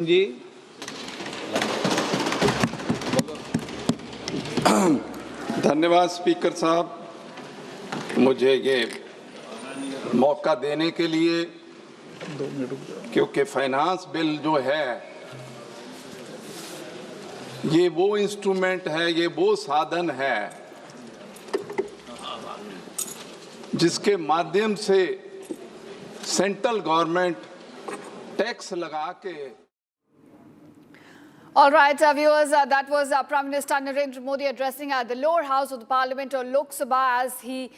जी धन्यवाद स्पीकर साहब, मुझे ये मौका देने के लिए, क्योंकि फाइनेंस बिल जो है ये वो इंस्ट्रूमेंट है, ये वो साधन है जिसके माध्यम से सेंट्रल गवर्नमेंट टैक्स लगा के। All right, viewers, that was Prime Minister Narendra Modi addressing the lower house of the Parliament, or Lok Sabha, as he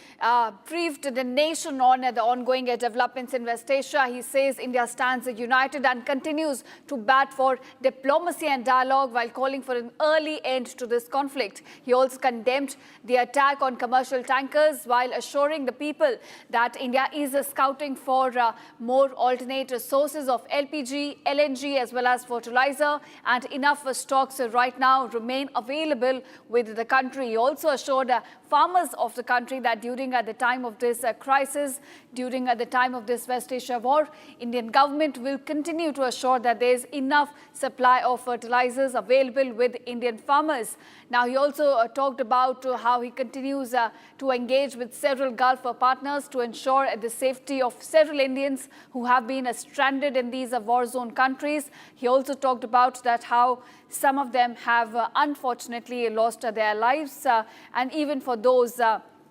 briefed the nation on the ongoing developments in West Asia. He says India stands united and continues to bat for diplomacy and dialogue while calling for an early end to this conflict. He also condemned the attack on commercial tankers while assuring the people that India is scouting for more alternate sources of LPG, LNG as well as fertilizer, and enough stocks right now remain available with the country. He also assured farmers of the country that during the time of this crisis, during the time of this West Asia war, Indian government will continue to assure that there is enough supply of fertilizers available with Indian farmers. Now, he also talked about how he continues to engage with several Gulf partners to ensure the safety of several Indians who have been stranded in these war zone countries. He also talked about that how some of them have unfortunately lost their lives, and even for those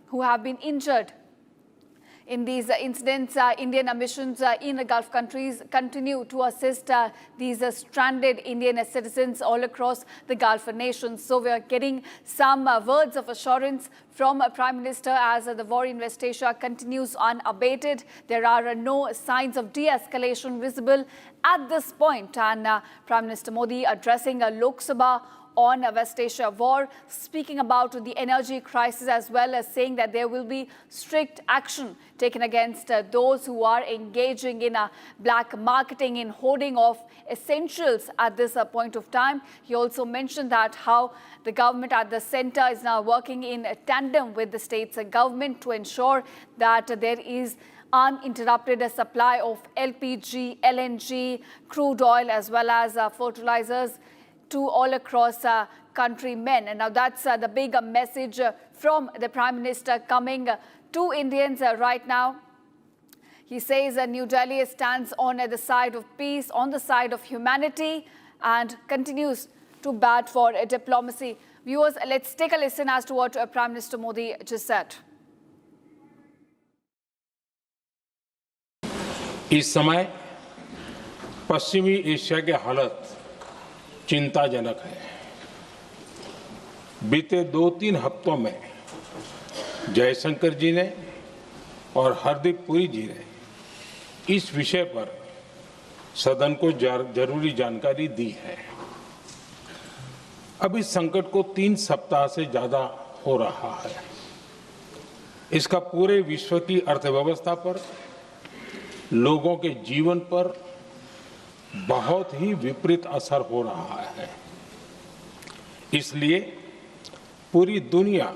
who have been injured in these incidents, Indian missions in the Gulf countries continue to assist these stranded Indian citizens all across the Gulf nations. So we are getting some words of assurance from Prime Minister as the war in West Asia continues unabated. There are no signs of de-escalation visible at this point. And Prime Minister Modi addressing Lok Sabha on West Asia war, speaking about the energy crisis, as well as saying that there will be strict action taken against those who are engaging in black marketing, in hoarding of essentials at this point of time. He also mentioned that how the government at the center is now working in tandem with the state's government to ensure that there is uninterrupted supply of LPG, LNG, crude oil, as well as fertilizers to all across countrymen. And now that's the big message from the Prime Minister coming to Indians right now. He says New Delhi stands on the side of peace, on the side of humanity, and continues to bat for diplomacy. Viewers, let's take a listen as to what Prime Minister Modi just said. इस समय पश्चिमी Asia के हालत चिंताजनक है। बीते 2-3 हफ्तों में जयशंकर जी ने और हरदीप पुरी जी ने इस विषय पर सदन को जरूरी जानकारी दी है। अब इस संकट को 3 सप्ताह से ज्यादा हो रहा है। इसका पूरे विश्व की अर्थव्यवस्था पर, लोगों के जीवन पर बहुत ही विपरीत असर हो रहा है। इसलिए पूरी दुनिया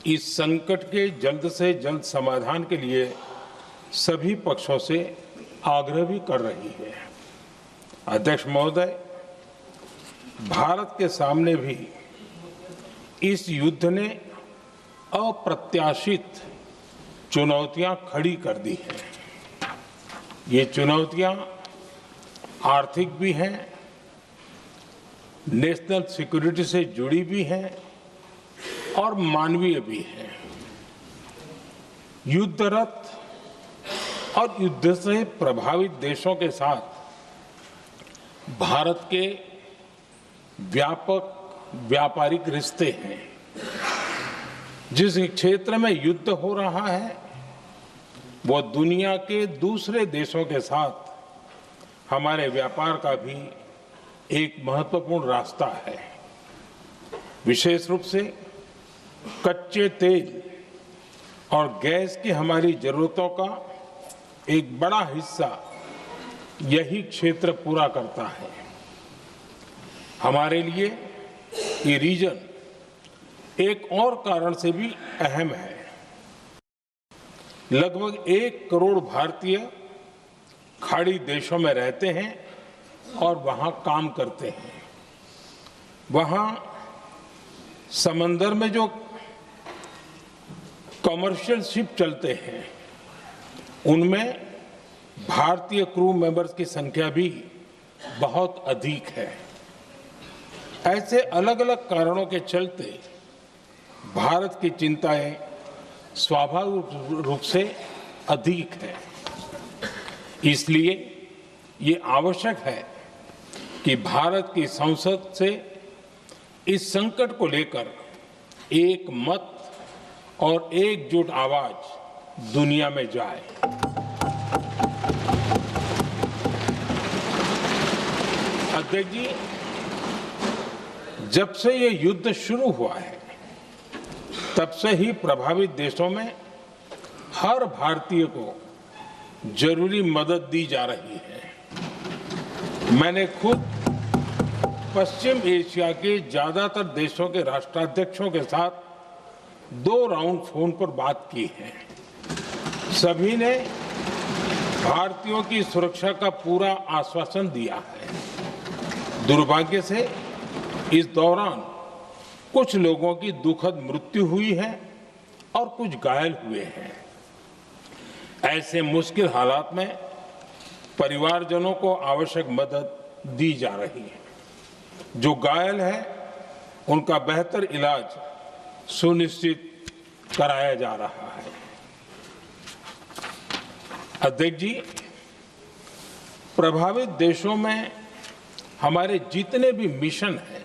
इस संकट के जल्द से जल्द समाधान के लिए सभी पक्षों से आग्रह भी कर रही है। अध्यक्ष महोदय, भारत के सामने भी इस युद्ध ने अप्रत्याशित चुनौतियां खड़ी कर दी हैं। ये चुनौतियां आर्थिक भी हैं, नेशनल सिक्योरिटी से जुड़ी भी हैं और मानवीय भी हैं। युद्धरत और युद्ध से प्रभावित देशों के साथ भारत के व्यापक व्यापारिक रिश्ते हैं। जिस क्षेत्र में युद्ध हो रहा है वो दुनिया के दूसरे देशों के साथ हमारे व्यापार का भी एक महत्वपूर्ण रास्ता है। विशेष रूप से कच्चे तेल और गैस की हमारी जरूरतों का एक बड़ा हिस्सा यही क्षेत्र पूरा करता है। हमारे लिए ये रीजन एक और कारण से भी अहम है। लगभग 1 करोड़ भारतीय खाड़ी देशों में रहते हैं और वहां काम करते हैं। वहां समंदर में जो कमर्शियल शिप चलते हैं उनमें भारतीय क्रू मेंबर्स की संख्या भी बहुत अधिक है। ऐसे अलग अलग कारणों के चलते भारत की चिंताएं स्वाभाविक रूप से अधिक है। इसलिए ये आवश्यक है कि भारत की संसद से इस संकट को लेकर एक मत और एकजुट आवाज दुनिया में जाए। अध्यक्ष जी, जब से ये युद्ध शुरू हुआ है तब से ही प्रभावित देशों में हर भारतीय को जरूरी मदद दी जा रही है। मैंने खुद पश्चिम एशिया के ज्यादातर देशों के राष्ट्राध्यक्षों के साथ 2 राउंड फोन पर बात की है। सभी ने भारतीयों की सुरक्षा का पूरा आश्वासन दिया है। दुर्भाग्य से इस दौरान कुछ लोगों की दुखद मृत्यु हुई है और कुछ घायल हुए हैं। ऐसे मुश्किल हालात में परिवारजनों को आवश्यक मदद दी जा रही है। जो घायल है उनका बेहतर इलाज सुनिश्चित कराया जा रहा है। अध्यक्ष जी, प्रभावित देशों में हमारे जितने भी मिशन हैं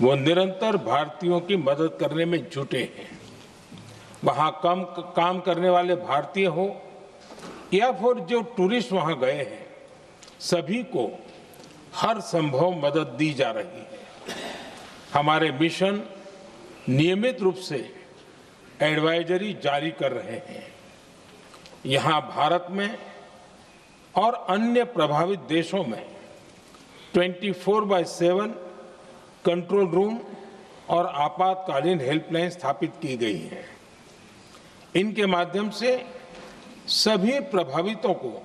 वो निरंतर भारतीयों की मदद करने में जुटे हैं। वहां काम करने वाले भारतीय हो या फिर जो टूरिस्ट वहां गए हैं, सभी को हर संभव मदद दी जा रही है। हमारे मिशन नियमित रूप से एडवाइजरी जारी कर रहे हैं। यहां भारत में और अन्य प्रभावित देशों में 24/7 कंट्रोल रूम और आपातकालीन हेल्पलाइन स्थापित की गई है। इनके माध्यम से सभी प्रभावितों को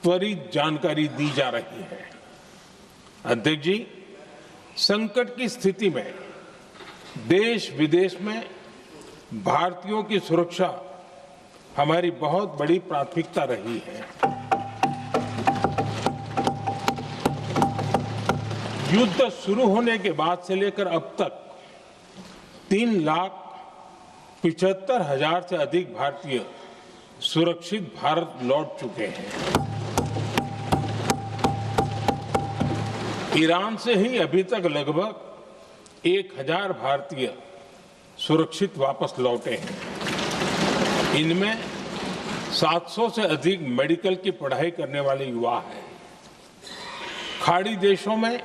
त्वरित जानकारी दी जा रही है। अध्यक्ष जी, संकट की स्थिति में देश विदेश में भारतीयों की सुरक्षा हमारी बहुत बड़ी प्राथमिकता रही है। युद्ध शुरू होने के बाद से लेकर अब तक 3,75,000 से अधिक भारतीय सुरक्षित भारत लौट चुके हैं। ईरान से ही अभी तक लगभग 1,000 भारतीय सुरक्षित वापस लौटे हैं। इनमें 700 से अधिक मेडिकल की पढ़ाई करने वाले युवा हैं। खाड़ी देशों में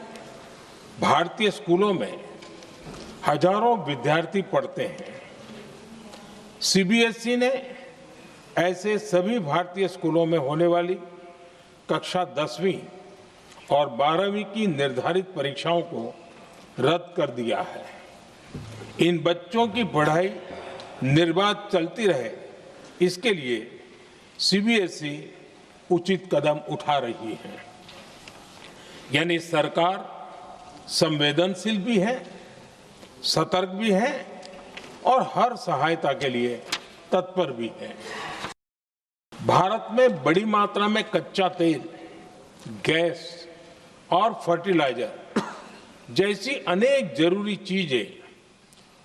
भारतीय स्कूलों में हजारों विद्यार्थी पढ़ते हैं। सीबीएसई ने ऐसे सभी भारतीय स्कूलों में होने वाली कक्षा 10वीं और 12वीं की निर्धारित परीक्षाओं को रद्द कर दिया है। इन बच्चों की पढ़ाई निर्बाध चलती रहे, इसके लिए सीबीएसई उचित कदम उठा रही है। यानी सरकार संवेदनशील भी है, सतर्क भी है और हर सहायता के लिए तत्पर भी है। भारत में बड़ी मात्रा में कच्चा तेल, गैस और फर्टिलाइजर जैसी अनेक जरूरी चीजें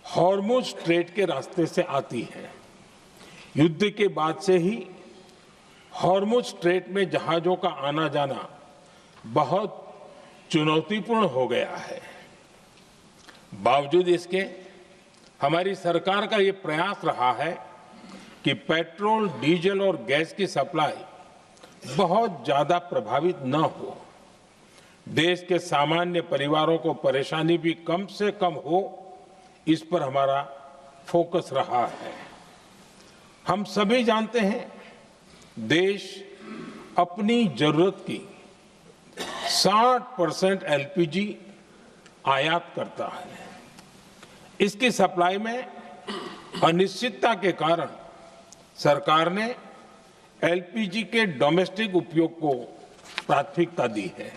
हॉर्मुज स्ट्रेट के रास्ते से आती हैं। युद्ध के बाद से ही हॉर्मुज स्ट्रेट में जहाजों का आना जाना बहुत चुनौतीपूर्ण हो गया है। बावजूद इसके हमारी सरकार का ये प्रयास रहा है कि पेट्रोल, डीजल और गैस की सप्लाई बहुत ज्यादा प्रभावित न हो। देश के सामान्य परिवारों को परेशानी भी कम से कम हो, इस पर हमारा फोकस रहा है। हम सभी जानते हैं देश अपनी जरूरत की 60% एलपीजी आयात करता है। इसकी सप्लाई में अनिश्चितता के कारण सरकार ने एलपीजी के डोमेस्टिक उपयोग को प्राथमिकता दी है।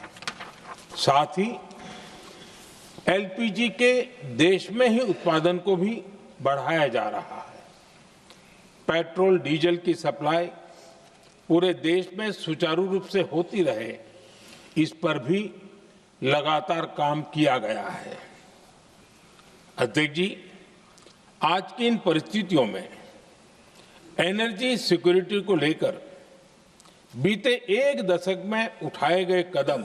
साथ ही एलपीजी के देश में ही उत्पादन को भी बढ़ाया जा रहा है। पेट्रोल डीजल की सप्लाई पूरे देश में सुचारू रूप से होती रहे, इस पर भी लगातार काम किया गया है। अध्यक्ष जी, आज की इन परिस्थितियों में एनर्जी सिक्योरिटी को लेकर बीते एक दशक में उठाए गए कदम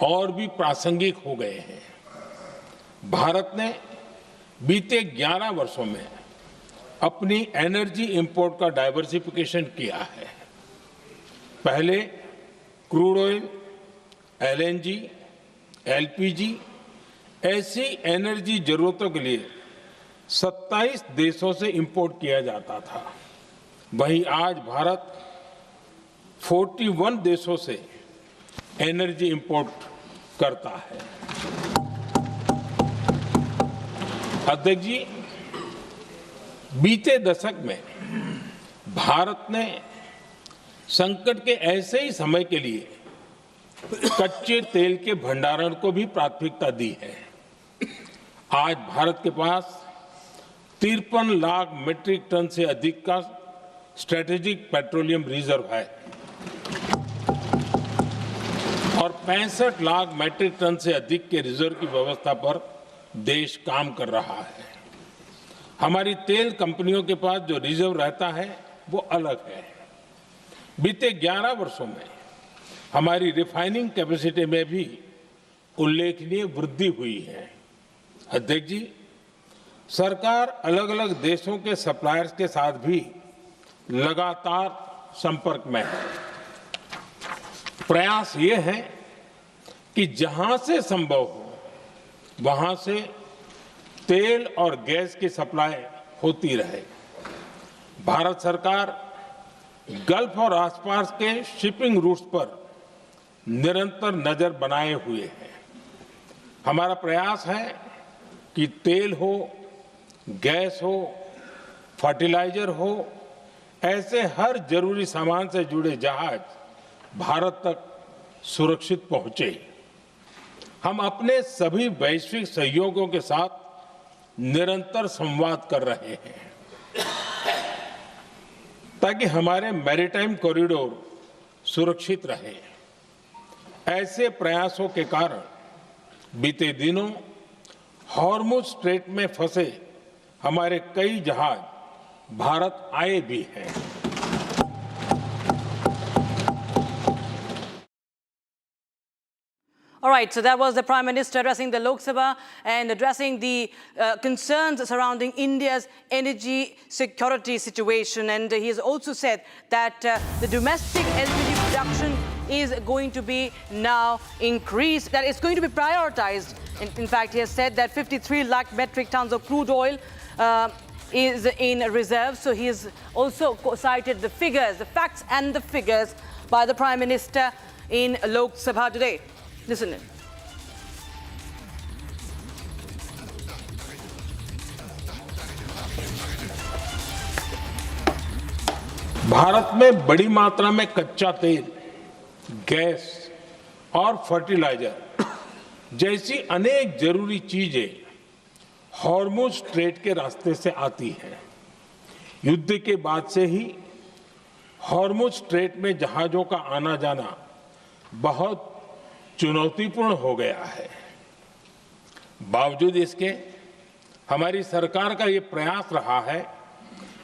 और भी प्रासंगिक हो गए हैं। भारत ने बीते 11 वर्षों में अपनी एनर्जी इंपोर्ट का डाइवर्सिफिकेशन किया है। पहले क्रूड ऑयल, एलएनजी, एलपीजी ऐसी एनर्जी जरूरतों के लिए 27 देशों से इंपोर्ट किया जाता था। वहीं आज भारत 41 देशों से एनर्जी इंपोर्ट करता है। अध्यक्ष जी, बीते दशक में भारत ने संकट के ऐसे ही समय के लिए कच्चे तेल के भंडारण को भी प्राथमिकता दी है। आज भारत के पास 53 लाख मीट्रिक टन से अधिक का स्ट्रेटेजिक पेट्रोलियम रिजर्व है और 65 लाख मीट्रिक टन से अधिक के रिजर्व की व्यवस्था पर देश काम कर रहा है। हमारी तेल कंपनियों के पास जो रिजर्व रहता है वो अलग है। बीते 11 वर्षों में हमारी रिफाइनिंग कैपेसिटी में भी उल्लेखनीय वृद्धि हुई है। अध्यक्ष जी, सरकार अलग अलग देशों के सप्लायर्स के साथ भी लगातार संपर्क में है। प्रयास ये है कि जहां से संभव हो वहां से तेल और गैस की सप्लाई होती रहे। भारत सरकार गल्फ और आसपास के शिपिंग रूट्स पर निरंतर नजर बनाए हुए है। हमारा प्रयास है कि तेल हो, गैस हो, फर्टिलाइजर हो, ऐसे हर जरूरी सामान से जुड़े जहाज भारत तक सुरक्षित पहुंचे। हम अपने सभी वैश्विक सहयोगियों के साथ निरंतर संवाद कर रहे हैं ताकि हमारे मैरीटाइम कॉरिडोर सुरक्षित रहे। ऐसे प्रयासों के कारण बीते दिनों हॉर्मुज स्ट्रेट में फंसे हमारे कई जहाज भारत आए भी हैं। All right, so that was the Prime Minister addressing the Lok Sabha and addressing the concerns surrounding India's energy security situation. And he has also said that the domestic LPG production is going to be now increased, that it's going to be prioritized. In fact, he has said that 53 lakh metric tons of crude oil is in reserve. So he has also cited the figures, the facts and the figures by the Prime Minister in Lok Sabha today. Listen in. Bharat में बड़ी मात्रा में कच्चा तेल, gas और fertiliser जैसी अनेक जरूरी चीजें हॉर्मुज स्ट्रेट के रास्ते से आती हैं। युद्ध के बाद से ही हॉर्मुज स्ट्रेट में जहाजों का आना जाना बहुत चुनौतीपूर्ण हो गया है। बावजूद इसके हमारी सरकार का ये प्रयास रहा है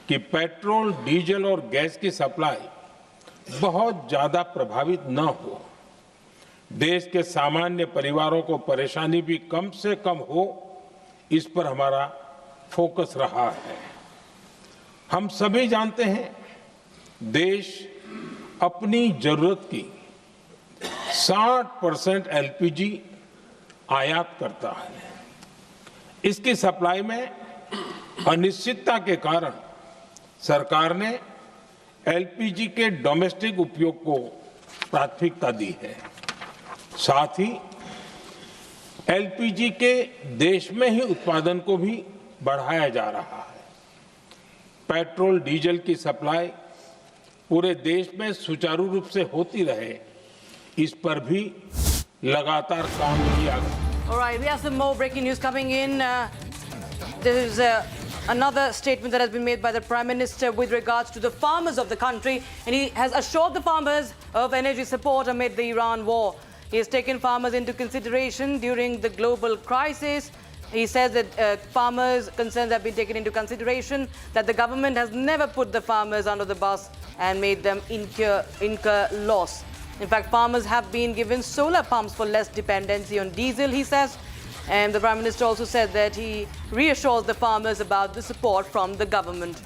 कि पेट्रोल, डीजल और गैस की सप्लाई बहुत ज्यादा प्रभावित न हो, देश के सामान्य परिवारों को परेशानी भी कम से कम हो, इस पर हमारा फोकस रहा है। हम सभी जानते हैं देश अपनी जरूरत की 60% एलपीजी आयात करता है। इसकी सप्लाई में अनिश्चितता के कारण सरकार ने एलपीजी के डोमेस्टिक उपयोग को प्राथमिकता दी है। साथ ही एलपीजी के देश में ही उत्पादन को भी बढ़ाया जा रहा है। पेट्रोल, डीजल की सप्लाई पूरे देश में सुचारू रूप से होती रहे, इस पर भी लगातार काम किया गया। All right, we have some more breaking news coming in. There is another statement that has been made by the Prime Minister with regards to the farmers of the country, and he has assured the farmers of energy support amid the Iran war. He has taken farmers into consideration during the global crisis. He says that farmers' concerns have been taken into consideration, that the government has never put the farmers under the bus and made them incur loss. In fact, farmers have been given solar pumps for less dependency on diesel, he says. And the Prime Minister also said that he reassures the farmers about the support from the government.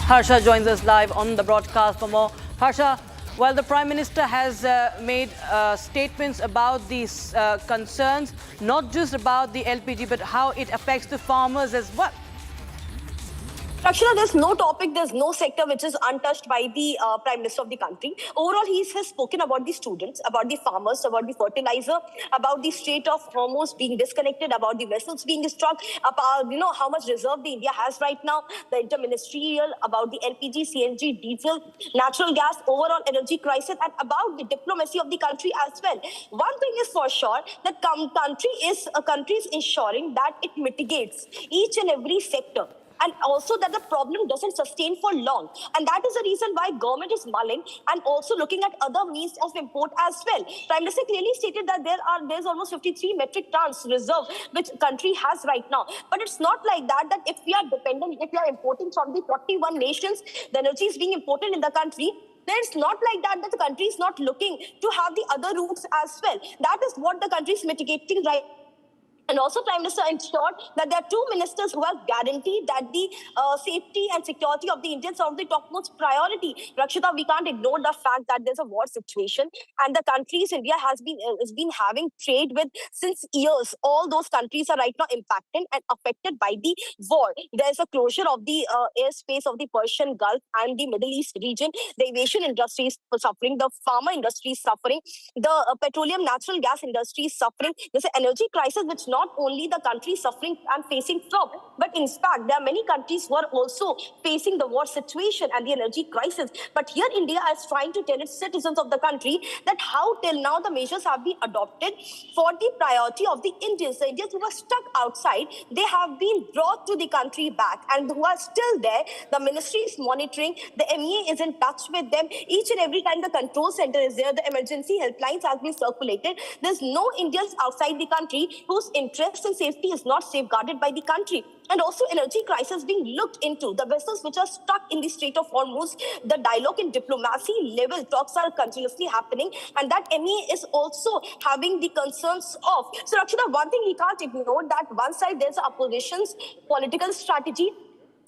Harsha joins us live on the broadcast for more. Harsha, while the Prime Minister has made statements about these concerns, not just about the LPG, but how it affects the farmers as well. Rakshana, there's no topic, there's no sector which is untouched by the Prime Minister of the country. Overall, he has spoken about the students, about the farmers, about the fertilizer, about the Strait of Hormuz being disconnected, about the vessels being struck, about how much reserve the India has right now, the interministerial, about the LPG, CNG, diesel, natural gas, overall energy crisis, and about the diplomacy of the country as well. One thing is for sure, that country is ensuring that it mitigates each and every sector, and also that the problem doesn't sustain for long. And that is the reason why government is mulling and also looking at other means of import as well. Prime Minister clearly stated that there's almost 53 metric tons reserve which country has right now. But it's not like that if we are dependent, if we are importing from the 41 nations, the energy is being imported in the country. Then it's not like that the country is not looking to have the other routes as well. That is what the country is mitigating right now. And also, Prime Minister ensured that there are two ministers who have guaranteed that the safety and security of the Indians are of the topmost priority. Rakshita, we can't ignore the fact that there's a war situation, and the countries India has been having trade with since years. All those countries are right now impacted and affected by the war. There's a closure of the airspace of the Persian Gulf and the Middle East region. The aviation industry is suffering. The pharma industry is suffering. The petroleum, natural gas industry is suffering. There's an energy crisis which not only the country suffering and facing from, but in fact, there are many countries who are also facing the war situation and the energy crisis. But here India is trying to tell its citizens of the country that how till now the measures have been adopted for the priority of the Indians. The Indians who are stuck outside, they have been brought to the country back, and who are still there, the ministry is monitoring, the MEA is in touch with them. Each and every time the control center is there, the emergency helplines have been circulated. There's no Indians outside the country whose interest and safety is not safeguarded by the country. And also energy crisis being looked into. The vessels which are stuck in the Strait of Hormuz, the dialogue in diplomacy level talks are continuously happening, and that MEA is also having the concerns of. So Rakshita, one thing we can't ignore, that one side there's opposition's political strategy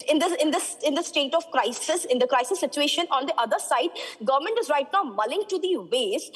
in the state of crisis, in the crisis situation. On the other side, government is right now mulling to the ways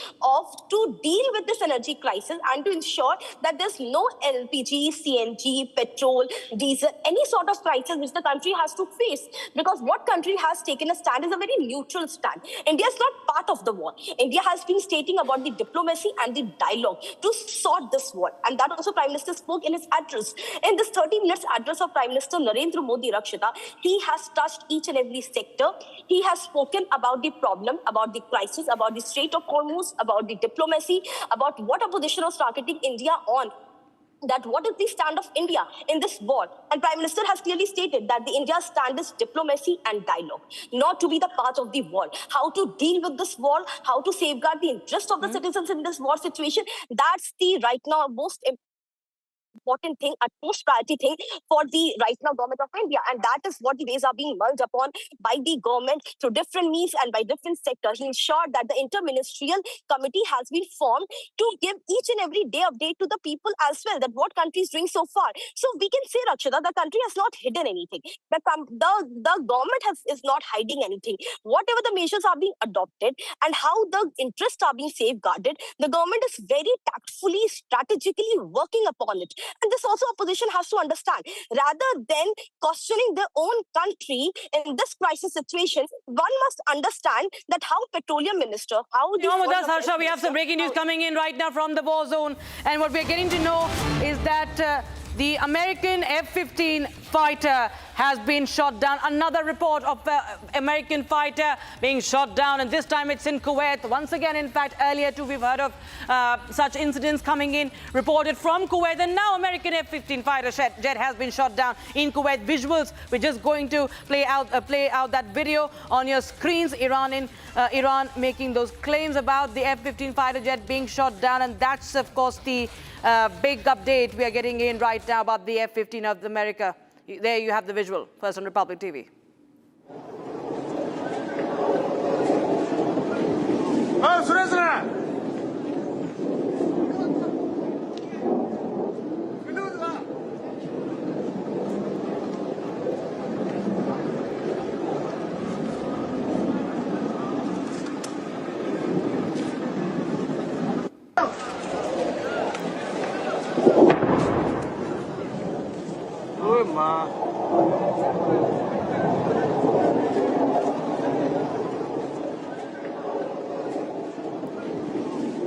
to deal with this energy crisis and to ensure that there's no LPG, CNG, petrol, diesel, any sort of crisis which the country has to face. Because what country has taken a stand is a very neutral stand. India is not part of the war. India has been stating about the diplomacy and the dialogue to sort this war. And that also Prime Minister spoke in his address. In this 30 minutes address of Prime Minister Narendra Modi, Rakshita, he has touched each and every sector. He has spoken about the problem, about the crisis, about the Strait of Hormuz, about the diplomacy, about what opposition was targeting India on. That what is the stand of India in this war? And Prime Minister has clearly stated that the India's stand is diplomacy and dialogue, not to be the part of the war. How to deal with this war, how to safeguard the interest of the citizens in this war situation, that's the right now most important thing, utmost priority thing for the right now government of India. And that is what the ways are being mulled upon by the government through different means and by different sectors. He ensured that the interministerial committee has been formed to give each and every day update to the people as well, that what country is doing so far. So we can say, Rakshita, the country has not hidden anything. The government is not hiding anything. Whatever the measures are being adopted and how the interests are being safeguarded, the government is very tactfully, strategically working upon it. And this also opposition has to understand. Rather than questioning their own country in this crisis situation, one must understand that how Petroleum Minister, how the... With us, Harsha, we have some breaking news coming in right now from the war zone. And what we're getting to know is that The American F-15 fighter has been shot down. Another report of American fighter being shot down, and this time it's in Kuwait. Once again, in fact, earlier too, we've heard of such incidents coming in, reported from Kuwait, and now American F-15 fighter jet has been shot down in Kuwait. Visuals, we're just going to play out that video on your screens. Iran making those claims about the F-15 fighter jet being shot down, and that's, of course, the big update we are getting in right now about the F-15 of America. There you have the visual, first on Republic TV. Oh, Surendra!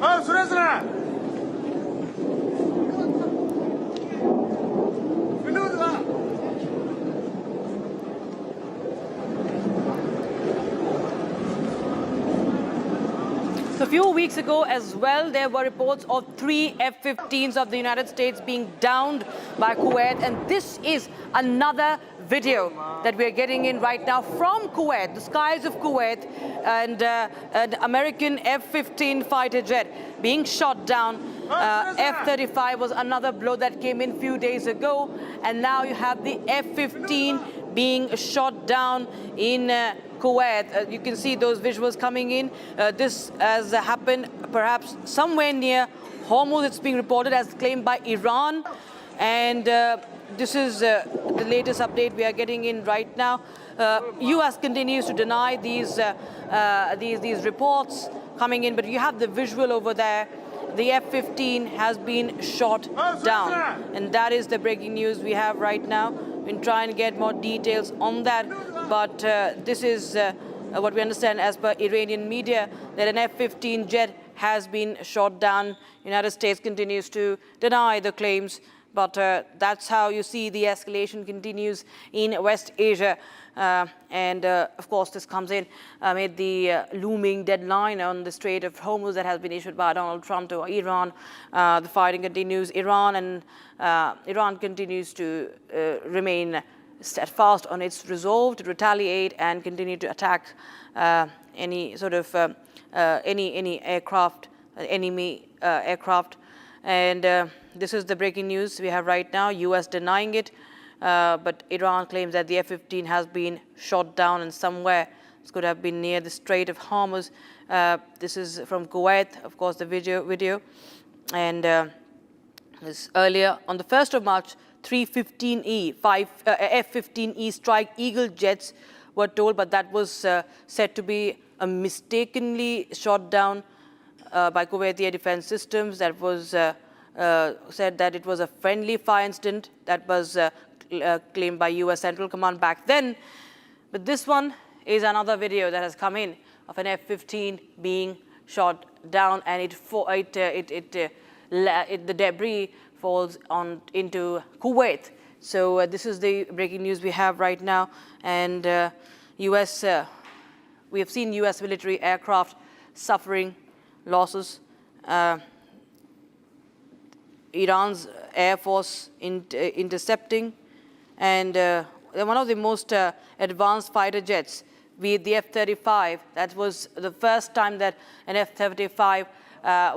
Oh, Surendra! So a few weeks ago as well, there were reports of 3 F-15s of the United States being downed by Kuwait. And this is another video that we're getting in right now from Kuwait, the skies of Kuwait, and an American F-15 fighter jet being shot down. F-35 was another blow that came in a few days ago. And now you have the F-15 being shot down in Kuwait. You can see those visuals coming in. This has happened perhaps somewhere near Hormuz. It's being reported as claimed by Iran. And this is the latest update we are getting in right now. U.S. continues to deny these reports coming in, but you have the visual over there. The F-15 has been shot down. And that is the breaking news we have right now. We'll try and get more details on that. But this is what we understand as per Iranian media, that an F-15 jet has been shot down. United States continues to deny the claims. But that's how you see the escalation continues in West Asia. Of course, this comes in amid the looming deadline on the Strait of Hormuz that has been issued by Donald Trump to Iran. The fighting continues. Iran continues to remain steadfast on its resolve to retaliate and continue to attack any sort of any aircraft, enemy aircraft. And this is the breaking news we have right now. U.S. denying it, but Iran claims that the F-15 has been shot down and somewhere. This could have been near the Strait of Hormuz. This is from Kuwait, of course, the video. And this earlier on the 1st of March, 3 F-15E Strike Eagle jets were told, but that was said to be mistakenly shot down by Kuwaiti Air Defense Systems. That was said that it was a friendly fire incident that was claimed by U.S. Central Command back then. But this one is another video that has come in of an F-15 being shot down, and the debris falls into Kuwait. So this is the breaking news we have right now. And we have seen U.S. military aircraft suffering losses. Iran's Air Force intercepting. And one of the most advanced fighter jets, be it the F-35, that was the first time that an F-35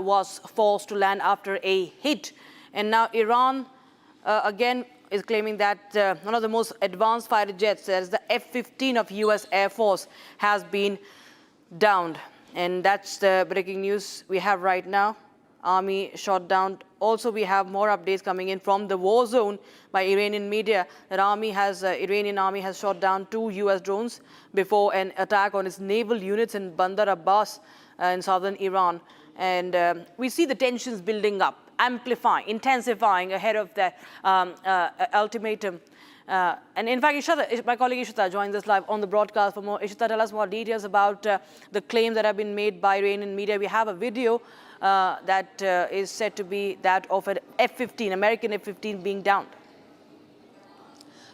was forced to land after a hit. And now Iran, again, is claiming that one of the most advanced fighter jets, that is the F-15 of U.S. Air Force, has been downed. And that's the breaking news we have right now. Army shot down. Also, we have more updates coming in from the war zone by Iranian media that Iranian army has shot down 2 U.S. drones before an attack on its naval units in Bandar Abbas in southern Iran. And we see the tensions building up, amplifying, intensifying ahead of the ultimatum. And in fact, Ishita, my colleague Ishita joins us live on the broadcast for more. Ishita, tell us more details about the claims that have been made by Iranian media. We have a video that is said to be that of an F-15, American F-15 being downed.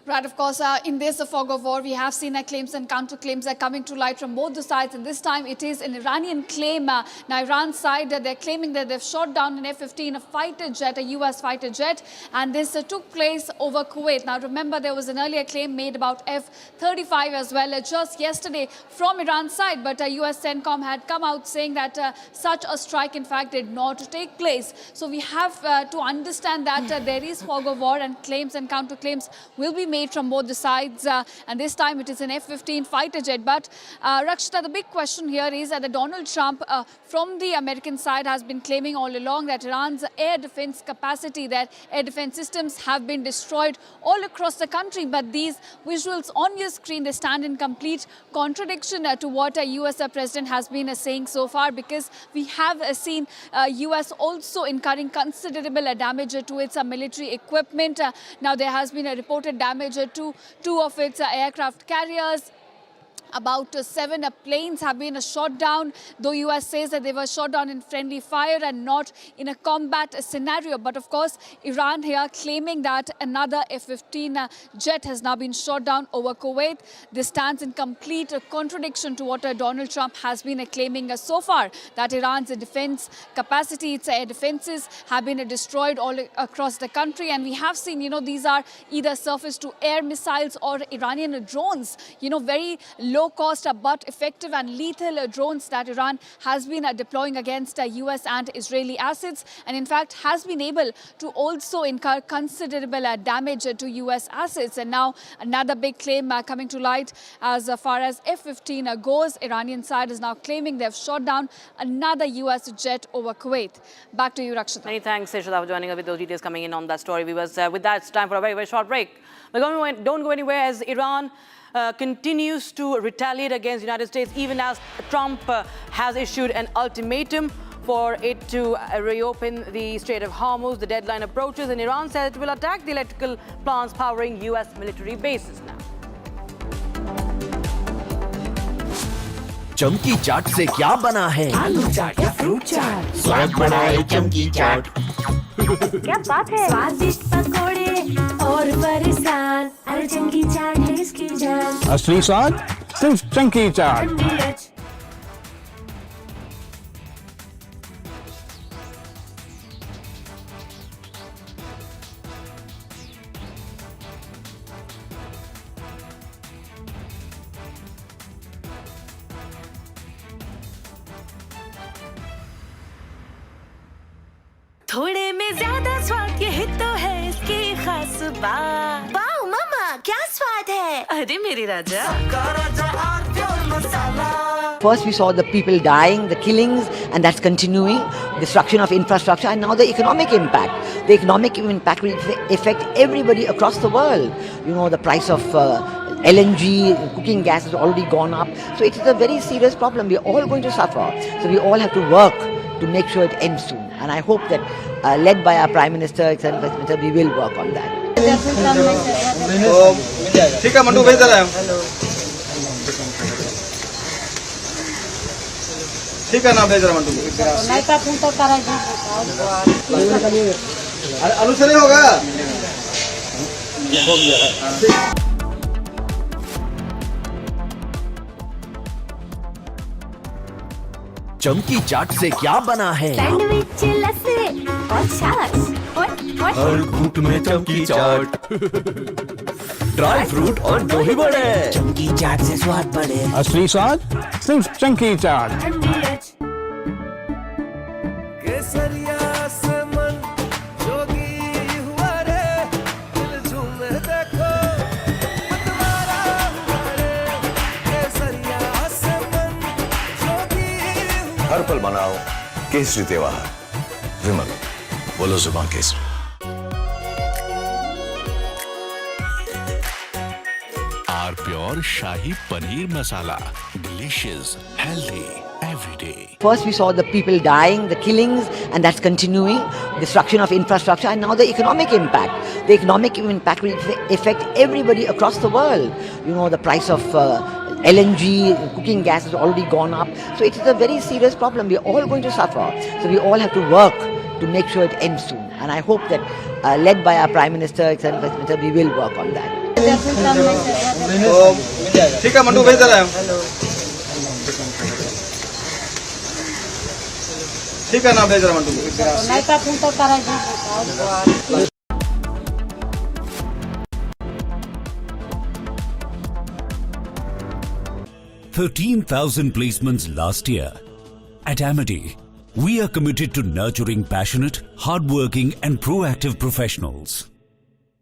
Right, of course, in this fog of war, we have seen claims and counterclaims are coming to light from both the sides. And this time it is an Iranian claim. Now, Iran's side, they're claiming that they've shot down an F-15, a fighter jet, a US fighter jet. And this took place over Kuwait. Now, remember, there was an earlier claim made about F-35 as well just yesterday from Iran's side. But US CENTCOM had come out saying that such a strike, in fact, did not take place. So we have to understand that there is fog of war and claims and counterclaims will be made from both the sides, and this time it is an F-15 fighter jet. But Rakshita, the big question here is that Donald Trump from the American side has been claiming all along that Iran's air defense capacity, their air defense systems have been destroyed all across the country. But these visuals on your screen, they stand in complete contradiction to what a US president has been saying so far, because we have seen US also incurring considerable damage to its military equipment. Now, there has been a reported damage to two of its aircraft carriers. About 7 planes have been shot down, though US says that they were shot down in friendly fire and not in a combat scenario. But of course, Iran here claiming that another F-15 jet has now been shot down over Kuwait. This stands in complete contradiction to what Donald Trump has been claiming so far, that Iran's defense capacity, its air defenses have been destroyed all across the country. And we have seen, these are either surface-to-air missiles or Iranian drones, very low cost but effective and lethal drones that Iran has been deploying against US and Israeli assets, and in fact has been able to also incur considerable damage to US assets. And now another big claim coming to light as far as F-15 goes. Iranian side is now claiming they've shot down another US jet over Kuwait. Back to you, Rakshita. Many thanks, Shraddha, for joining us with those details coming in on that story. With that, it's time for a very, very short break. But don't go anywhere as Iran continues to retaliate against the United States, even as Trump has issued an ultimatum for it to reopen the Strait of Hormuz. The deadline approaches, and Iran says it will attack the electrical plants powering US military bases now. चमकी चाट से क्या बना है? आलू चाट या fruit चाट? स्वाद बढ़ाए चमकी चाट। क्या बात है? स्वादिष्ट पकोड़े और बरसान, अरे चमकी चाट है इसकी जान। असली स्वाद सिर्फ चंकी चाट। थोड़े में ज्यादा स्वाद, यही तो है इसकी खास बात। वाओ मामा, क्या स्वाद है? अरे मेरी राजा। First we saw the people dying, the killings, and that's continuing, destruction of infrastructure, and now the economic impact. The economic impact will affect everybody across the world. The price of LNG, cooking gas has already gone up. So it is a very serious problem. We are all going to suffer. So we all have to work to make sure it ends soon. And I hope that, led by our Prime Minister, we will work on that. ठीक है mandu भेज रहा है। ठीक है ना भेज रहा मंडू। आलू से नहीं होगा। हो गया। चमकी चाट से क्या बना है? सैंडविच, लस्सी और छाछ। हर घूंट में चमकी चाट। ड्राई फ्रूट और दही बड़े। चमकी चाट से स्वाद बढ़े। असली स्वाद सिर्फ चंकी चाट। केसरिया से मन जोगी हुआ रे, दिल झूमे देखो मतवारा हुआ रे। केसरिया से मन जोगी। हर पल मनाओ केसरी त्योहार। विमल, बोलो जुबान केसरी। R pure shahi paneer masala, delicious, healthy every day. First we saw the people dying, the killings, and that's continuing, destruction of infrastructure, and now the economic impact. The economic impact will affect everybody across the world. The price of LNG, cooking gas has already gone up. So it is a very serious problem. We are all going to suffer. So we all have to work to make sure it ends soon. And I hope that, led by our Prime Minister, we will work on that. ठीक है मंटू भेज दे रहे हैं हम। ठीक है ना भेज रहे हैं Mantu. 13,000 placements last year. At Amity, we are committed to nurturing passionate, hardworking and proactive professionals.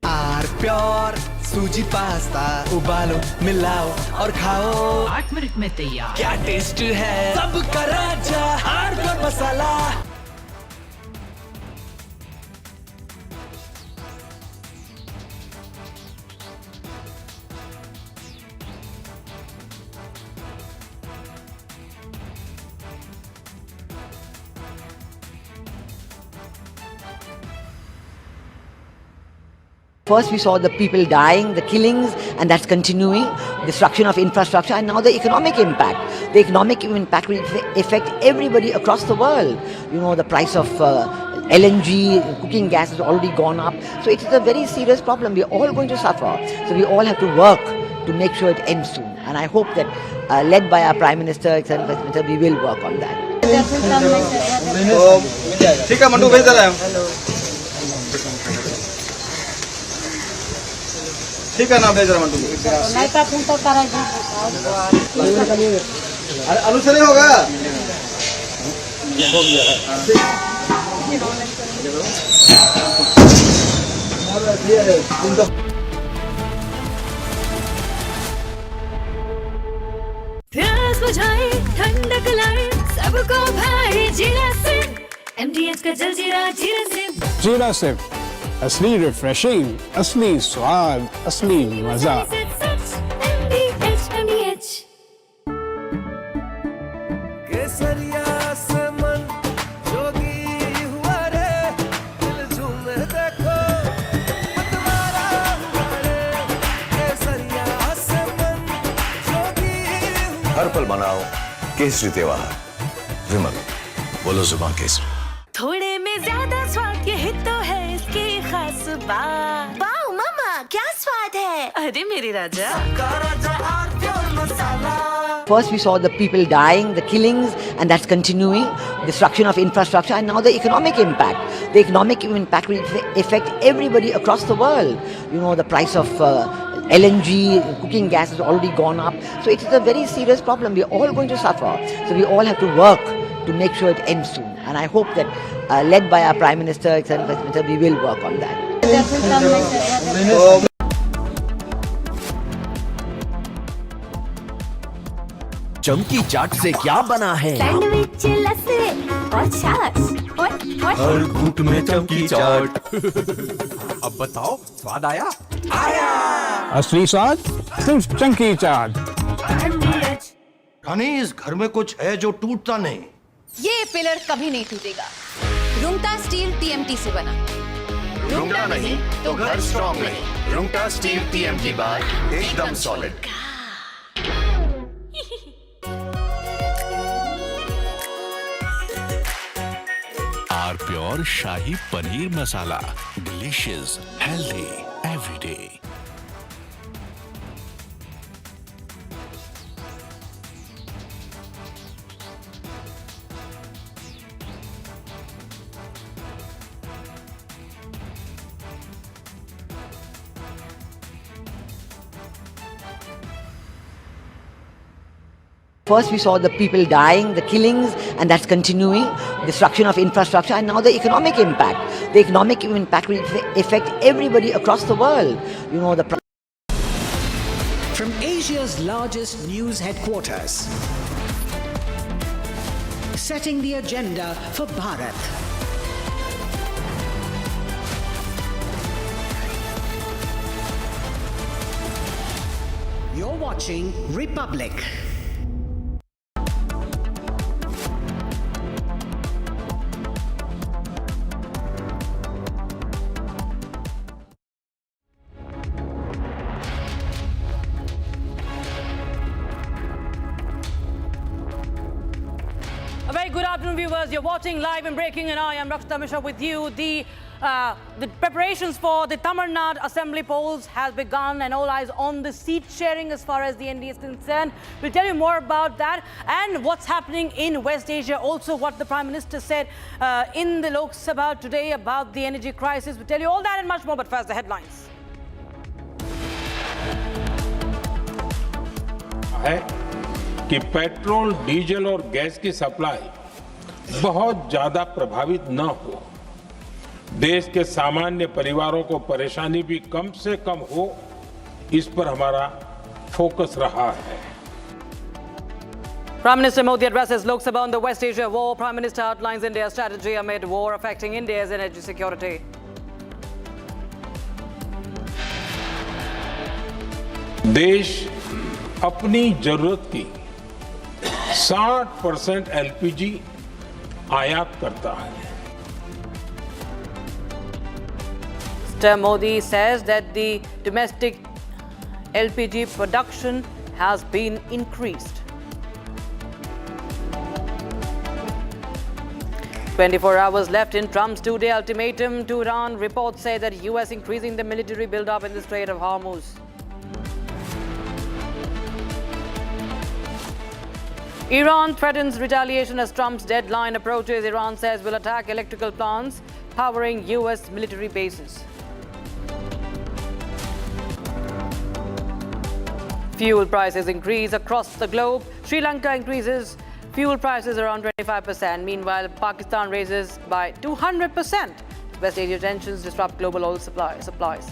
R pure सूजी पास्ता उबालो मिलाओ और खाओ 8 मिनट में तैयार। क्या टेस्ट है सबका राजा R pure masala. First we saw the people dying, the killings, and that's continuing, destruction of infrastructure, and now the economic impact. The economic impact will affect everybody across the world. You know, the price of LNG, cooking gas has already gone up. So it is a very serious problem. We're all going to suffer. So we all have to work to make sure it ends soon. And I hope that, led by our Prime Minister, etc., we will work on that. ठीक है मंटू भेज दे रहे हैं हम। ठीक है ना भेज रहे हैं मंटू। अरे आलू से नहीं होगा। प्यास बुझाए ठंडक लाए सबको भाई जीरा से MDH का जलजीरा जीरा से। जीरा सिप असली रिफ्रेशिंग, असली स्वाद, असली मजा। MDH केसरिया से मन जोगी हुआ रे दिल झूमे देखो मतवारा हुआ रे केसरिया से मन जोगी हुआ। हर पल मनाओ केसरी त्योहार। विमल बोलो जुबान केसरी। थोड़े में ज्यादा स्वाद ये ही तो है इसकी खास बात। वाओ मामा क्या स्वाद है। अरे मेरे राजा First we saw the people dying, the killings, and that's continuing, destruction of infrastructure, and now the economic impact. The economic impact will affect everybody across the world. You know, the price of LNG, cooking gas has already gone up. So it is a very serious problem. We're all going to suffer. So we all have to work to make sure it ends soon. And I hope that, led by our Prime Minister, etc., we will work on that. चमकी चाट से क्या बना है? Sandwich लस्सी और छाछ हर घूंट में चमकी चाट। अब बताओ स्वाद आया? आया। असली स्वाद सिर्फ चंकी चाट। रानी इस घर में कुछ है जो टूटता नहीं। ये पिलर कभी नहीं टूटेगा। रुंगटा स्टील TMT से बना। रुंगटा नहीं तो घर स्ट्रॉन्ग नहीं। रुंगटा स्टील TMT बार एकदम solid. R pure shahi paneer masala, delicious, healthy everyday. First we saw the people dying, the killings, and that's continuing, destruction of infrastructure, and now the economic impact. The economic impact will affect everybody across the world. You know, the from Asia's largest news headquarters, setting the agenda for Bharat. You're watching Republic. very good afternoon, viewers. You're watching Live and Breaking, and I am Rakshita Mishra with you. The preparations for the Tamil Nadu Assembly polls has begun, and all eyes on the seat sharing as far as the NDA is concerned. We'll tell you more about that and what's happening in West Asia. Also, what the Prime Minister said in the Lok Sabha today about the energy crisis. We'll tell you all that and much more, but first the headlines. कि petrol, diesel और gas की supply बहुत ज्यादा प्रभावित न हो, देश के सामान्य परिवारों को परेशानी भी कम से कम हो, इस पर हमारा फोकस रहा है. Prime Minister Modi addresses Lok Sabha on the West Asia war. Prime Minister outlines India's strategy amid war affecting India's energy security. देश अपनी जरूरत की 60% एलपीजी आयात करता है. Mr. Modi says that the domestic LPG production has been increased. 24 hours left in Trump's two-day ultimatum to Iran. Reports say that US increasing the military build-up in the Strait of Hormuz. Iran threatens retaliation as Trump's deadline approaches. Iran says will attack electrical plants powering US military bases. Fuel prices increase across the globe. Sri Lanka increases fuel prices around 25%. Meanwhile, Pakistan raises by 200%. West Asia tensions disrupt global oil supplies.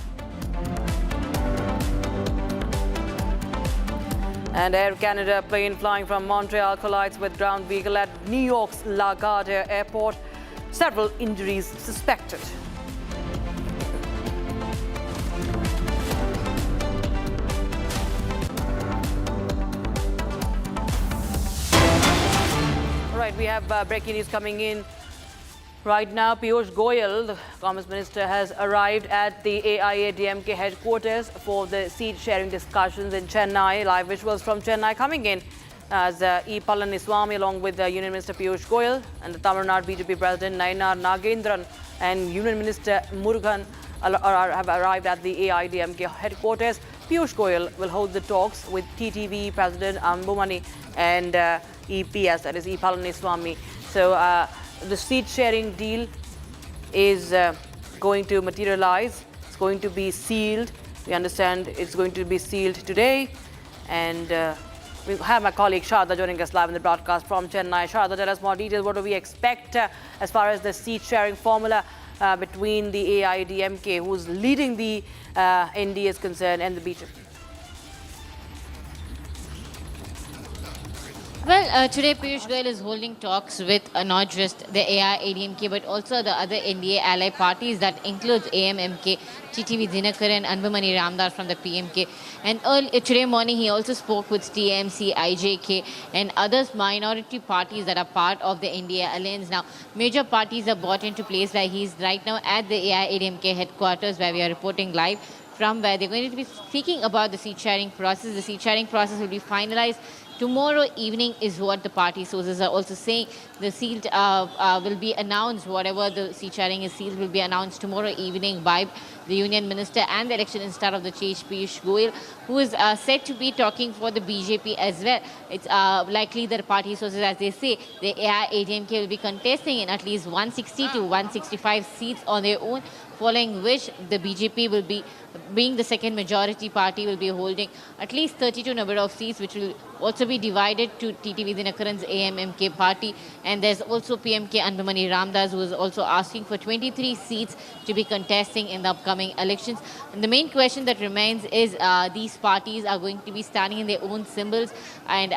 And Air Canada plane flying from Montreal collides with ground vehicle at New York's LaGuardia Airport. Several injuries suspected. All right, we have breaking news coming in right now. Piyush Goyal, the Commerce Minister, has arrived at the AIADMK headquarters for the seat-sharing discussions in Chennai. Live visuals from Chennai coming in as E. Palaniswamy, along with Union Minister Piyush Goyal and the Tamil Nadu BJP President Nainar Nagendran and Union Minister Murugan have arrived at the AIADMK headquarters. Piyush Goyal will hold the talks with TTV President Ambumani and EPS, that is E. Palaniswamy. So, the seat-sharing deal is going to materialize. It's going to be sealed. We understand it's going to be sealed today. And we have my colleague Sharda joining us live in the broadcast from Chennai. Sharda, tell us more details. What do we expect as far as the seat-sharing formula between the AIADMK, who's leading the NDA, is concerned, and the BJP? Well, today Piyush Goyal is holding talks with not just the AIADMK but also the other NDA ally parties that includes AMMK, TTV Dinakaran, Anbumani Ramdas from the PMK. And today morning he also spoke with TMC, IJK and other minority parties that are part of the NDA alliance. Now, major parties are brought into place where he is right now at the AIADMK headquarters where we are reporting live from, where they're going to be speaking about the seat sharing process. The seat sharing process will be finalized tomorrow evening is what the party sources are also saying. The sealed will be announced, whatever the seat sharing is sealed will be announced tomorrow evening by the Union Minister and the Election Minister of the change, Piyush Goyal, who is said to be talking for the BJP as well. It's likely that party sources, as they say, the AIADMK will be contesting in at least 160 to 165 seats on their own, following which the BJP will be, being the second majority party, will be holding at least 32 number of seats, which will also be divided to TTV Dinakaran's AMMK party. And there's also PMK Anbumani Ramdas, who is also asking for 23 seats to be contesting in the upcoming elections. And the main question that remains is these parties are going to be standing in their own symbols, and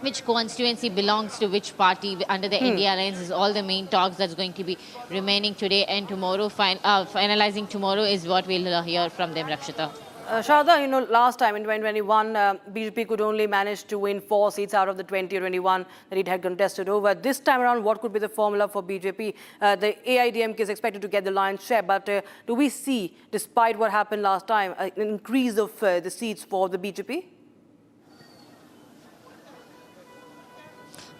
which constituency belongs to which party under the India Alliance is all the main talks that's going to be remaining today and tomorrow. Finalizing tomorrow is what we'll hear from them, Rakshita. Sharda, you know, last time in 2021, BJP could only manage to win 4 seats out of the 20 or 21 that it had contested over. This time around, what could be the formula for BJP? The AIADMK is expected to get the lion's share, but do we see, despite what happened last time, an increase of the seats for the BJP?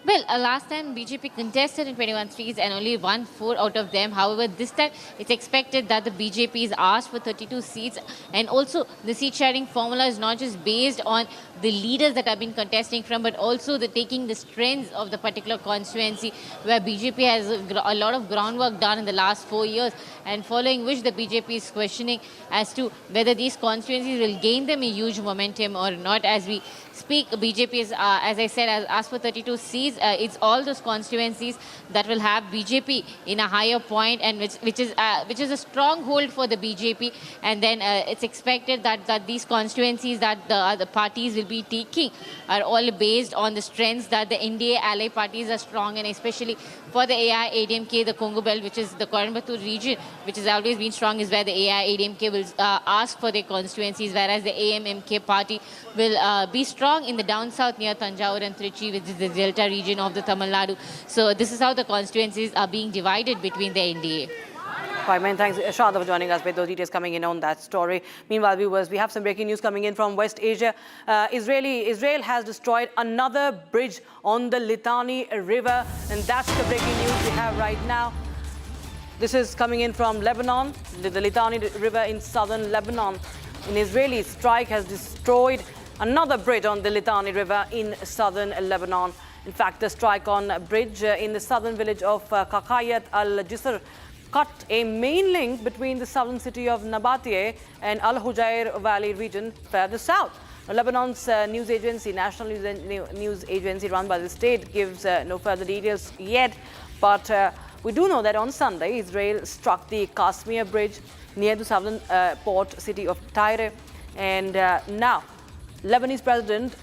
Well, last time BJP contested in 21 seats and only won 4 out of them. However, this time it's expected that the BJP is asked for 32 seats. And also the seat sharing formula is not just based on the leaders that have been contesting from, but also the taking the strengths of the particular constituency where BJP has a lot of groundwork done in the last 4 years, and following which the BJP is questioning as to whether these constituencies will gain them a huge momentum or not. As we speak, BJP is, as I said, has asked for 32 seats. It's all those constituencies that will have BJP in a higher point, and which is a stronghold for the BJP. And then it's expected that these constituencies that the parties will be taking are all based on the strengths that the NDA ally parties are strong, and especially for the AIADMK, the Congo Belt, which is the Coimbatore region, which has always been strong, is where the AIADMK will ask for their constituencies, whereas the AMMK party will be strong in the down south near Tanjore and Trichy, which is the Delta region of the Tamil Nadu. So this is how the constituencies are being divided between the NDA. Right, many thanks, Shada, for joining us with those details coming in on that story. Meanwhile, viewers, we have some breaking news coming in from West Asia. Israel has destroyed another bridge on the Litani River, and that's the breaking news we have right now. This is coming in from Lebanon, the Litani River in southern Lebanon. An Israeli strike has destroyed another bridge on the Litani River in southern Lebanon. In fact, the strike on a bridge in the southern village of Kakayat al-Jisr cut a main link between the southern city of Nabatea and Al-Hujair Valley region further south. Lebanon's news agency, national news agency run by the state, gives no further details yet, but we do know that on Sunday, Israel struck the Kashmir Bridge near the southern port city of Tyre, and now Lebanese President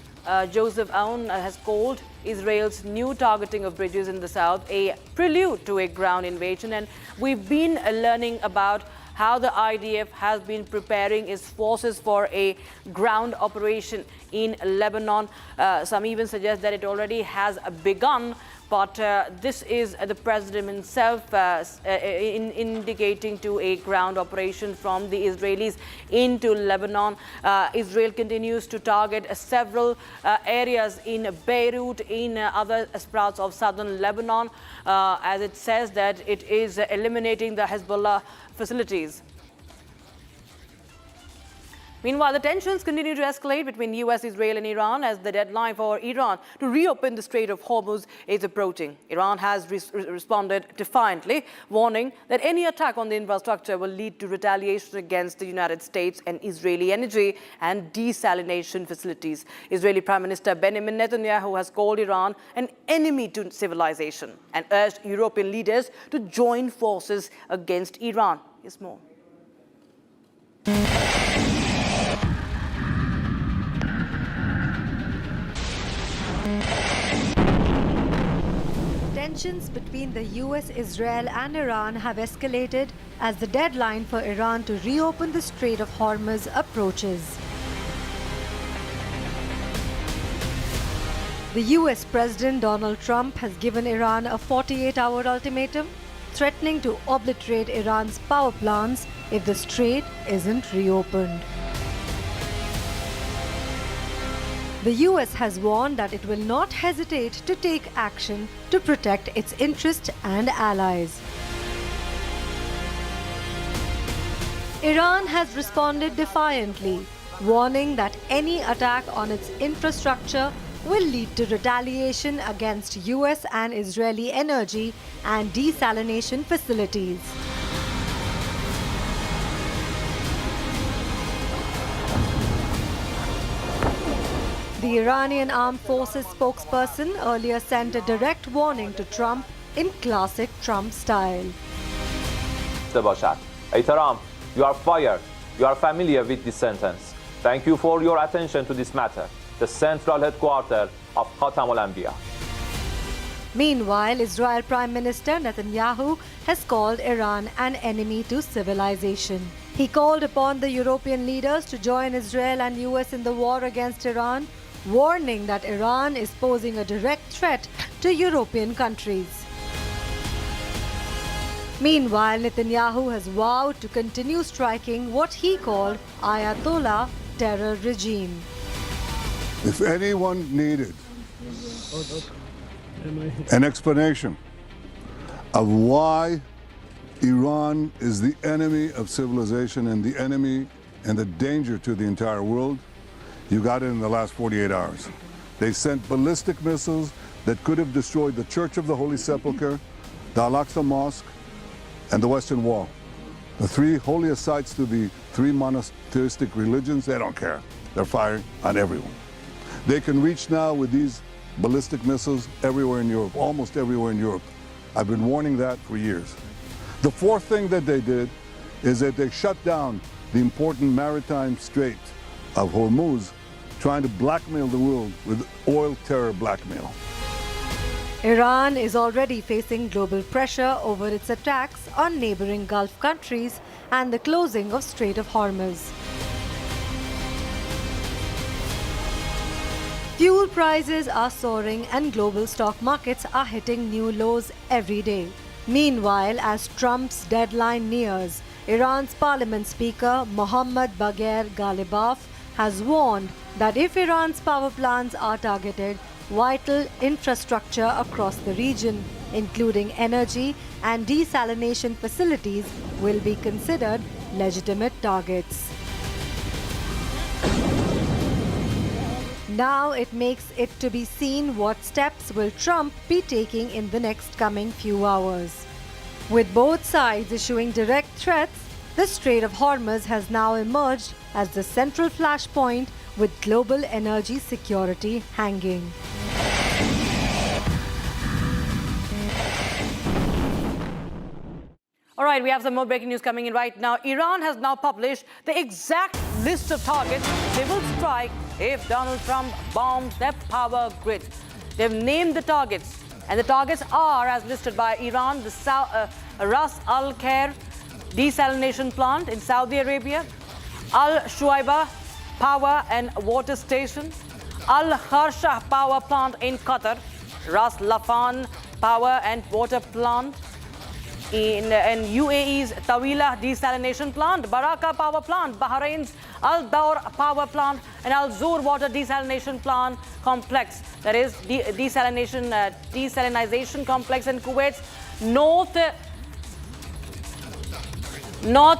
Joseph Aoun has called Israel's new targeting of bridges in the south a prelude to a ground invasion. And we've been learning about how the IDF has been preparing its forces for a ground operation in Lebanon. Some even suggest that it already has begun. But this is the president himself indicating to a ground operation from the Israelis into Lebanon. Israel continues to target several areas in Beirut, in other parts of southern Lebanon, as it says that it is eliminating the Hezbollah facilities. Meanwhile, the tensions continue to escalate between US, Israel and Iran as the deadline for Iran to reopen the Strait of Hormuz is approaching. Iran has responded defiantly, warning that any attack on the infrastructure will lead to retaliation against the United States and Israeli energy and desalination facilities. Israeli Prime Minister Benjamin Netanyahu has called Iran an enemy to civilization and urged European leaders to join forces against Iran. Here's more. Tensions between the US, Israel and Iran have escalated as the deadline for Iran to reopen the Strait of Hormuz approaches. The US President Donald Trump has given Iran a 48-hour ultimatum, threatening to obliterate Iran's power plants if the strait isn't reopened. The US has warned that it will not hesitate to take action to protect its interests and allies. Iran has responded defiantly, warning that any attack on its infrastructure will lead to retaliation against US and Israeli energy and desalination facilities. The Iranian Armed Forces spokesperson earlier sent a direct warning to Trump in classic Trump style. Hey Trump, you are fired. You are familiar with this sentence. Thank you for your attention to this matter. The central headquarters of Khatam al-Anbiya. Meanwhile, Israel Prime Minister Netanyahu has called Iran an enemy to civilization. He called upon the European leaders to join Israel and US in the war against Iran, warning that Iran is posing a direct threat to European countries. Meanwhile, Netanyahu has vowed to continue striking what he called Ayatollah terror regime. If anyone needed an explanation of why Iran is the enemy of civilization and the enemy and the danger to the entire world. You got it in the last 48 hours. They sent ballistic missiles that could have destroyed the Church of the Holy Sepulchre, the Al-Aqsa Mosque, and the Western Wall. The three holiest sites to the three monotheistic religions, they don't care. They're firing on everyone. They can reach now with these ballistic missiles everywhere in Europe, almost everywhere in Europe. I've been warning that for years. The fourth thing that they did is that they shut down the important maritime strait of Hormuz, trying to blackmail the world with oil terror blackmail. Iran is already facing global pressure over its attacks on neighboring Gulf countries and the closing of Strait of Hormuz. Fuel prices are soaring and global stock markets are hitting new lows every day. Meanwhile, as Trump's deadline nears, Iran's parliament speaker Mohammad Bagher Ghalibaf has warned that if Iran's power plants are targeted, vital infrastructure across the region, including energy and desalination facilities, will be considered legitimate targets. Now it makes it to be seen what steps will Trump be taking in the next coming few hours. With both sides issuing direct threats, the Strait of Hormuz has now emerged as the central flashpoint with global energy security hanging. All right, we have some more breaking news coming in right now. Iran has now published the exact list of targets they will strike if Donald Trump bombs their power grid. They've named the targets, and the targets are, as listed by Iran, the Ras Al Khair desalination plant in Saudi Arabia, Al Shuaiba power and water station, Al Kharsha power plant in Qatar, Ras Lafan power and water plant in UAE's Tawila desalination plant, Baraka power plant, Bahrain's Al Daur power plant, and Al Zur water desalination plant complex. That is desalinization complex in Kuwait's North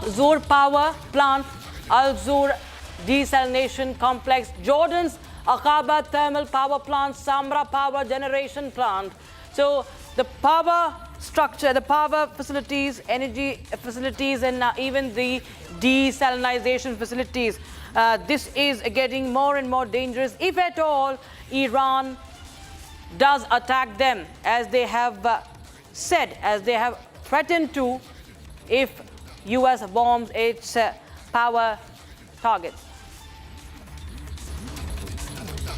Zur power plant, Al Zur desalination complex, Jordan's Aqaba thermal power plant, Samra power generation plant. So the power structure, the power facilities, energy facilities, and even the desalinization facilities. This is getting more and more dangerous. If at all Iran does attack them, as they have said, as they have threatened to, if US bombs its power targets.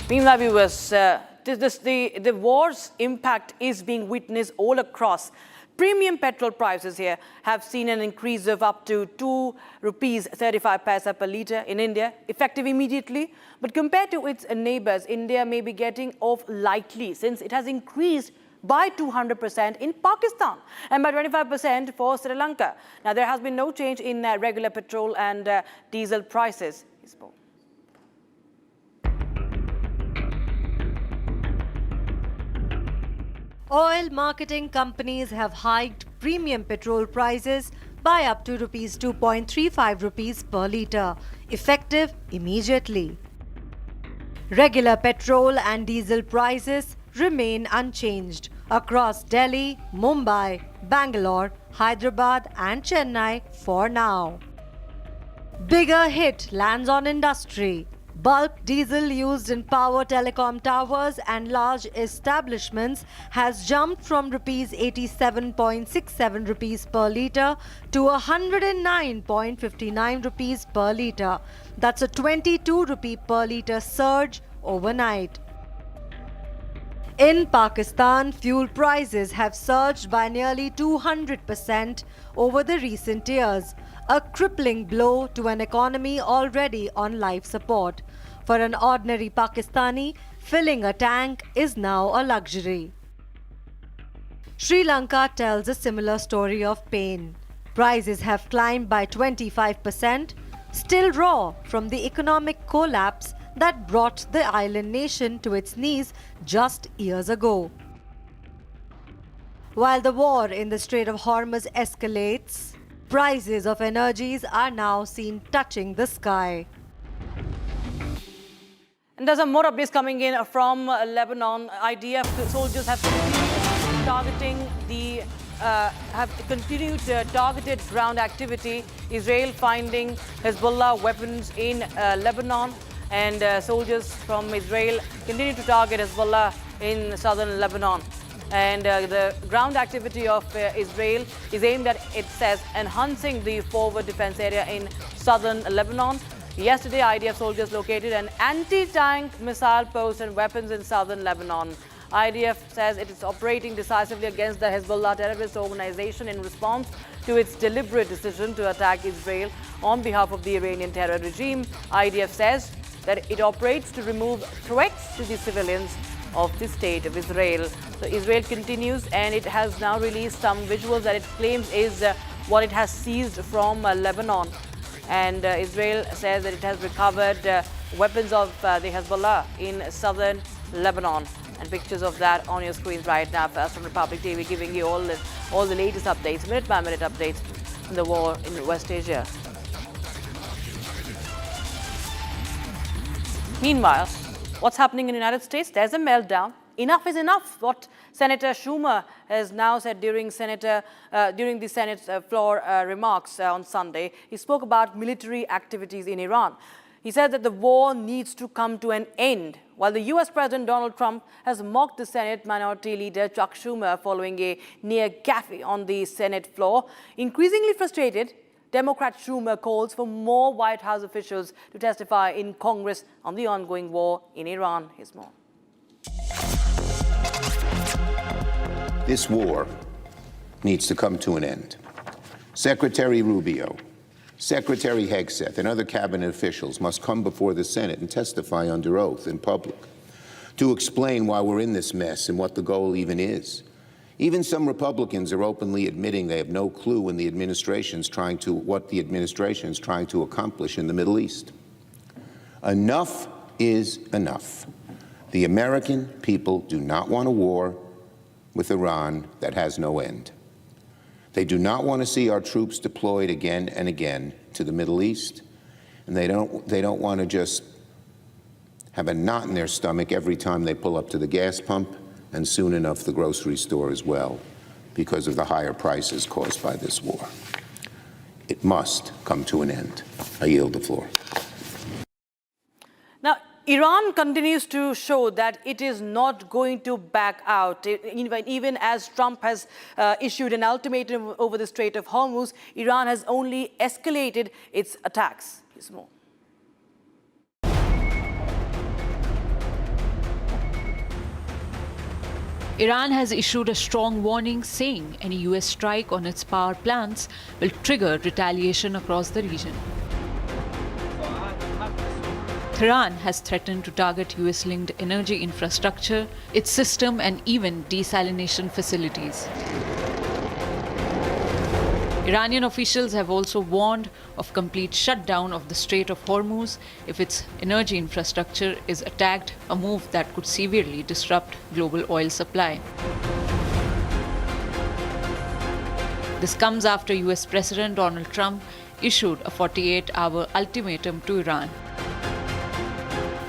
Meanwhile, viewers, the war's impact is being witnessed all across. Premium petrol prices here have seen an increase of up to 2 rupees 35 paisa per litre in India, effective immediately. But compared to its neighbors, India may be getting off lightly, since it has increased by 200% in Pakistan and by 25% for Sri Lanka. Now, there has been no change in regular petrol and diesel prices. Oil marketing companies have hiked premium petrol prices by up to rupees 2.35 rupees per litre, effective immediately. Regular petrol and diesel prices remain unchanged across Delhi, Mumbai, Bangalore, Hyderabad and Chennai for now. Bigger hit lands on industry. Bulk diesel used in power telecom towers and large establishments has jumped from rupees 87.67 rupees per litre to 109.59 rupees per litre. That's a 22 rupee per litre surge overnight. In Pakistan, fuel prices have surged by nearly 200% over the recent years, a crippling blow to an economy already on life support. For an ordinary Pakistani, filling a tank is now a luxury. Sri Lanka tells a similar story of pain. Prices have climbed by 25%, still raw from the economic collapse that brought the island nation to its knees just years ago. While the war in the Strait of Hormuz escalates, prices of energies are now seen touching the sky. And there's some more updates coming in from Lebanon. IDF soldiers have continued targeted ground activity. Israel finding Hezbollah weapons in Lebanon, and soldiers from Israel continue to target Hezbollah in southern Lebanon. And the ground activity of Israel is aimed at, it says, enhancing the forward defense area in southern Lebanon. Yesterday, IDF soldiers located an anti-tank missile post and weapons in southern Lebanon. IDF says it is operating decisively against the Hezbollah terrorist organization in response to its deliberate decision to attack Israel on behalf of the Iranian terror regime. IDF says that it operates to remove threats to the civilians of the state of Israel. So Israel continues, and it has now released some visuals that it claims is what it has seized from Lebanon. And Israel says that it has recovered weapons of the Hezbollah in southern Lebanon. And pictures of that on your screens right now. First from Republic TV, giving you all the latest updates, minute-by-minute updates on the war in West Asia. Meanwhile, what's happening in the United States? There's a meltdown. Enough is enough. What Senator Schumer has now said during the Senate's floor remarks on Sunday. He spoke about military activities in Iran. He said that the war needs to come to an end, while the US President Donald Trump has mocked the Senate Minority Leader Chuck Schumer following a near gaffe on the Senate floor. Increasingly frustrated, Democrat Schumer calls for more White House officials to testify in Congress on the ongoing war in Iran. Here's more. This war needs to come to an end. Secretary Rubio, Secretary Hegseth, and other cabinet officials must come before the Senate and testify under oath in public to explain why we're in this mess and what the goal even is. Even some Republicans are openly admitting they have no clue what the administration is trying to accomplish in the Middle East. Enough is enough. The American people do not want a war with Iran that has no end. They do not want to see our troops deployed again and again to the Middle East, and they don't want to just have a knot in their stomach every time they pull up to the gas pump, and soon enough the grocery store as well, because of the higher prices caused by this war. It must come to an end. I yield the floor. Now, Iran continues to show that it is not going to back out. Even as Trump has issued an ultimatum over the Strait of Hormuz, Iran has only escalated its attacks. Here's more. Iran has issued a strong warning saying any US strike on its power plants will trigger retaliation across the region. Tehran has threatened to target US-linked energy infrastructure, its system, and even desalination facilities. Iranian officials have also warned of complete shutdown of the Strait of Hormuz if its energy infrastructure is attacked, a move that could severely disrupt global oil supply. This comes after US President Donald Trump issued a 48-hour ultimatum to Iran.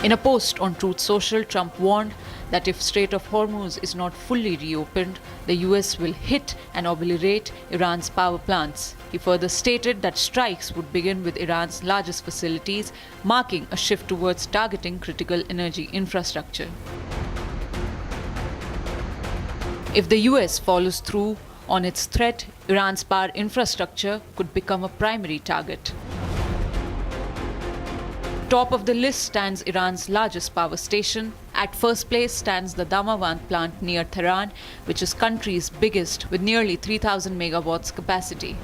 In a post on Truth Social, Trump warned that if Strait of Hormuz is not fully reopened, the US will hit and obliterate Iran's power plants. He further stated that strikes would begin with Iran's largest facilities, marking a shift towards targeting critical energy infrastructure. If the US follows through on its threat, Iran's power infrastructure could become a primary target. Top of the list stands Iran's largest power station. At first place stands the Damavand plant near Tehran, which is country's biggest with nearly 3,000 megawatts capacity.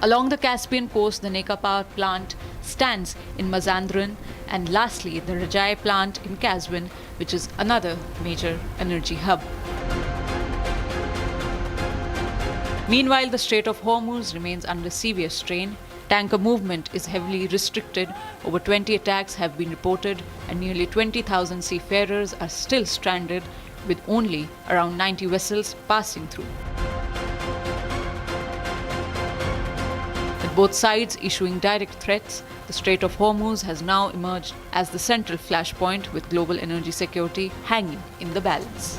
Along the Caspian coast, the Neka power plant stands in Mazandaran, and lastly, the Rajai plant in Kazvin, which is another major energy hub. Meanwhile, the Strait of Hormuz remains under severe strain. Tanker movement is heavily restricted. Over 20 attacks have been reported, and nearly 20,000 seafarers are still stranded, with only around 90 vessels passing through. With both sides issuing direct threats, the Strait of Hormuz has now emerged as the central flashpoint, with global energy security hanging in the balance.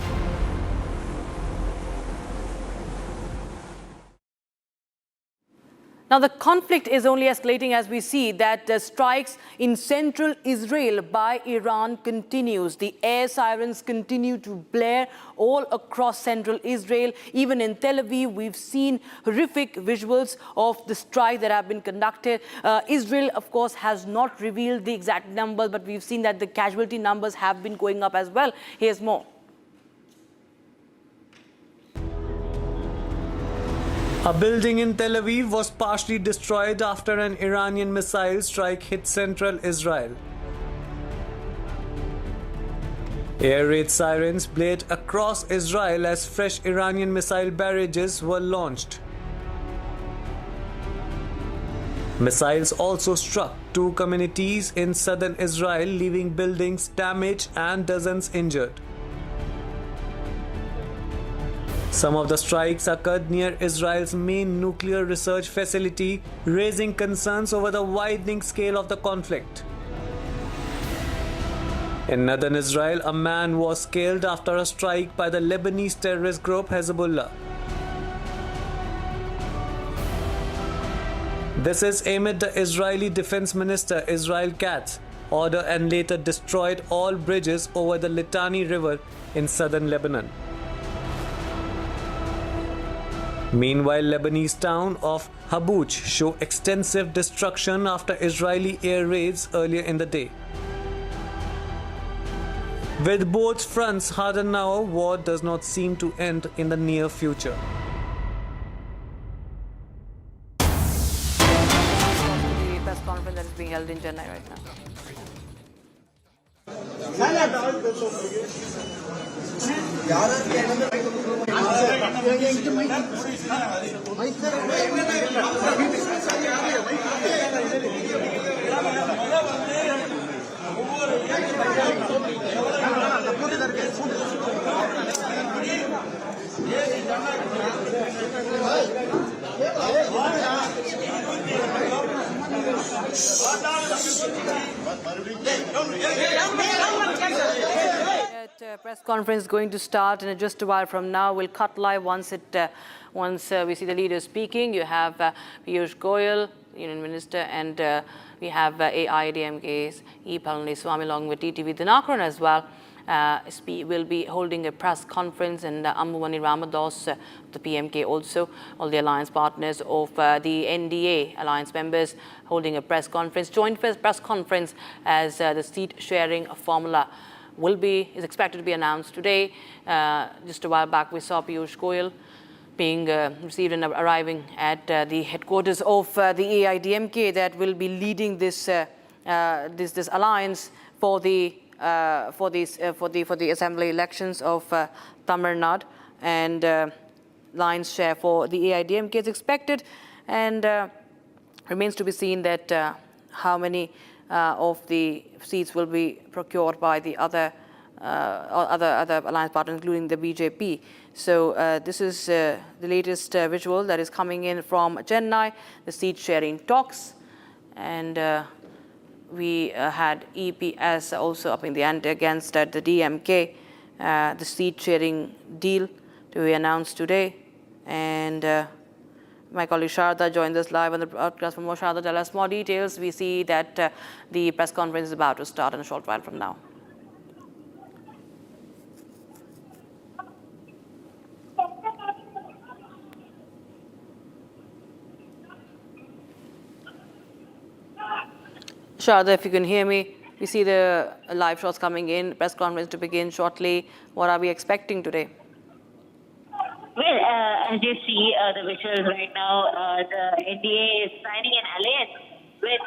Now, the conflict is only escalating as we see that strikes in central Israel by Iran continues. The air sirens continue to blare all across central Israel. Even in Tel Aviv, we've seen horrific visuals of the strike that have been conducted. Israel, of course, has not revealed the exact numbers, but we've seen that the casualty numbers have been going up as well. Here's more. A building in Tel Aviv was partially destroyed after an Iranian missile strike hit central Israel. Air raid sirens blared across Israel as fresh Iranian missile barrages were launched. Missiles also struck two communities in southern Israel, leaving buildings damaged and dozens injured. Some of the strikes occurred near Israel's main nuclear research facility, raising concerns over the widening scale of the conflict. In northern Israel, a man was killed after a strike by the Lebanese terrorist group Hezbollah. This is amid the Israeli Defense Minister Israel Katz order and later destroyed all bridges over the Litani River in southern Lebanon. Meanwhile, Lebanese town of Habouch show extensive destruction after Israeli air raids earlier in the day. With both fronts hardened now, war does not seem to end in the near future. The press conference that is being held in Chennai right now. Press conference going to start in just a while from now. We'll cut live once we see the leaders speaking. You have Piyush Goyal, Union Minister, and we have AIDMK's E. Palaniaswamy along with TTV Dinakaran as well. Will be holding a press conference, and Ambumani Ramadas, the PMK also, all the alliance partners of the NDA alliance members holding a press conference, joint press conference as the seat sharing formula is expected to be announced today. Just a while back, we saw Piyush Goyal being received and arriving at the headquarters of the AIDMK that will be leading this alliance for the assembly elections of Tamil Nadu, and lion's share for the AIDMK is expected, and remains to be seen that how many of the seats will be procured by the other alliance partners, including the BJP. So this is the latest visual that is coming in from Chennai, the seat sharing talks, and we had EPS also up in the ante against the DMK, the seat sharing deal to be announced today. And my colleague Sharda joined us live on the broadcast. For more, Sharda, tell us more details. We see that the press conference is about to start in a short while from now. Sharda, if you can hear me, we see the live shots coming in, press conference to begin shortly. What are we expecting today? Well, as you see the visuals right now, the NDA is signing an alliance with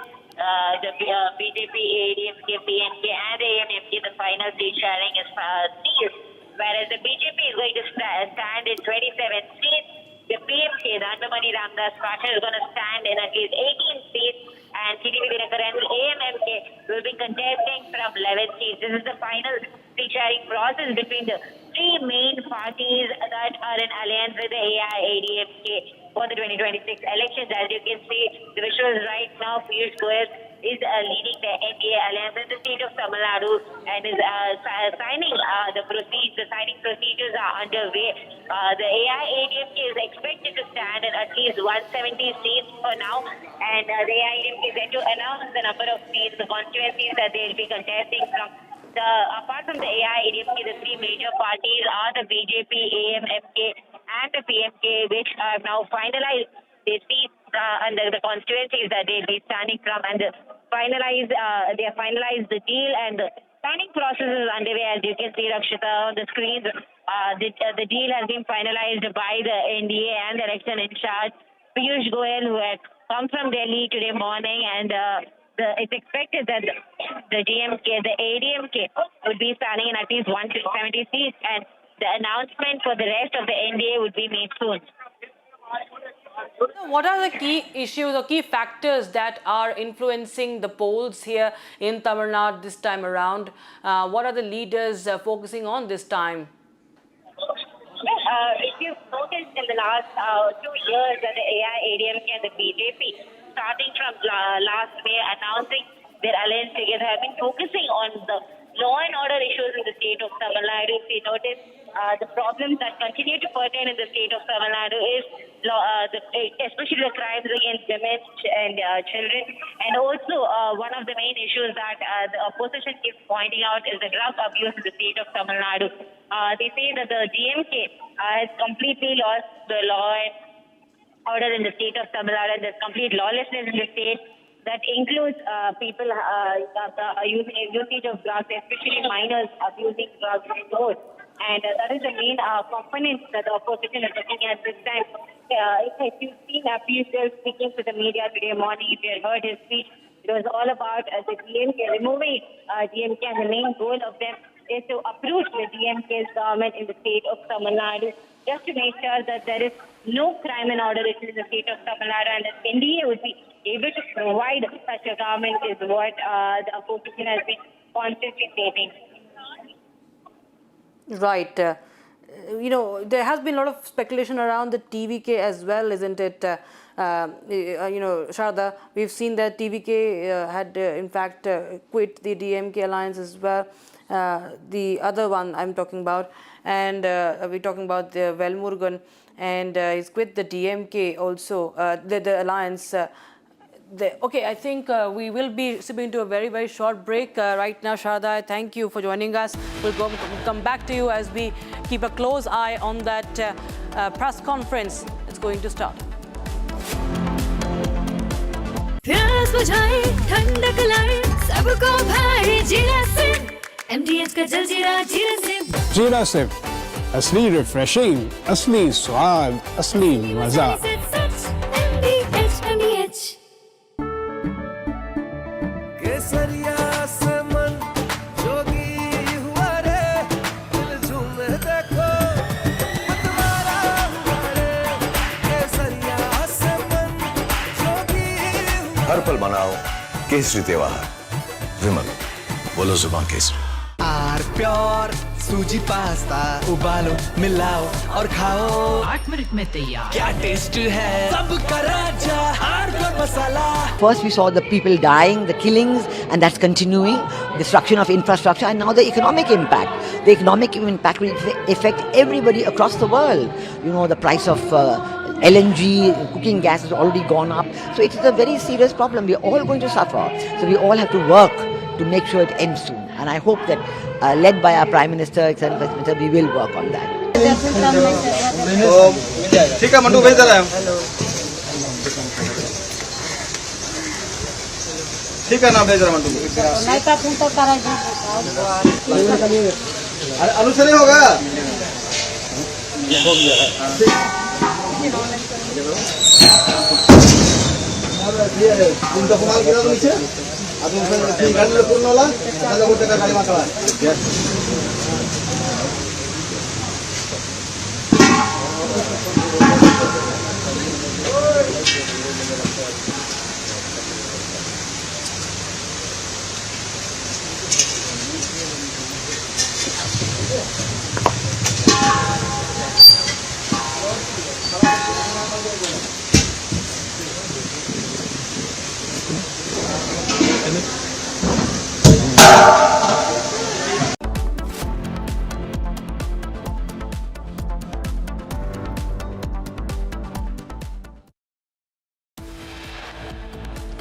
the BJP, AIDMK, PMK, and AMMK. The final seat sharing is sealed, whereas the BJP is going to stand in 27 seats. The PMK, the Ambumani Ramadas Party, is going to stand in at least 18 seats, and TTV Dinakaran and AMMK will be contesting from 11 seats. This is the final seat sharing process between the three main parties that are in alliance with the AIADMK for the 2026 elections. As you can see, the visuals right now, Piyush Goyal is leading the NDA alliance in the state of Tamil Nadu and is signing the signing procedures are underway. The AIADMK is expected to stand at least 170 seats for now, and the AIADMK is yet to announce the number of seats, the constituencies that they will be contesting from. Apart from the AIADMK, the three major parties are the BJP, AMMK, and the PMK, which have now finalized their seats and the constituencies that they'll be standing from, and they have finalized the deal, and the signing process is underway. As you can see, Rakshita, on the screens, the deal has been finalized by the NDA and the election in charge, Piyush Goyal, who had come from Delhi today morning, and it's expected that the ADMK would be standing in at least 170 seats, and the announcement for the rest of the NDA would be made soon. What are the key issues or key factors that are influencing the polls here in Tamil Nadu this time around? What are the leaders focusing on this time? If you've noticed in the last 2 years that the AIADMK and the BJP, starting from last May, announcing their alliance together, have been focusing on the law and order issues in the state of Tamil Nadu. If you notice, the problems that continue to pertain in the state of Tamil Nadu is especially the crimes against women and children, and also one of the main issues that the opposition keeps pointing out is the drug abuse in the state of Tamil Nadu. They say that the DMK has completely lost the law and order in the state of Tamil Nadu, and there's complete lawlessness in the state. That includes people usage of drugs, especially minors abusing drugs in court. And that is the main component that the opposition is looking at this time. If you've seen Piyush Goyal speaking to the media today morning, if you had heard his speech, it was all about the DMK, removing DMK, and the main goal of them is to uproot the DMK's government in the state of Tamil Nadu, just to make sure that there is no crime and order issues in the state of Tamil Nadu, and the NDA would be able to provide such a government is what the opposition has been constantly stating. Right. There has been a lot of speculation around the TVK as well, isn't it? Sharda, we've seen that TVK had in fact quit the DMK alliance as well. The other one I'm talking about, and we're talking about the Velmurugan, and he's quit the DMK also, the alliance. Okay, I think we will be sipping into a very, very short break right now. Sharda, thank you for joining us. We'll come back to you as we keep a close eye on that press conference that's going to start. जीरा SIP असली refreshing, असली स्वाद, असली मजा। हर पल मनाओ केसरी त्योहार। विमल, बोलो जुबान केसरी। आर प्योर सूजी पास्ता उबालो, मिलाओ और खाओ, 8 मिनट में तैयार। क्या टेस्ट है सबका राजा hardcore masala. First we saw the people dying, the killings, and that's continuing, destruction of infrastructure, and now the economic impact. The economic impact will affect everybody across the world. The price of LNG, cooking gas has already gone up. So it is a very serious problem. We're all going to suffer. So we all have to work to make sure it ends soon. And I hope that led by our Prime Minister, we will work on that. ठीक है mandu भेज रहा है। ठीक है ना भेज रहा मंडू। अनुसार ही होगा। तुमचा कुणाल केला नीचे अजून गाडीला पूर्ण होला त्याला कुठे का गाडी माकळा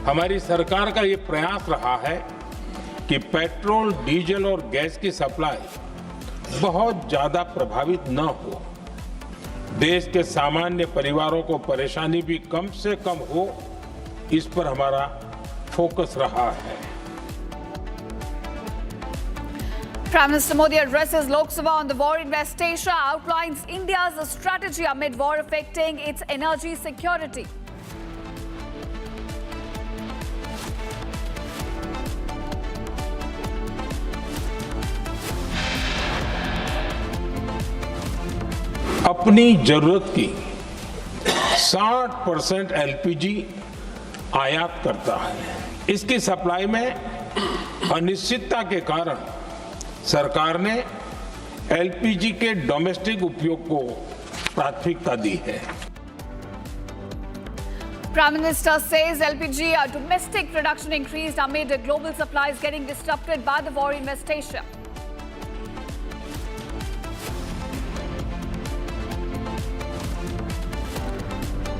हमारी सरकार का ये प्रयास रहा है कि पेट्रोल, डीजल और गैस की सप्लाई बहुत ज्यादा प्रभावित न हो, देश के सामान्य परिवारों को परेशानी भी कम से कम हो, इस पर हमारा फोकस रहा है। Prime Minister Modi addresses Lok Sabha on the war in West Asia, outlines India's strategy amid war affecting its energy security. अपनी जरूरत की 60% एलपीजी आयात करता है। इसकी सप्लाई में अनिश्चितता के कारण सरकार ने एलपीजी के डोमेस्टिक उपयोग को प्राथमिकता दी है। Prime Minister says LPG domestic production increased amid global supplies getting disrupted by the war in West Asia.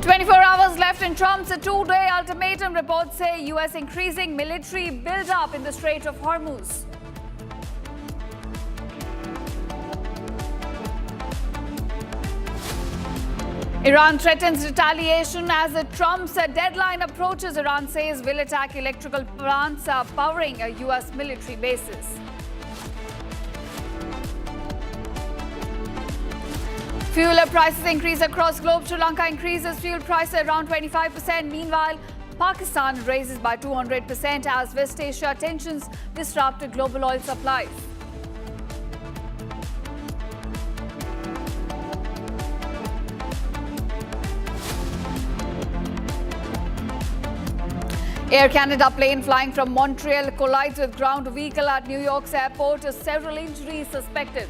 "24 hours left in Trump's two-day ultimatum," reports say US increasing military build-up in the Strait of Hormuz. Iran threatens retaliation as Trump's deadline approaches. Iran says will attack electrical plants powering US military bases. Fuel prices increase across globe. Sri Lanka increases fuel prices around 25%. Meanwhile, Pakistan raises by 200% as West Asia tensions disrupt global oil supplies. Air Canada plane flying from Montreal collides with ground vehicle at New York's airport. Several injuries suspected.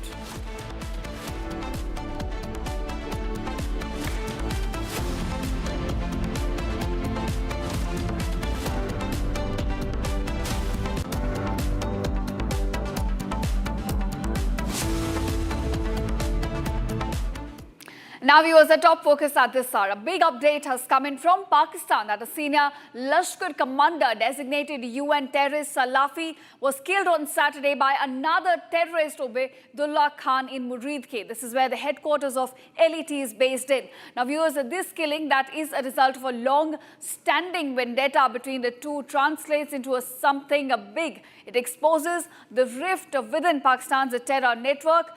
Now, viewers, the top focus at this hour. A big update has come in from Pakistan that a senior Lashkar commander designated UN terrorist Salafi was killed on Saturday by another terrorist, Ubaidullah Khan, in Muridke. This is where the headquarters of LET is based in. Now, viewers, this killing that is a result of a long-standing vendetta between the two translates into something big. It exposes the rift within Pakistan's terror network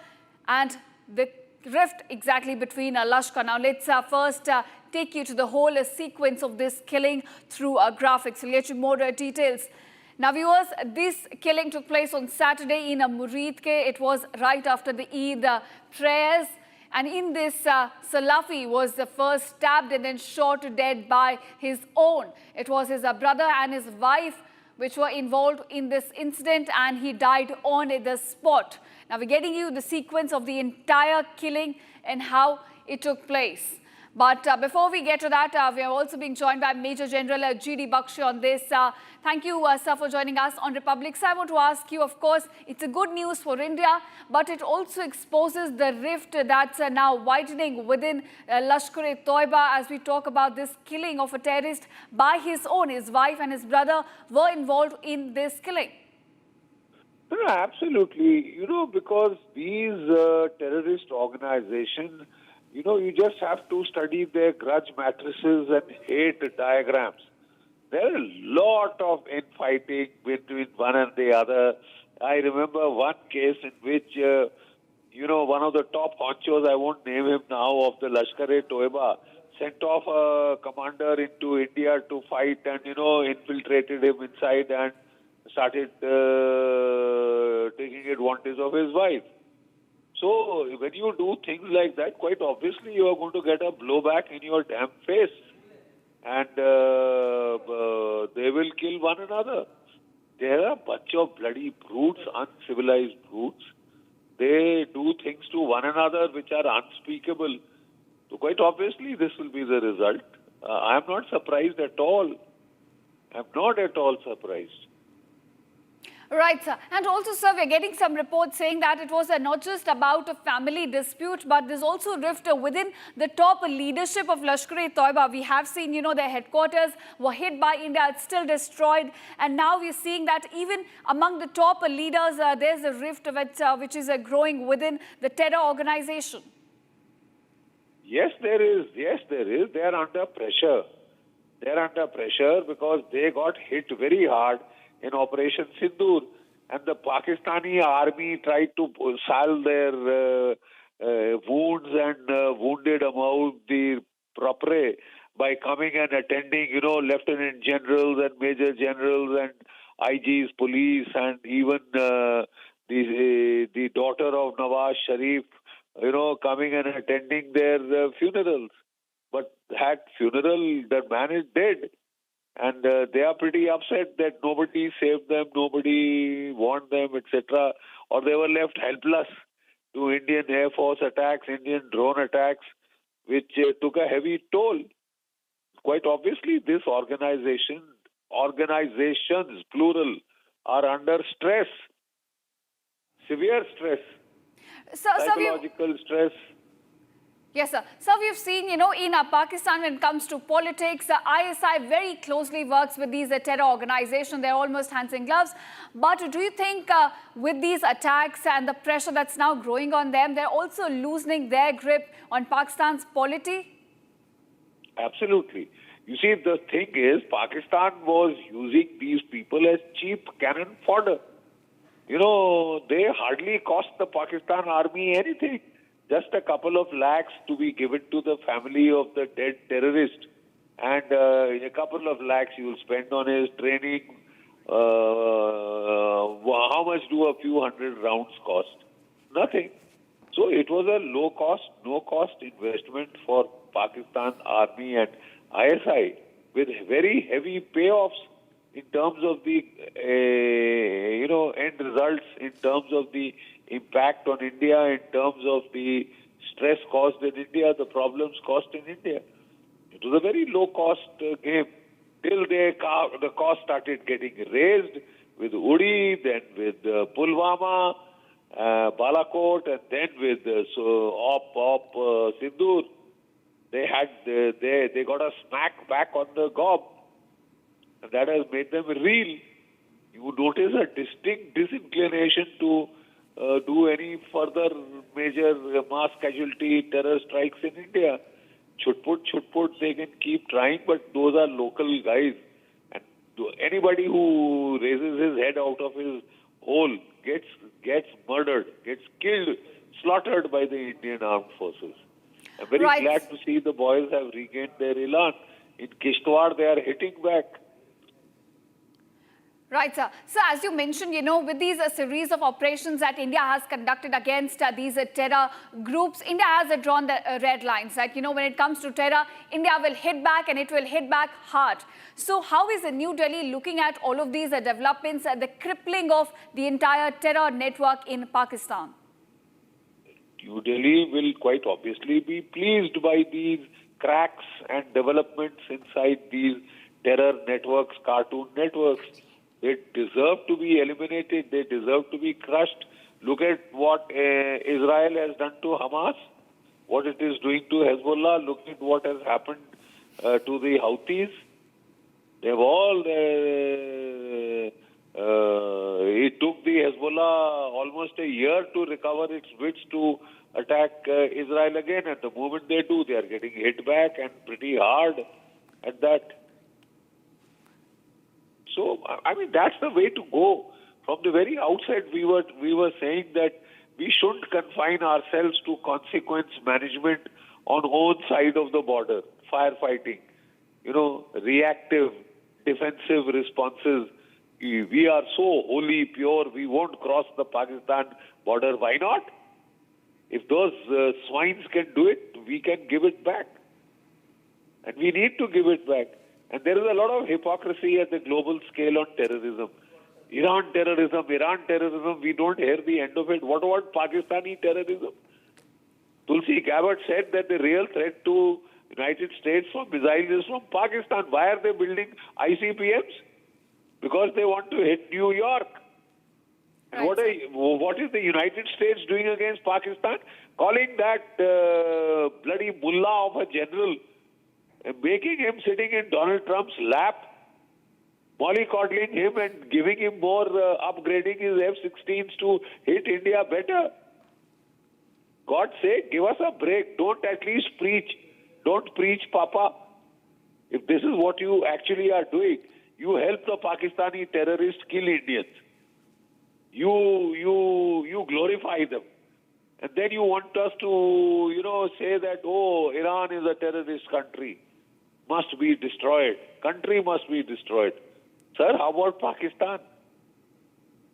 and the rift exactly between Lashkar. Now, let's first take you to the whole sequence of this killing through graphics. We'll get you more details. Now, viewers, this killing took place on Saturday in Muridke. It was right after the Eid prayers. And in this, Salafi was first stabbed and then shot to death by his own. It was his brother and his wife which were involved in this incident, and he died on the spot. Now, we're getting you the sequence of the entire killing and how it took place. But before we get to that, we are also being joined by Major General G.D. Bakshi on this. Thank you, sir, for joining us on Republic. So I want to ask you, of course, it's a good news for India, but it also exposes the rift that's now widening within Lashkar-e-Toiba as we talk about this killing of a terrorist by his own. His wife and his brother were involved in this killing. No, absolutely. Because these terrorist organizations, you just have to study their grudge matrices and hate diagrams. There are a lot of infighting between one and the other. I remember one case in which, one of the top honchos, I won't name him now, of the Lashkar-e-Toiba, sent off a commander into India to fight and, infiltrated him inside and started taking advantage of his wife. So when you do things like that, quite obviously you are going to get a blowback in your damn face. And they will kill one another. They are a bunch of bloody brutes, uncivilized brutes. They do things to one another which are unspeakable. So quite obviously this will be the result. I am not surprised at all. I am not at all surprised. Right, sir. And also, sir, we're getting some reports saying that it was not just about a family dispute, but there's also rift within the top leadership of Lashkar-e-Toiba. We have seen, their headquarters were hit by India, it's still destroyed. And now we're seeing that even among the top leaders, there's a rift which is growing within the terror organization. Yes, there is. Yes, there is. They are under pressure. They are under pressure because they got hit very hard in Operation Sindoor, and the Pakistani army tried to salve their wounds and wounded among the propre by coming and attending, lieutenant generals and major generals and IGs, police, and even the daughter of Nawaz Sharif, coming and attending their funerals. But that funeral, that man is dead. And they are pretty upset that nobody saved them, nobody warned them, etc. Or they were left helpless to Indian Air Force attacks, Indian drone attacks, which took a heavy toll. Quite obviously, this organizations, plural, are under stress, severe stress, psychological stress. Yes, sir. So we've seen, in Pakistan, when it comes to politics, ISI very closely works with these terror organizations. They're almost hands in gloves. But do you think with these attacks and the pressure that's now growing on them, they're also loosening their grip on Pakistan's polity? Absolutely. You see, the thing is, Pakistan was using these people as cheap cannon fodder. They hardly cost the Pakistan army anything. Just a couple of lakhs to be given to the family of the dead terrorist, and a couple of lakhs you will spend on his training. How much do a few hundred rounds cost? Nothing. So it was a low cost, no cost investment for Pakistan Army and ISI with very heavy payoffs in terms of the end results, in terms of the impact on India, in terms of the stress caused in India, the problems caused in India. It was a very low-cost game till the cost started getting raised with Uri, then with Pulwama, Balakot, and then with Sindoor. They got a smack back on the gob, and that has made them reel. You notice a distinct disinclination to do any further major mass casualty terror strikes in India. Chutput, they can keep trying, but those are local guys. And anybody who raises his head out of his hole gets murdered, gets killed, slaughtered by the Indian armed forces. I'm very glad to see the boys have regained their elan. In Kishtwar, they are hitting back. Right, sir. So as you mentioned, with these series of operations that India has conducted against these terror groups, India has drawn the red lines. Like, when it comes to terror, India will hit back, and it will hit back hard. So how is New Delhi looking at all of these developments, the crippling of the entire terror network in Pakistan? New Delhi will quite obviously be pleased by these cracks and developments inside these terror networks, cartoon networks. They deserve to be eliminated. They deserve to be crushed. Look at what Israel has done to Hamas, what it is doing to Hezbollah. Look at what has happened to the Houthis. They've all... it took the Hezbollah almost a year to recover its wits to attack Israel again. And the moment they do, they are getting hit back, and pretty hard at that. So, that's the way to go. From the very outset, we were saying that we shouldn't confine ourselves to consequence management on own side of the border, firefighting, reactive, defensive responses. We are so holy, pure, we won't cross the Pakistan border. Why not? If those swines can do it, we can give it back. And we need to give it back. And there is a lot of hypocrisy at the global scale on terrorism. Iran terrorism, we don't hear the end of it. What about Pakistani terrorism? Tulsi Gabbard said that the real threat to United States from missiles is from Pakistan. Why are they building ICBMs? Because they want to hit New York. And what is the United States doing against Pakistan? Calling that bloody mullah of a general, making him sitting in Donald Trump's lap, mollycoddling him and giving him more, upgrading his F-16s to hit India better. God's sake, give us a break. Don't at least preach. Don't preach, Papa. If this is what you actually are doing, you help the Pakistani terrorists kill Indians. You glorify them. And then you want us to, say that, oh, Iran is a terrorist country. Must be destroyed. Country must be destroyed. Sir, how about Pakistan?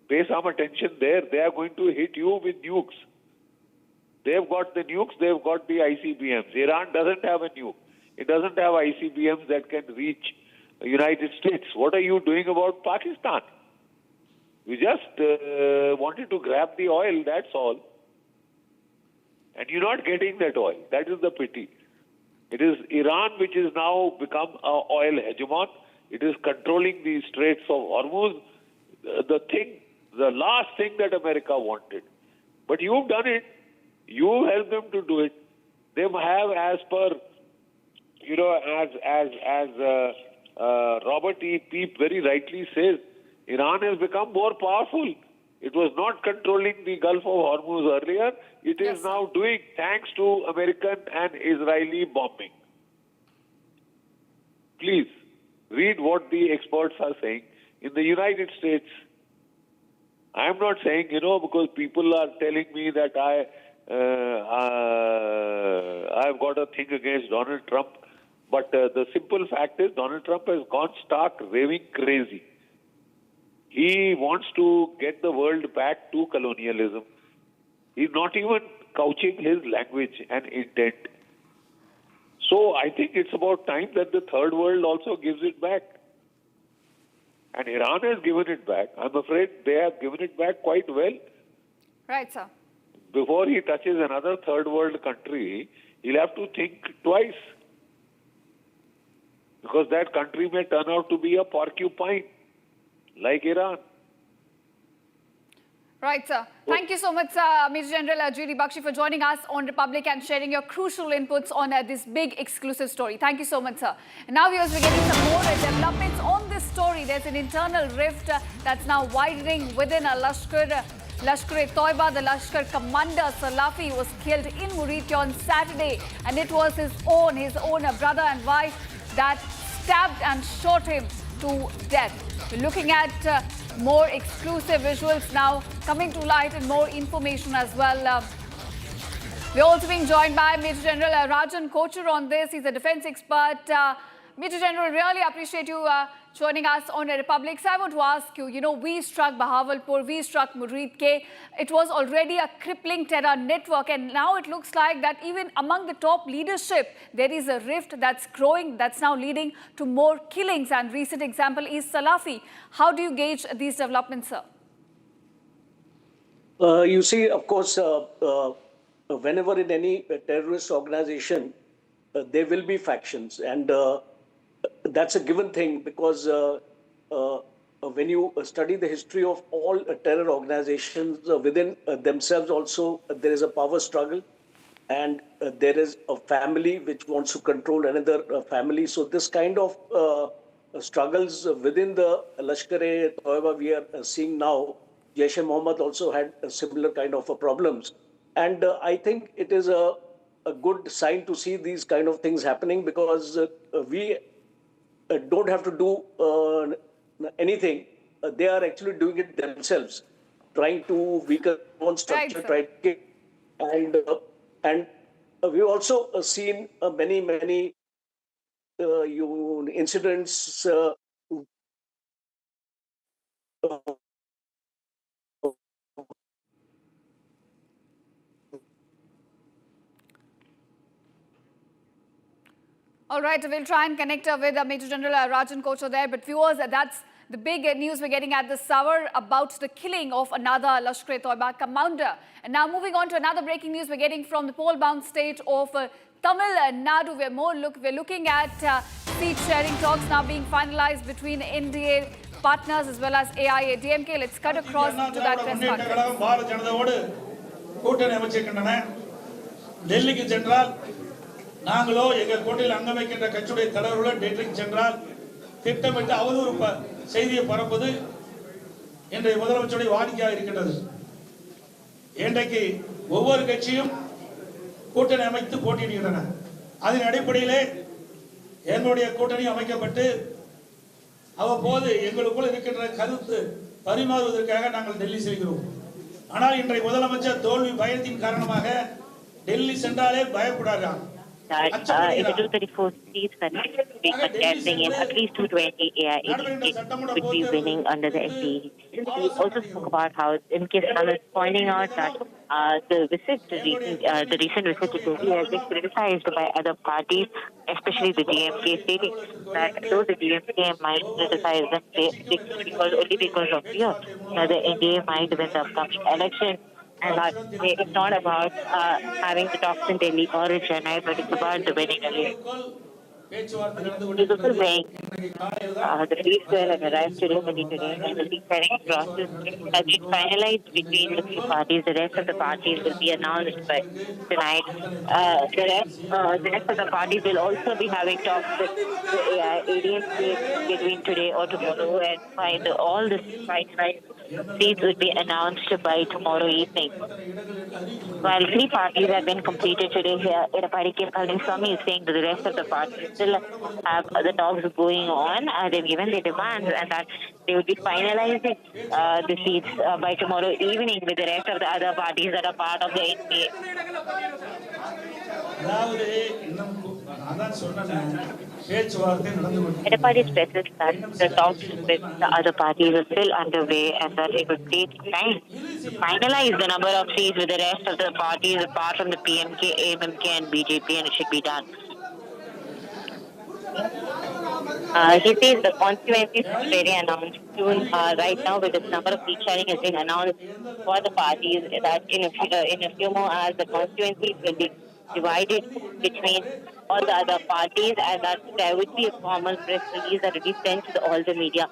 Pay some attention there. They are going to hit you with nukes. They've got the nukes, they've got the ICBMs. Iran doesn't have a nuke. It doesn't have ICBMs that can reach the United States. What are you doing about Pakistan? You just wanted to grab the oil, that's all. And you're not getting that oil. That is the pity. It is Iran which has now become an oil hegemon. It is controlling the Straits of Hormuz. The last thing that America wanted. But you've done it. You helped them to do it. They have, as per, as Robert E. Peep very rightly says, Iran has become more powerful. It was not controlling the Gulf of Hormuz earlier. It is now doing, thanks to American and Israeli bombing. Please, read what the experts are saying. In the United States, I am not saying, because people are telling me that I've got a thing against Donald Trump. But the simple fact is Donald Trump has gone stark raving crazy. He wants to get the world back to colonialism. He's not even couching his language and intent. So I think it's about time that the third world also gives it back. And Iran has given it back. I'm afraid they have given it back quite well. Right, sir. Before he touches another third world country, he'll have to think twice. Because that country may turn out to be a porcupine, like Iran. Right, sir. Thank you so much, Major General G.D. Bakshi, for joining us on Republic and sharing your crucial inputs on this big exclusive story. Thank you so much, sir. And now, viewers, we're getting some more developments on this story. There's an internal rift that's now widening within a Lashkar-e-Toiba. The Lashkar commander, Salafi, was killed in Mauritius on Saturday. And it was his own brother and wife that stabbed and shot him to death. We're looking at more exclusive visuals now coming to light and more information as well. We're also being joined by Major General Rajan Kochhar on this. He's a defense expert. Major General, really appreciate you joining us on Republic. So I want to ask you, we struck Bahawalpur, we struck Mauritius. It was already a crippling terror network, and now it looks like that even among the top leadership, there is a rift that's growing, that's now leading to more killings. And recent example is Salafi. How do you gauge these developments, sir? You see, of course, whenever in any terrorist organization, there will be factions, and that's a given thing, because when you study the history of all terror organizations, within themselves also there is a power struggle, and there is a family which wants to control another family. So this kind of struggles within the Lashkar-e-Toiba we are seeing now. Jaish-e-Mohammed also had a similar kind of problems. And I think it is a good sign to see these kind of things happening, because we don't have to do anything. They are actually doing it themselves, trying to weaken one structure, and we've also seen many incidents. All right, we'll try and connect with Major General Rajan Kochhar there. But viewers, that's the big news we're getting at this hour about the killing of another Lashkar-e-Toiba commander. And now moving on to another breaking news we're getting from the pole-bound state of Tamil Nadu. We're looking at seat sharing talks now being finalized between NDA partners as well as AIADMK. Let's cut across to that press conference. கூட்டணி அமைச்சிருக்கின்றன. டெல்லிக்கு சென்றால் நாங்களோ எங்கள் கூட்டணியில் அங்கமைக்கின்ற கட்சியுடைய தலைவர்களும் டெல்லிக்கு சென்றால் திட்டமிட்டு அவதூறு செய்தியை பரப்புவது இன்றைய முதலமைச்சருடைய வாடிக்கையாக இருக்கின்றது. இன்றைக்கு ஒவ்வொரு கட்சியும் கூட்டணி அமைத்து போட்டியிடுகின்றன. அதன் அடிப்படையிலே எங்களுடைய கூட்டணி அமைக்கப்பட்டு அவ்வப்போது எங்களுக்குள் இருக்கின்ற கருத்து பரிமாறுவதற்காக நாங்கள் டெல்லி செல்கிறோம். ஆனால் இன்றைய முதலமைச்சர் தோல்வி பயத்தின் காரணமாக Delhi சென்றாலே பயப்படுகிறார். That if the 234 seats that be contesting in at least 220 AIADMK would be winning under the FD. He also spoke about how MK is pointing out that the recent visit to Delhi has been criticized by other parties, especially the DMK, stating that though the DMK might criticize them only because of fear, the NDA might win the upcoming election. And it's not about having the talks in Delhi or in Chennai, but it's about the winning alone. He's also saying the police have arrived to Germany today, and the peace process has been finalized between the two parties. The rest of the parties will be announced by tonight. The rest of the parties will also be having talks with the AIADMK between today or tomorrow, and all the finalized seats will be announced by tomorrow evening. While 3 parties have been completed today here, Political Meltdown is saying that the rest of the parties still have the talks going on. They've given their demands and that they will be finalizing the seats by tomorrow evening with the rest of the other parties that are part of the NPA. Edapadi stresses that the talks with the other parties are still underway and that it would take time to finalize the number of seats with the rest of the parties apart from the PMK, AMMK and BJP, and it should be done. He says the constituencies will be announced soon. Right now, with the number of seat sharing has been announced for the parties, that in a few more hours, the constituencies will be divided between all the other parties, and that there would be a formal press release that will be sent to all the media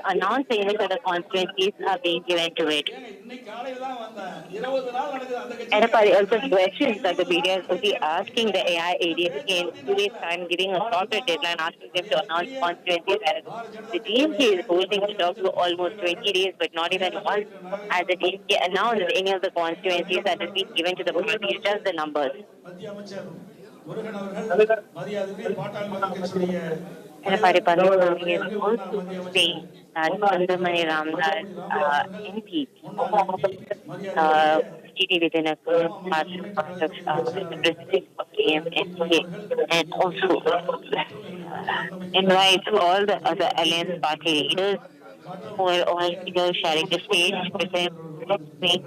announcing which other constituencies are being given to it. Edapadi also questions that the media will be asking the AIADMK in 2 days' time, giving a shorter deadline, asking them to announce constituencies. The DMK is holding the talk for almost 20 days, but not even once has the DMK announced any of the constituencies that will be given to the parties, just the numbers. Edapadi is also saying that Pandamani Ramdas MP, TTV Dinakar, part of the president of the MNK, and also invites all the other alliance party leaders who are all sharing the stage with him, saying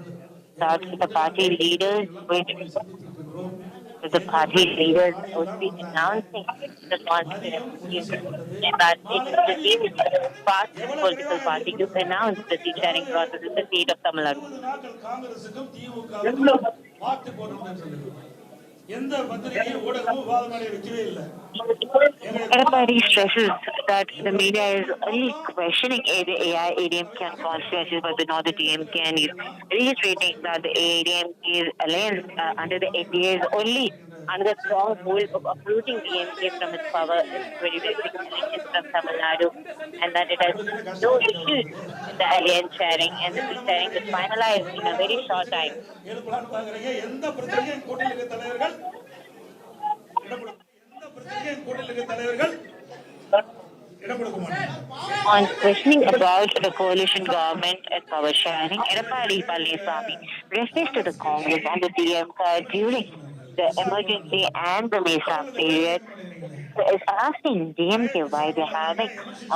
that the party leaders would be announcing the constituencies, and that it is the fastest political party to announce the seat sharing process in the state of Tamil Nadu. Everybody stresses that the media is only questioning the AIADMK constituencies, but not the DMK, and is reiterating that the AIADMK's alliance under the NDA is only under the strong hold of uprooting DMK from its power in 2026 elections from Tamil Nadu, and that it has no issues in the alliance sharing, and the seat sharing is finalized in a very short time. On questioning about the coalition government and power sharing, Edapadi Palniswamy refers to the Congress and the DMK during the emergency and the Mesa period. Is asking DMK why they're having a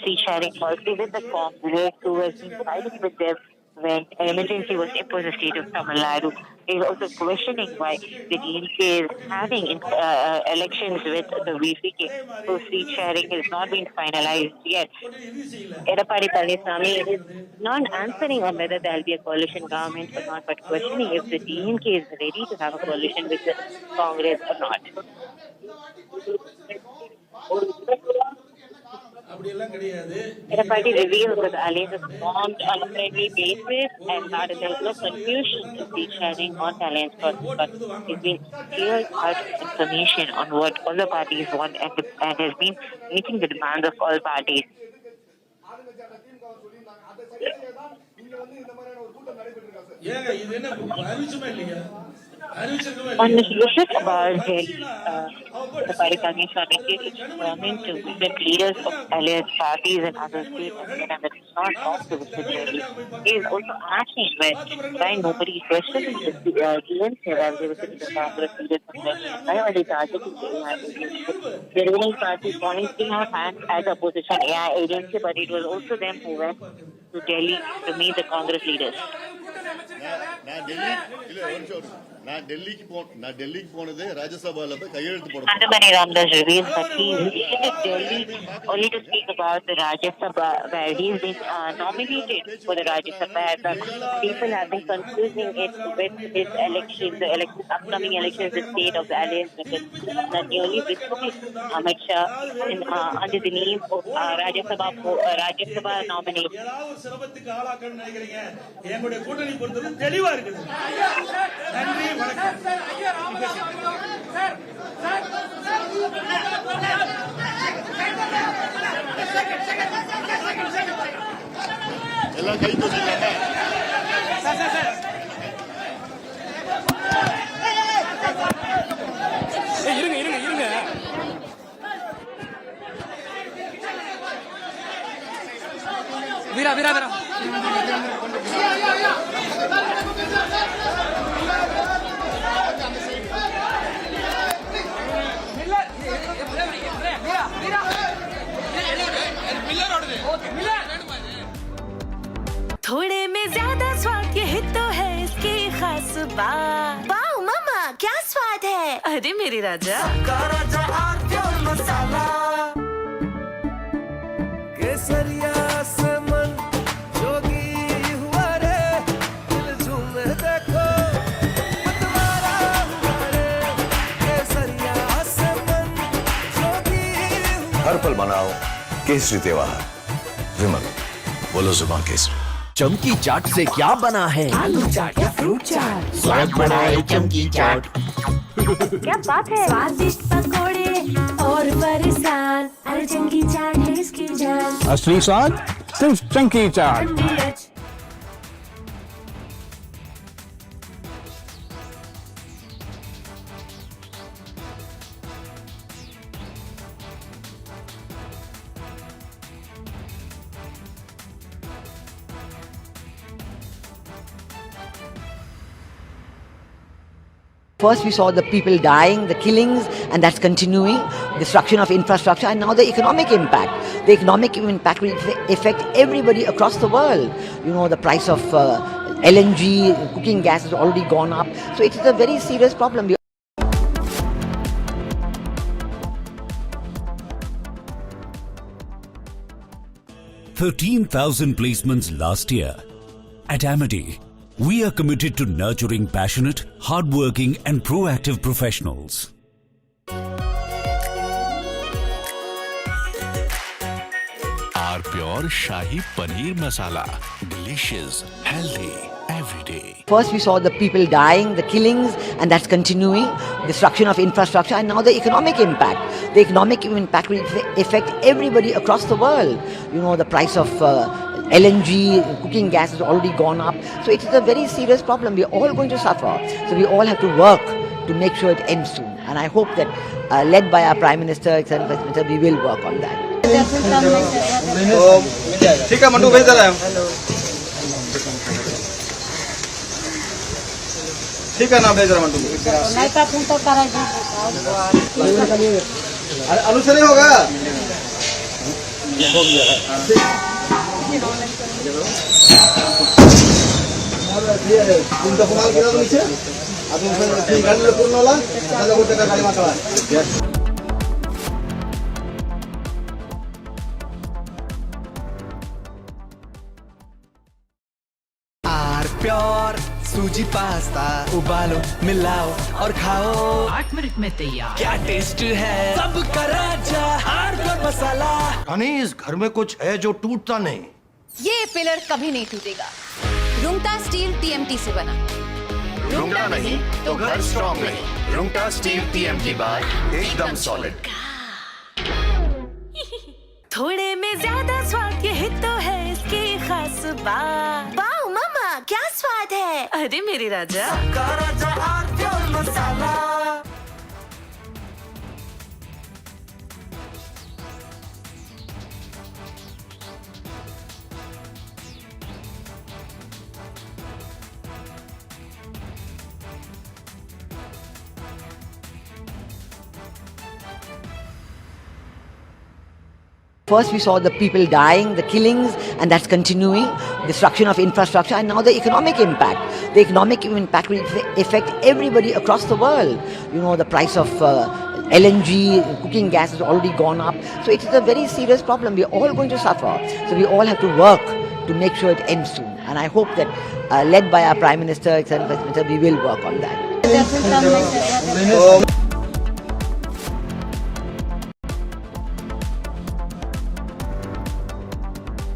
seat sharing policy with the Congress, who has been fighting with them when emergency was imposed in the state of Tamil Nadu. Is also questioning why the DMK is having elections with the VCK, whose seat sharing has not been finalized yet. Edapadi Palniswamy is not answering on whether there will be a coalition government or not, but questioning if the DMK is ready to have a coalition with the Congress or not. The party reveals that the alliance is formed on a friendly basis and that there is no confusion in the sharing on the alliance process, but it's been clear-cut information on what all the parties want and has been meeting the demands of all parties. On the issue about Delhi, the party Congress is determined to visit leaders of allied parties and other states and that it's not wrong to visit Delhi. He is also asking why nobody questions the events here as they visited the Congress leaders of Delhi. Why are they targeting the AI agency? The ruling party pointing out hands as opposition AI agency, but it was also them who went to Delhi to meet the Congress leaders. Anbumani Ramdas reveals that he visited Delhi only to speak about the Rajya Sabha, where he has been nominated for the Rajya Sabha. The people have been confusing it with his elections, the upcoming elections, the state of the alliance, that he only visited Amit Shah under the name of Rajya Sabha nominee. थोड़े में ज्यादा स्वाद यही तो है इसकी खास बात। वाओ मामा क्या स्वाद है? अरे मेरे राजा मसाला केसरिया से मन जोगी हुआ रे दिल झूमे देखो मतवारा हुआ रे केसरिया से मन जोगी हर पल मनाओ केसरी त्योहार। विमल बोलो जुबान केसरी। चमकी चाट से क्या बना है? आलू चाट या फ्रूट चाट, स्वाद बढ़ाए चमकी चाट। क्या बात है? स्वादिष्ट पकोड़े और फरसान, अरे चमकी चाट है इसकी जान। असली स्वाद सिर्फ चमकी चाट। First we saw the people dying, the killings, and that's continuing, destruction of infrastructure, and now the economic impact. The economic impact will affect everybody across the world. You know, the price of LNG, cooking gas has already gone up. So it is a very serious problem. 13,000 placements last year. At Amity, we are committed to nurturing passionate, hardworking and proactive professionals. Our pure Shahi Paneer Masala. Delicious, healthy, every day. First we saw the people dying, the killings, and that's continuing, destruction of infrastructure, and now the economic impact. The economic impact will affect everybody across the world. You know, the price of LNG, cooking gas has already gone up. So it is a very serious problem. We are all going to suffer. So we all have to work to make sure it ends soon. And I hope that, led by our Prime Minister, we will work on that. ठीक है mandu भेज रहा है। ठीक है ना भेज रहा मंडू। अनुसार ही होगा। तुमचा कुणाल केला नीचे अजून ती गाडीला पूर्ण होला त्याला कुठे का गाडी मारला आर प्योर सूजी पास्ता उबालो मिलाओ और खाओ 8 मिनट में तैयार। क्या टेस्ट है सबका राजा हार्डकोर मसाला। यानी इस घर में कुछ है जो टूटता नहीं। ये पिलर कभी नहीं टूटेगा। रुंगटा स्टील TMT से बना। रुंगटा नहीं तो घर स्ट्रॉन्ग नहीं। रुंगटा स्टील TMT बार एकदम सॉलिड। थोड़े में ज्यादा स्वाद ये तो है इसकी खास बात। वाओ मामा क्या स्वाद है। अरे मेरे राजा सबका राजा hardcore masala. First we saw the people dying, the killings, and that's continuing, destruction of infrastructure, and now the economic impact. The economic impact will affect everybody across the world. You know, the price of LNG, cooking gas has already gone up. So it is a very serious problem. We are all going to suffer. So we all have to work to make sure it ends soon. And I hope that, led by our Prime Minister, we will work on that.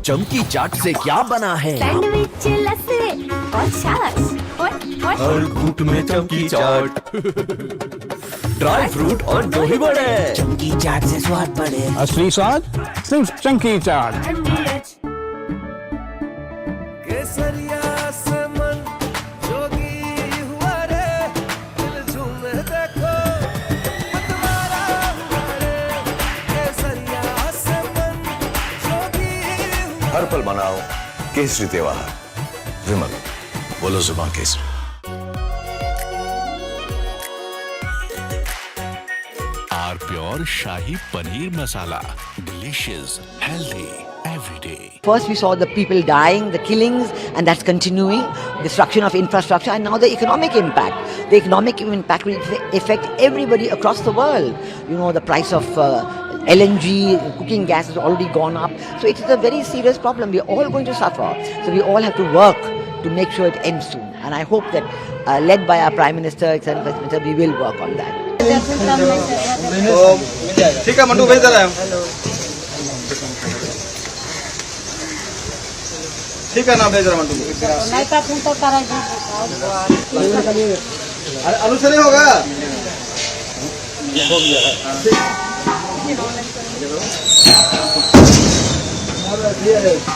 चमकी चाट से क्या बना है। Sandwich लस्सी और छाछ हर घूंट में चमकी चाट। ड्राई फ्रूट और दही बड़े। चमकी चाट से स्वाद बढ़े। असली स्वाद सिर्फ चंकी चाट। केसरिया से मन जोगी हुआ रे दिल झूमे देखो मतवारा हुआ रे केसरिया से मन जोगी हर पल मनाओ केसरी त्योहार। विमल बोलो जुबान केसरी। R pure shahi paneer masala delicious healthy everyday. First we saw the people dying, the killings, and that's continuing, destruction of infrastructure, and now the economic impact. The economic impact will affect everybody across the world. You know, the price of LNG, cooking gas has already gone up. So it is a very serious problem. We are all going to suffer. So we all have to work to make sure it ends soon. And I hope that, led by our Prime Minister, we will work on that. ठीक है mandu भेज दे रहा है। ठीक है ना भेज रहा मंडू। अनुसरण होगा। हो गया।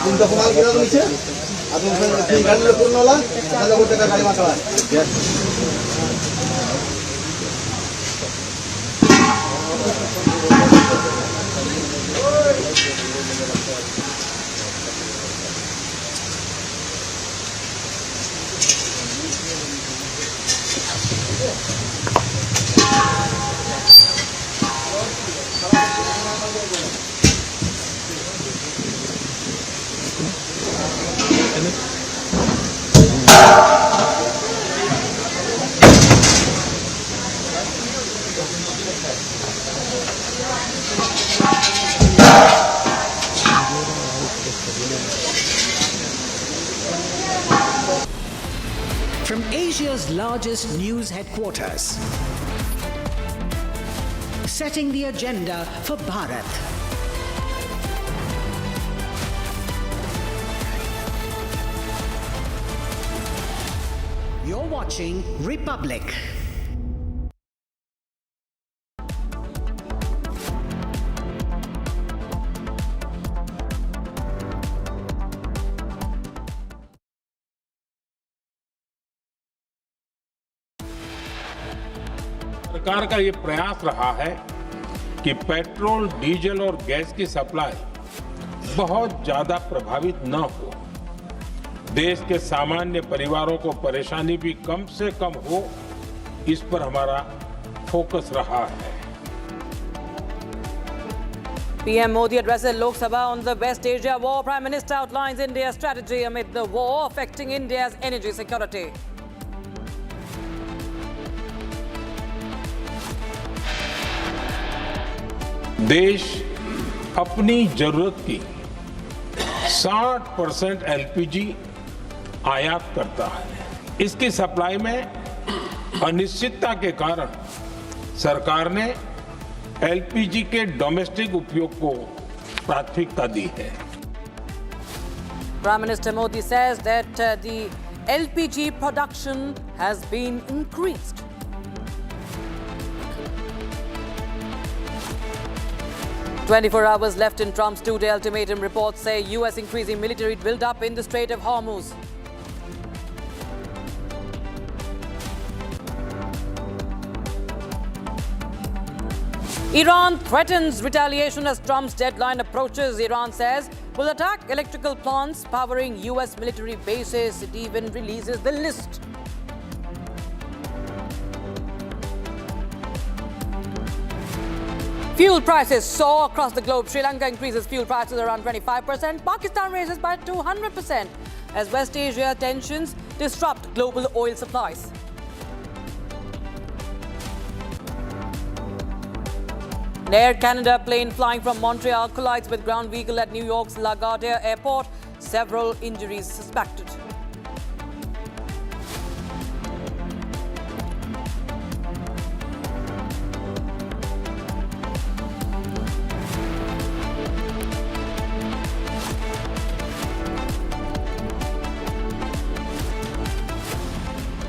तुमचा कुमार केला तुम्ही अजून गाडीला पूर्ण होला त्याला गोटे का गाडी मागवा From Asia's largest news headquarters, setting the agenda for Bharat. You're watching Republic. सरकार का ये प्रयास रहा है कि पेट्रोल, डीजल और गैस की सप्लाई बहुत ज्यादा प्रभावित न हो, देश के सामान्य परिवारों को परेशानी भी कम से कम हो, इस पर हमारा फोकस रहा है। PM Modi addresses Lok Sabha on the West Asia war. Prime Minister outlines India's strategy amid the war affecting India's energy security. देश अपनी जरूरत की 60% LPG आयात करता है। इसकी सप्लाई में अनिश्चितता के कारण सरकार ने एलपीजी के डोमेस्टिक उपयोग को प्राथमिकता दी है। Prime Minister Modi says that the LPG production has been increased. "24 hours left in Trump's two-day ultimatum," reports say. US increasing military build-up in the Strait of Hormuz. Iran threatens retaliation as Trump's deadline approaches. Iran says will attack electrical plants powering US military bases. It even releases the list. Fuel prices soar across the globe. Sri Lanka increases fuel prices around 25%. Pakistan raises by 200% as West Asia tensions disrupt global oil supplies. An Air Canada plane flying from Montreal collides with ground vehicle at New York's LaGuardia Airport. Several injuries suspected.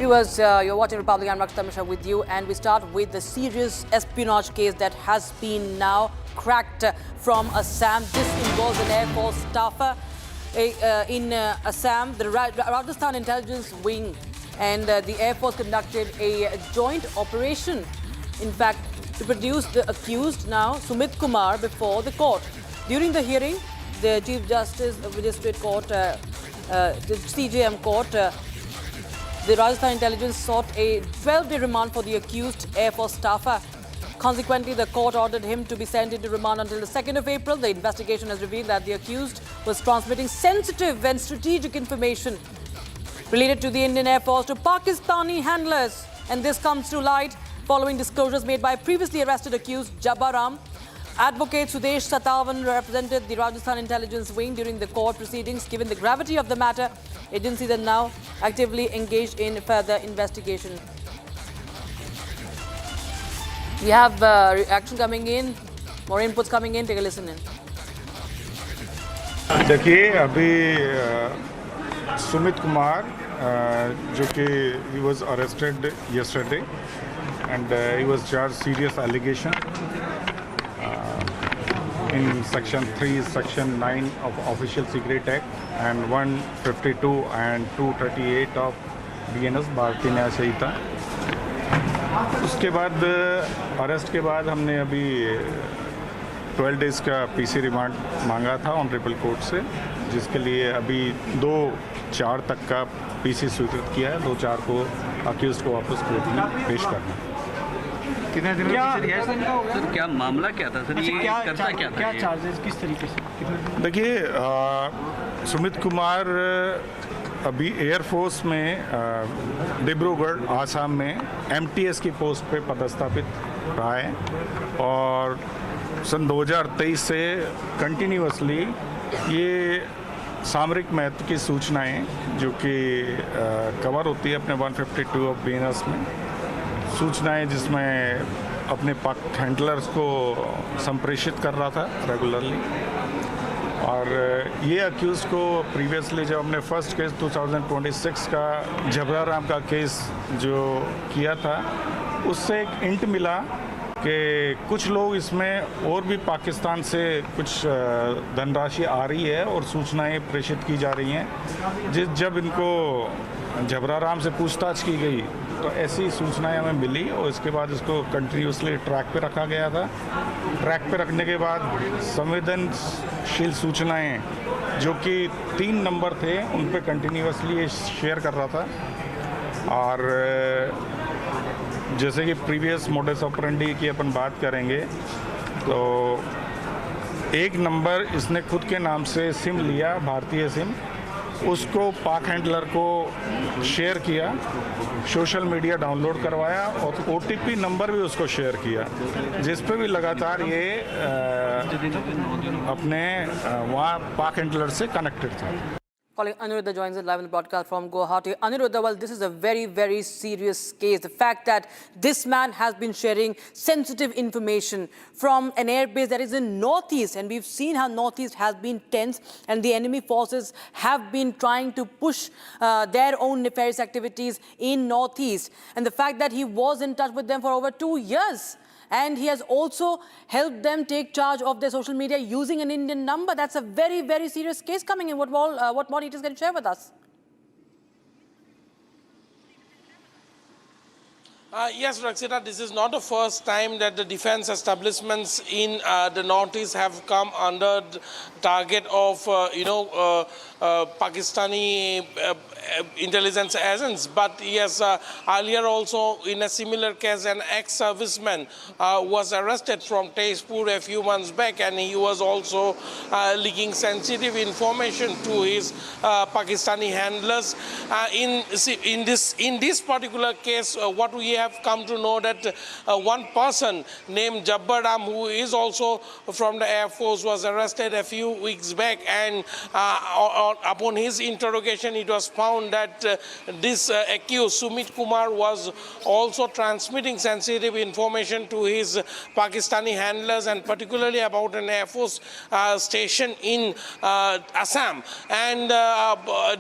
Viewers, you're watching Republic. I'm Rakshita Mishra with you, and we start with the serious espionage case that has been now cracked from Assam. This involves an Air Force staffer in Assam. The Rajasthan Intelligence Wing and the Air Force conducted a joint operation, in fact, to produce the accused now, Sumit Kumar, before the court. During the hearing, the Chief Justice of Magistrate Court, the CJM Court, the Rajasthan Intelligence sought a 12-day remand for the accused Air Force staffer. Consequently, the court ordered him to be sent into remand until the 2nd of April. The investigation has revealed that the accused was transmitting sensitive and strategic information related to the Indian Air Force to Pakistani handlers. And this comes to light following disclosures made by previously arrested accused Jabaram. Advocate Sudesh Satavan represented the Rajasthan Intelligence Wing during the court proceedings. Given the gravity of the matter, agencies are now actively engaged in further investigation. We have reaction coming in, more inputs coming in. Take a listen in. देखिए अभी सुमित कुमार जो कि he was arrested yesterday and he was charged serious allegation in Section 3, Section 9 of Official Secret Act and 152 and 238 of BNS भारतीय न्याय संहिता. उसके बाद arrest के बाद हमने अभी 12 डेज़ का पीसी रिमांड मांगा था ऑनरेबल कोर्ट से, जिसके लिए अभी 2/4 तक का पीसी स्वीकृत किया है. 2/4 को अक्यूज़ को वापस कोर्ट में पेश करना. कितने दिनों की रिहाई सर? क्या मामला क्या था सर? ये करता क्या था? क्या चार्जेस किस तरीके से? देखिए सुमित कुमार अभी एयरफोर्स में डिब्रूगढ़ आसाम में MTS की पोस्ट पे पदस्थापित रहा है और सन 2023 से कंटिन्यूअसली ये सामरिक महत्व की सूचनाएं जो कि कवर होती है अपने 152 ऑफ BNS में, सूचनाएं जिसमें अपने पाक हैंडलर्स को संप्रेषित कर रहा था रेगुलरली. और ये अक्यूज़ को प्रीवियसली जब हमने फर्स्ट केस 2026 का जबराराम का केस जो किया था, उससे एक इंट मिला कि कुछ लोग इसमें और भी पाकिस्तान से कुछ धनराशि आ रही है और सूचनाएं प्रेषित की जा रही हैं. जब इनको जबराराम से पूछताछ की गई तो ऐसी सूचनाएं हमें मिली और इसके बाद इसको कंटिन्यूसली ट्रैक पे रखा गया था. ट्रैक पे रखने के बाद संवेदनशील सूचनाएं जो कि 3 नंबर थे उन पे कंटिन्यूसली ये शेयर कर रहा था. और जैसे कि प्रीवियस मोडस ऑपरेंडी की अपन बात करेंगे तो 1 नंबर इसने खुद के नाम से सिम लिया, भारतीय सिम, उसको पाक हैंडलर को शेयर किया, सोशल मीडिया डाउनलोड करवाया और OTP नंबर भी उसको शेयर किया, जिस पे भी लगातार ये अपने वहाँ पाक हैंडलर से कनेक्टेड था. colleague Aniruddha joins us live in the broadcast from Guwahati. Aniruddha, well, this is a very, very serious case. The fact that this man has been sharing sensitive information from an airbase that is in Northeast, and we've seen how Northeast has been tense, and the enemy forces have been trying to push their own nefarious activities in Northeast. And the fact that he was in touch with them for over 2 years. And he has also helped them take charge of their social media using an Indian number. That's a very, very serious case coming in. What more details can you share with us? Yes, Raksita, this is not the first time that the defense establishments in the Northeast have come under the target of, Pakistani intelligence agents. But yes, earlier also in a similar case, an ex-serviceman was arrested from Tezpur a few months back, and he was also leaking sensitive information to his Pakistani handlers. In this particular case, what we have come to know that one person named Jabbar Ram, who is also from the Air Force, was arrested a few weeks back, and upon his interrogation, it was found that this accused, Sumit Kumar, was also transmitting sensitive information to his Pakistani handlers, and particularly about an Air Force station in Assam. And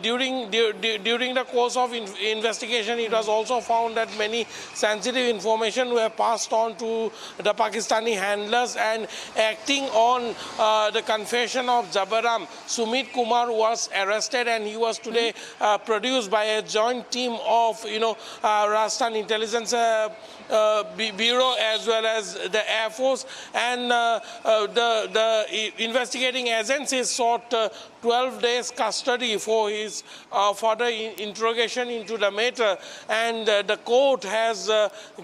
during the course of investigation, it was also found that many sensitive information were passed on to the Pakistani handlers, and acting on the confession of Jabaram, Sumit Kumar was arrested, and he was today produced by a joint team of, Rajasthan Intelligence Bureau as well as the Air Force, and the investigating agencies sought 12 days custody for his further interrogation into the matter, and the court has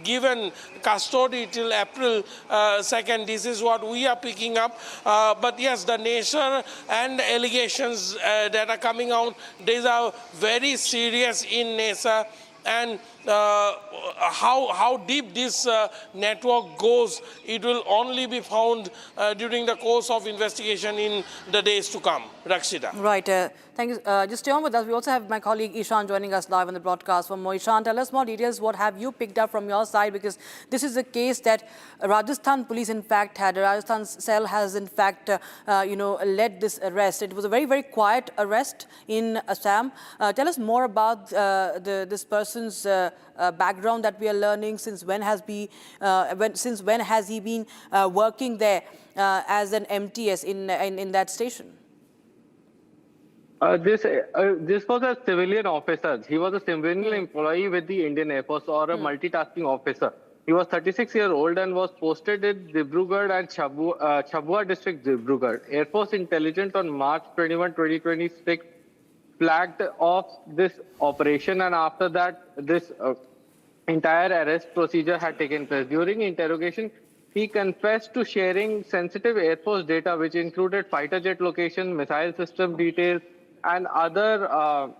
given custody till April 2nd. This is what we are picking up. But yes, the nature and the allegations that are coming out, these are very serious in nature, and how deep this network goes, it will only be found during the course of investigation in the days to come. Rakshita. Right. Thank you. Just stay on with us. We also have my colleague Ishan joining us live on the broadcast. From Ishan, tell us more details. What have you picked up from your side? Because this is a case that Rajasthan police, in fact, had. Rajasthan cell has, in fact, led this arrest. It was a very, very quiet arrest in Assam. Tell us more about this person's background that we are learning. Since when has he been working there as an MTS in that station? This was a civilian officer. He was a civilian employee with the Indian Air Force, or a multitasking officer. He was 36 years old and was posted in Dibrugarh and Chabua district, Dibrugarh. Air Force intelligence on March 21, 2026 flagged off this operation, and after that, this entire arrest procedure had taken place. During interrogation, he confessed to sharing sensitive Air Force data, which included fighter jet location, missile system details, and other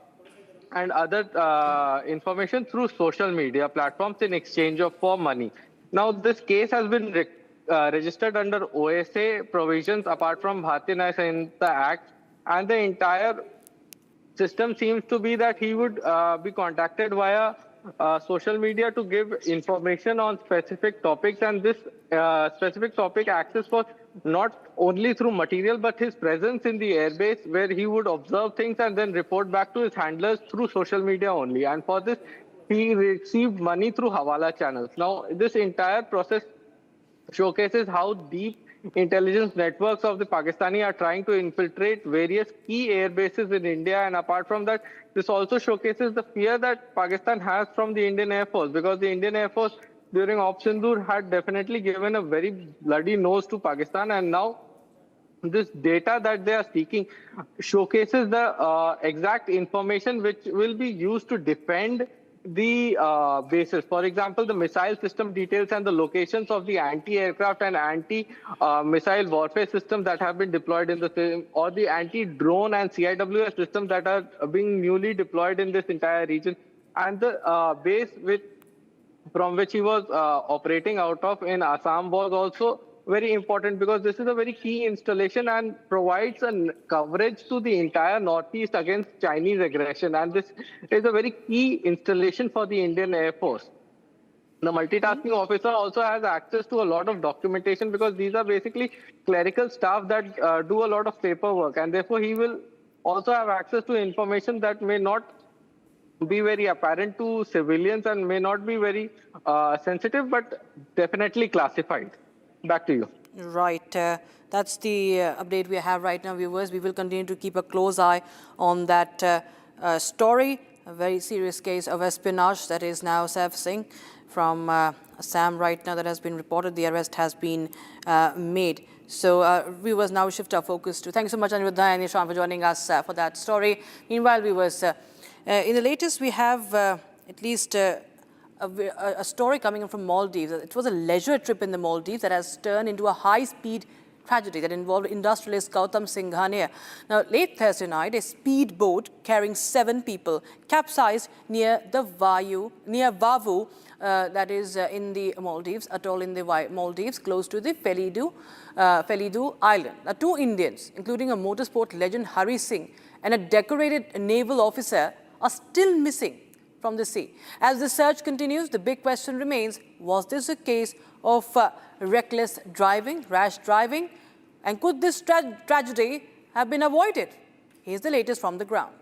information through social media platforms in exchange for money. Now, this case has been registered under OSA provisions apart from Bharatiya Nyaya Sanhita Act, and the entire system seems to be that he would be contacted via social media to give information on specific topics, and this specific topic access was not only through material but his presence in the airbase, where he would observe things and then report back to his handlers through social media only. And for this, he received money through Hawala channels. Now, this entire process showcases how deep intelligence networks of the Pakistani are trying to infiltrate various key air bases in India. And apart from that, this also showcases the fear that Pakistan has from the Indian Air Force, because the Indian Air Force during Op Sindoor had definitely given a very bloody nose to Pakistan, and now this data that they are seeking showcases the exact information which will be used to defend the bases. For example, the missile system details and the locations of the anti-aircraft and anti-missile warfare systems that have been deployed in the same, or the anti-drone and CIWS systems that are being newly deployed in this entire region. And the base from which he was operating out of in Assam was also very important because this is a very key installation and provides a coverage to the entire Northeast against Chinese aggression. And this is a very key installation for the Indian Air Force. The multitasking officer also has access to a lot of documentation because these are basically clerical staff that do a lot of paperwork, and therefore he will also have access to information that may not be very apparent to civilians and may not be very sensitive, but definitely classified. Back to you. Right. That's the update we have right now, viewers. We will continue to keep a close eye on that story. A very serious case of espionage that is now surfacing from Assam right now that has been reported. The arrest has been made. So viewers, now shift our focus to, thank you so much Aniruddha and Ishan for joining us for that story. Meanwhile, viewers, in the latest we have at least a story coming in from Maldives. It was a leisure trip in the Maldives that has turned into a high-speed tragedy that involved industrialist Gautam Singhania. Now, late Thursday night, a speedboat carrying 7 people capsized near Vavu, that is in the Maldives, atoll in the Maldives, close to the Felidu Island. Now, 2 Indians, including a motorsport legend Hari Singh and a decorated naval officer, are still missing from the sea. As the search continues, the big question remains, was this a case of reckless driving, rash driving? And could this tragedy have been avoided? Here's the latest from the ground.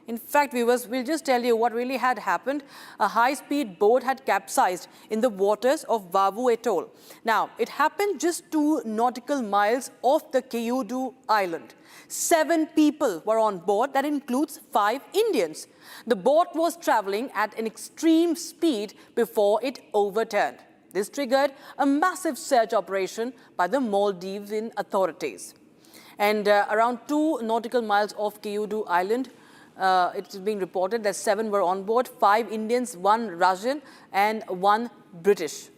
In fact, viewers, we'll just tell you what really had happened. A high-speed boat had capsized in the waters of Vavu Atoll. Now, it happened just 2 nautical miles off the Keyudu Island. 7 people were on board. That includes 5 Indians. The boat was traveling at an extreme speed before it overturned. This triggered a massive search operation by the Maldivian authorities. And around 2 nautical miles off Keyudu Island, it's being reported that 7 were on board, 5 Indians, 1 Russian and 1 British.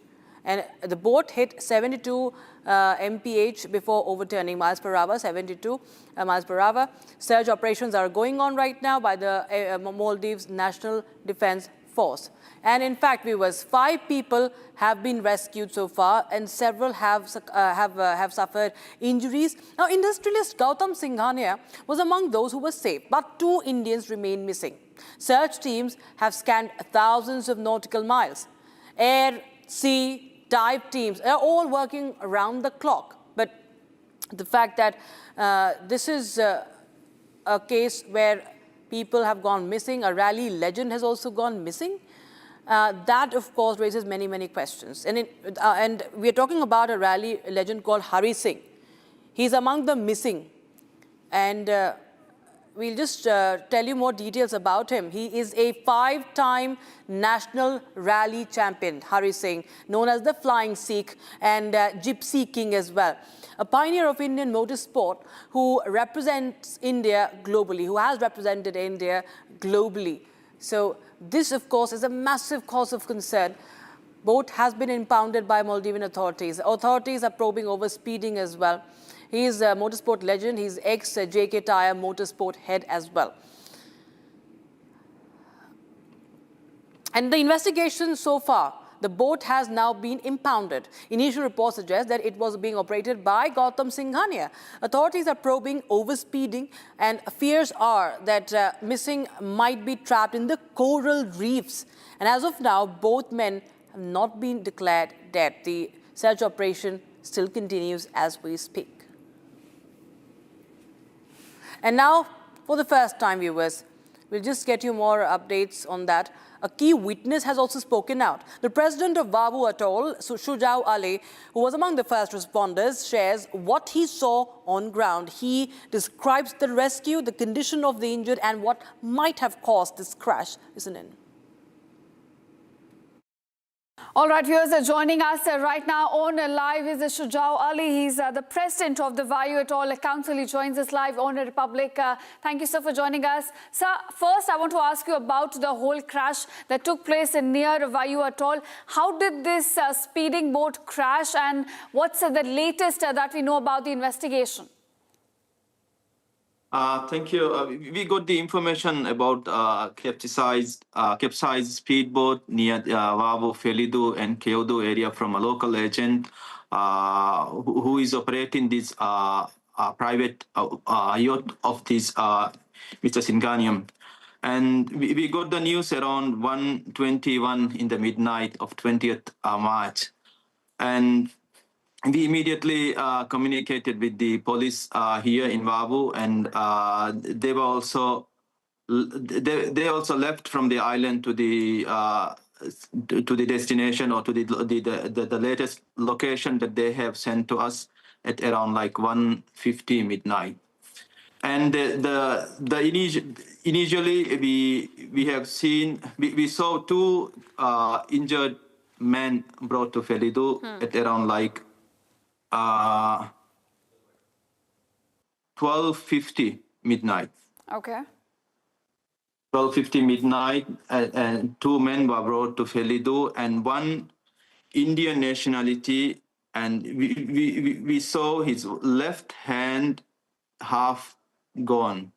And the boat hit 72 mph before overturning, miles per hour, 72 miles per hour. Search operations are going on right now by the Maldives National Defense Force. And in fact, viewers, 5 people have been rescued so far and several have suffered injuries. Now, industrialist Gautam Singhania was among those who were saved, but 2 Indians remain missing. Search teams have scanned thousands of nautical miles. Air, sea, dive teams are all working around the clock. But the fact that this is a case where people have gone missing, a rally legend has also gone missing, that, of course, raises many, many questions. And we are talking about a rally legend called Hari Singh. He's among the missing. And we'll just tell you more details about him. He is a 5-time national rally champion, Hari Singh, known as the Flying Sikh and Gypsy King as well. A pioneer of Indian motorsport who represents India globally, who has represented India globally. So this, of course, is a massive cause of concern. Boat has been impounded by Maldivian authorities. Authorities are probing over speeding as well. He is a motorsport legend. He's ex-JK Tyre motorsport head as well. And the investigation so far, the boat has now been impounded. Initial reports suggest that it was being operated by Gautam Singhania. Authorities are probing over speeding, and fears are that missing might be trapped in the coral reefs. And as of now, both men have not been declared dead. The search operation still continues as we speak. And now, for the first time, viewers, we'll just get you more updates on that. A key witness has also spoken out. The president of Vavu Atoll, Shujao Ali, who was among the first responders, shares what he saw on ground. He describes the rescue, the condition of the injured, and what might have caused this crash. Listen in. All right, viewers, joining us right now on live is Shujao Ali. He's the president of the Vavu Atoll Council. He joins us live on Republic. Thank you, sir, for joining us. Sir, first I want to ask you about the whole crash that took place near Vavu Atoll. How did this speeding boat crash, and what's the latest that we know about the investigation? Thank you. We got the information about capsized speedboat near Vavu, Felidu, and Keodu area from a local agent who is operating this private yacht of this Mr. Singanium. And we got the news around 1:21 in the midnight of 20th March. And we immediately communicated with the police here in Vavu, and they were also they also left from the island to the destination or to the latest location that they have sent to us at around like 1:50 midnight. And initially we have seen we saw two injured men brought to Felidu at around like 12:50 midnight. Okay. 12:50 midnight, and two men were brought to Felidu, and one Indian nationality, and we saw his left hand half gone.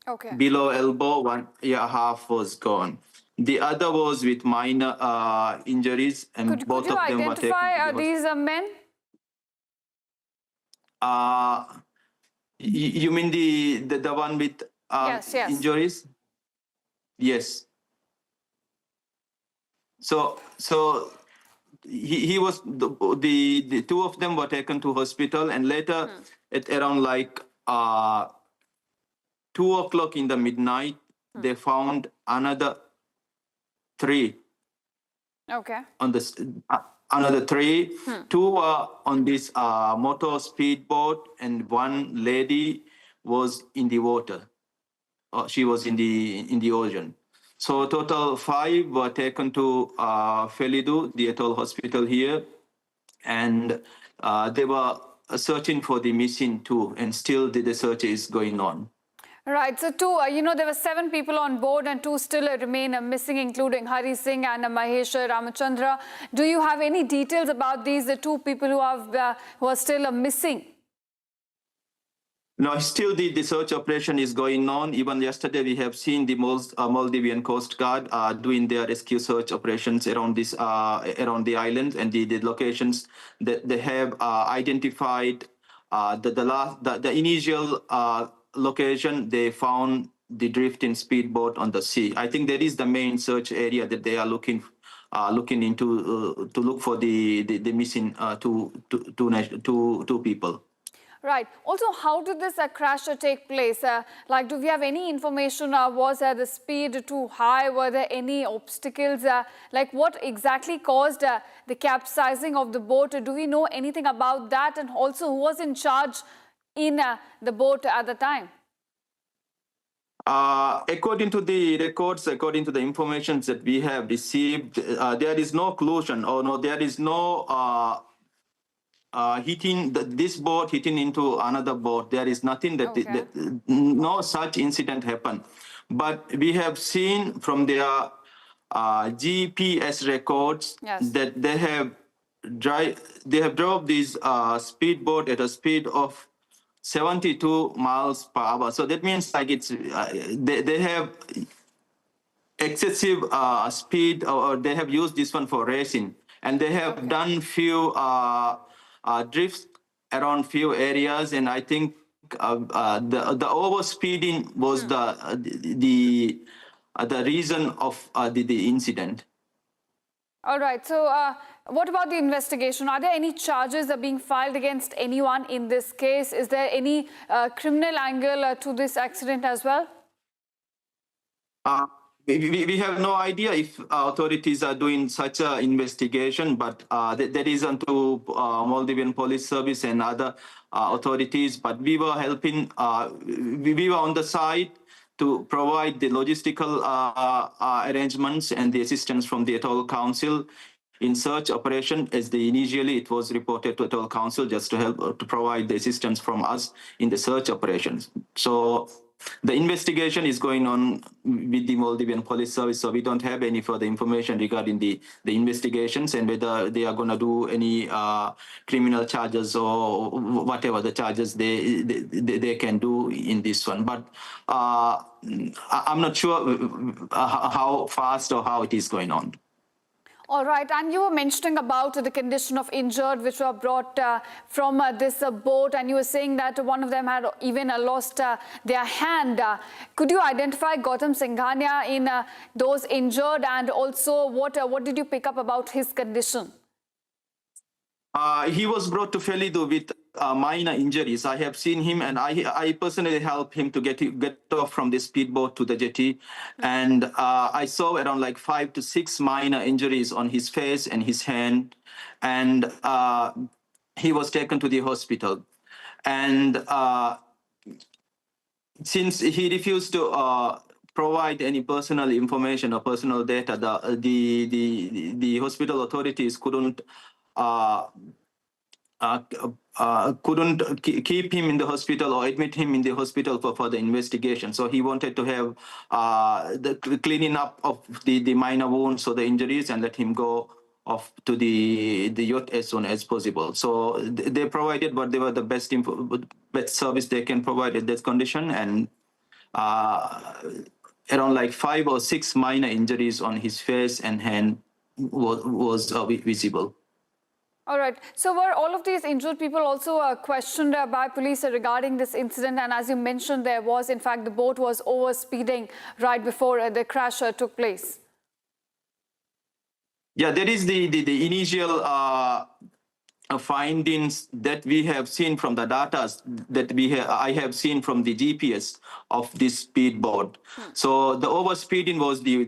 Okay. Below elbow, half was gone. The other was with minor injuries, and both of them were taken. Could you identify these men? You mean the one with yes. injuries? Yes. So he was the two of them were taken to hospital, and later at around like 2:00 in the midnight, they found another 3. Okay. On this. Another 3, 2 were on this motor speedboat, and one lady was in the water. She was in the ocean. So total 5 were taken to Felidu, the atoll hospital here, and they were searching for the missing 2, and still the search is going on. Right. So there were 7 people on board, and 2 still remain missing, including Hari Singh and Mahesh Ramachandra. Do you have any details about these, the 2 people who are still missing? No, still the search operation is going on. Even yesterday, we have seen the Maldivian Coast Guard doing their rescue search operations around this around the island, and the locations that they have identified. The initial location, they found the drifting speedboat on the sea. I think that is the main search area that they are looking into to look for the missing two people. Right. Also, how did this crash take place? Do we have any information? Was the speed too high? Were there any obstacles? What exactly caused the capsizing of the boat? Do we know anything about that? And also, who was in charge in the boat at the time? According to the records, according to the information that we have received, there is no collusion, or no, there is no this boat hitting into another boat. There is nothing that, no such incident happened. But we have seen from their GPS records that they have drove this speedboat at a speed of 72 miles per hour. So that means like it's they have excessive speed, or they have used this one for racing, and they have done few drifts around few areas, and I think the overspeeding was the reason of the incident. All right. So what about the investigation? Are there any charges that are being filed against anyone in this case? Is there any criminal angle to this accident as well? We have no idea if authorities are doing such an investigation, but that is onto Maldivian Police Service and other authorities. But we were helping, we were on the side to provide the logistical arrangements and the assistance from the Atoll Council in search operation, as initially it was reported to Atoll Council just to help to provide the assistance from us in the search operations. So the investigation is going on with the Maldivian police service, so we don't have any further information regarding the investigations and whether they are going to do any criminal charges or whatever the charges they can do in this one. But I'm not sure how fast or how it is going on. All right, and you were mentioning about the condition of injured which were brought from this boat, and you were saying that one of them had even lost their hand. Could you identify Gautam Singhania in those injured, and also what did you pick up about his condition? He was brought to Felidu with minor injuries. I have seen him, and I personally helped him to get off from the speedboat to the jetty. And I saw around like 5 to 6 minor injuries on his face and his hand. And he was taken to the hospital. And since he refused to provide any personal information or personal data, the hospital authorities couldn't keep him in the hospital or admit him in the hospital for further investigation. So he wanted to have the cleaning up of the minor wounds or the injuries and let him go off to the yacht as soon as possible. So they provided what they were the best service they can provide at this condition, and around like 5 or 6 minor injuries on his face and hand was visible. All right. So were all of these injured people also questioned by police regarding this incident? And as you mentioned, there was, in fact, the boat was over speeding right before the crash took place. Yeah, there is the initial findings that we have seen from the data that I have seen from the GPS of this speedboat. So the overspeeding was the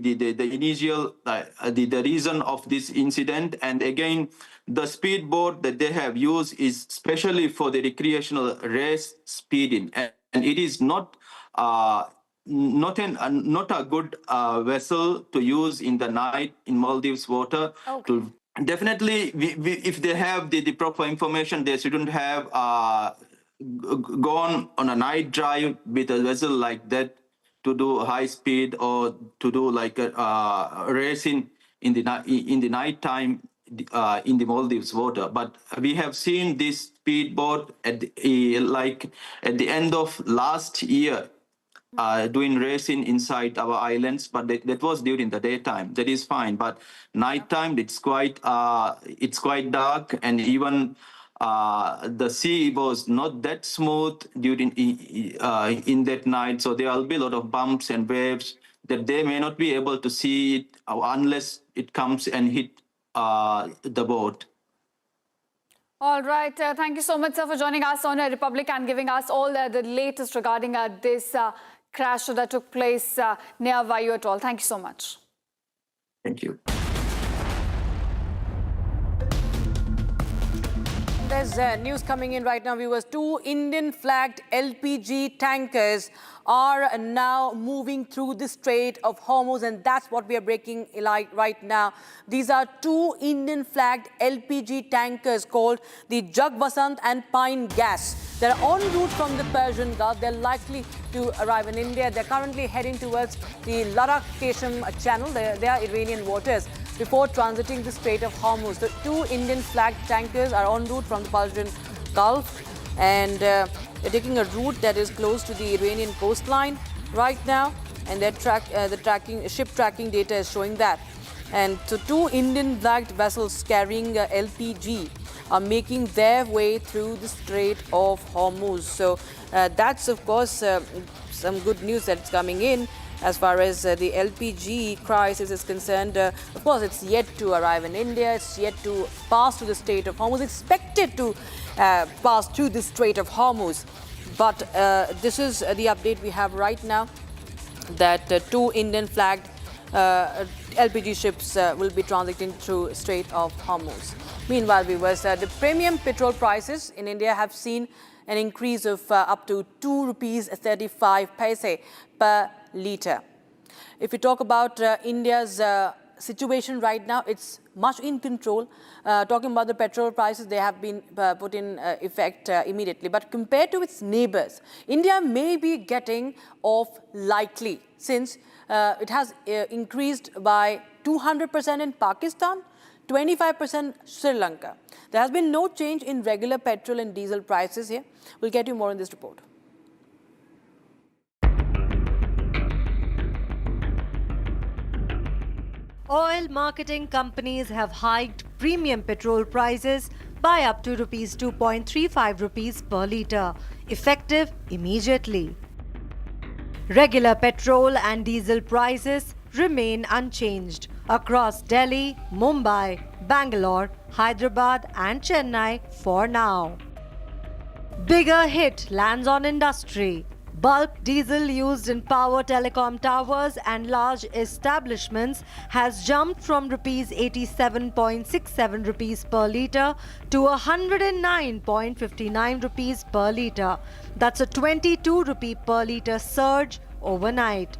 initial the reason of this incident. And again, the speedboat that they have used is specially for the recreational race speeding, and it is not a good vessel to use in the night in Maldives water. Okay. Definitely, if they have the proper information, they shouldn't have gone on a night drive with a vessel like that to do high speed or to do like a racing in the night time in the Maldives water. But we have seen this speedboat at the end of last year doing racing inside our islands, but that was during the daytime. That is fine, but nighttime it's quite dark, and even the sea was not that smooth during in that night. So there will be a lot of bumps and waves that they may not be able to see it unless it comes and hit the boat. All right. Thank you so much, sir, for joining us on Republic and giving us all the latest regarding this crash that took place near Vayu Atoll. Thank you so much. Thank you. There's news coming in right now, viewers. 2 Indian-flagged LPG tankers are now moving through the Strait of Hormuz, and that's what we are breaking right now. These are 2 Indian-flagged LPG tankers called the Jagvasant and Pine Gas. They're en route from the Persian Gulf. They're likely to arrive in India. They're currently heading towards the Ladakh-Kashmir channel. They are Iranian waters before transiting the Strait of Hormuz. The 2 Indian-flagged tankers are en route from the Persian Gulf, and they're taking a route that is close to the Iranian coastline right now, and the ship tracking data is showing that. And so 2 Indian-flagged vessels carrying LPG are making their way through the Strait of Hormuz. So that's, of course, some good news that's coming in as far as the LPG crisis is concerned. Of course, it's yet to arrive in India. It's yet to pass through the Strait of Hormuz. It's expected to pass through the Strait of Hormuz. But this is the update we have right now, that 2 Indian-flagged LPG ships will be transiting through Strait of Hormuz. Meanwhile, viewers, the premium petrol prices in India have seen an increase of up to 2 rupees 35 paise per litre. If we talk about India's situation right now, it's much in control. Talking about the petrol prices, they have been put in effect immediately. But compared to its neighbors, India may be getting off lightly, since it has increased by 200% in Pakistan, 25% Sri Lanka. There has been no change in regular petrol and diesel prices here. We'll get you more in this report. Oil marketing companies have hiked premium petrol prices by up to rupees 2.35 rupees per litre, effective immediately. Regular petrol and diesel prices remain unchanged across Delhi, Mumbai, Bangalore, Hyderabad and Chennai for now. Bigger hit lands on industry. Bulk diesel used in power telecom towers and large establishments has jumped from rupees 87.67 rupees per litre to 109.59 rupees per litre. That's a 22 rupee per litre surge overnight.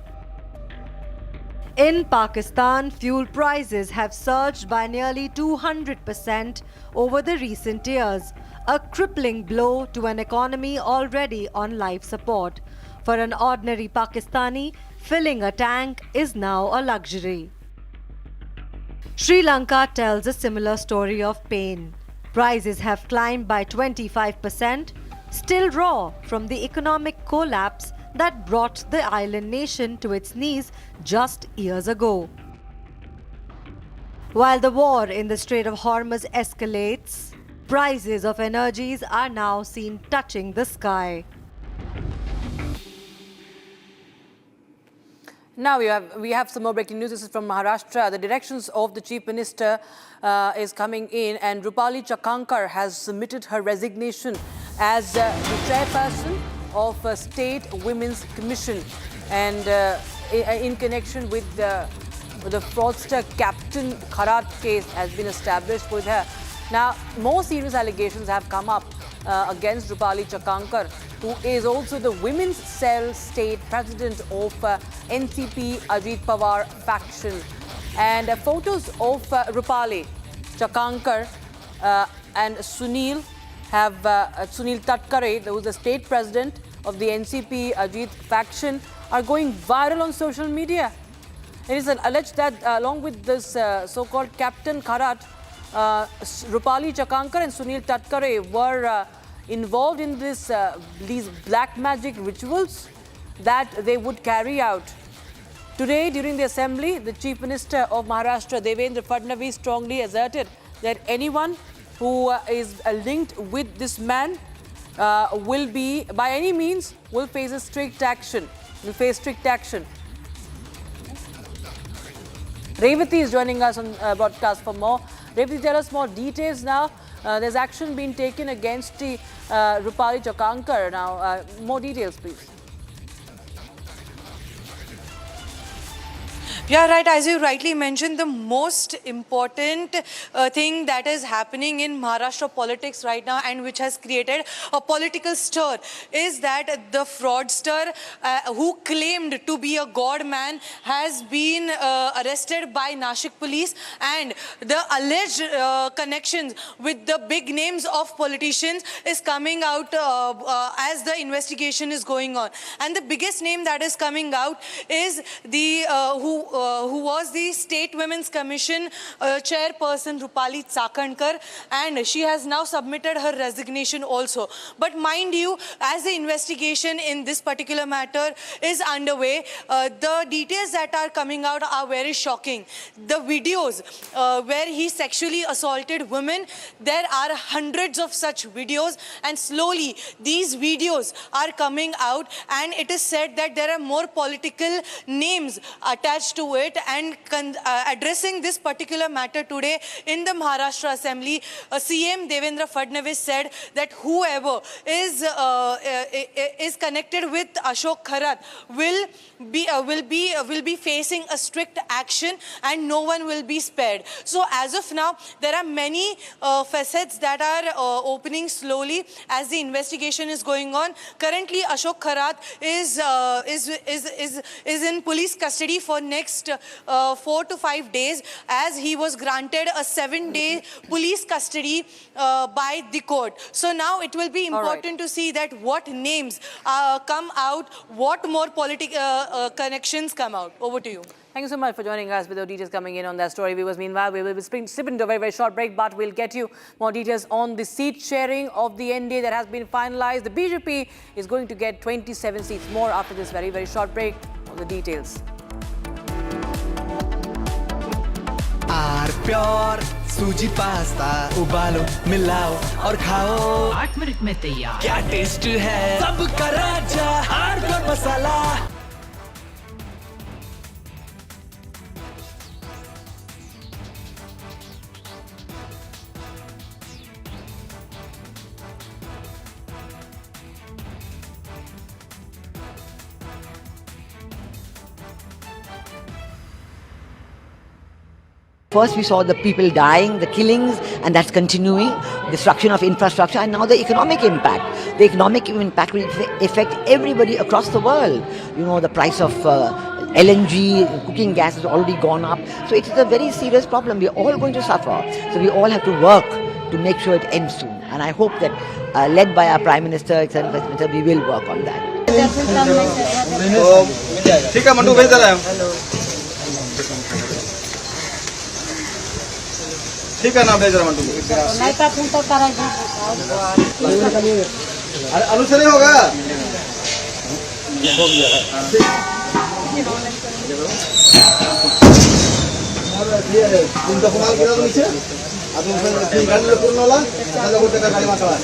In Pakistan, fuel prices have surged by nearly 200% over the recent years, a crippling blow to an economy already on life support. For an ordinary Pakistani, filling a tank is now a luxury. Sri Lanka tells a similar story of pain. Prices have climbed by 25%, still raw from the economic collapse that brought the island nation to its knees just years ago. While the war in the Strait of Hormuz escalates, prices of energies are now seen touching the sky. Now we have some more breaking news. This is from Maharashtra. The directions of the Chief Minister is coming in, and Rupali Chakankar has submitted her resignation as the chairperson of State Women's Commission, and in connection with the fraudster Captain Kharat case has been established with her. Now, more serious allegations have come up against Rupali Chakankar, who is also the Women's Cell State President of NCP Ajit Pawar faction. And photos of Rupali Chakankar and Sunil Tatkare, who is the State President of the NCP Ajit faction, are going viral on social media. It is alleged that along with this so-called Captain Kharat, Rupali Chakankar and Sunil Tatkare were involved in these black magic rituals that they would carry out. Today, during the assembly, the Chief Minister of Maharashtra, Devendra Fadnavis, strongly asserted that anyone who is linked with this man will be, by any means, will face strict action. Revati is joining us on broadcast for more. Revati, tell us more details now. There's action being taken against the Rupali Chakankar. Now, more details, please. Yeah, right. As you rightly mentioned, the most important thing that is happening in Maharashtra politics right now, and which has created a political stir, is that the fraudster who claimed to be a god man has been arrested by Nashik police, and the alleged connections with the big names of politicians is coming out as the investigation is going on. And the biggest name that is coming out is the who was the State Women's Commission chairperson Rupali Chakankar, and she has now submitted her resignation also. But mind you, as the investigation in this particular matter is underway, the details that are coming out are very shocking. The videos where he sexually assaulted women, there are hundreds of such videos, and slowly these videos are coming out, and it is said that there are more political names attached to it. And addressing this particular matter today in the Maharashtra Assembly, CM Devendra Fadnavis said that whoever is connected with Ashok Kharat will be facing a strict action, and no one will be spared. So as of now, there are many facets that are opening slowly as the investigation is going on. Currently, Ashok Kharat is in police custody for next next 4 to 5 days, as he was granted a 7-day police custody by the court. So now it will be important to see that what names come out, what more political connections come out. Over to you. Thank you so much for joining us with the details coming in on that story. Viewers, meanwhile, we will be slipping into a very, very short break, but we'll get you more details on the seat sharing of the NDA that has been finalized. The BJP is going to get 27 seats more after this very, very short break. All the details. Pure सूजी pasta उबालो मिलाओ और खाओ 8 minute में तैयार क्या taste है सबका राजा hardcore masala First we saw the people dying, the killings, and that's continuing, destruction of infrastructure, and now the economic impact. The economic impact will affect everybody across the world. You know, the price of LNG, cooking gas has already gone up. So it is a very serious problem. We are all going to suffer. So we all have to work to make sure it ends soon. And I hope that, led by our Prime Minister, Executive Minister, we will work on that. ठीक है mandu भेज रहा है ठीक है ना भेज रहा मंडू अनुसार ही होगा तुमचा कुमार गिरा तो नीचे अजून गाडीला पूर्ण होला त्याला गोटे का गाडी मागला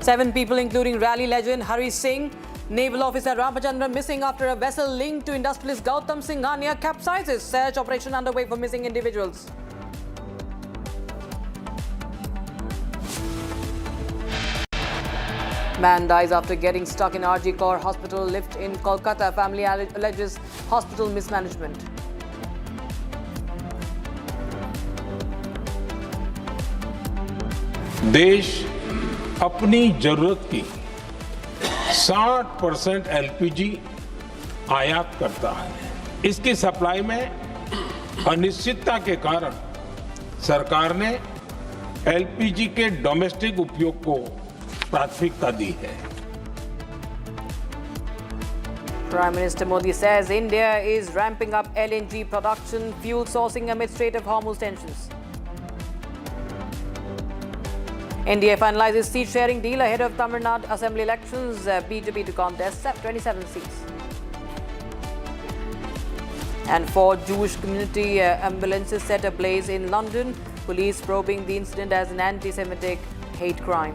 7 people, including rally legend Hari Singh, naval officer Ramachandran missing after a vessel linked to industrialist Gautam Singhania capsizes. Search operation underway for missing individuals. Man dies after getting stuck in RG Kaur Hospital lift in Kolkata. Family alleges hospital mismanagement. देश अपनी जरूरत की 60% LPG आयात करता है। इसकी supply में अनिश्चितता के कारण सरकार ने एलपीजी के डोमेस्टिक उपयोग को प्राथमिकता दी है। Prime Minister Modi says India is ramping up LNG production, fuel sourcing amid Strait of Hormuz tensions. NDA finalizes seat sharing deal ahead of Tamil Nadu Assembly elections. BJP to contest 27 seats. And 4 Jewish community ambulances set ablaze in London. Police probing the incident as an anti-Semitic hate crime.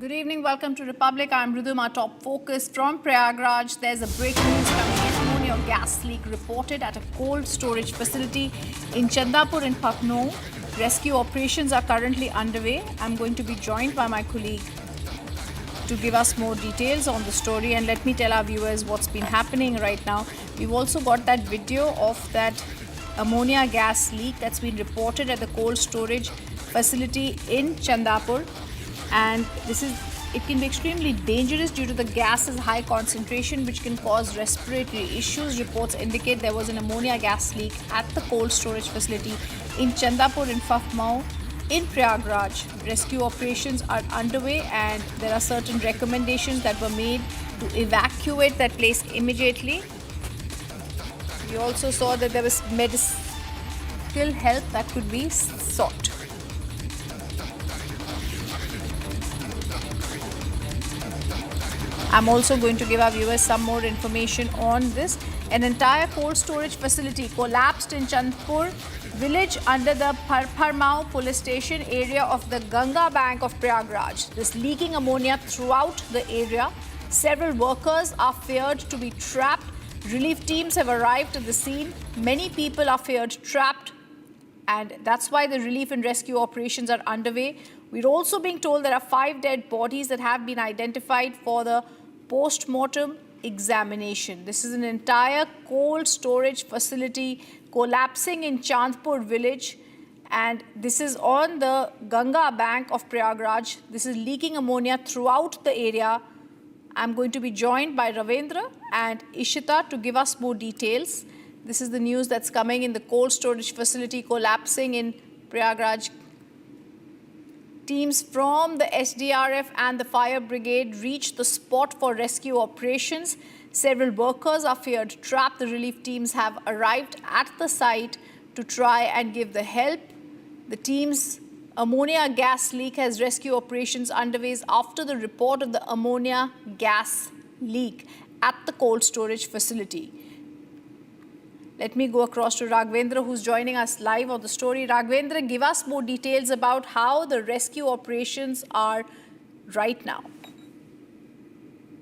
Good evening, welcome to Republic. I'm Ridhuma. Top focus from Priyagraj. There's a breaking news coming in. Ammonia gas leak reported at a cold storage facility in Chandapur in Pakno. Rescue operations are currently underway. I'm going to be joined by my colleague to give us more details on the story, and let me tell our viewers what's been happening right now. We've also got that video of that ammonia gas leak that's been reported at the cold storage facility in Chandapur. And it can be extremely dangerous due to the gas's high concentration, which can cause respiratory issues. Reports indicate there was an ammonia gas leak at the cold storage facility in Chandapur in Fafmau in Priyagraj. Rescue operations are underway, and there are certain recommendations that were made to evacuate that place immediately. We also saw that there was medical help that could be sought. I'm also going to give our viewers some more information on this. An entire cold storage facility collapsed in Chandpur village under the Parmao police station area of the Ganga bank of Priyagraj. There's leaking ammonia throughout the area. Several workers are feared to be trapped. Relief teams have arrived at the scene. Many people are feared trapped, and that's why the relief and rescue operations are underway. We're also being told there are 5 dead bodies that have been identified for the post-mortem examination. This is an entire cold storage facility collapsing in Chandpur village, and this is on the Ganga bank of Priyagraj. This is leaking ammonia throughout the area. I'm going to be joined by Ravendra and Ishita to give us more details. This is the news that's coming in the cold storage facility collapsing in Priyagraj. Teams from the SDRF and the fire brigade reached the spot for rescue operations. Several workers are feared trapped. The relief teams have arrived at the site to try and give the help. The team's ammonia gas leak has rescue operations underway after the report of the ammonia gas leak at the cold storage facility. Let me go across to Raghavendra, who's joining us live on the story. Raghavendra, give us more details about how the rescue operations are right now.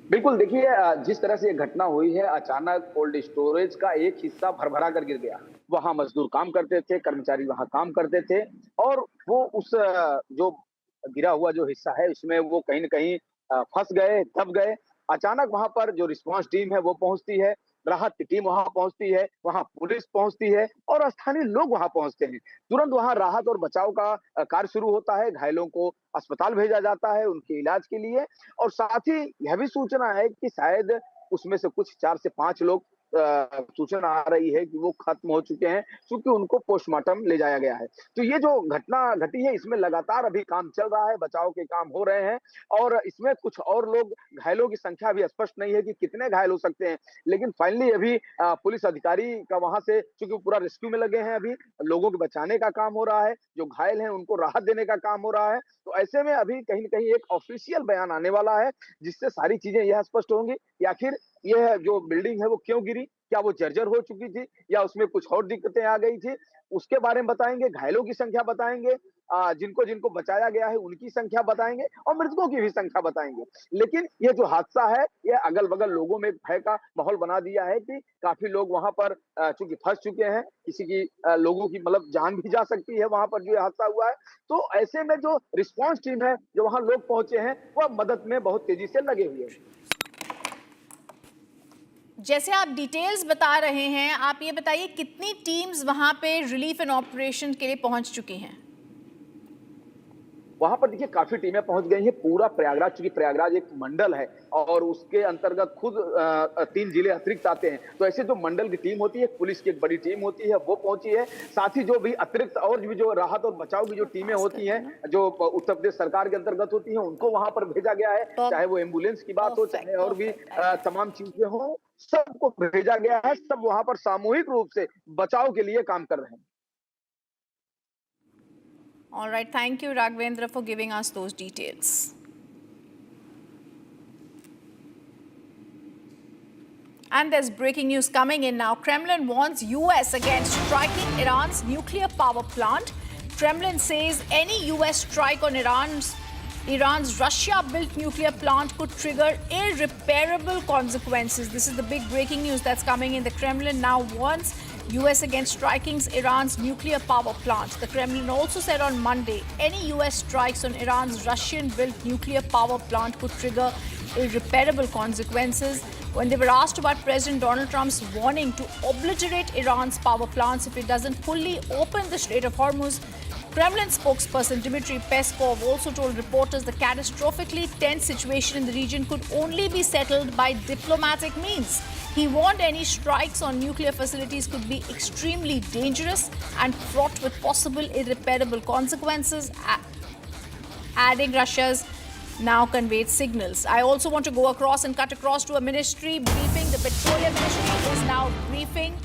बिल्कुल, देखिए जिस तरह से ये घटना हुई है, अचानक कोल्ड स्टोरेज का एक हिस्सा भरभरा कर गिर गया। वहां मजदूर काम करते थे, कर्मचारी वहां काम करते थे, और वो उस जो गिरा हुआ जो हिस्सा है उसमें वो कहीं न कहीं फंस गए, दब गए। अचानक वहां पर जो रिस्पांस टीम है वो पहुंचती है, राहत की टीम वहां पहुंचती है, वहां पुलिस पहुंचती है और स्थानीय लोग वहां पहुंचते हैं। तुरंत वहां राहत और बचाव का कार्य शुरू होता है। घायलों को अस्पताल भेजा जाता है उनके इलाज के लिए, और साथ ही यह भी सूचना है कि शायद उसमें से कुछ 4 से 5 लोग सूचना आ रही है कि वो खत्म हो चुके हैं, क्योंकि उनको पोस्टमार्टम ले जाया गया है। तो ये जो घटना घटी है इसमें लगातार अभी काम चल रहा है, बचाव के काम हो रहे हैं, और इसमें कुछ और लोग, घायलों की संख्या अभी स्पष्ट नहीं है कि कितने घायल हो सकते हैं, लेकिन फाइनली अभी पुलिस अधिकारी का वहां से, चूंकि पूरा रेस्क्यू में लगे हैं, अभी लोगों को बचाने का काम हो रहा है, जो घायल हैं उनको राहत देने का काम हो रहा है। तो ऐसे में अभी कहीं न कहीं एक ऑफिशियल बयान आने वाला है, जिससे सारी चीजें यह स्पष्ट होंगी कि आखिर यह जो बिल्डिंग है वो क्यों गिरी, क्या वो जर्जर हो चुकी थी या उसमें कुछ और दिक्कतें आ गई थी, उसके बारे में बताएंगे। घायलों की संख्या बताएंगे, जिनको बचाया गया है उनकी संख्या बताएंगे, और मृतकों की भी संख्या बताएंगे। लेकिन ये जो हादसा है ये अगल बगल लोगों में भय का माहौल बना दिया है कि काफी लोग वहां पर चूंकि फंस चुके हैं, किसी की लोगों की मतलब जान भी जा सकती है वहां पर जो ये हादसा हुआ है। तो ऐसे में जो रिस्पांस टीम है, जो वहां लोग पहुंचे हैं, वो मदद में बहुत तेजी से लगे हुए हैं। जैसे आप डिटेल्स बता रहे हैं, आप ये बताइए कितनी टीम्स वहां पे रिलीफ एंड ऑपरेशन के लिए पहुंच चुकी हैं? वहां पर देखिए काफी टीमें पहुंच गई हैं। पूरा प्रयागराज, चूंकि प्रयागराज एक मंडल है और उसके अंतर्गत खुद 3 जिले अतिरिक्त आते हैं, तो ऐसे जो मंडल की टीम होती है, पुलिस की एक बड़ी टीम होती है, वो पहुंची है। साथ ही जो भी अतिरिक्त और भी जो राहत और बचाव की जो टीमें होती हैं, जो उत्तर प्रदेश सरकार के अंतर्गत होती हैं, उनको वहां पर भेजा गया है। चाहे वो एम्बुलेंस की बात हो, चाहे और भी तमाम चीजें हो, सबको भेजा गया है। सब वहां पर सामूहिक रूप से बचाव के लिए काम कर रहे हैं। All right, thank you, Raghavendra, for giving us those details. And there's breaking news coming in now. Kremlin warns US against striking Iran's nuclear power plant. Kremlin says any US strike on Iran's Russia-built nuclear plant could trigger irreparable consequences. This is the big breaking news that's coming in. The Kremlin now warns US against striking Iran's nuclear power plant. The Kremlin also said on Monday any US strikes on Iran's Russian-built nuclear power plant could trigger irreparable consequences. When they were asked about President Donald Trump's warning to obliterate Iran's power plants if it doesn't fully open the Strait of Hormuz, Kremlin spokesperson Dmitry Peskov also told reporters the catastrophically tense situation in the region could only be settled by diplomatic means. He warned any strikes on nuclear facilities could be extremely dangerous and fraught with possible irreparable consequences, adding Russia's now conveyed signals. I also want to go across and cut across to a ministry briefing. The Petroleum Ministry is now briefing,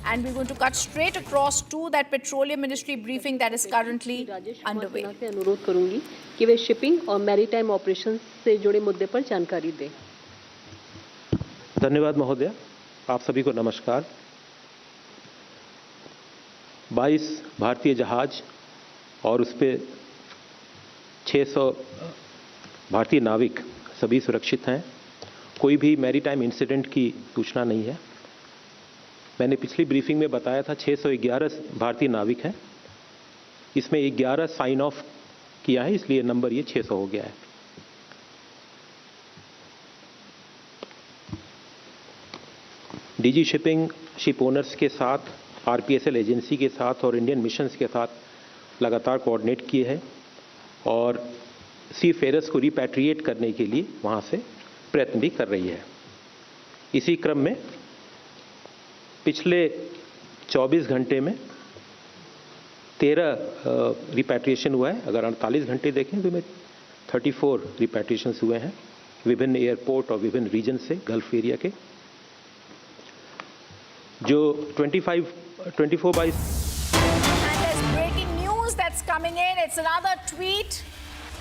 and we're going to cut straight across to that Petroleum Ministry briefing that is currently underway. मैं अनुरोध करूंगी कि वे shipping और maritime operations से जुड़े मुद्दे पर जानकारी दें। धन्यवाद महोदय, आप सभी को नमस्कार। 22 भारतीय जहाज और उस पे 600 भारतीय नाविक सभी सुरक्षित हैं। कोई भी मैरीटाइम इंसिडेंट की सूचना नहीं है। मैंने पिछली ब्रीफिंग में बताया था 611 भारतीय नाविक हैं, इसमें 11 साइन ऑफ किया है, इसलिए नंबर ये 600 हो गया है। डीजी शिपिंग शिप ओनर्स के साथ, आरपीएसएल एजेंसी के साथ और इंडियन मिशंस के साथ लगातार कोऑर्डिनेट किए हैं और सी फेरर्स को रिपैट्रिएट करने के लिए वहाँ से प्रयत्न भी कर रही है। इसी क्रम में पिछले 24 घंटे में 13 रिपैट्रिएशन हुआ है। अगर 48 घंटे देखें तो में 34 रिपैट्रिएशंस हुए हैं विभिन्न एयरपोर्ट और विभिन्न रीजन से, गल्फ एरिया के। जो 24 by... And there's breaking news that's coming in. It's another tweet.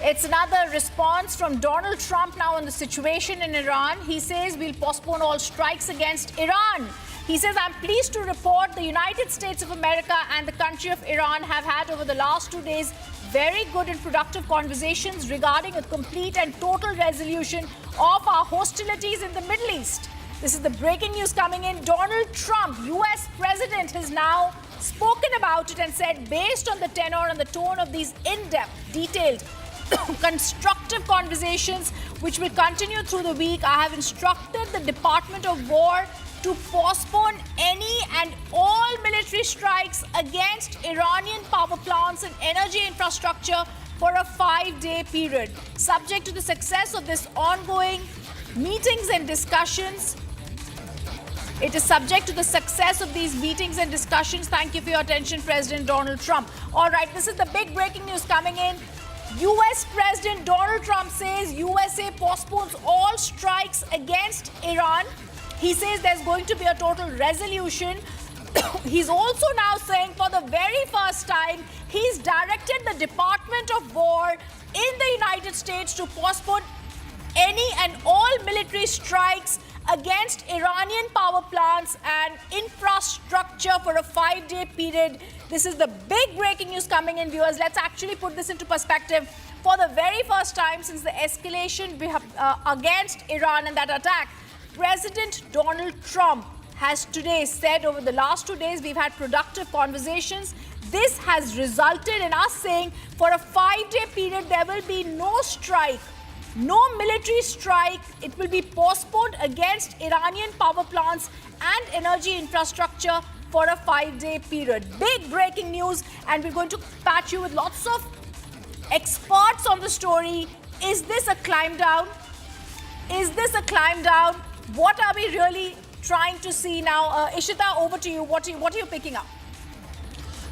It's another response from Donald Trump now on the situation in Iran. He says we'll postpone all strikes against Iran. He says, I'm pleased to report the United States of America and the country of Iran have had over the last 2 days very good and productive conversations regarding a complete and total resolution of our hostilities in the Middle East. This is the breaking news coming in. Donald Trump, US President, has now spoken about it and said, based on the tenor and the tone of these in-depth, detailed, constructive conversations which will continue through the week, I have instructed the Department of War to postpone any and all military strikes against Iranian power plants and energy infrastructure for a 5-day period. Subject to the success of this ongoing meetings and discussions, it is subject to the success of these meetings and discussions. Thank you for your attention, President Donald Trump. All right, this is the big breaking news coming in. US President Donald Trump says USA postpones all strikes against Iran. He says there's going to be a total resolution. He's also now saying for the very first time, he's directed the Department of War in the United States to postpone any and all military strikes against Iranian power plants and infrastructure for a 5-day period. This is the big breaking news coming in, viewers. Let's actually put this into perspective. For the very first time since the escalation against Iran and that attack, President Donald Trump has today said over the last 2 days we've had productive conversations. This has resulted in us saying for a 5-day period there will be no strike, no military strike. It will be postponed against Iranian power plants and energy infrastructure for a 5-day period. Big breaking news, and we're going to patch you with lots of experts on the story. Is this a climb down? Is this a climb down? What are we really trying to see now? Ishita, over to you. What are you picking up?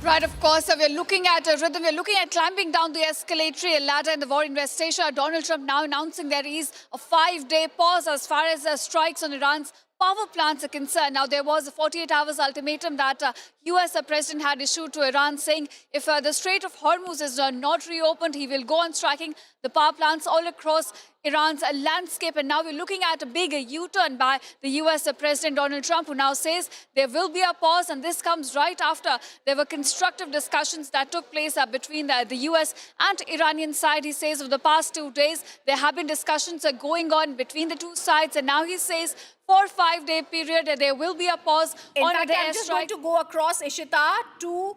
Right, of course, we're looking at a rhythm. We're looking at climbing down the escalatory ladder in the war in West Asia. Donald Trump now announcing there is a 5-day pause as far as strikes on Iran's power plants are concerned. Now, there was a 48 hours ultimatum that US President had issued to Iran saying if the Strait of Hormuz is not reopened, he will go on striking the power plants all across Iran's landscape. And now we're looking at a big U-turn by the US President Donald Trump, who now says there will be a pause. And this comes right after there were constructive discussions that took place between the US and Iranian side. He says over the past 2 days, there have been discussions going on between the two sides. And now he says for a 5-day period, there will be a pause on the airstrike. I'm just going to go across, Ishita, to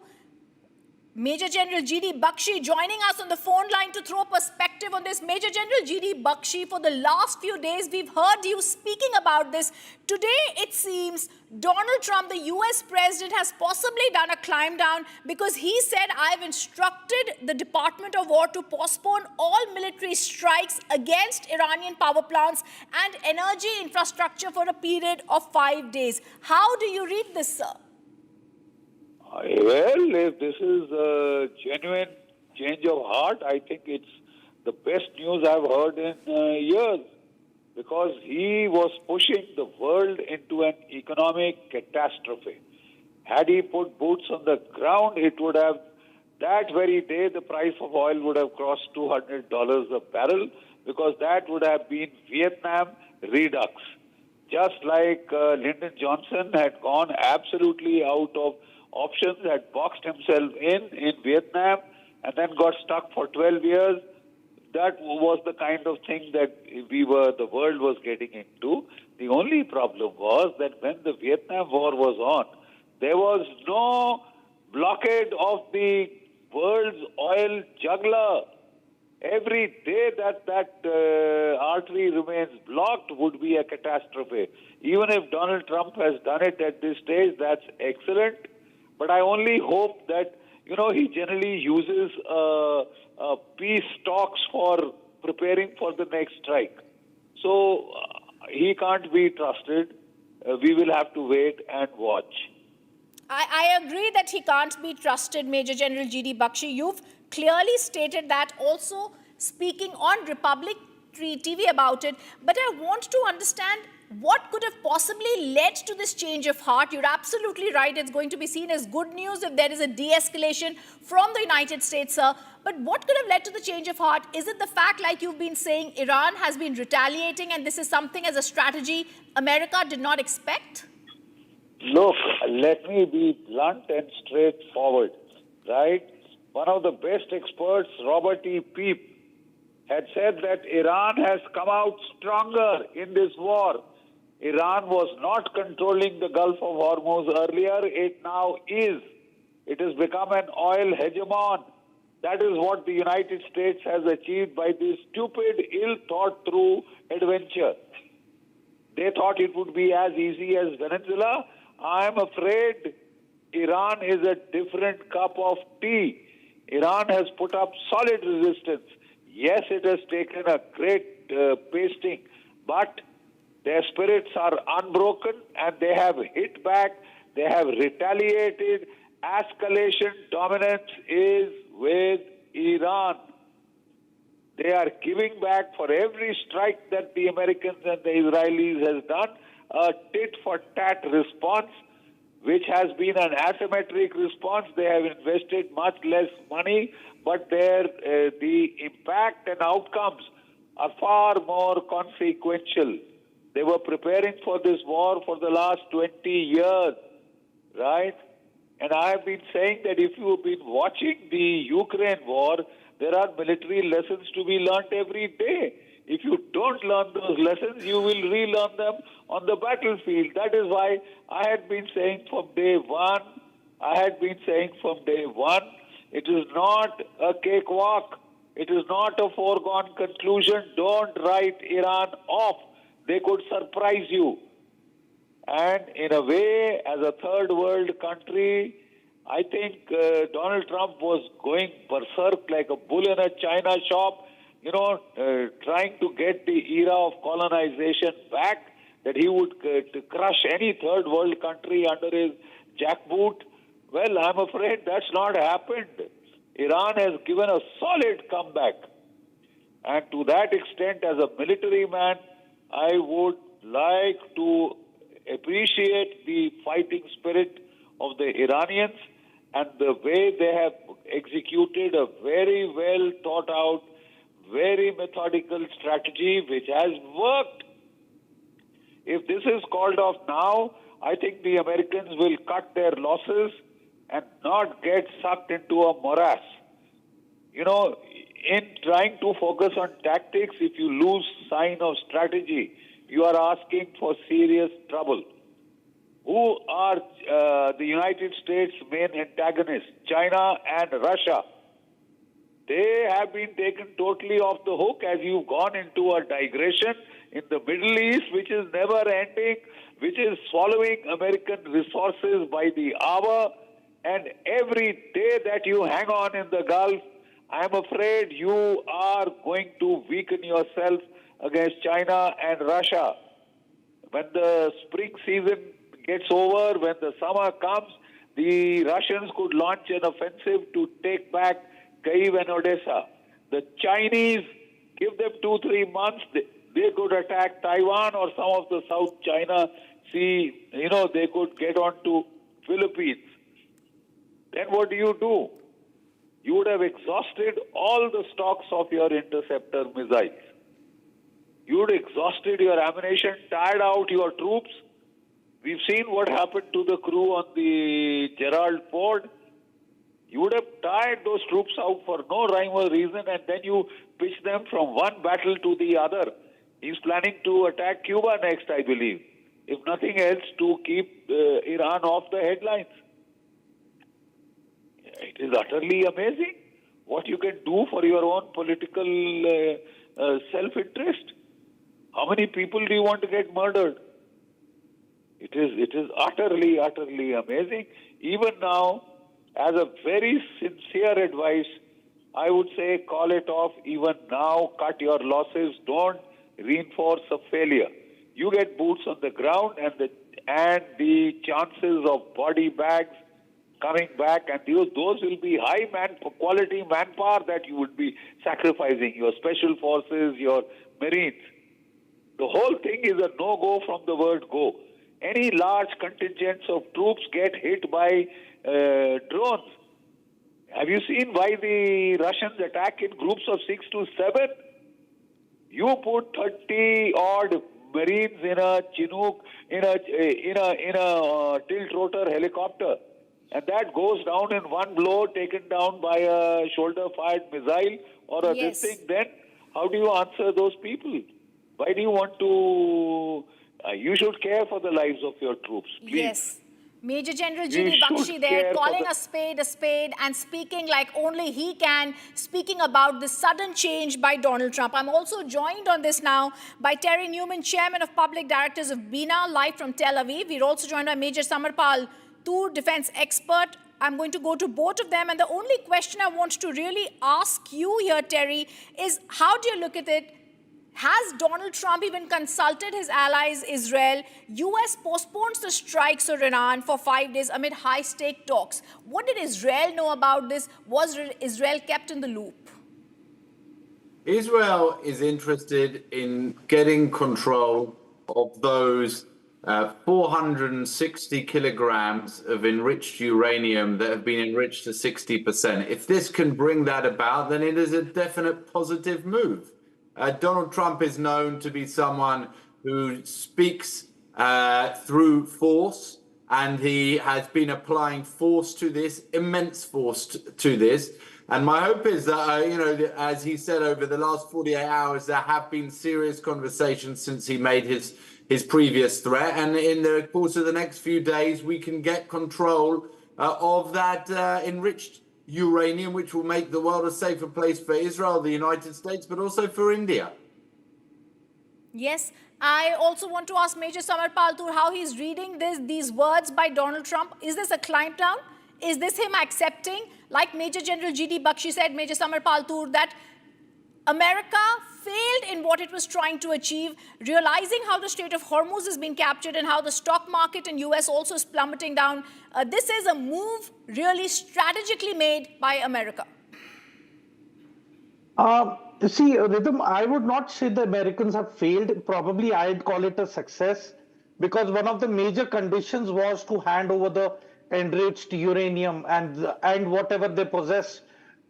Major General G.D. Bakshi joining us on the phone line to throw perspective on this. Major General G.D. Bakshi, for the last few days, we've heard you speaking about this. Today, it seems Donald Trump, the US president, has possibly done a climb down because he said, I've instructed the Department of War to postpone all military strikes against Iranian power plants and energy infrastructure for a period of 5 days. How do you read this, sir? Well, if this is a genuine change of heart, I think it's the best news I've heard in years, because he was pushing the world into an economic catastrophe. Had he put boots on the ground, it would have, that very day, the price of oil would have crossed $200 a barrel, because that would have been Vietnam redux. Just like Lyndon Johnson had gone absolutely out of options, had boxed himself in Vietnam and then got stuck for 12 years. That was the kind of thing that the world was getting into. The only problem was that when the Vietnam War was on, there was no blockade of the world's oil juggler. Every day that artery remains blocked would be a catastrophe. Even if Donald Trump has done it at this stage, that's excellent. But I only hope that, he generally uses peace talks for preparing for the next strike. So he can't be trusted. We will have to wait and watch. I agree that he can't be trusted, Major General G.D. Bakshi. You've clearly stated that, also speaking on Republic TV about it. But I want to understand what could have possibly led to this change of heart. You're absolutely right. It's going to be seen as good news if there is a de-escalation from the United States, sir. But what could have led to the change of heart? Is it the fact, like you've been saying, Iran has been retaliating and this is something as a strategy America did not expect? Look, let me be blunt and straightforward, right? One of the best experts, Robert E. Peep, had said that Iran has come out stronger in this war. Iran was not controlling the Gulf of Hormuz earlier. It now is. It has become an oil hegemon. That is what the United States has achieved by this stupid, ill-thought-through adventure. They thought it would be as easy as Venezuela. I am afraid Iran is a different cup of tea. Iran has put up solid resistance. Yes, it has taken a great pasting, but their spirits are unbroken and they have hit back, they have retaliated. Escalation dominance is with Iran. They are giving back for every strike that the Americans and the Israelis has done, a tit-for-tat response, which has been an asymmetric response. They have invested much less money, but the impact and outcomes are far more consequential. They were preparing for this war for the last 20 years, right? And I have been saying that if you have been watching the Ukraine war, there are military lessons to be learnt every day. If you don't learn those lessons, you will relearn them on the battlefield. That is why I had been saying from day one, it is not a cakewalk. It is not a foregone conclusion. Don't write Iran off. They could surprise you. And in a way, as a third world country, I think Donald Trump was going berserk like a bull in a china shop, trying to get the era of colonization back, that he would to crush any third world country under his jackboot. Well, I'm afraid that's not happened. Iran has given a solid comeback. And to that extent, as a military man, I would like to appreciate the fighting spirit of the Iranians and the way they have executed a very well thought out, very methodical strategy which has worked. If this is called off now, I think the Americans will cut their losses and not get sucked into a morass. In trying to focus on tactics, if you lose sign of strategy, you are asking for serious trouble. Who are the United States' main antagonists? China and Russia. They have been taken totally off the hook as you've gone into a digression in the Middle East, which is never ending, which is swallowing American resources by the hour. And every day that you hang on in the Gulf, I'm afraid you are going to weaken yourself against China and Russia. When the spring season gets over, when the summer comes, the Russians could launch an offensive to take back Kyiv and Odessa. The Chinese, give them 2-3 months, they could attack Taiwan or some of the South China Sea. They could get on to Philippines. Then what do? You would have exhausted all the stocks of your interceptor missiles. You would have exhausted your ammunition, tired out your troops. We've seen what happened to the crew on the Gerald Ford. You would have tired those troops out for no rhyme or reason, and then you pitch them from one battle to the other. He's planning to attack Cuba next, I believe, if nothing else, to keep Iran off the headlines. It is utterly amazing what you can do for your own political self-interest. How many people do you want to get murdered? It is utterly, utterly amazing. Even now, as a very sincere advice, I would say call it off even now, cut your losses, don't reinforce a failure. You get boots on the ground and the chances of body bags coming back, and those will be high quality manpower that you would be sacrificing, your special forces, your Marines. The whole thing is a no-go from the word go. Any large contingents of troops get hit by drones. Have you seen why the Russians attack in groups of 6 to 7? You put 30-odd Marines in a Chinook, in a tilt-rotor helicopter, and that goes down in one blow, taken down by a shoulder-fired missile or a this thing. Then how do you answer those people? Why do you want to... you should care for the lives of your troops, please. Yes. Major General G.D. Bakshi there, calling a spade, and speaking like only he can, speaking about the sudden change by Donald Trump. I'm also joined on this now by Terry Newman, Chairman of Public Directors of BINA, live from Tel Aviv. We're also joined by Major Samarpal Tur, defense expert. I'm going to go to both of them. And the only question I want to really ask you here, Terry, is how do you look at it? Has Donald Trump even consulted his allies, Israel? US postpones the strikes on Iran for 5 days amid high-stake talks. What did Israel know about this? Was Israel kept in the loop? Israel is interested in getting control of those 460 kilograms of enriched uranium that have been enriched to 60%. If this can bring that about, then it is a definite positive move. Donald Trump is known to be someone who speaks through force, and he has been applying force to this, immense force to this. And my hope is that, as he said, over the last 48 hours, there have been serious conversations since he made his previous threat. And in the course of the next few days, we can get control of that enriched uranium, which will make the world a safer place for Israel, the United States, but also for India. Yes. I also want to ask Major Samarpal Tur how he's reading these words by Donald Trump. Is this a climb down? Is this him accepting, like Major General G.D. Bakshi said, Major Samarpal Tur, that America failed in what it was trying to achieve, realizing how the Strait of Hormuz has been captured and how the stock market in US also is plummeting down? This is a move really strategically made by America. See, Rhythm, I would not say the Americans have failed. Probably I'd call it a success, because one of the major conditions was to hand over the enriched uranium and whatever they possess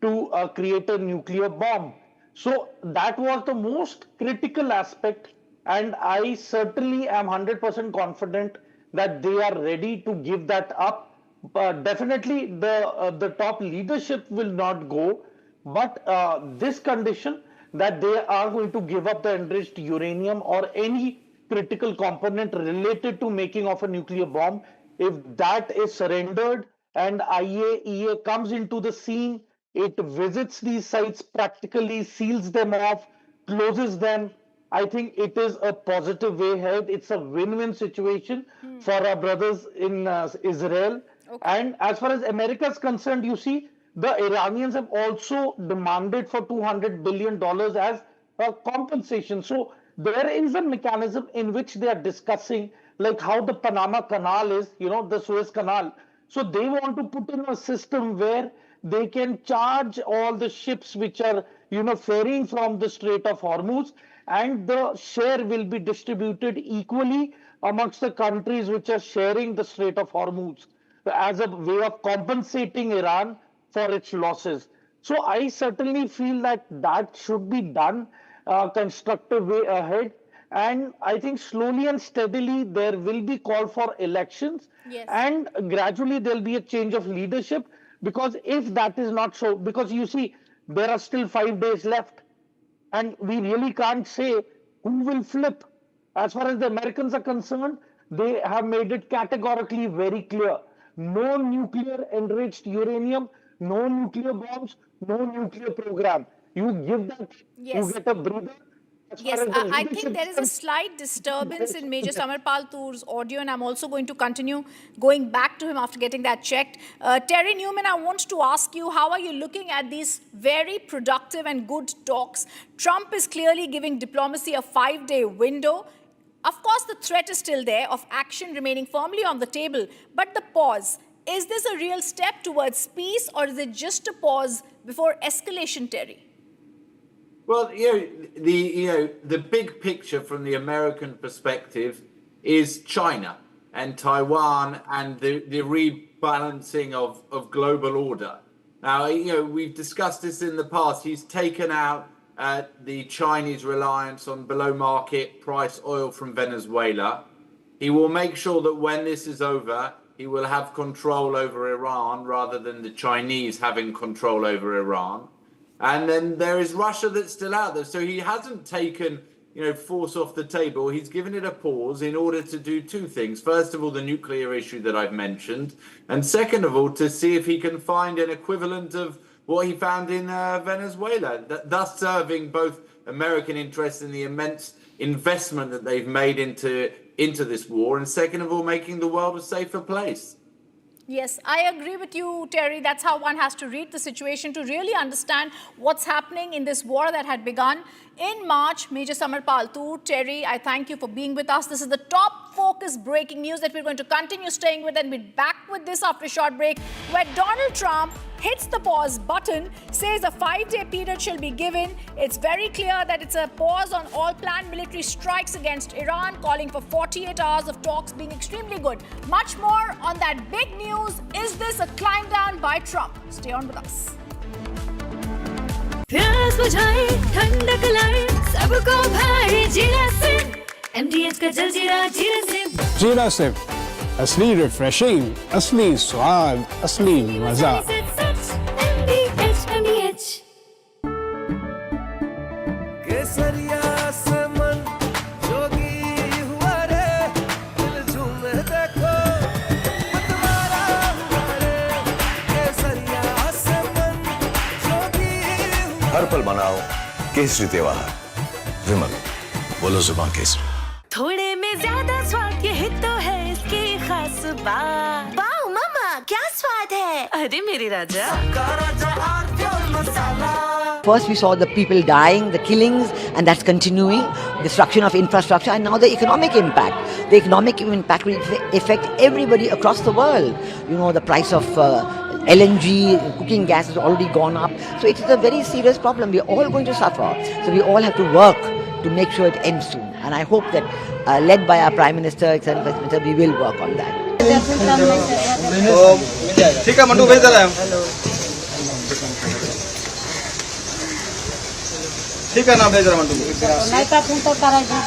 to create a nuclear bomb. So that was the most critical aspect, and I certainly am 100% confident that they are ready to give that up. Definitely the top leadership will not go, but this condition that they are going to give up the enriched uranium or any critical component related to making of a nuclear bomb, if that is surrendered and IAEA comes into the scene, it visits these sites, practically seals them off, closes them, I think it is a positive way ahead. It's a win-win situation for our brothers in Israel. Okay. And as far as America is concerned, you see, the Iranians have also demanded for $200 billion as a compensation. So there is a mechanism in which they are discussing, like how the Panama Canal is, the Suez Canal. So they want to put in a system where they can charge all the ships which are, ferrying from the Strait of Hormuz, and the share will be distributed equally amongst the countries which are sharing the Strait of Hormuz as a way of compensating Iran for its losses. So I certainly feel that that should be done constructive way ahead. And I think slowly and steadily there will be call for elections. Yes. And gradually there'll be a change of leadership, because if that is not so, because you see, there are still 5 days left, and we really can't say who will flip. As far as the Americans are concerned, they have made it categorically very clear. No nuclear enriched uranium, no nuclear bombs, no nuclear program. You give that, Yes. you get a breather. Yes, I think there is a slight disturbance in Major Samarpal Toor's audio, and I'm also going to continue going back to him after getting that checked. Terry Newman, I want to ask you, how are you looking at these very productive and good talks? Trump is clearly giving diplomacy a 5-day window. Of course, the threat is still there of action remaining firmly on the table, but the pause, is this a real step towards peace, or is it just a pause before escalation, Terry? Well, the big picture from the American perspective is China and Taiwan and the rebalancing of global order. Now, we've discussed this in the past. He's taken out the Chinese reliance on below market price oil from Venezuela. He will make sure that when this is over, he will have control over Iran rather than the Chinese having control over Iran. And then there is Russia that's still out there. So he hasn't taken, force off the table. He's given it a pause in order to do two things. First of all, the nuclear issue that I've mentioned. And second of all, to see if he can find an equivalent of what he found in Venezuela, thus serving both American interests in the immense investment that they've made into this war. And second of all, making the world a safer place. Yes, I agree with you, Terry. That's how one has to read the situation to really understand what's happening in this war that had begun in March. Major Samarpal Toor, Terry, I thank you for being with us. This is the top focus breaking news that we're going to continue staying with, and we'll be back with this after a short break, where Donald Trump hits the pause button, says a 5-day period shall be given. It's very clear that it's a pause on all planned military strikes against Iran, calling for 48 hours of talks being extremely good. Much more on that big news. Is this a climb down by Trump? Stay on with us. प्यास बुझाए ठंडक लाए सबको भाई जीरा Singh MDH का जलजीरा जीरा सिंह जीरा सिंह असली रिफ्रेशिंग असली स्वाद असली मजा MDH केसरिया से मन जोगी हुआ रे दिल झूमे देखो मतवारा हुआ रे केसरिया से मन जोगी हर पल मनाओ केसरी त्योहार विमल बोलो जुबान केसरी थोड़े में ज्यादा स्वाद ये तो है इसकी खास बात वाओ मामा क्या स्वाद है अरे मेरे राजा First we saw the people dying, the killings, and that's continuing, destruction of infrastructure, and now the economic impact. The economic impact will affect everybody across the world. The price of LNG, cooking gas has already gone up. So it is a very serious problem. We're all going to suffer. So we all have to work to make sure it ends soon. And I hope that, led by our Prime Minister, etc., we will work on that. ठीक है mandu भेज रहा है ठीक है ना भेज रहा मंडू नहीं तो फोन तो कराएगा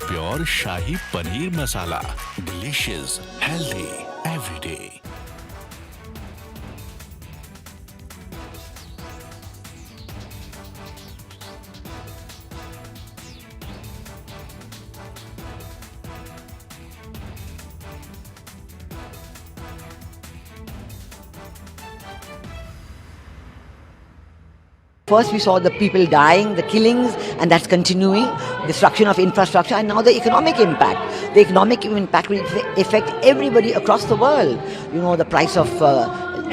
Pure Shahi Paneer Masala. Delicious, healthy, every day. First we saw the people dying, the killings, and that's continuing, destruction of infrastructure, and now the economic impact. The economic impact will affect everybody across the world. The price of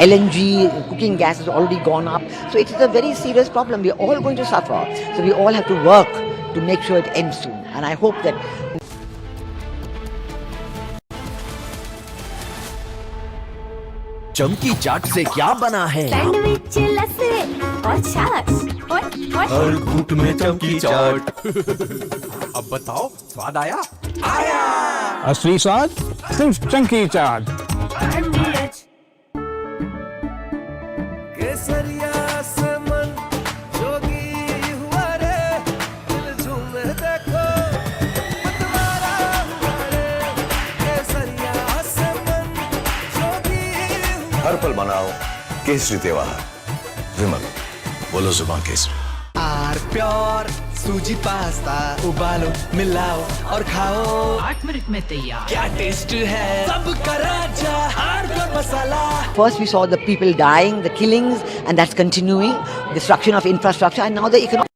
LNG, cooking gas has already gone up. So it is a very serious problem. We're all going to suffer. So we all have to work to make sure it ends soon. And I hope that चमकी चाट से क्या बना है sandwich लस्सी और छाछ और हर घूंट में चमकी चाट अब बताओ स्वाद आया असली स्वाद सिर्फ चंकी चाट। केसरिया से मन जोगी हुआ रे, दिल झूमे देखो मतवारा हुआ रे। केसरिया से मन जोगी हुआ। हर पल मनाओ केसरी त्योहार। विमल, बोलो जुबान केसरी। आर प्योर सूजी पास्ता उबालो मिलाओ और खाओ, 8 मिनट में तैयार। क्या टेस्ट है सबका राजा R pure masala. First we saw the people dying, the killings, and that's continuing, destruction of infrastructure, and now the economic.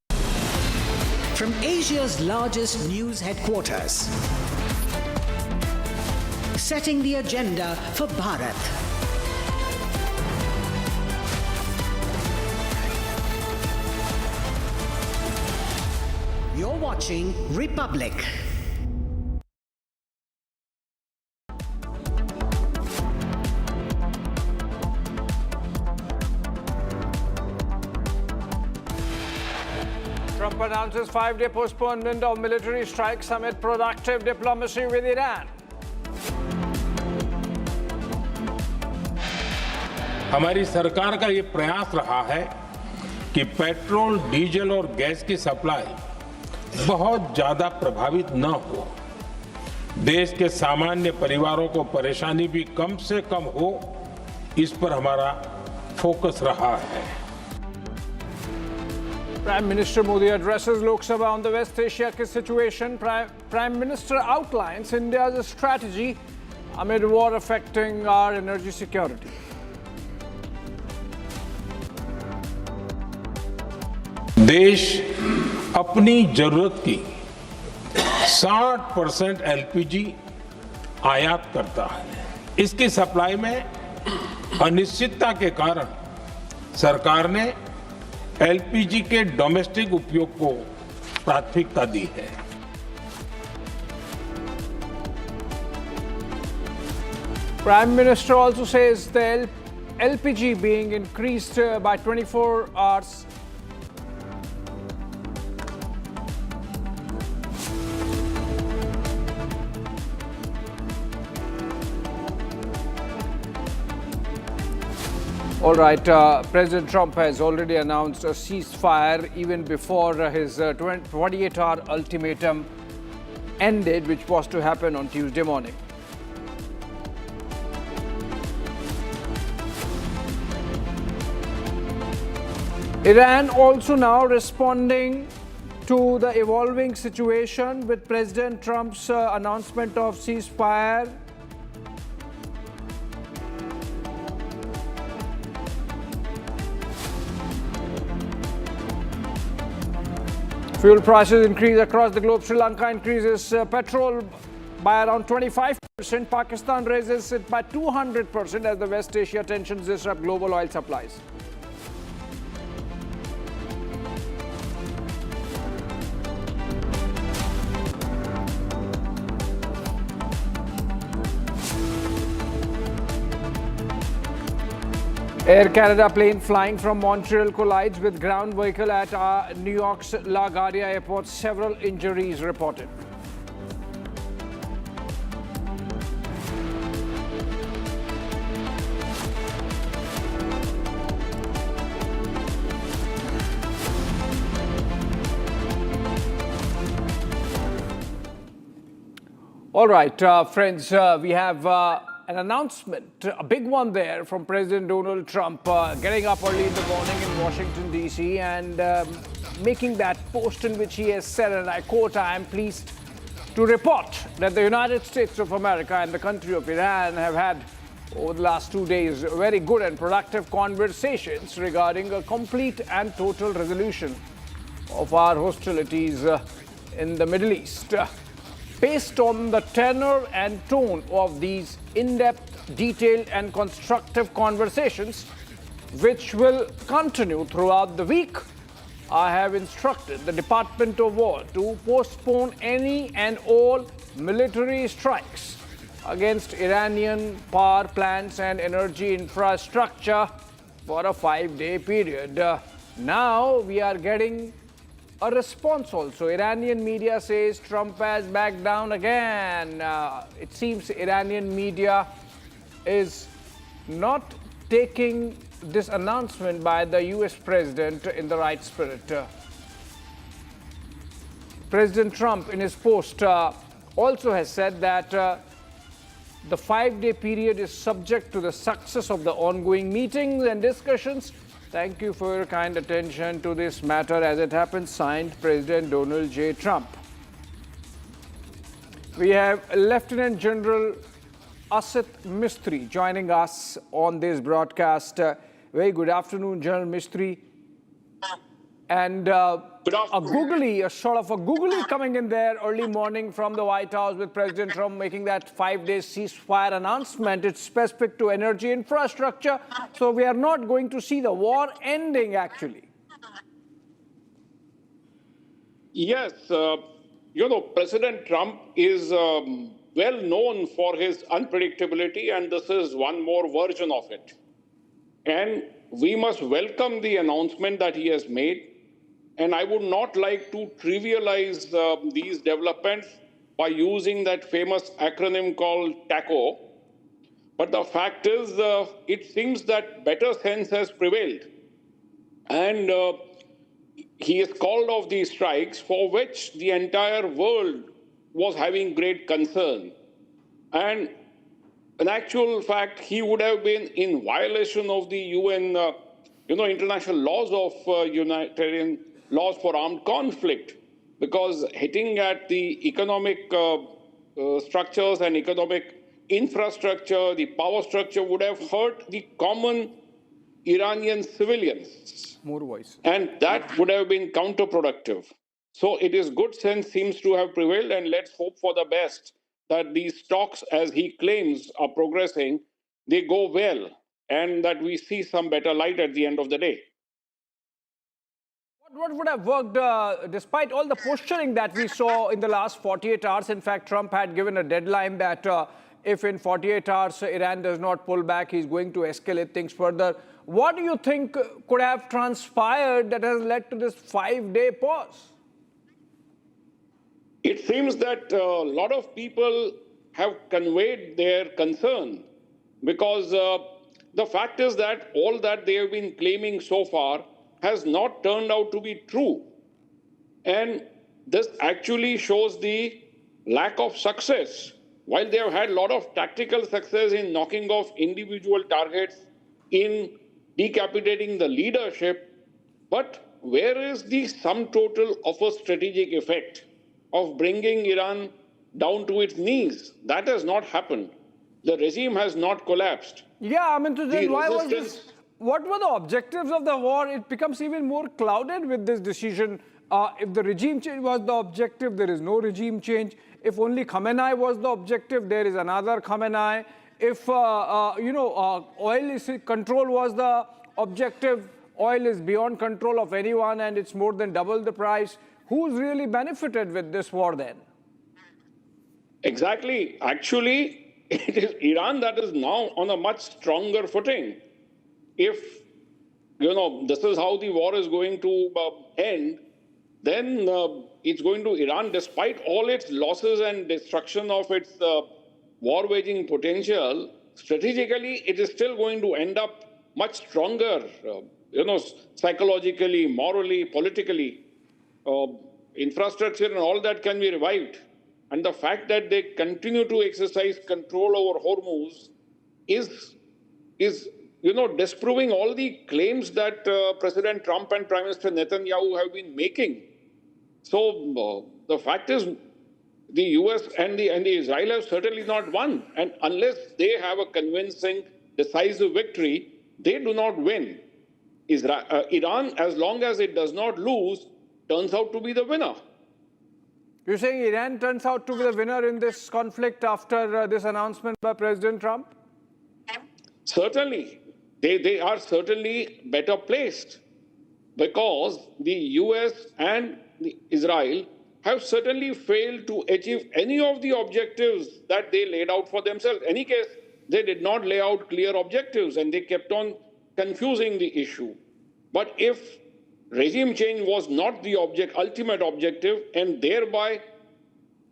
From Asia's largest news headquarters, setting the agenda for Bharat. You're watching Republic. Trump announces 5-day postponement of military strikes amid productive diplomacy with Iran. हमारी सरकार का ये प्रयास रहा है कि petrol, diesel और gas की सप्लाई बहुत ज्यादा प्रभावित न हो, देश के सामान्य परिवारों को परेशानी भी कम से कम हो, इस पर हमारा फोकस रहा है। Prime Minister Modi addresses Lok Sabha on the West Asia situation. Prime Minister outlines India's strategy amid war affecting our energy security. देश अपनी जरूरत की 60% एलपीजी आयात करता है। इसकी सप्लाई में अनिश्चितता के कारण सरकार ने एलपीजी के डोमेस्टिक उपयोग को प्राथमिकता दी है। Prime Minister also says the LPG being increased by 24 hours. All right, President Trump has already announced a ceasefire even before his 28-hour ultimatum ended, which was to happen on Tuesday morning. Iran also now responding to the evolving situation with President Trump's announcement of ceasefire. Fuel prices increase across the globe. Sri Lanka increases petrol by around 25%. Pakistan raises it by 200% as the West Asia tensions disrupt global oil supplies. Air Canada plane flying from Montreal collides with ground vehicle at New York's LaGuardia Airport. Several injuries reported. All right, friends, we have an announcement, a big one there from President Donald Trump, getting up early in the morning in Washington, D.C. and making that post in which he has said, and I quote, "I am pleased to report that the United States of America and the country of Iran have had, over the last 2 days, very good and productive conversations regarding a complete and total resolution of our hostilities in the Middle East." Based on the tenor and tone of these in-depth, detailed and constructive conversations, which will continue throughout the week, I have instructed the Department of War to postpone any and all military strikes against Iranian power plants and energy infrastructure for a 5-day period. Now we are getting a response also. Iranian media says Trump has backed down again. It seems Iranian media is not taking this announcement by the US president in the right spirit. President Trump in his post also has said that the 5-day period is subject to the success of the ongoing meetings and discussions. Thank you for your kind attention to this matter as it happens. Signed, President Donald J. Trump. We have Lieutenant General Asit Mistry joining us on this broadcast. Very good afternoon, General Mistry. And a sort of a googly coming in there early morning from the White House with President Trump making that 5-day ceasefire announcement. It's specific to energy infrastructure. So we are not going to see the war ending, actually. Yes, President Trump is well known for his unpredictability, and this is one more version of it. And we must welcome the announcement that he has made. And I would not like to trivialize these developments by using that famous acronym called TACO. But the fact is, it seems that better sense has prevailed. And he has called off these strikes for which the entire world was having great concern. And in actual fact, he would have been in violation of the UN, international laws of humanitarian laws for armed conflict, because hitting at the economic structures and economic infrastructure, the power structure would have hurt the common Iranian civilians. More voice. And that would have been counterproductive. So it is good sense seems to have prevailed, and let's hope for the best that these talks, as he claims, are progressing, they go well, and that we see some better light at the end of the day. What would have worked despite all the posturing that we saw in the last 48 hours? In fact, Trump had given a deadline that if in 48 hours Iran does not pull back, he's going to escalate things further. What do you think could have transpired that has led to this 5-day pause? It seems that a lot of people have conveyed their concern because the fact is that all that they have been claiming so far has not turned out to be true. And this actually shows the lack of success. While they have had a lot of tactical success in knocking off individual targets, in decapitating the leadership, but where is the sum total of a strategic effect of bringing Iran down to its knees? That has not happened. The regime has not collapsed. Yeah, I mean, why was this? What were the objectives of the war? It becomes even more clouded with this decision. If the regime change was the objective, there is no regime change. If only Khamenei was the objective, there is another Khamenei. If, oil control was the objective, oil is beyond control of anyone and it's more than double the price. Who's really benefited with this war then? Exactly. Actually, it is Iran that is now on a much stronger footing. If, this is how the war is going to end, then it's going to Iran, despite all its losses and destruction of its war-waging potential, strategically, it is still going to end up much stronger, psychologically, morally, politically. Infrastructure and all that can be revived. And the fact that they continue to exercise control over Hormuz is disproving all the claims that President Trump and Prime Minister Netanyahu have been making. So the fact is, the US and the Israel have certainly not won. And unless they have a convincing, decisive victory, they do not win. Iran, as long as it does not lose, turns out to be the winner. You're saying Iran turns out to be the winner in this conflict after this announcement by President Trump? Certainly. They are certainly better placed because the US and Israel have certainly failed to achieve any of the objectives that they laid out for themselves. In any case, they did not lay out clear objectives and they kept on confusing the issue. But if regime change was not the ultimate objective, and thereby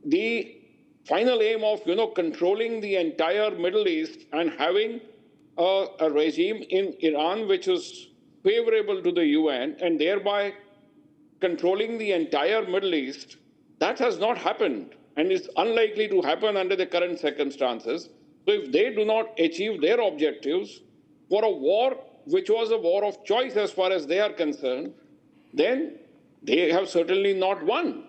the final aim of controlling the entire Middle East and having a regime in Iran which is favorable to the UN and thereby controlling the entire Middle East, that has not happened and is unlikely to happen under the current circumstances. So if they do not achieve their objectives for a war which was a war of choice as far as they are concerned, then they have certainly not won.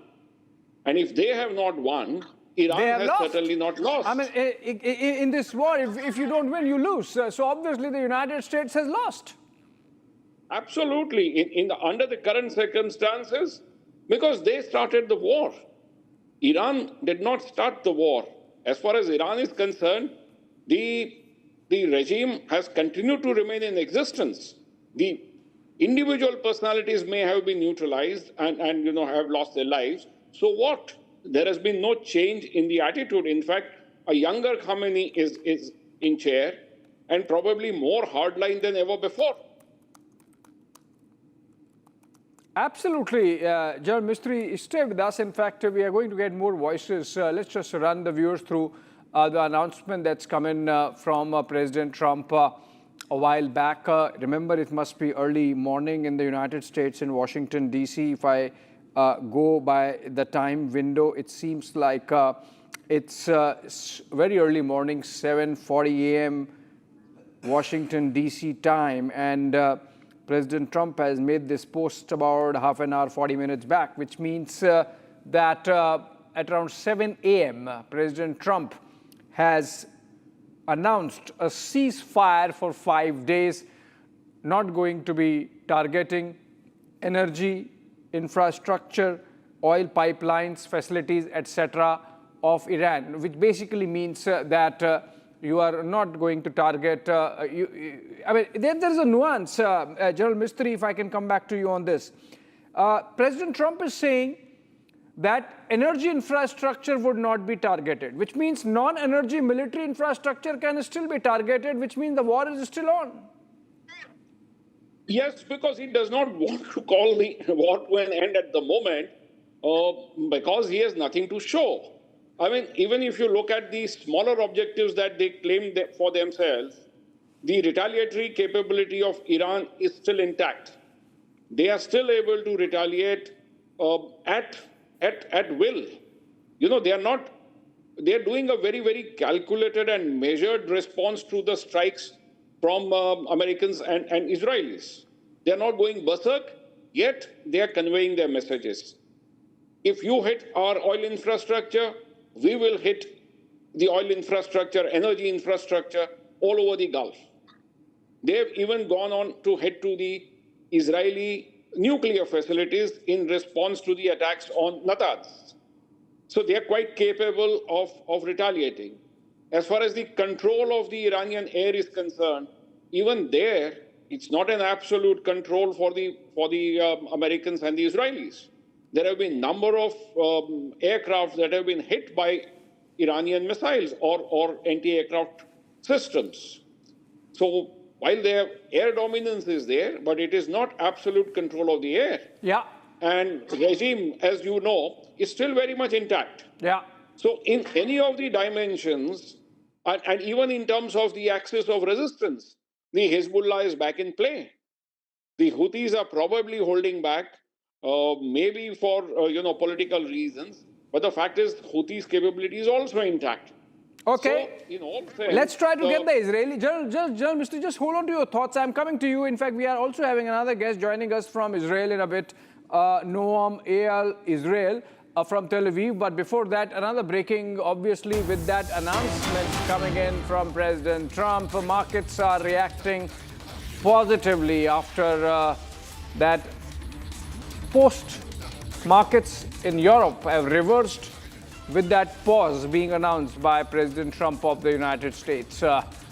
And if they have not won, Iran has certainly not lost. I mean, in this war, if you don't win, you lose. So obviously the United States has lost. Absolutely. Under the current circumstances, because they started the war. Iran did not start the war. As far as Iran is concerned, the regime has continued to remain in existence. The individual personalities may have been neutralized and have lost their lives. So what? There has been no change in the attitude. In fact, a younger Khamenei is in chair and probably more hardline than ever before. Absolutely. General Mistry, stay with us. In fact, we are going to get more voices. Let's just run the viewers through the announcement that's come in from President Trump a while back. Remember, it must be early morning in the United States in Washington, D.C. If I go by the time window, it seems like it's very early morning, 7:40 a.m. Washington, D.C. time. And President Trump has made this post about half an hour, 40 minutes back, which means that at around 7 a.m., President Trump has announced a ceasefire for 5 days, not going to be targeting energy, infrastructure, oil pipelines, facilities, etc. of Iran, which basically means that you are not going to target, I mean, there's a nuance. General Mistry, if I can come back to you on this. President Trump is saying that energy infrastructure would not be targeted, which means non-energy military infrastructure can still be targeted, which means the war is still on. Yes, because he does not want to call the war to an end at the moment because he has nothing to show. I mean, even if you look at the smaller objectives that they claim for themselves, the retaliatory capability of Iran is still intact. They are still able to retaliate at will. They are doing a very, very calculated and measured response to the strikes from Americans and Israelis. They are not going berserk, yet they are conveying their messages. If you hit our oil infrastructure, we will hit the oil infrastructure, energy infrastructure all over the Gulf. They have even gone on to head to the Israeli nuclear facilities in response to the attacks on Natanz. So they are quite capable of retaliating. As far as the control of the Iranian air is concerned, even there, it's not an absolute control for the Americans and the Israelis. There have been a number of aircraft that have been hit by Iranian missiles or anti-aircraft systems. So while their air dominance is there, but it is not absolute control of the air. Yeah. And regime, as you know, is still very much intact. Yeah. So in any of the dimensions, and even in terms of the axis of resistance, the Hezbollah is back in play. The Houthis are probably holding back, maybe for political reasons, but the fact is Houthis' capability is also intact. Okay, So, let's try to get the Israeli. General Mistry, just hold on to your thoughts. I'm coming to you. In fact, we are also having another guest joining us from Israel in a bit, Noam Eyal Israel from Tel Aviv. But before that, another breaking, obviously, with that announcement coming in from President Trump. Markets are reacting positively after that post. Markets in Europe have reversed with that pause being announced by President Trump of the United States.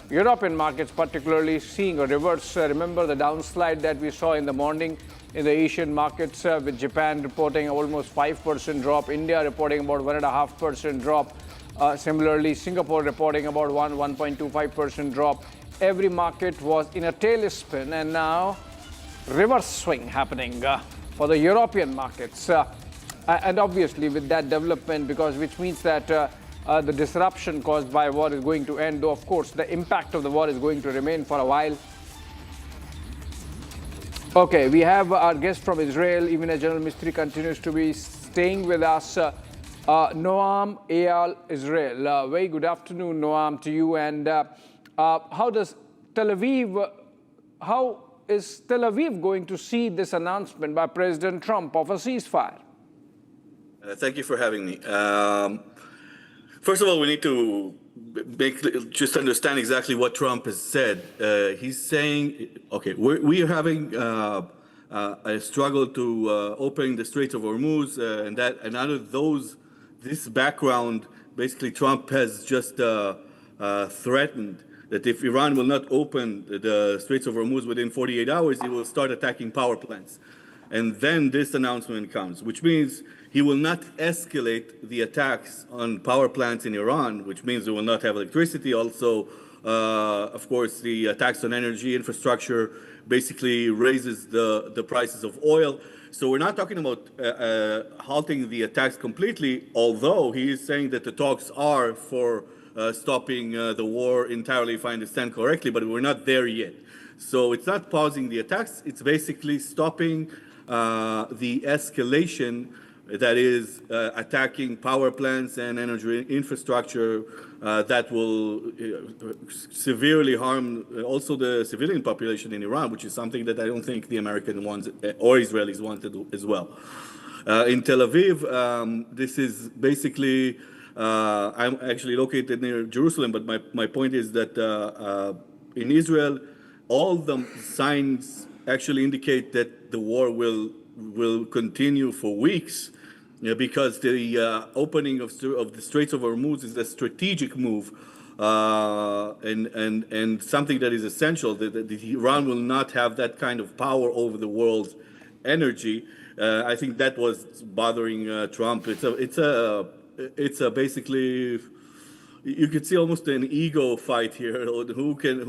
European markets particularly seeing a reverse. Remember the downslide that we saw in the morning in the Asian markets with Japan reporting almost 5% drop, India reporting about 1.5% drop. Similarly, Singapore reporting about 1.25% drop. Every market was in a tailspin, and now reverse swing happening for the European markets. And obviously with that development, which means that the disruption caused by war is going to end, though of course the impact of the war is going to remain for a while. Okay, we have our guest from Israel, even as General Mistry continues to be staying with us, Noam Eyal, Israel. Very good afternoon, Noam, to you. And how is Tel Aviv going to see this announcement by President Trump of a ceasefire? Thank you for having me. First of all, we need to just understand exactly what Trump has said. He's saying, okay, we're having a struggle to open the Straits of Hormuz, and out of this background, basically Trump has just threatened that if Iran will not open the Straits of Hormuz within 48 hours, he will start attacking power plants. And then this announcement comes, which means he will not escalate the attacks on power plants in Iran, which means they will not have electricity. Also, of course, the attacks on energy infrastructure basically raises the prices of oil. So we're not talking about halting the attacks completely, although he is saying that the talks are for stopping the war entirely, if I understand correctly, but we're not there yet. So it's not pausing the attacks, it's basically stopping the escalation that is attacking power plants and energy infrastructure that will severely harm also the civilian population in Iran, which is something that I don't think the Americans want or Israelis want to do as well. In Tel Aviv, this is basically, I'm actually located near Jerusalem, but my point is that in Israel, all the signs actually indicate that the war will continue for weeks, because the opening of the Straits of Hormuz is a strategic move and something that is essential. That Iran will not have that kind of power over the world's energy. I think that was bothering Trump. It's a basically, you could see almost an ego fight here. Who can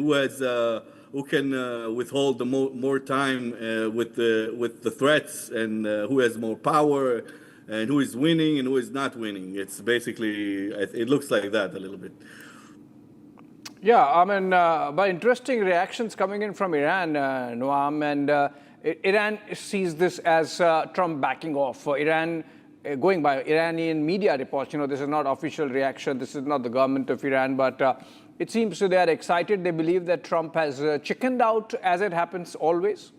withhold more time with the threats, and who has more power, and who is winning and who is not winning. It's basically, it looks like that a little bit. Yeah, I mean, by interesting reactions coming in from Iran, Noam, and Iran sees this as Trump backing off. Iran, going by Iranian media reports, this is not official reaction, this is not the government of Iran, but it seems they are excited. They believe that Trump has chickened out, as it happens always.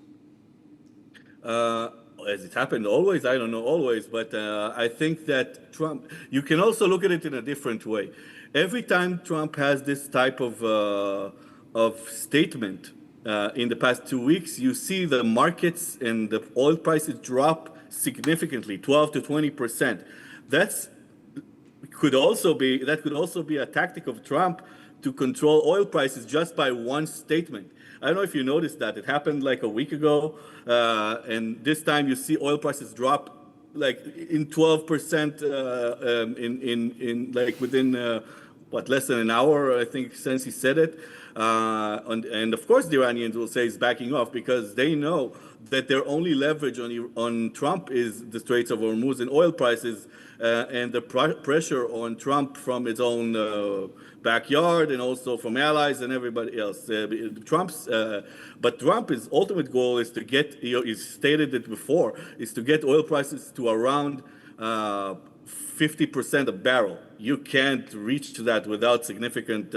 As it happened always, I don't know always, but I think that Trump, you can also look at it in a different way. Every time Trump has this type of statement in the past 2 weeks, you see the markets and the oil prices drop significantly, 12 to 20%. That could also be a tactic of Trump to control oil prices just by one statement. I don't know if you noticed that. It happened like a week ago, and this time you see oil prices drop like in 12% in like within less than an hour, I think, since he said it. And of course the Iranians will say he's backing off, because they know that their only leverage on Trump is the Straits of Hormuz and oil prices, and the pressure on Trump from his own backyard and also from allies and everybody else. But Trump's ultimate goal is to get, he's stated it before, is to get oil prices to around 50% a barrel. You can't reach to that without significant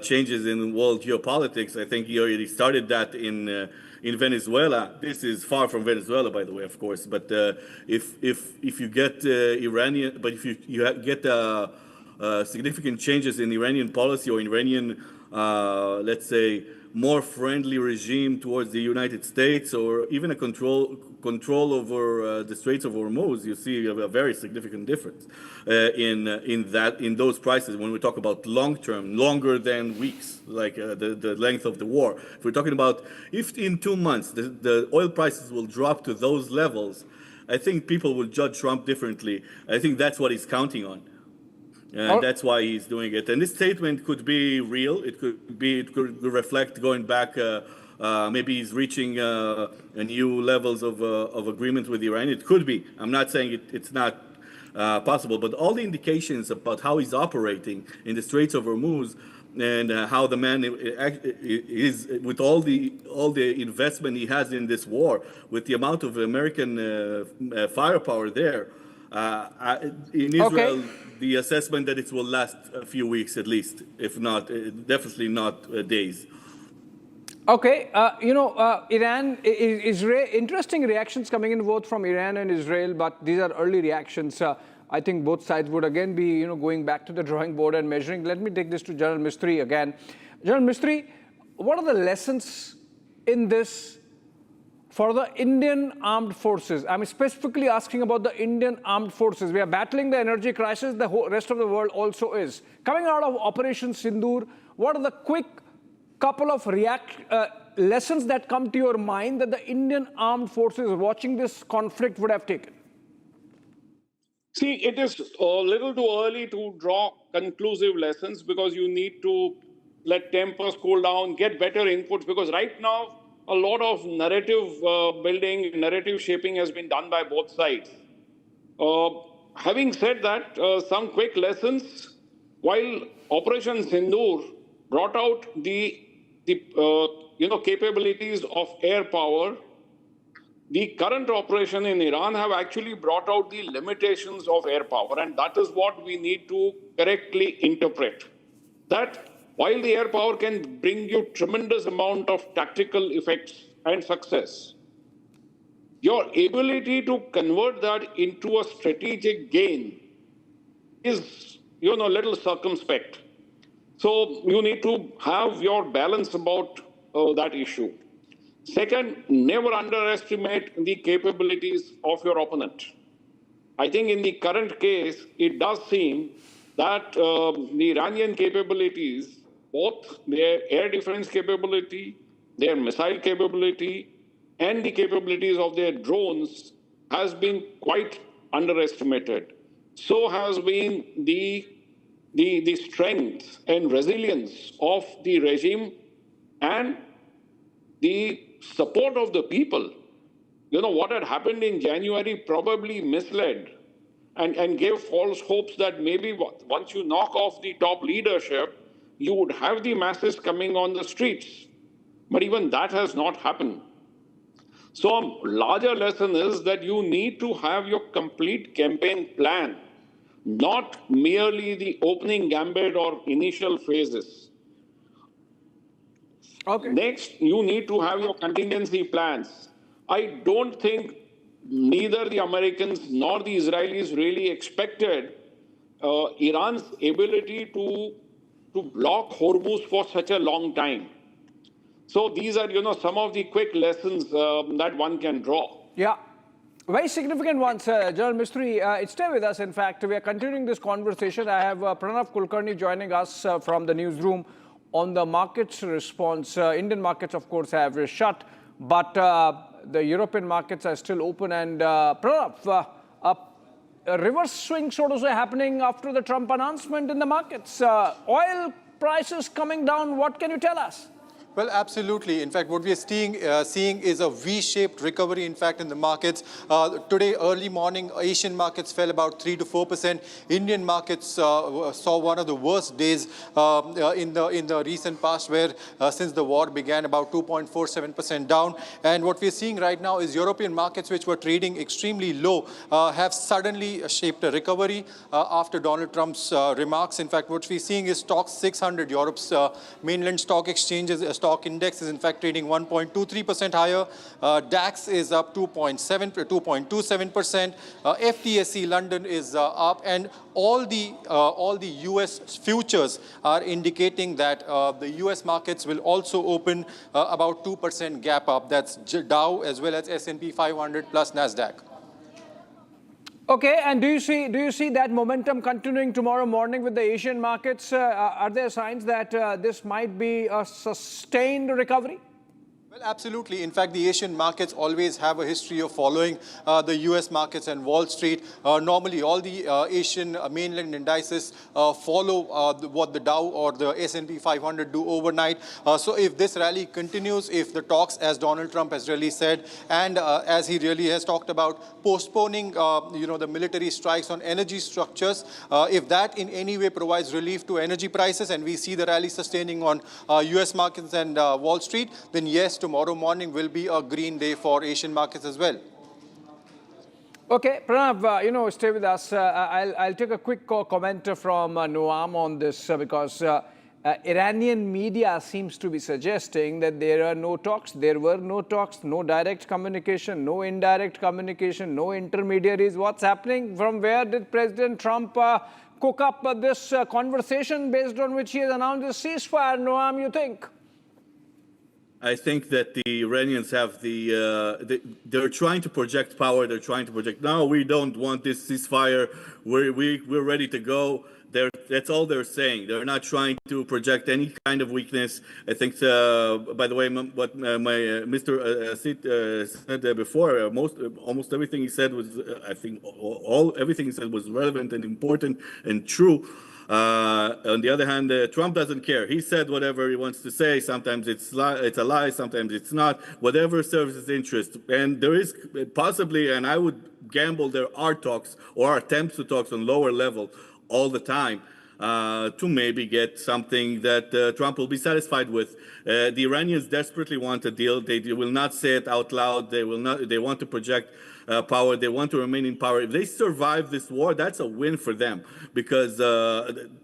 changes in world geopolitics. I think he already started that in Venezuela. This is far from Venezuela, by the way, of course. But if you get Iranian, but if you get significant changes in Iranian policy or Iranian, let's say, more friendly regime towards the United States, or even a control over the Straits of Hormuz, you see a very significant difference in those prices. When we talk about long term, longer than weeks, like the length of the war. If we're talking about if in 2 months the oil prices will drop to those levels, I think people will judge Trump differently. I think that's what he's counting on. And that's why he's doing it. And this statement could be real. It could reflect going back maybe he's reaching new levels of agreement with Iran. It could be. I'm not saying it's not possible, but all the indications about how he's operating in the Straits of Hormuz and how the man is, with all the investment he has in this war, with the amount of American firepower there, in Israel, the assessment that it will last a few weeks at least, if not, definitely not days. Okay, Iran, Israel, interesting reactions coming in both from Iran and Israel, but these are early reactions. I think both sides would again be, going back to the drawing board and measuring. Let me take this to General Mistry again. General Mistry, what are the lessons in this for the Indian armed forces? I'm specifically asking about the Indian armed forces. We are battling the energy crisis. The rest of the world also is. Coming out of Operation Sindoor, what are the quick couple of lessons that come to your mind that the Indian armed forces watching this conflict would have taken? See, it is a little too early to draw conclusive lessons because you need to let tempers cool down, get better inputs, because right now a lot of narrative building, narrative shaping has been done by both sides. Having said that, some quick lessons. While Operation Sindoor brought out the capabilities of air power, the current operation in Iran have actually brought out the limitations of air power, and that is what we need to correctly interpret. That while the air power can bring you tremendous amount of tactical effects and success, your ability to convert that into a strategic gain is, a little circumspect. So you need to have your balance about that issue. Second, never underestimate the capabilities of your opponent. I think in the current case, it does seem that the Iranian capabilities, both their air defense capability, their missile capability, and the capabilities of their drones has been quite underestimated. So has been the strength and resilience of the regime and the support of the people. What had happened in January probably misled and gave false hopes that maybe once you knock off the top leadership, you would have the masses coming on the streets. But even that has not happened. So a larger lesson is that you need to have your complete campaign plan, not merely the opening gambit or initial phases. Okay. Next, you need to have your contingency plans. I don't think neither the Americans nor the Israelis really expected Iran's ability to block Hormuz for such a long time. So these are, some of the quick lessons that one can draw. Yeah. Very significant ones, General Mistry. Stay with us. In fact, we are continuing this conversation. I have Pranav Kulkarni joining us from the newsroom on the markets response. Indian markets, of course, have shut, but the European markets are still open. And Pranav, a reverse swing, so to say, happening after the Trump announcement in the markets. Oil prices coming down. What can you tell us? Well, absolutely. In fact, what we are seeing is a V-shaped recovery, in fact, in the markets. Today, early morning, Asian markets fell about 3 to 4%. Indian markets saw one of the worst days in the recent past, where since the war began, about 2.47% down. And what we're seeing right now is European markets, which were trading extremely low, have suddenly shaped a recovery after Donald Trump's remarks. In fact, what we're seeing is Stoxx 600, Europe's mainland stock exchanges, stock index is in fact trading 1.23% higher. DAX is up 2.27%. FTSE London is up, and all the US futures are indicating that the US markets will also open about 2% gap up. That's Dow as well as S&P 500 plus Nasdaq. Okay, and do you see that momentum continuing tomorrow morning with the Asian markets? Are there signs that this might be a sustained recovery? Well, absolutely. In fact, the Asian markets always have a history of following the US markets and Wall Street. Normally, all the Asian mainland indices follow what the Dow or the S&P 500 do overnight. So if this rally continues, if the talks, as Donald Trump has really said, and as he really has talked about, postponing the military strikes on energy structures, if that in any way provides relief to energy prices, and we see the rally sustaining on US markets and Wall Street, then yes, tomorrow morning will be a green day for Asian markets as well. Okay, Pranav, stay with us. I'll take a quick comment from Noam on this because Iranian media seems to be suggesting that there are no talks, there were no talks, no direct communication, no indirect communication, no intermediaries. What's happening? From where did President Trump cook up this conversation based on which he has announced a ceasefire, Noam, you think? I think that the Iranians have they're trying to project power. They're trying to project, no, we don't want this ceasefire. We're ready to go. That's all they're saying. They're not trying to project any kind of weakness. I think, by the way, what Mr. said before, almost everything he said was, I think, everything he said was relevant and important and true. On the other hand, Trump doesn't care. He said whatever he wants to say. Sometimes it's a lie, sometimes it's not. Whatever serves his interest. And there is possibly, and I would gamble, there are talks or attempts to talks on lower level all the time to maybe get something that Trump will be satisfied with. The Iranians desperately want a deal. They will not say it out loud. They will not. They want to project power. They want to remain in power. If they survive this war, that's a win for them, because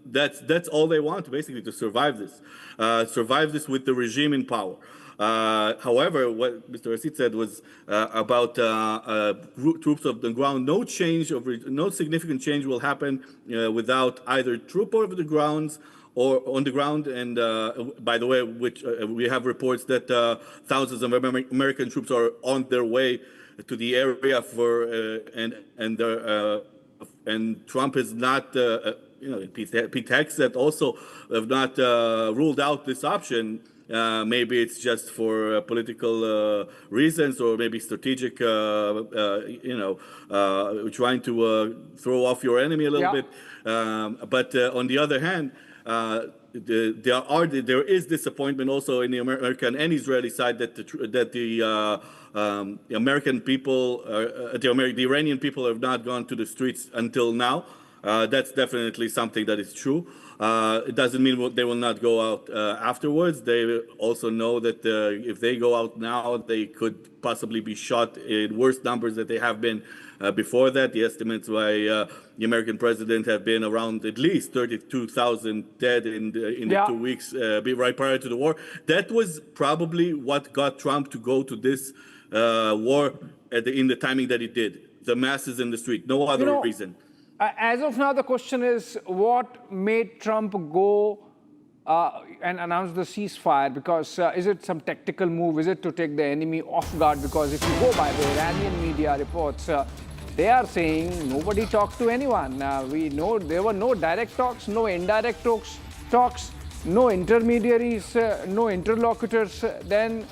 that's all they want, basically, to survive this with the regime in power. However, what Mr. Asit said was about troops on the ground. No significant change will happen without either troop over the grounds or on the ground. And by the way, which we have reports that thousands of American troops are on their way to the area for and Trump is not. Pete Hegseth also have not ruled out this option. Maybe it's just for political reasons, or maybe strategic, trying to throw off your enemy a little bit. But on the other hand, there is disappointment also in the American and Israeli side that the American people, the Iranian people, have not gone to the streets until now. That's definitely something that is true. It doesn't mean they will not go out afterwards. They also know that if they go out now, they could possibly be shot in worse numbers that they have been before that. The estimates by the American president have been around at least 32,000 dead in the 2 weeks right prior to the war. That was probably what got Trump to go to this war in the timing that he did. The masses in the street, no other reason. As of now, the question is, what made Trump go and announce the ceasefire? Because is it some tactical move? Is it to take the enemy off guard? Because if you go by the Iranian media reports, they are saying nobody talked to anyone. We know there were no direct talks, no indirect talks, no intermediaries, no interlocutors. Then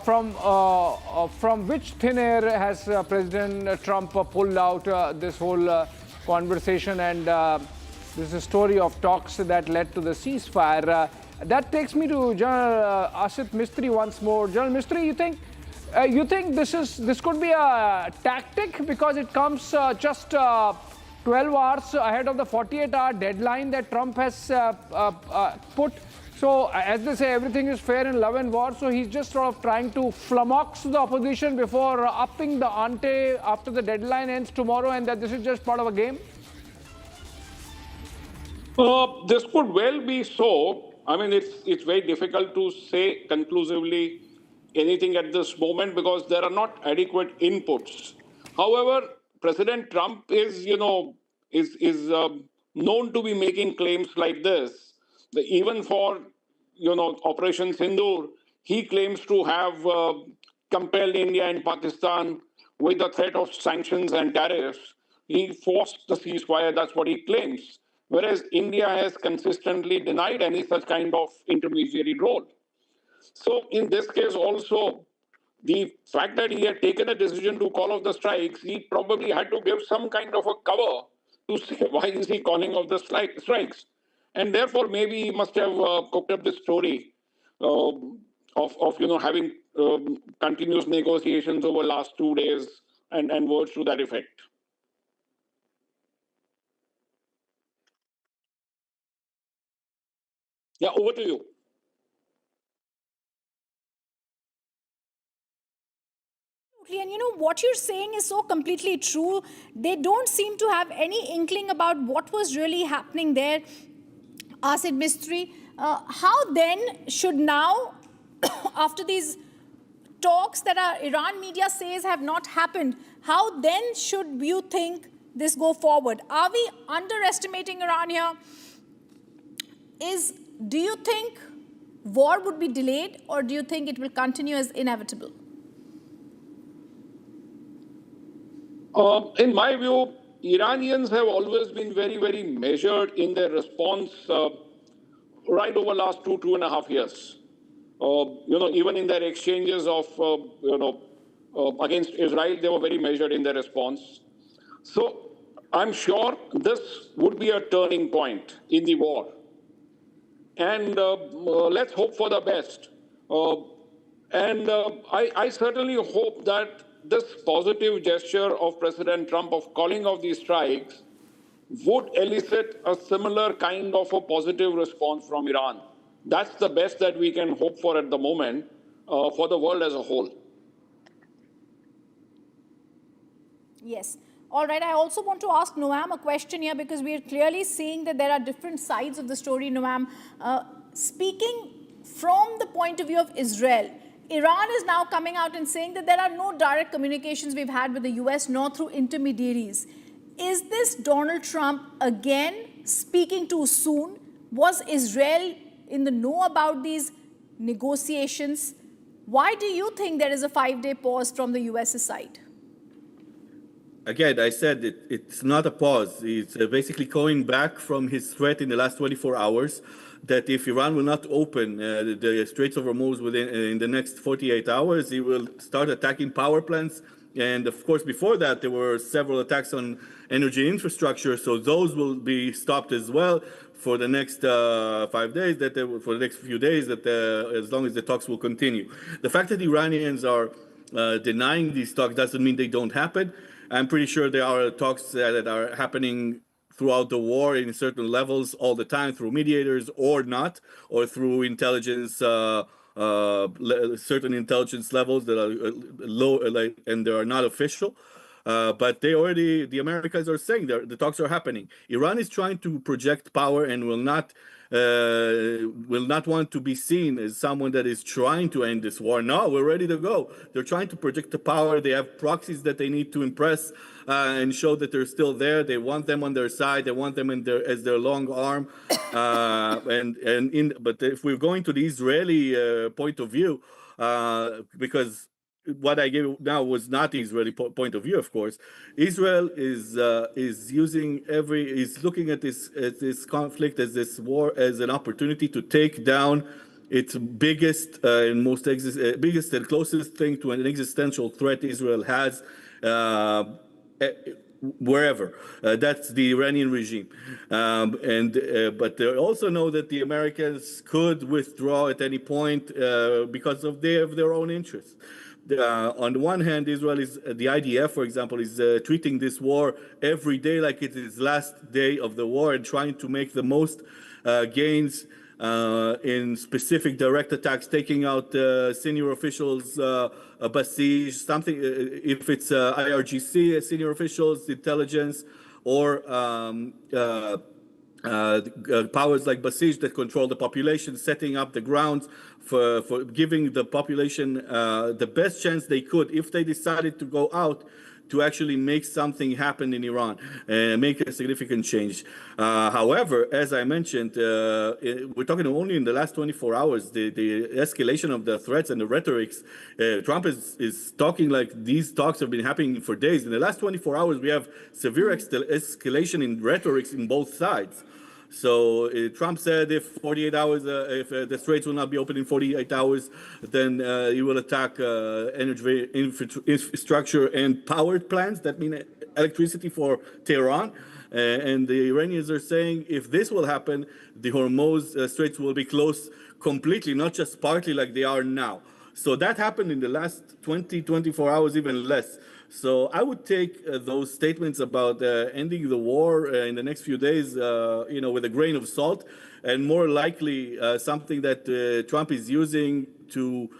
from which thin air has President Trump pulled out this whole conversation, and this is a story of talks that led to the ceasefire. That takes me to General Asit Mistry once more. General Mistry, you think this could be a tactic because it comes just 12 hours ahead of the 48-hour deadline that Trump has put? So, as they say, everything is fair in love and war. So he's just sort of trying to flummox the opposition before upping the ante after the deadline ends tomorrow, and that this is just part of a game? This could well be so. I mean, it's very difficult to say conclusively anything at this moment because there are not adequate inputs. However, President Trump is known to be making claims like this. Even for, Operation Sindoor, he claims to have compelled India and Pakistan with the threat of sanctions and tariffs. He forced the ceasefire, that's what he claims. Whereas India has consistently denied any such kind of intermediary role. So in this case also, the fact that he had taken a decision to call off the strikes, he probably had to give some kind of a cover to say why is he calling off the strikes. And therefore, maybe he must have cooked up this story of having continuous negotiations over last 2 days and words to that effect. Yeah, over to you. And you know, what you're saying is so completely true. They don't seem to have any inkling about what was really happening there. Asid Mistry, how then should now, after these talks that our Iran media says have not happened, how then should you think this go forward? Are we underestimating Iran here? Do you think war would be delayed, or do you think it will continue as inevitable? In my view, Iranians have always been very, very measured in their response right over the last 2.5 years. Even in their exchanges of, against Israel, they were very measured in their response. So I'm sure this would be a turning point in the war. And let's hope for the best. I certainly hope that this positive gesture of President Trump of calling off these strikes would elicit a similar kind of a positive response from Iran. That's the best that we can hope for at the moment for the world as a whole. Yes. All right. I also want to ask Noam a question here, because we are clearly seeing that there are different sides of the story, Noam. Speaking from the point of view of Israel, Iran is now coming out and saying that there are no direct communications we've had with the US, nor through intermediaries. Is this Donald Trump again speaking too soon? Was Israel in the know about these negotiations? Why do you think there is a 5-day pause from the US's side? Again, I said it's not a pause. It's basically going back from his threat in the last 24 hours that if Iran will not open the Straits of Hormuz in the next 48 hours, he will start attacking power plants. And of course, before that, there were several attacks on energy infrastructure. So those will be stopped as well for the next 5 days, for the next few days, as long as the talks will continue. The fact that the Iranians are denying these talks doesn't mean they don't happen. I'm pretty sure there are talks that are happening throughout the war in certain levels all the time, through mediators or not, or through intelligence, certain intelligence levels that are low, and they are not official. But the Americans are saying the talks are happening. Iran is trying to project power and will not want to be seen as someone that is trying to end this war. No, we're ready to go. They're trying to project the power. They have proxies that they need to impress and show that they're still there. They want them on their side. They want them as their long arm. But if we're going to the Israeli point of view, because what I gave now was not the Israeli point of view, of course. Israel is looking at this conflict, as this war, as an opportunity to take down its biggest and biggest and closest thing to an existential threat Israel has, wherever. That's the Iranian regime. But they also know that the Americans could withdraw at any point because of their own interests. On the one hand, the IDF, for example, is treating this war every day like it is last day of the war and trying to make the most gains in specific direct attacks, taking out senior officials, Basij, something, if it's IRGC, senior officials, intelligence, or powers like Basij that control the population, setting up the grounds for giving the population the best chance they could, if they decided to go out, to actually make something happen in Iran and make a significant change. However, as I mentioned, we're talking only in the last 24 hours, the escalation of the threats and the rhetorics. Trump is talking like these talks have been happening for days. In the last 24 hours, we have severe escalation in rhetorics in both sides. So Trump said if 48 hours, if the straits will not be open in 48 hours, then he will attack energy infrastructure and power plants. That means electricity for Tehran. And the Iranians are saying if this will happen, the Hormuz straits will be closed completely, not just partly like they are now. So that happened in the last 24 hours, even less. So I would take those statements about ending the war in the next few days, with a grain of salt, and more likely something that Trump is using to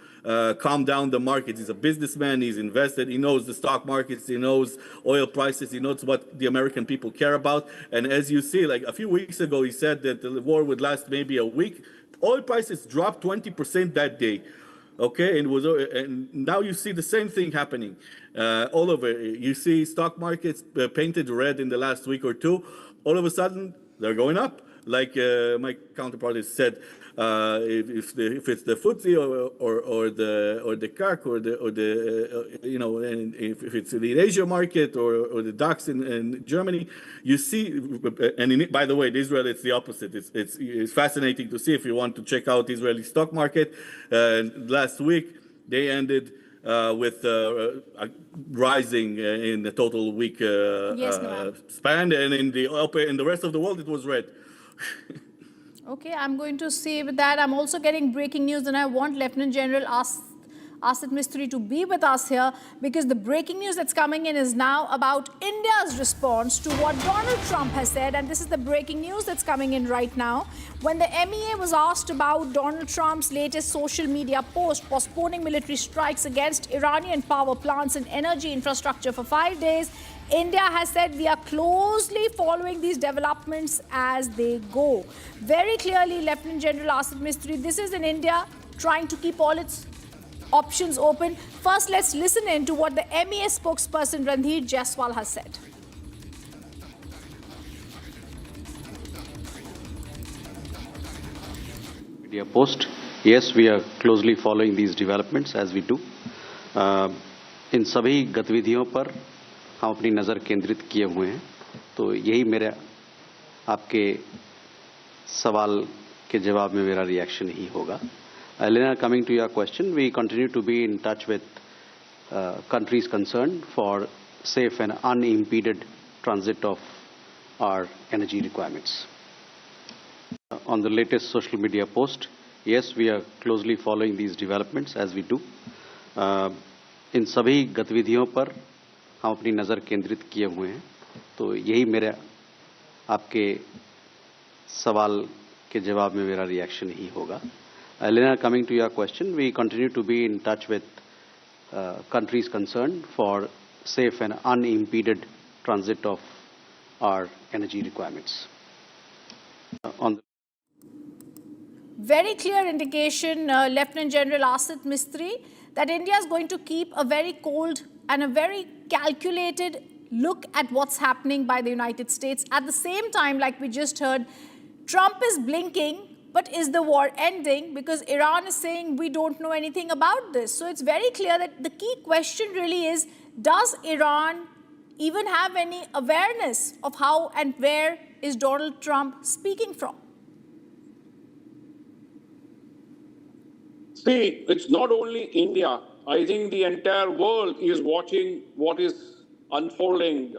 calm down the markets. He's a businessman. He's invested. He knows the stock markets. He knows oil prices. He knows what the American people care about. And as you see, like a few weeks ago, he said that the war would last maybe a week. Oil prices dropped 20% that day. Okay, and now you see the same thing happening all over. You see stock markets painted red in the last week or two. All of a sudden, they're going up. Like my counterpart has said, if it's the FTSE or the CAC or the and if it's the Asia market or the DAX in Germany, you see. And by the way, in Israel, it's the opposite. It's fascinating to see if you want to check out Israeli stock market. Last week they ended with rising in the total week span, and in the rest of the world it was red. Okay, I'm going to say with that, I'm also getting breaking news, and I want Lieutenant General Asit Mistry to be with us here, because the breaking news that's coming in is now about India's response to what Donald Trump has said. And this is the breaking news that's coming in right now. When the MEA was asked about Donald Trump's latest social media post postponing military strikes against Iranian power plants and energy infrastructure for 5 days, India has said we are closely following these developments as they go. Very clearly, Lieutenant General Asit Mistry, this is in India trying to keep all its options open. First, let's listen in to what the MEA spokesperson Randhir Jaiswal has said. Media post. Yes, we are closely following these developments as we do. इन सभी गतिविधियों पर हम अपनी नज़र केंद्रित किए हुए हैं. तो यही मेरा आपके सवाल के जवाब में मेरा रिएक्शन ही होगा. Elena, coming to your question, we continue to be in touch with countries concerned for safe and unimpeded transit of our energy requirements. On the latest social media post, yes, we are closely following these developments as we do. इन सभी गतिविधियों पर हम अपनी नज़र केंद्रित किए हुए हैं. तो यही मेरा आपके सवाल के जवाब में मेरा रिएक्शन ही होगा. Elena, coming to your question, we continue to be in touch with countries concerned for safe and unimpeded transit of our energy requirements. Very clear indication, Lieutenant General Asit Mistry, that India is going to keep a very cold and a very calculated look at what's happening by the United States. At the same time, like we just heard, Trump is blinking, but is the war ending? Because Iran is saying we don't know anything about this. So it's very clear that the key question really is, does Iran even have any awareness of how and where is Donald Trump speaking from? See, it's not only India. I think the entire world is watching what is unfolding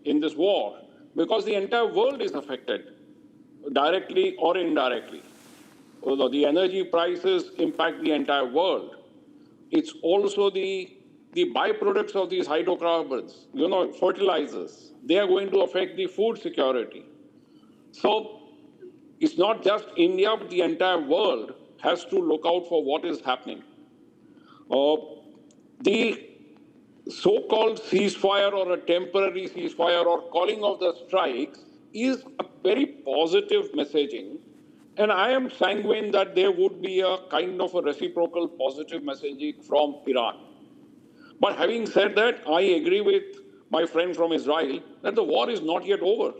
in this war, because the entire world is affected, directly or indirectly. Although the energy prices impact the entire world, it's also the byproducts of these hydrocarbons, fertilizers. They are going to affect the food security. So it's not just India, but the entire world has to look out for what is happening. The so-called ceasefire or a temporary ceasefire or calling of the strikes is a very positive messaging, and I am sanguine that there would be a kind of a reciprocal positive messaging from Iran. But having said that, I agree with my friend from Israel that the war is not yet over,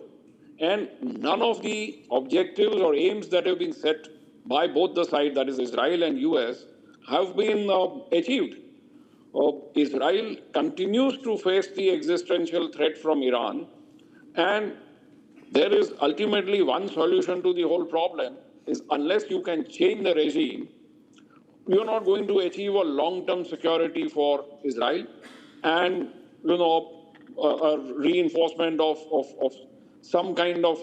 and none of the objectives or aims that have been set by both the sides, that is Israel and US, have been achieved. Israel continues to face the existential threat from Iran, and there is ultimately one solution to the whole problem, is unless you can change the regime, you're not going to achieve a long-term security for Israel and, a reinforcement of some kind of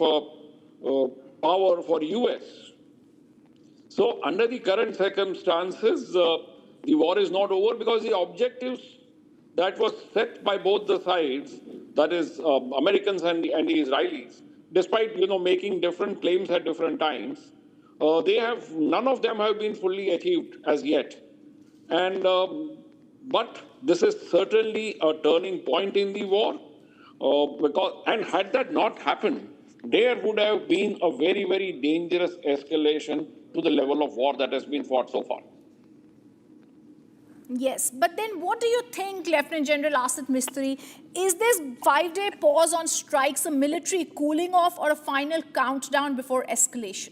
power for US. So under the current circumstances, the war is not over because the objectives that was set by both the sides, that is Americans and the Israelis, despite making different claims at different times, none of them have been fully achieved as yet. And but this is certainly a turning point in the war, and had that not happened, there would have been a very, very dangerous escalation to the level of war that has been fought so far. Yes, but then what do you think, Lieutenant General Asit Mistry? Is this 5-day pause on strikes a military cooling off or a final countdown before escalation?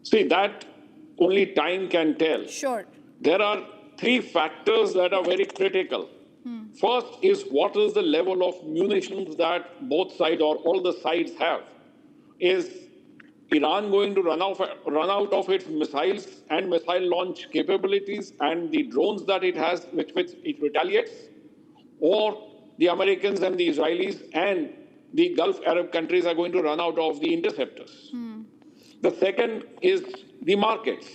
See, that only time can tell. Sure. There are three factors that are very critical. First is what is the level of munitions that both sides or all the sides have. Is Iran going to run out of its missiles and missile launch capabilities and the drones that it has, which it retaliates? Or the Americans and the Israelis and the Gulf Arab countries are going to run out of the interceptors? The second is the markets.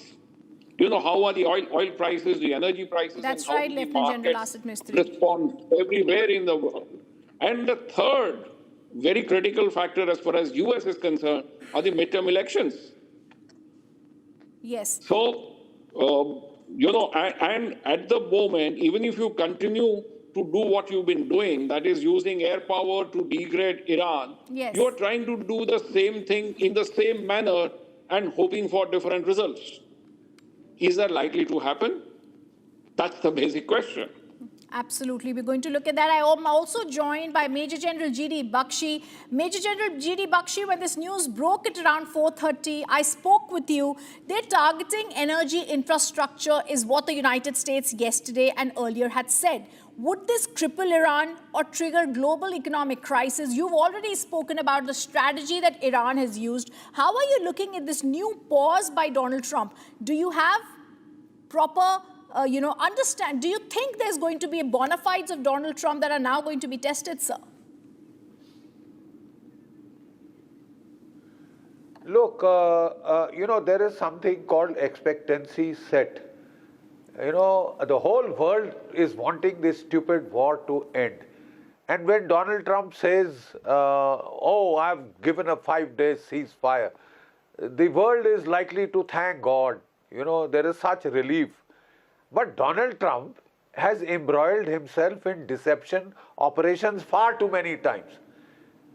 How are the oil prices, the energy prices? That's and how right, the Lieutenant General markets Asit Mistry. respond everywhere in the world. And the third very critical factor as far as US is concerned are the midterm elections. Yes. So, and at the moment, even if you continue to do what you've been doing, that is using air power to degrade Iran, yes, you are trying to do the same thing in the same manner and hoping for different results. Is that likely to happen? That's the basic question. Absolutely. We're going to look at that. I am also joined by Major General G.D. Bakshi. Major General G.D. Bakshi, when this news broke at around 4:30, I spoke with you. They're targeting energy infrastructure is what the United States yesterday and earlier had said. Would this cripple Iran or trigger global economic crisis? You've already spoken about the strategy that Iran has used. How are you looking at this new pause by Donald Trump? Do you have proper understand? Do you think there's going to be bona fides of Donald Trump that are now going to be tested, sir? Look, there is something called expectancy set. The whole world is wanting this stupid war to end. And when Donald Trump says, I've given a 5-day ceasefire, the world is likely to thank God. There is such relief. But Donald Trump has embroiled himself in deception operations far too many times.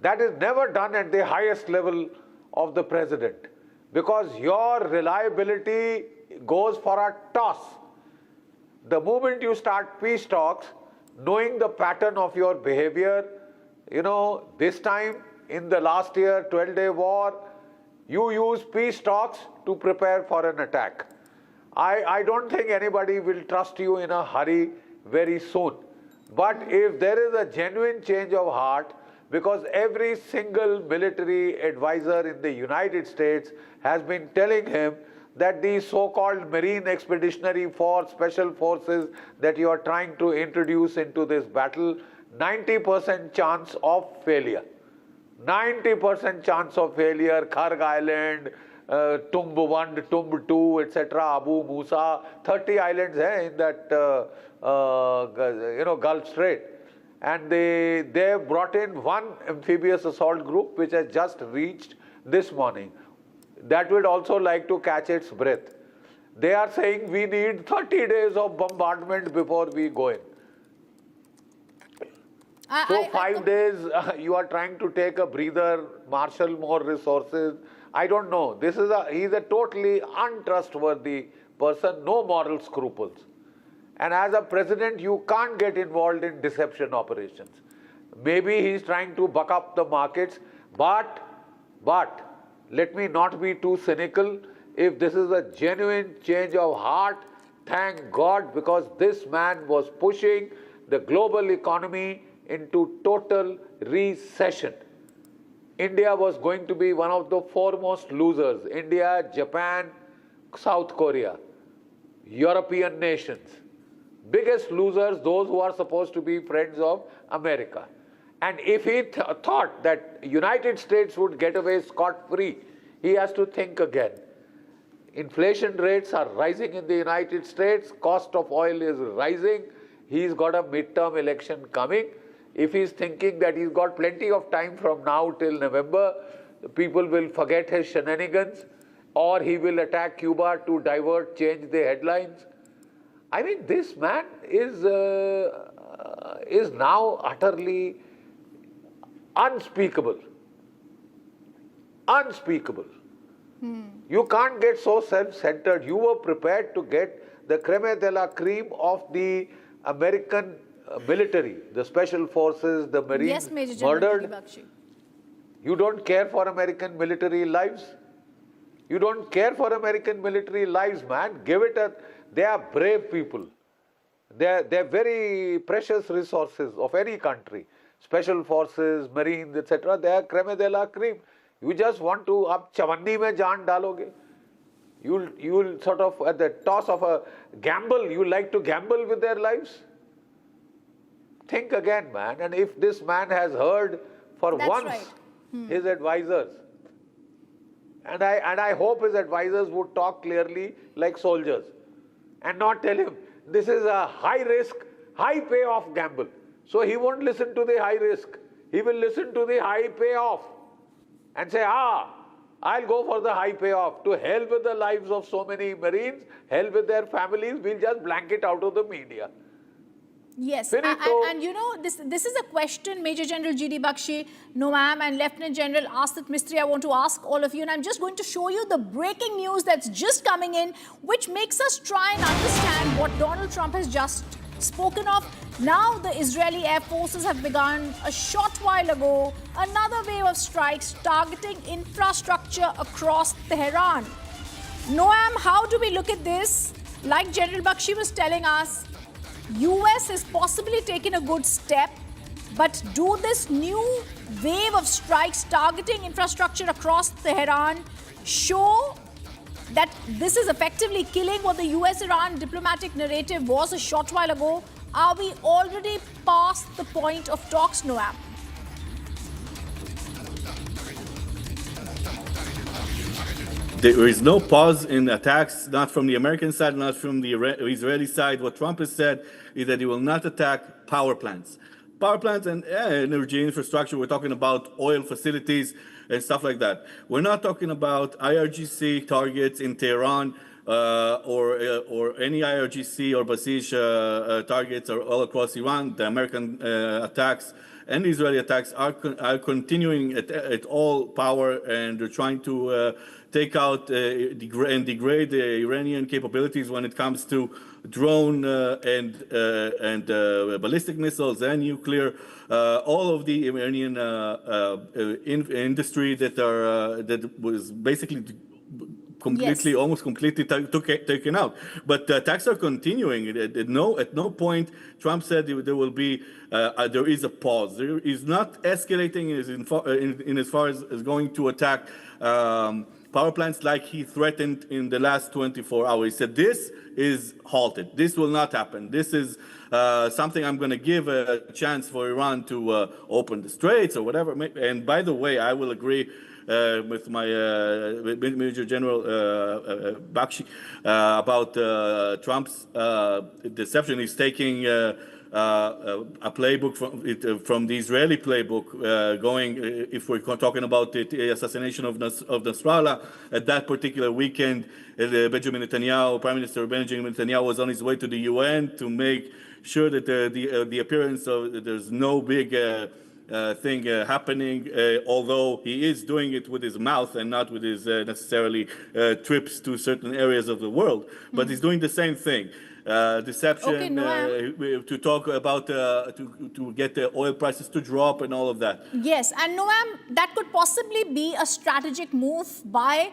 That is never done at the highest level of the president, because your reliability goes for a toss. The moment you start peace talks, knowing the pattern of your behavior, this time in the last year, 12-day war, you use peace talks to prepare for an attack. I don't think anybody will trust you in a hurry very soon. But if there is a genuine change of heart, because every single military advisor in the United States has been telling him that the so-called Marine Expeditionary Force, Special Forces that you are trying to introduce into this battle, 90% chance of failure. 90% chance of failure, Kharg Island, Tumb 1, Tumb 2, etc., Abu Musa, 30 islands in that Gulf Strait. And they brought in one amphibious assault group which has just reached this morning. That would also like to catch its breath. They are saying we need 30 days of bombardment before we go in. So 5 days, you are trying to take a breather, marshal more resources. I don't know. He's a totally untrustworthy person, no moral scruples. And as a president, you can't get involved in deception operations. Maybe he's trying to buck up the markets, but let me not be too cynical. If this is a genuine change of heart, thank God, because this man was pushing the global economy into total recession. India was going to be one of the foremost losers. India, Japan, South Korea, European nations. Biggest losers, those who are supposed to be friends of America. And if he thought that United States would get away scot-free, he has to think again. Inflation rates are rising in the United States, cost of oil is rising, he's got a midterm election coming. If he's thinking that he's got plenty of time from now till November, people will forget his shenanigans, or he will attack Cuba to divert, change the headlines. I mean, this man is now utterly unspeakable. Unspeakable. You can't get so self-centered. You were prepared to get the creme de la creme of the American military, the special forces, the Marines, yes, Major General murdered. Bakshi. You don't care for American military lives? You don't care for American military lives, man. Give it a... They are brave people. They're very precious resources of any country. Special forces, Marines, etc. They are creme de la creme. You just want to... Aap chavanni mein jaan daloge. You'll sort of, at the toss of a gamble, you like to gamble with their lives? Think again, man. And if this man has heard for That's once right. his advisors, and I hope his advisors would talk clearly like soldiers and not tell him, this is a high risk, high payoff gamble. So he won't listen to the high risk. He will listen to the high payoff and say, I'll go for the high payoff. To hell with the lives of so many Marines, hell with their families, we'll just blank it out of the media. Yes, and you know, this is a question Major General G.D. Bakshi, Noam and Lieutenant General Asit Mistry, I want to ask all of you, and I'm just going to show you the breaking news that's just coming in, which makes us try and understand what Donald Trump has just spoken of. Now the Israeli Air Forces have begun a short while ago another wave of strikes targeting infrastructure across Tehran. Noam, how do we look at this? Like General Bakshi was telling us, US has possibly taken a good step, but do this new wave of strikes targeting infrastructure across Tehran show that this is effectively killing what the US-Iran diplomatic narrative was a short while ago? Are we already past the point of talks, Noam? There is no pause in attacks, not from the American side, not from the Israeli side. What Trump has said is that he will not attack power plants. Power plants and energy infrastructure, we're talking about oil facilities and stuff like that. We're not talking about IRGC targets in Tehran or any IRGC or Basij targets or all across Iran. The American attacks and the Israeli attacks are continuing at all power, and they're trying to take out and degrade the Iranian capabilities when it comes to drone and ballistic missiles and nuclear. All of the Iranian industry that was basically completely, almost completely taken out. But attacks are continuing. At no point Trump said there will be there is a pause. There is not escalating in as far as going to attack power plants like he threatened in the last 24 hours. He said this is halted. This will not happen. This is something I'm going to give a chance for Iran to open the straits or whatever. And by the way, I will agree with my Major General Bakshi about Trump's deception. He's taking a playbook from the Israeli playbook, going, if we're talking about the assassination of Nasrallah, at that particular weekend, Benjamin Netanyahu, Prime Minister Benjamin Netanyahu was on his way to the UN to make sure that the appearance of there's no big thing happening, although he is doing it with his mouth and not with his necessarily trips to certain areas of the world, but he's doing the same thing. Deception, to talk about, to get the oil prices to drop and all of that. Yes, and Noam, that could possibly be a strategic move by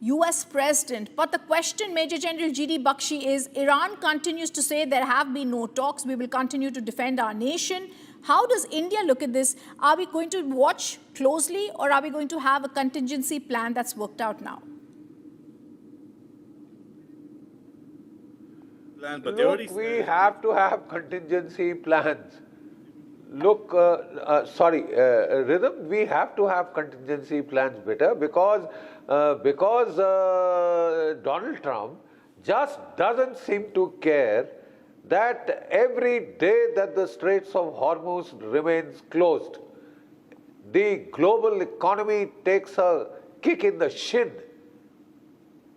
US President. But the question, Major General G.D. Bakshi, is Iran continues to say there have been no talks. We will continue to defend our nation. How does India look at this? Are we going to watch closely, or are we going to have a contingency plan that's worked out now? Look, we have to have contingency plans. Look, Rhythm, we have to have contingency plans better because Donald Trump just doesn't seem to care that every day that the Straits of Hormuz remains closed, the global economy takes a kick in the shin.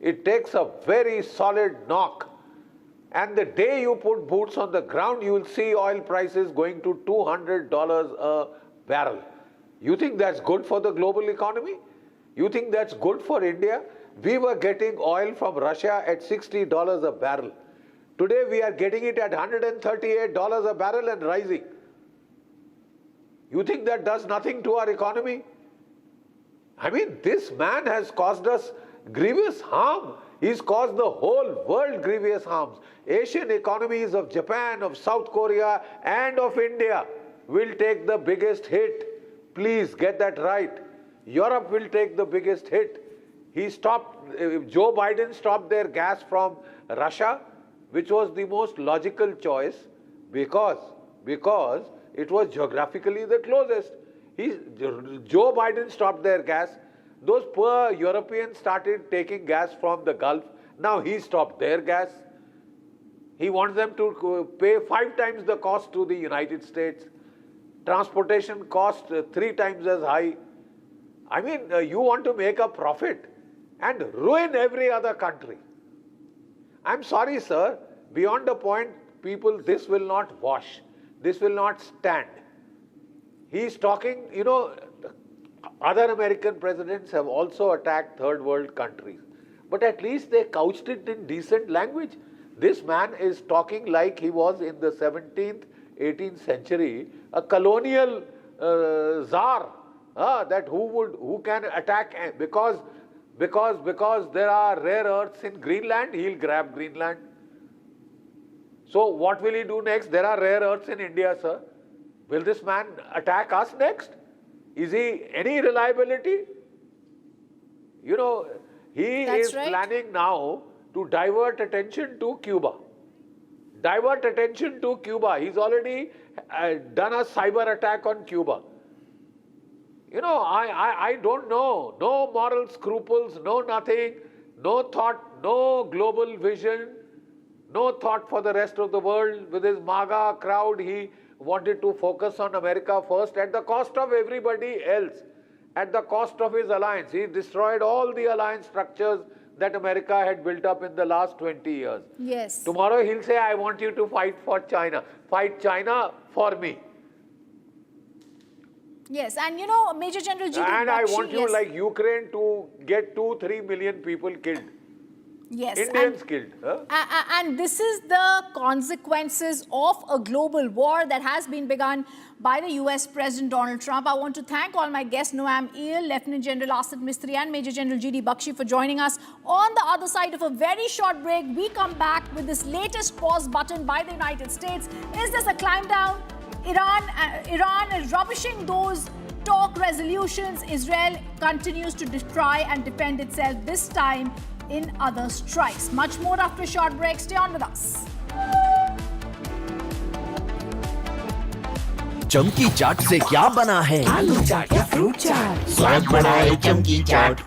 It takes a very solid knock. And the day you put boots on the ground, you will see oil prices going to $200 a barrel. You think that's good for the global economy? You think that's good for India? We were getting oil from Russia at $60 a barrel. Today we are getting it at $138 a barrel and rising. You think that does nothing to our economy? I mean, this man has caused us grievous harm. He's caused the whole world grievous harms. Asian economies of Japan, of South Korea, and of India will take the biggest hit. Please get that right. Europe will take the biggest hit. Joe Biden stopped their gas from Russia, which was the most logical choice because it was geographically the closest. Joe Biden stopped their gas. Those poor Europeans started taking gas from the Gulf. Now he stopped their gas. He wants them to pay 5 times the cost to the United States. Transportation cost 3 times as high. I mean, you want to make a profit and ruin every other country. I'm sorry, sir. Beyond a point, people, this will not wash. This will not stand. He's talking, other American presidents have also attacked third world countries. But at least they couched it in decent language. This man is talking like he was in the 17th, 18th century, a colonial czar, that who can attack because there are rare earths in Greenland, he'll grab Greenland. So what will he do next? There are rare earths in India, sir. Will this man attack us next? Is he any reliability? He is planning now to divert attention to Cuba. Divert attention to Cuba. He's already done a cyber attack on Cuba. I don't know. No moral scruples, no nothing, no thought, no global vision, no thought for the rest of the world. With his MAGA crowd, he wanted to focus on America first at the cost of everybody else, at the cost of his alliance. He destroyed all the alliance structures that America had built up in the last 20 years. Yes. Tomorrow he'll say, I want you to fight for China. Fight China for me. Yes, and Major General G.D. And Bakshi, I want you, like Ukraine, to get 2-3 million people killed. Yes. Indians killed. And this is the consequences of a global war that has been begun by the US President Donald Trump. I want to thank all my guests, Noam Eel, Lieutenant General Asit Mistry, and Major General G.D. Bakshi for joining us. On the other side of a very short break, we come back with this latest pause button by the United States. Is this a climb down? Iran is rubbishing those talk resolutions. Israel continues to try and defend itself, this time in other strikes. Much more after a short break. Stay on with us. चमकी चाट से क्या बना है? आलू चाट या fruit चाट, स्वाद बढ़ाए चमकी चाट।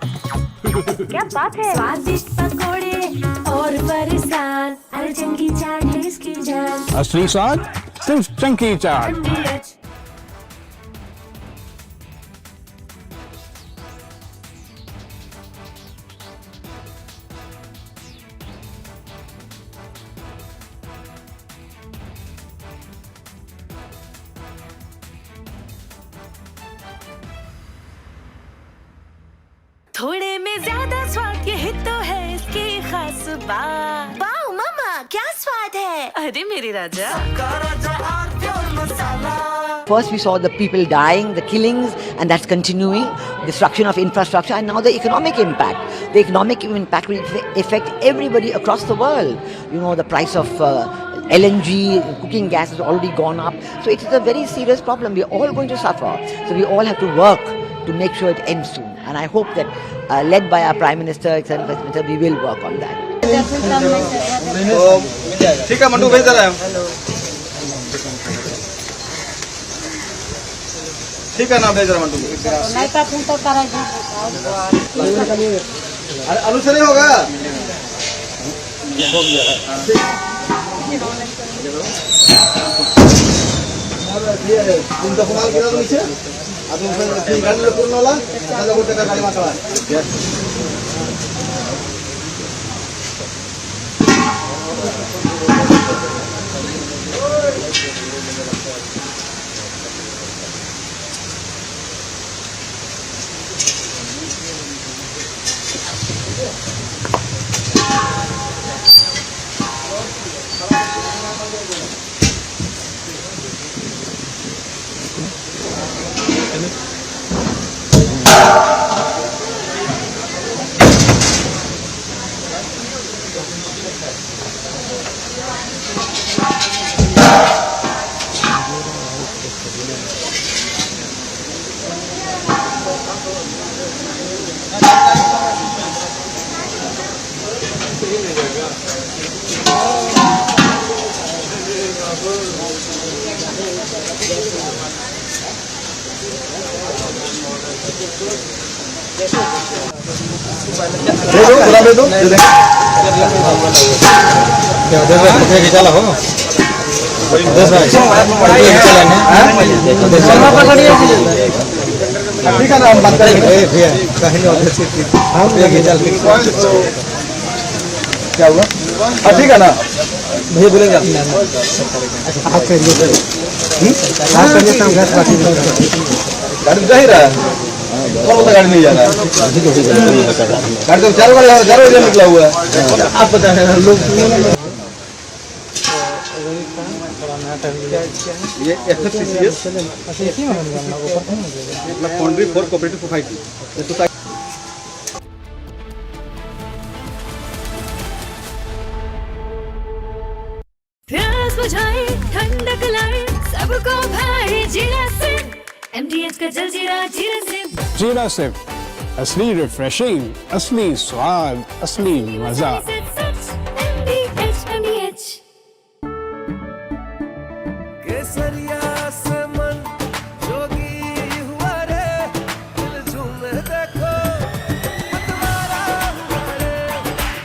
क्या बात है? स्वादिष्ट पकोड़े और फरसान, अरे चमकी चाट है इसकी जान। असली स्वाद सिर्फ चमकी चाट। थोड़े में ज्यादा स्वाद, यही तो है इसकी खास बात। वाओ मामा, क्या स्वाद है? अरे मेरे राजा। First we saw the people dying, the killings, and that's continuing, destruction of infrastructure, and now the economic impact. The economic impact will affect everybody across the world. The price of LNG, cooking gas has already gone up. So it is a very serious problem. We are all going to suffer. So we all have to work to make sure it ends soon. And I hope that, led by our Prime Minister, Executive Minister, we will work on that. ठीक है मंटू भेज दे रहा है ठीक है ना भेज रहा मंटू आलू से नहीं होगा तुमचा कुणाल गेला तो नीचे अजून गाडीला पूर्ण होला त्याला गोटे का गाडी मागला चला हो ठीक है ना हम बात करेंगे क्या हुआ ठीक है ना भैया बोलेंगे आप करिए गाड़ी जा ही रहा है कौन सा गाड़ी नहीं जा रहा है गाड़ी तो 4 बजे निकला हुआ है आप बता रहे हैं लोग ये FFCCS foundry for cooperative society प्यास बुझाए ठंडक लाए सबको भाई जीरा से MDH का जलजीरा जीरा से जीरा सिर्फ असली रिफ्रेशिंग, असली स्वाद, असली मजा। MDH केसरिया से मन जोगी हुआ रे दिल झूमे देखो मतवारा हुआ रे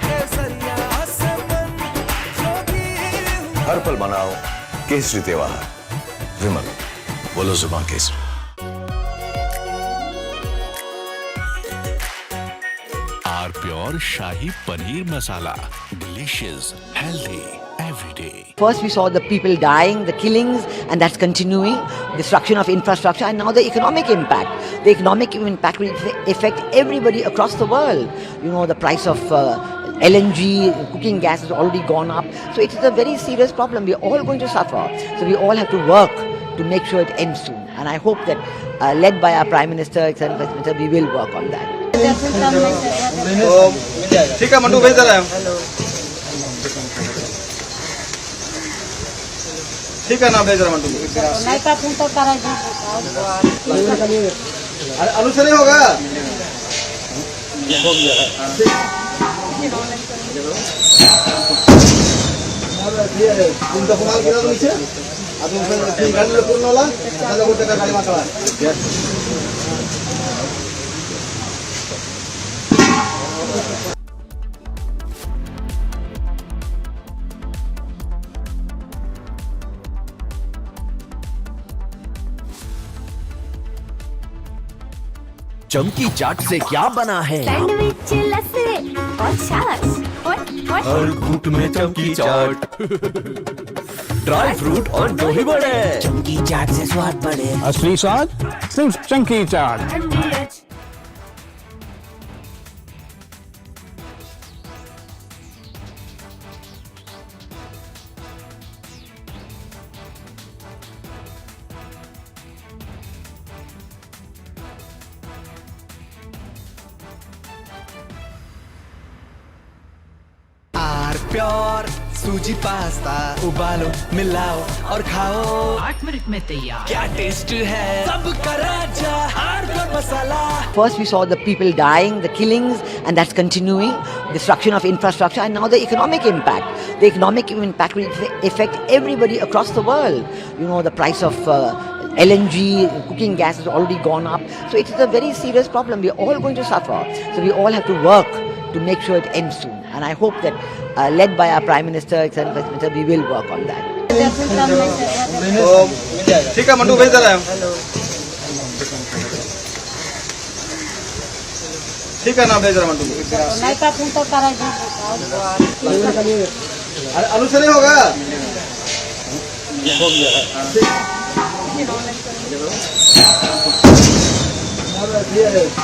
केसरिया से मन जोगी हर पल मनाओ केसरी त्योहार। विमल बोलो जुबान केसरी। R pure shahi paneer masala, delicious, healthy everyday. First we saw the people dying, the killings, and that's continuing, destruction of infrastructure, and now the economic impact. The economic impact will affect everybody across the world. You know, the price of LNG, cooking gas has already gone up. So it is a very serious problem. We are all going to suffer. So we all have to work to make sure it ends soon. And I hope that, led by our Prime Minister, Executive Minister, we will work on that. ठीक है मंटू भेज दे रहा है ठीक है ना भेज रहा मंटू आलू से नहीं होगा तुमचा कुणाल गेला तो नीचे अजून गाडीला पूर्ण होला त्याला गोटे का गाडी मागला चमकी चाट से क्या बना है? सैंडविच लस्सी और छाछ हर घूंट में चमकी चाट ड्राई फ्रूट और दही बड़े चमकी चाट से स्वाद बढ़े। असली स्वाद सिर्फ चंकी चाट। प्योर सूजी पास्ता उबालो मिलाओ और खाओ 8 मिनट में तैयार। क्या टेस्ट है सबका राजा hardcore masala. First we saw the people dying, the killings, and that's continuing, destruction of infrastructure, and now the economic impact. The economic impact will affect everybody across the world. You know, the price of LNG, cooking gas has already gone up. So it is a very serious problem. We're all going to suffer. So we all have to work to make sure it ends soon. And I hope that, led by our Prime Minister, etc., we will work on that. ठीक है mandu भेज रहा है ठीक है ना भेज रहा मंडू अरे आलू से नहीं होगा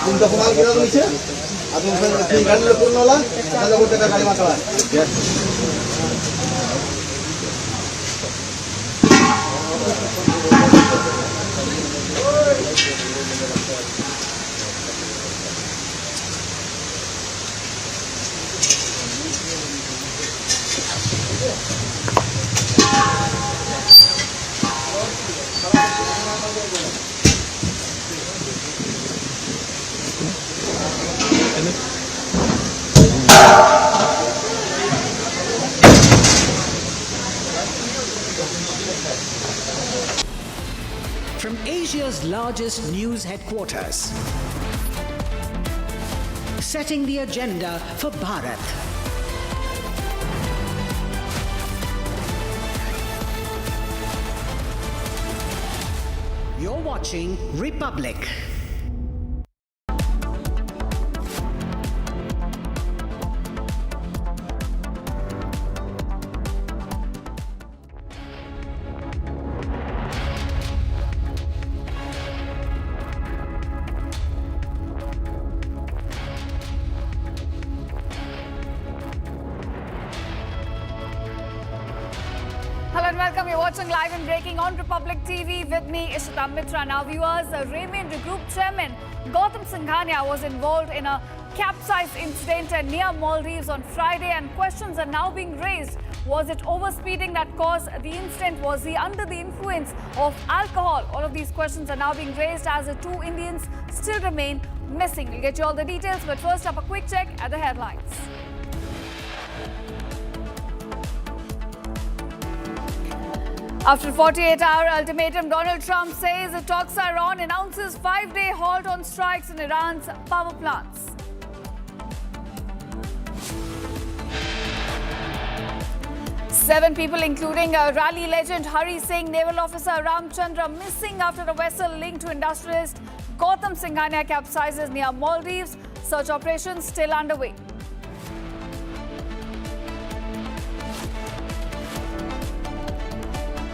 तुम तो कुमार गिरा दो नीचे अब तुम गाड़ी में पूर्ण वाला ना लोगों का गाड़ी मार रहा From Asia's largest news headquarters, setting the agenda for Bharat. You're watching Republic. Hello and welcome. You're watching live and breaking on Republic TV with me, Ishita Mitra. Now viewers, Raymond Group Chairman Gautam Singhania was involved in a capsized incident near Maldives on Friday, and questions are now being raised. Was it overspeeding that caused the incident? Was he under the influence of alcohol? All of these questions are now being raised as the 2 Indians still remain missing. We'll get you all the details, but first up a quick check at the headlines. After a 48-hour ultimatum, Donald Trump says the talks are on, announces 5-day halt on strikes in Iran's power plants. Seven people, including a rally legend Hari Singh, naval officer Ramchandra, missing after a vessel linked to industrialist Gautam Singhania capsizes near Maldives. Search operations still underway.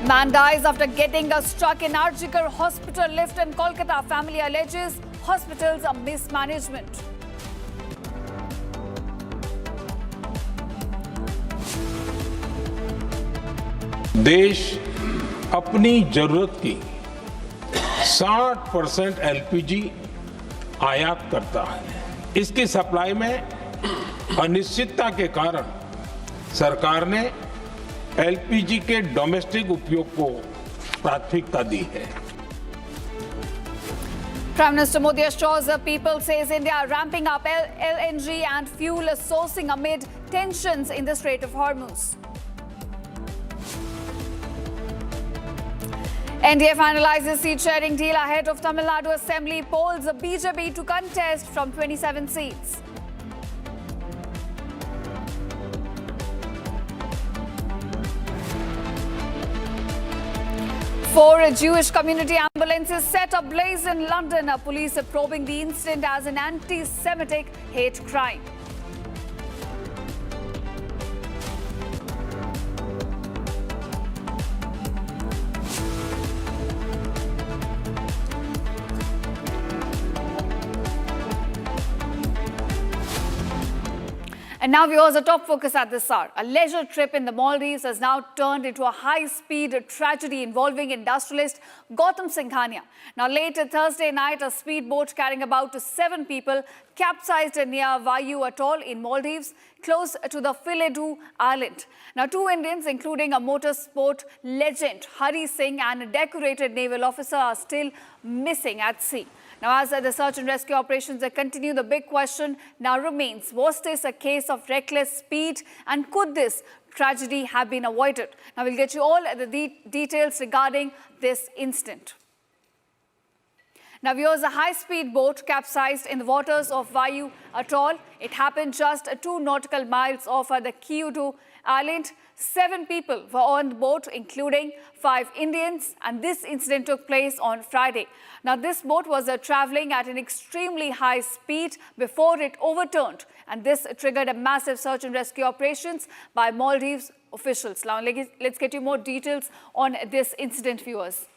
Man dies after getting struck in Arjikar hospital lift in Kolkata. Family alleges hospital's mismanagement. देश अपनी जरूरत की 60% LPG आयात करता है। इसकी supply में अनिश्चितता के कारण सरकार ने एलपीजी के डोमेस्टिक उपयोग को प्राथमिकता दी है। Prime Minister Modi assures the people, says India ramping up LNG and fuel sourcing amid tensions in the Strait of Hormuz. NDA finalizes seat-sharing deal ahead of Tamil Nadu Assembly polls BJP to contest from 27 seats. Four Jewish community ambulances set ablaze in London. Police are probing the incident as an anti-Semitic hate crime. And now viewers, a top focus at this hour. A leisure trip in the Maldives has now turned into a high-speed tragedy involving industrialist Gautam Singhania. Now late Thursday night, a speedboat carrying about 7 people capsized near Vayu Atoll in Maldives, close to the Filedu Island. Now 2 Indians, including a motorsport legend Hari Singh and a decorated naval officer, are still missing at sea. Now, as the search and rescue operations continue, the big question now remains, was this a case of reckless speed, and could this tragedy have been avoided? Now, we'll get you all the details regarding this incident. Now, viewers, a high-speed boat capsized in the waters of Vayu Atoll. It happened just 2 nautical miles off the Kyudu Island. 7 people were on the boat, including 5 Indians, and this incident took place on Friday. Now, this boat was traveling at an extremely high speed before it overturned, and this triggered a massive search and rescue operations by Maldives officials. Now, let's get you more details on this incident, viewers.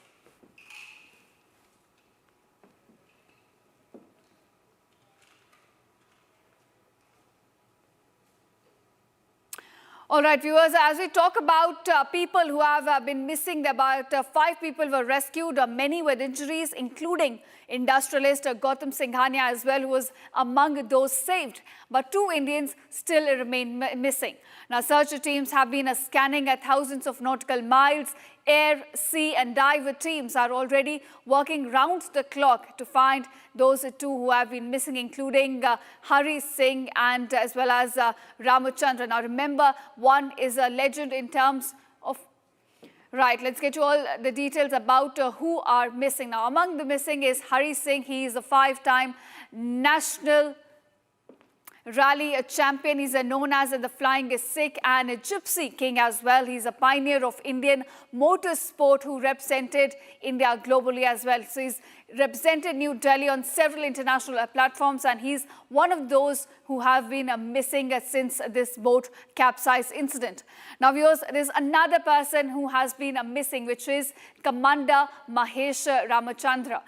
All right, viewers, as we talk about people who have been missing, about 5 people were rescued, many with injuries, including industrialist Gautam Singhania as well, who was among those saved. But 2 Indians still remain missing. Now, search teams have been scanning thousands of nautical miles. Air, sea and dive teams are already working round the clock to find those 2 who have been missing, including Hari Singh and as well as Ramachandran. Now remember, one is a legend in terms of... Right, let's get you all the details about who are missing. Now, among the missing is Hari Singh. He is a 5-time national rally champion. He's known as the Flying Sikh and a Gypsy King as well. He's a pioneer of Indian motorsport who represented India globally as well. So he's represented New Delhi on several international platforms, and he's one of those who have been missing since this boat capsize incident. Now viewers, there's another person who has been missing, which is Commander Mahesh Ramachandra.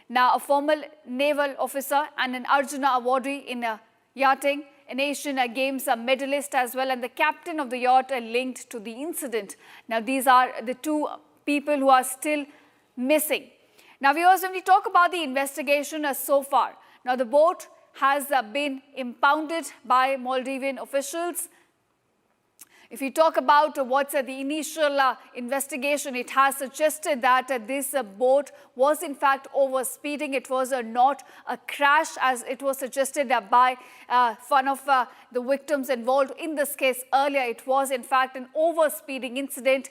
Now a former naval officer and an Arjuna awardee in yachting, an Asian Games medalist as well, and the captain of the yacht linked to the incident. Now, these are the 2 people who are still missing. Now, viewers, when we talk about the investigation so far, now the boat has been impounded by Maldivian officials. If you talk about what's the initial investigation, it has suggested that this boat was in fact overspeeding. It was not a crash as it was suggested by one of the victims involved in this case earlier. It was in fact an overspeeding incident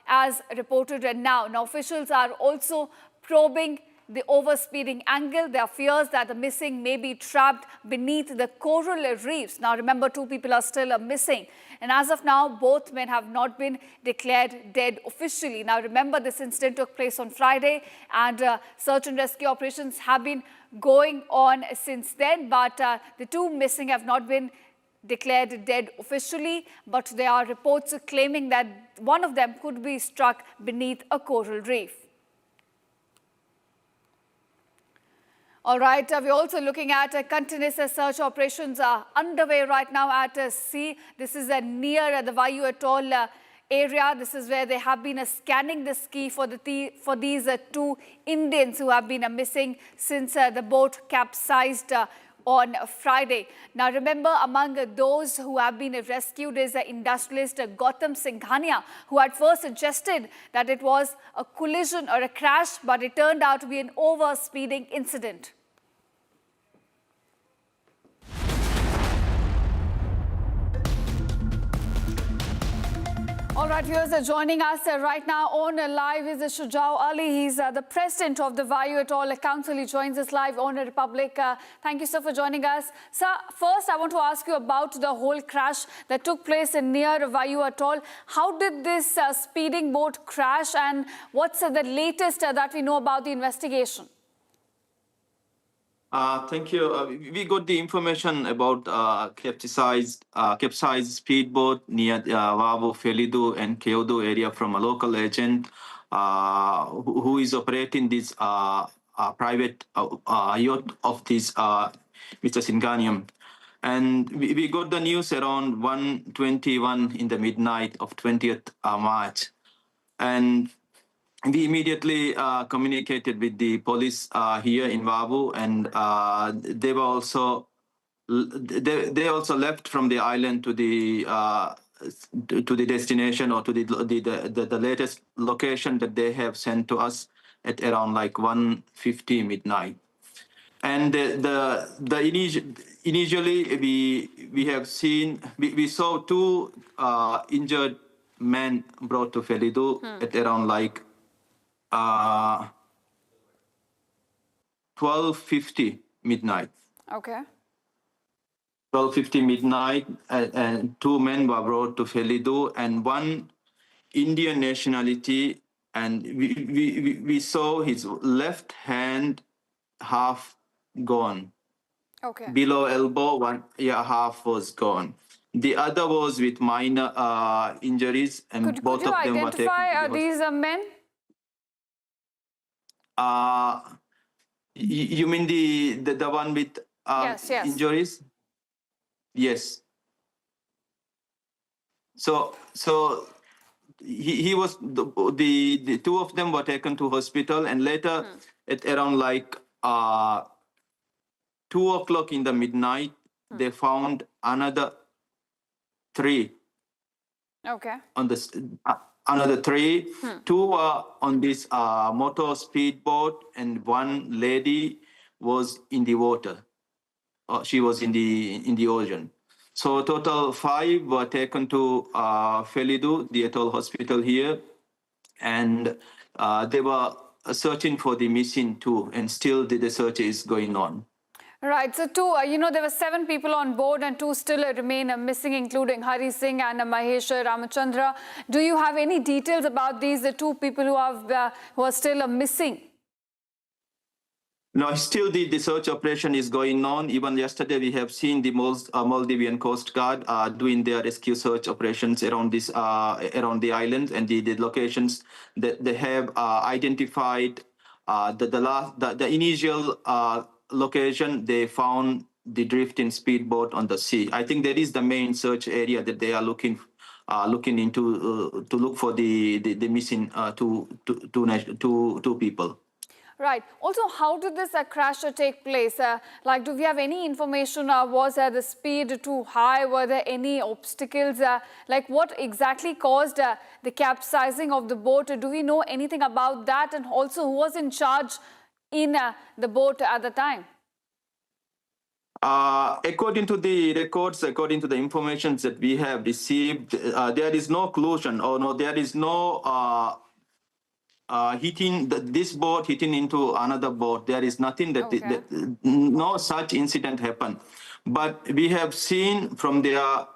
as reported now. Now officials are also probing the overspeeding angle. There are fears that the missing may be trapped beneath the coral reefs. Now remember, 2 people are still missing. And as of now, both men have not been declared dead officially. Now remember, this incident took place on Friday, and search and rescue operations have been going on since then. But the 2 missing have not been declared dead officially, but there are reports claiming that one of them could be struck beneath a coral reef. All right, we're also looking at continuous search operations underway right now at sea. This is near the Vayu Atoll area. This is where they have been scanning the ski for these 2 Indians who have been missing since the boat capsized on Friday. Now remember, among those who have been rescued is industrialist Gautam Singhania, who at first suggested that it was a collision or a crash, but it turned out to be an overspeeding incident. All right, viewers, joining us right now on live is Shujao Ali. He's the president of the Vayu Atoll Council. He joins us live on Republic. Thank you, sir, for joining us. Sir, first I want to ask you about the whole crash that took place near Vayu Atoll. How did this speeding boat crash, and what's the latest that we know about the investigation? Thank you. We got the information about capsized speedboat near Vabu, Felidu and Kyodo area from a local agent who is operating this private yacht of this Mr. Singhaniam. And we got the news around 1:21 in the midnight of 20th March. And we immediately communicated with the police here in Wabu, and they were also they also left from the island to the destination, or to the latest location that they have sent to us at around like 1:50 midnight. And initially we saw two injured men brought to Felidu at around like 12:50 midnight. Okay. 12:50 midnight, and two men were brought to Felidu, and one Indian nationality, and we saw his left hand half gone. Okay. Below elbow, half was gone. The other was with minor injuries, and both of them were taken. Could you identify these men? You mean the one with yes. injuries? Yes. So he was the two of them were taken to hospital, and later at around like 2:00 in the midnight, they found another 3. Okay. On this another 3. 2 were on this motor speedboat, and one lady was in the water. She was in the ocean. So total 5 were taken to Felidu, the atoll hospital here, and they were searching for the missing 2, and still the search is going on. Right. So 2, there were 7 people on board, and 2 still remain missing, including Hari Singh and Mahesh Ramachandra. Do you have any details about these, the 2 people who are still missing? No, still the search operation is going on. Even yesterday, we have seen the Maldivian Coast Guard doing their rescue search operations around around the island, and the locations that they have identified. The initial location, they found the drifting speedboat on the sea. I think that is the main search area that they are looking into to look for the missing two people. Right. Also, how did this crash take place? Do we have any information? Was the speed too high? Were there any obstacles? What exactly caused the capsizing of the boat? Do we know anything about that? And also, who was in charge in the boat at the time? According to the records, according to the information that we have received, there is no collusion, or no, there is no this boat hitting into another boat. There is nothing that, no such incident happened. But we have seen from their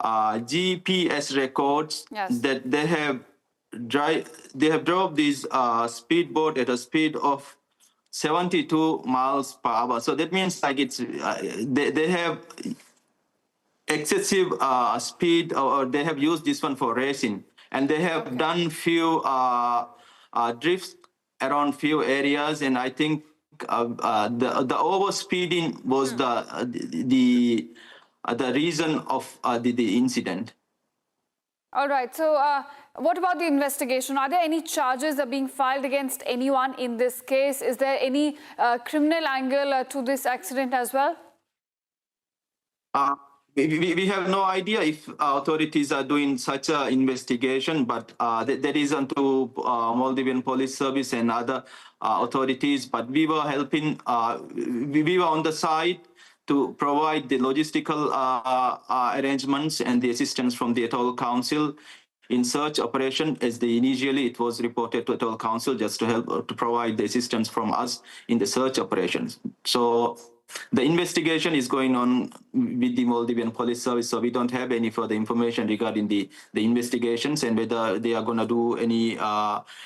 GPS records that they have drove this speedboat at a speed of 72 miles per hour. So that means like it's they have excessive speed, or they have used this one for racing, and they have done few drifts around few areas, and I think the overspeeding was the reason of the incident. All right. So what about the investigation? Are there any charges being filed against anyone in this case? Is there any criminal angle to this accident as well? We have no idea if authorities are doing such an investigation, but that is onto Maldivian Police Service and other authorities. But we were helping, we were on the side to provide the logistical arrangements and the assistance from the Atoll Council in search operation. Initially it was reported to Atoll Council just to help to provide the assistance from us in the search operations. So the investigation is going on with the Maldivian Police Service, so we don't have any further information regarding the investigations and whether they are going to do any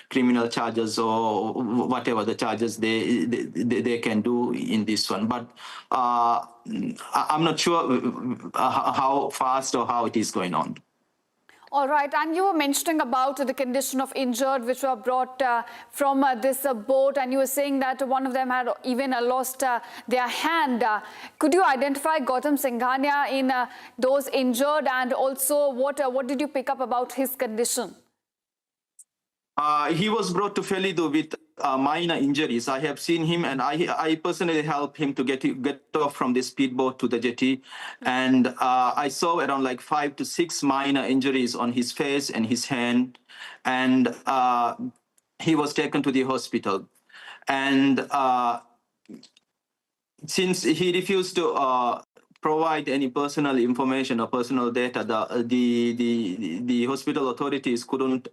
criminal charges or whatever the charges they can do in this one. But I'm not sure how fast or how it is going on. All right, and you were mentioning about the condition of injured which were brought from this boat, and you were saying that one of them had even lost their hand. Could you identify Gautam Singhania in those injured, and also what did you pick up about his condition? He was brought to Felidu with minor injuries. I have seen him, and I personally helped him to get off from the speedboat to the jetty. And I saw around like 5 to 6 minor injuries on his face and his hand. And he was taken to the hospital. And since he refused to provide any personal information or personal data, the hospital authorities couldn't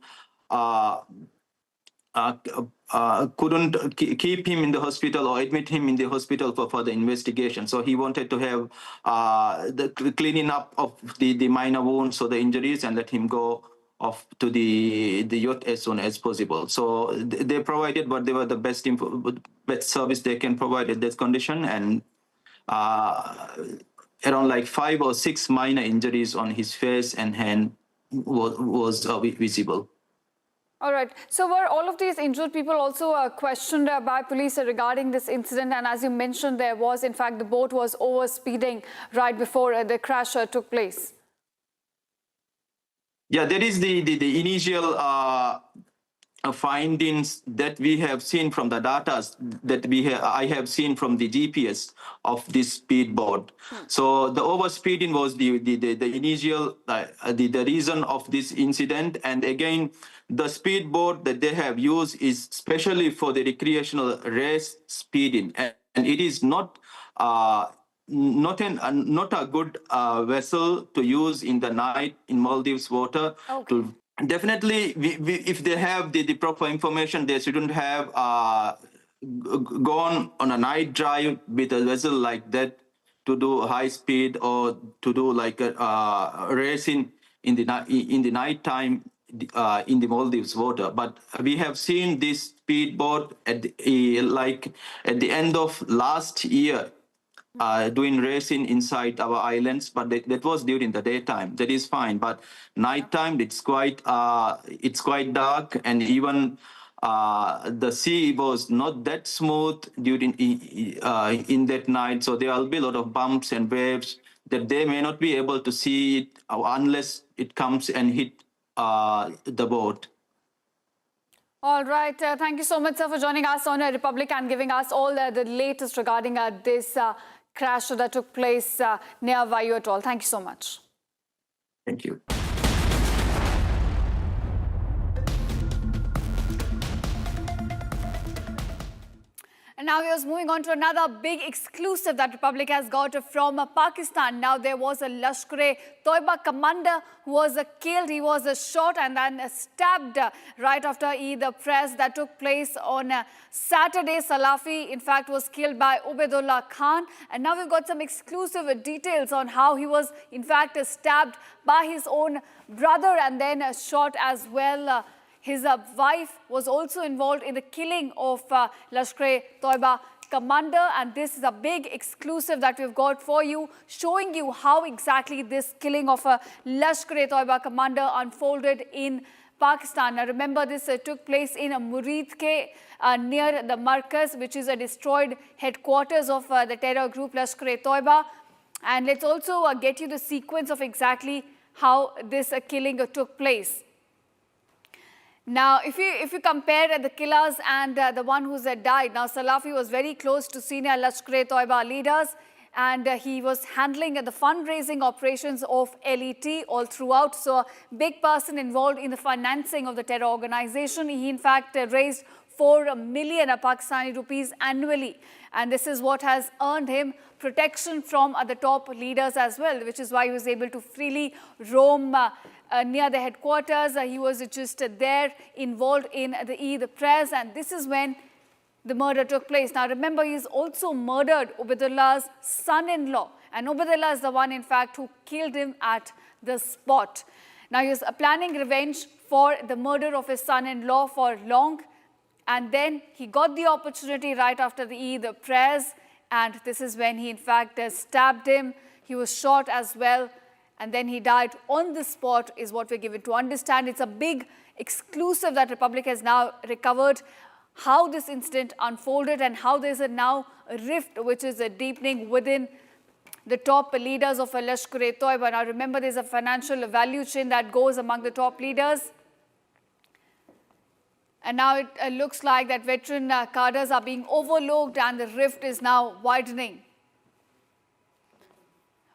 keep him in the hospital or admit him in the hospital for further investigation. So he wanted to have the cleaning up of the minor wounds or the injuries and let him go off to the yacht as soon as possible. So they provided what they were the best service they can provide at this condition, and around like 5 or 6 minor injuries on his face and hand was visible. All right. So were all of these injured people also questioned by police regarding this incident? And as you mentioned, there was, in fact, the boat was over speeding right before the crash took place. Yeah, there is the initial findings that we have seen from the data that I have seen from the GPS of this speedboat. So the overspeeding was the initial the reason of this incident. And again, the speedboat that they have used is specially for the recreational race speeding, and it is not a good vessel to use in the night in Maldives water. Okay. Definitely, if they have the proper information, they shouldn't have gone on a night drive with a vessel like that to do high speed or to do like a racing in the night time in the Maldives water. But we have seen this speedboat at the end of last year doing racing inside our islands, but that was during the daytime. That is fine, but nighttime it's quite dark, and even the sea was not that smooth during in that night. So there will be a lot of bumps and waves that they may not be able to see it unless it comes and hit the boat. All right. Thank you so much, sir, for joining us on Republic and giving us all the latest regarding this crash that took place near Vayu Atoll. Thank you so much. Thank you. And now we are moving on to another big exclusive that Republic has got from Pakistan. Now there was a Lashkar-e-Toiba commander who was killed. He was shot and then stabbed right after the press that took place on Saturday. Salafi, in fact, was killed by Ubaidullah Khan. And now we've got some exclusive details on how he was, in fact, stabbed by his own brother and then shot as well. His wife was also involved in the killing of Lashkar-e-Toiba commander, and this is a big exclusive that we've got for you, showing you how exactly this killing of a Lashkar-e-Toiba commander unfolded in Pakistan. Now remember, this took place in Muridke near the Markaz, which is a destroyed headquarters of the terror group Lashkar-e-Toiba. And let's also get you the sequence of exactly how this killing took place. Now, if you compare the killers and the one who's died, now Salafi was very close to senior Lashkar-e-Toiba leaders, and he was handling the fundraising operations of LET all throughout. So a big person involved in the financing of the terror organization. He in fact raised 4 million Pakistani rupees annually, and this is what has earned him protection from the top leaders as well, which is why he was able to freely roam near the headquarters. He was just there involved in the Eid prayers, and this is when the murder took place. Now remember, he's also murdered Ubaidullah's son-in-law, and Ubaidullah is the one in fact who killed him at the spot. Now he was planning revenge for the murder of his son-in-law for long, and then he got the opportunity right after the Eid prayers, and this is when he in fact stabbed him. He was shot as well, and then he died on the spot is what we're given to understand. It's a big exclusive that Republic has now recovered, how this incident unfolded and how there's now a rift which is deepening within the top leaders of Lashkar-e-Toiba. Now remember, there's a financial value chain that goes among the top leaders. And now it looks like that veteran cadres are being overlooked and the rift is now widening.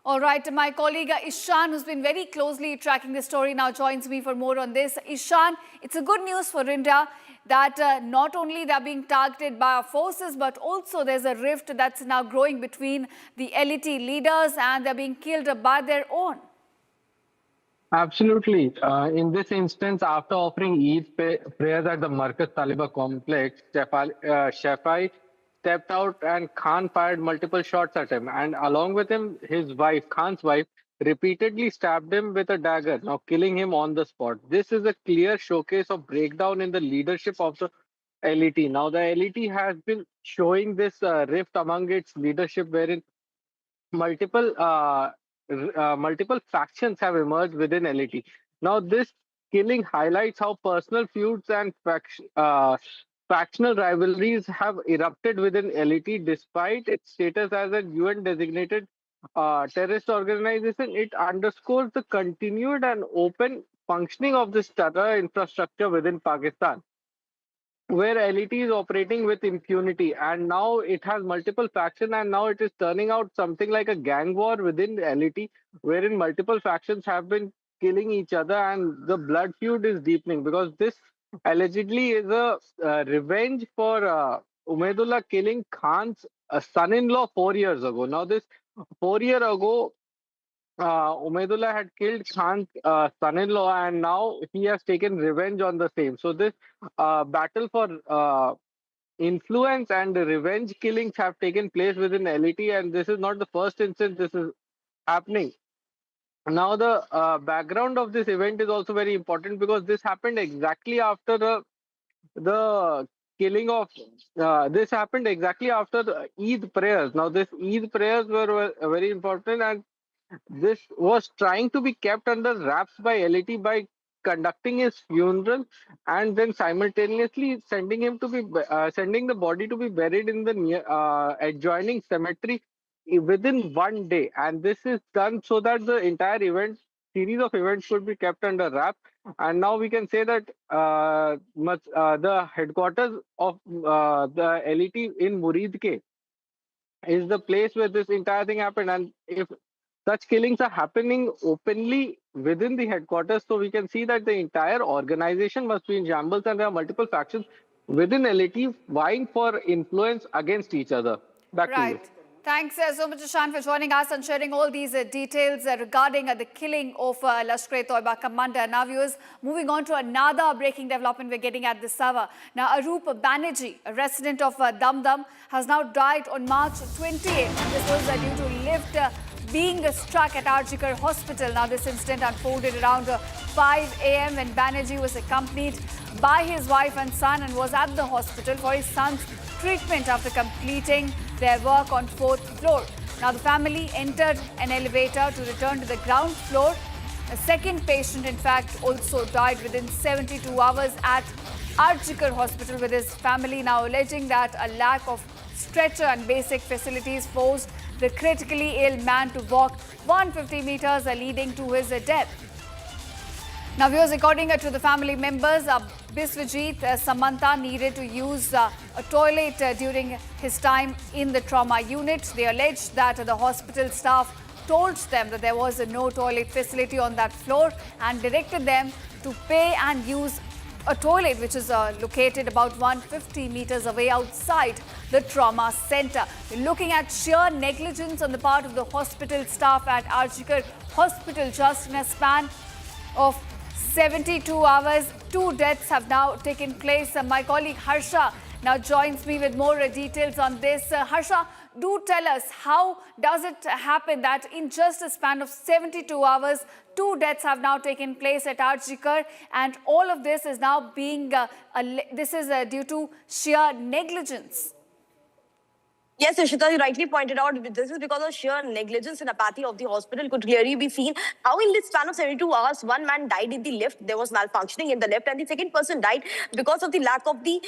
All right, my colleague Ishan, who's been very closely tracking this story, now joins me for more on this. Ishan, it's a good news for India that not only they're being targeted by our forces, but also there's a rift that's now growing between the LET leaders and they're being killed by their own. Absolutely. In this instance, after offering Eid prayers at the Markaz Taliban complex, Shafai stepped out and Khan fired multiple shots at him. And along with him, his wife, Khan's wife, repeatedly stabbed him with a dagger, now killing him on the spot. This is a clear showcase of breakdown in the leadership of the LET. Now, the LET has been showing this rift among its leadership, wherein multiple factions have emerged within LET. Now, this killing highlights how personal feuds and factional rivalries have erupted within LET despite its status as a UN-designated terrorist organization. It underscores the continued and open functioning of this terror infrastructure within Pakistan, where LET is operating with impunity, and now it has multiple factions, and now it is turning out something like a gang war within LET, wherein multiple factions have been killing each other, and the blood feud is deepening because this allegedly is a revenge for Umaidullah killing Khan's son-in-law 4 years ago. Now, this 4 years ago, Umaidullah had killed Khan's son-in-law, and now he has taken revenge on the same. So this battle for influence and revenge killings have taken place within LET, and this is not the first instance this is happening. Now, the background of this event is also very important because this happened exactly after the killing of this happened exactly after the Eid prayers. Now, this Eid prayers were very important, and this was trying to be kept under wraps by LET by conducting his funeral and then simultaneously sending him to be sending the body to be buried in the adjoining cemetery within 1 day. And this is done so that the entire series of events should be kept under wrap. And now we can say that the headquarters of the LET in Muridke is the place where this entire thing happened. And if such killings are happening openly within the headquarters, so we can see that the entire organization must be in shambles, and there are multiple factions within LET vying for influence against each other. Back to you. Thanks so much, Ishan, for joining us and sharing all these details regarding the killing of Lashkar-e-Toiba commander. Now, viewers, moving on to another breaking development we're getting at this hour. Now, Arup Banerjee, a resident of Dum, has now died on March 28th. And this was due to lift being struck at Arjikar Hospital. Now, this incident unfolded around 5 a.m. when Banerjee was accompanied by his wife and son and was at the hospital for his son's treatment after completing their work on 4th floor. Now, the family entered an elevator to return to the ground floor. A second patient, in fact, also died within 72 hours at Arjikar Hospital, with his family now alleging that a lack of stretcher and basic facilities forced the critically ill man to walk 150 meters, leading to his death. Now, viewers, according to the family members, Biswajit Samanta needed to use a toilet during his time in the trauma unit. They alleged that the hospital staff told them that there was no toilet facility on that floor and directed them to pay and use a toilet which is located about 150 meters away outside the trauma center. Looking at sheer negligence on the part of the hospital staff at Arjikar Hospital, just in a span of 72 hours, 2 deaths have now taken place. My colleague Harsha now joins me with more details on this. Harsha, do tell us, how does it happen that in just a span of 72 hours, 2 deaths have now taken place at Arjikar, and all of this is now being, due to sheer negligence? Yes, Ishita, you rightly pointed out, this is because of sheer negligence and apathy of the hospital. Could clearly be seen how in this span of 72 hours, one man died in the lift. There was malfunctioning in the lift, and the second person died because of the lack of the,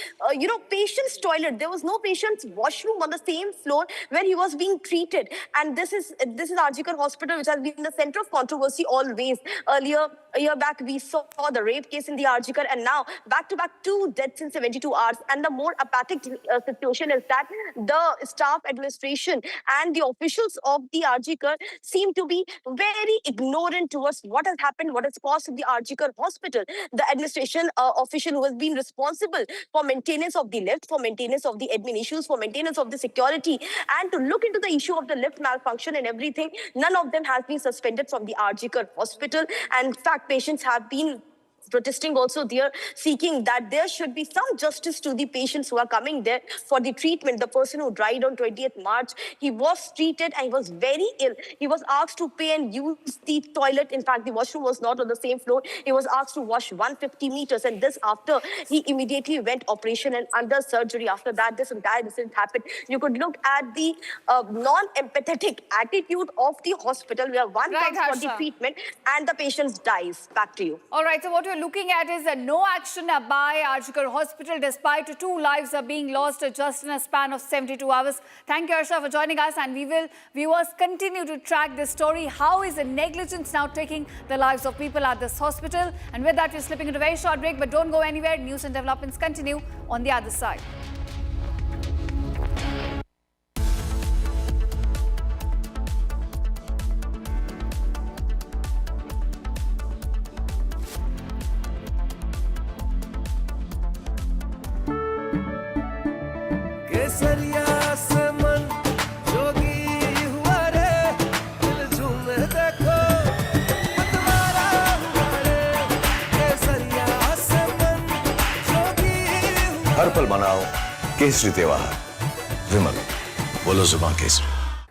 patient's toilet. There was no patient's washroom on the same floor where he was being treated. And this is Arjikar Hospital, which has been the center of controversy always. Earlier, a year back, we saw the rape case in the Arjikar, and now back-to-back 2 deaths in 72 hours. And the more apathic situation is that the staff, administration, and the officials of the Arjikar seem to be very ignorant towards what has happened, what has caused in the Arjikar hospital. The administration official who has been responsible for maintenance of the lift, for maintenance of the admin issues, for maintenance of the security, and to look into the issue of the lift malfunction and everything, none of them has been suspended from the Arjikar hospital. And in fact, patients have been protesting also there, seeking that there should be some justice to the patients who are coming there for the treatment. The person who died on 20th March, he was treated and he was very ill. He was asked to pay and use the toilet. In fact, the washroom was not on the same floor. He was asked to wash 150 meters, and this after he immediately went operation and under surgery. After that, this entire incident happened. You could look at the non-empathetic attitude of the hospital where one comes for the treatment and the patient dies. Back to you. All right, so what we're looking at is no action by Arjikar Hospital despite 2 lives are being lost just in a span of 72 hours. Thank you, Arsha, for joining us, and we will, viewers, continue to track this story. How is the negligence now taking the lives of people at this hospital? And with that, we're slipping into a very short break, but don't go anywhere. News and developments continue on the other side. हर पल मनाओ केसरी त्योहार विमल बोलो जुबान केसरी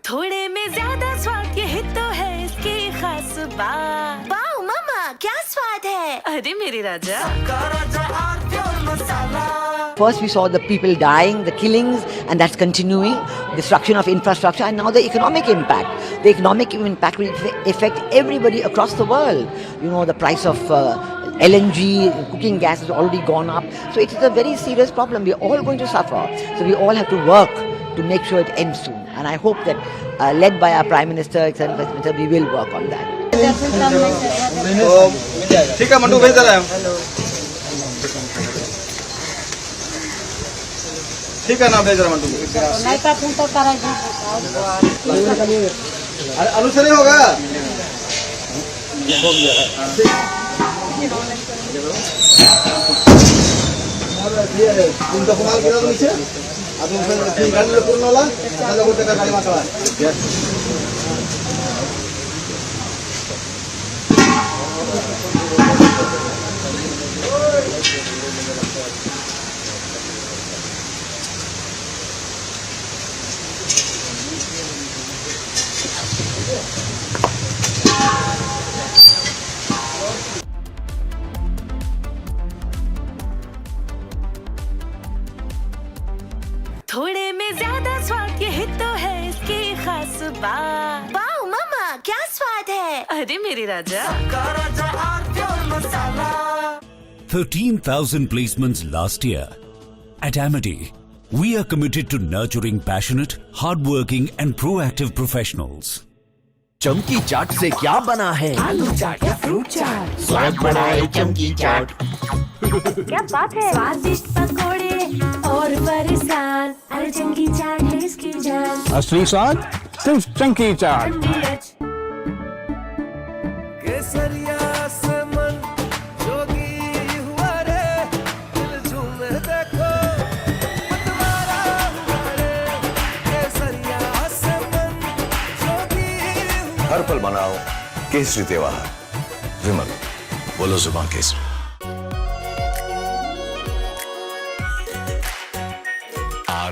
थोड़े में ज्यादा स्वाद ये तो है इसकी खास बात। वाओ मामा क्या स्वाद है, अरे मेरे राजा। First, we saw the people dying, the killings, and that's continuing, destruction of infrastructure, and now the economic impact. The economic impact will affect everybody across the world. You know, the price of LNG, cooking gas has already gone up. So it is a very serious problem. We're all going to suffer. So we all have to work to make sure it ends soon. And I hope that, led by our Prime Minister, etc., we will work on that. ठीक है मंटू भेज दे रहा है ठीक है ना भेज रहा मंटू आलू से नहीं होगा तुम तो कमाल किया तो नीचे अब तुम गाड़ी ले पूर्ण वाला ना लोगों का गाड़ी मार थोड़े में ज्यादा स्वाद ये तो है इसकी खास बात। वाओ मामा क्या स्वाद है, अरे मेरे राजा। 13,000 placements last year. At Amity, we are committed to nurturing passionate, hardworking and proactive professionals. चमकी चाट से क्या बना है? आलू चाट या फ्रूट चाट, स्वाद बढ़ाए चमकी चाट। क्या बात है, स्वादिष्ट पकोड़े और फरसान, अरे चमकी चाट है इसकी जान। असली स्वाद सिर्फ चमकी चाट। केसरिया से मन जोगी हुआ रे, दिल झूमे देखो मतवारा हुआ रे। केसरिया से मन जोगी हुआ। हर पल मनाओ केसरी त्योहार विमल बोलो जुबान Kesari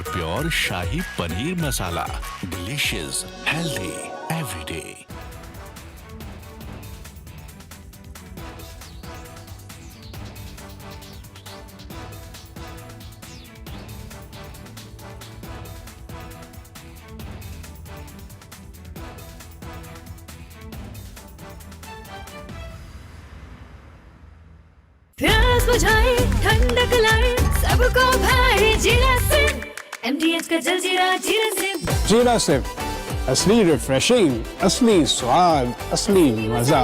pure shahi paneer masala, delicious, healthy everyday. बुझाए ठंडक लाए सबको भाए जीरा सिम MDH का जलजीरा जीरा सिम जीरा सिर्फ असली रिफ्रेशिंग, असली स्वाद, असली मजा.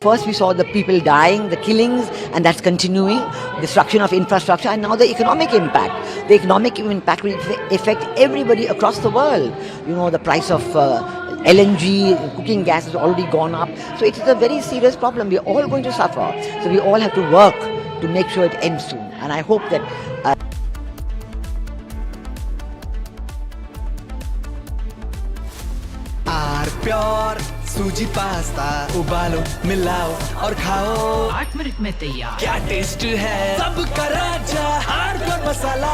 First we saw the people dying, the killings, and that's continuing, destruction of infrastructure, and now the economic impact. The economic impact will affect everybody across the world. You know, the price of LNG, cooking gas has already gone up. So it is a very serious problem. We are all going to suffer. So we all have to work to make sure it ends soon. And I hope that pure सूजी pasta उबालो मिलाओ और खाओ 8 minute में तैयार. क्या taste है सबका राजा हार्डकोर मसाला.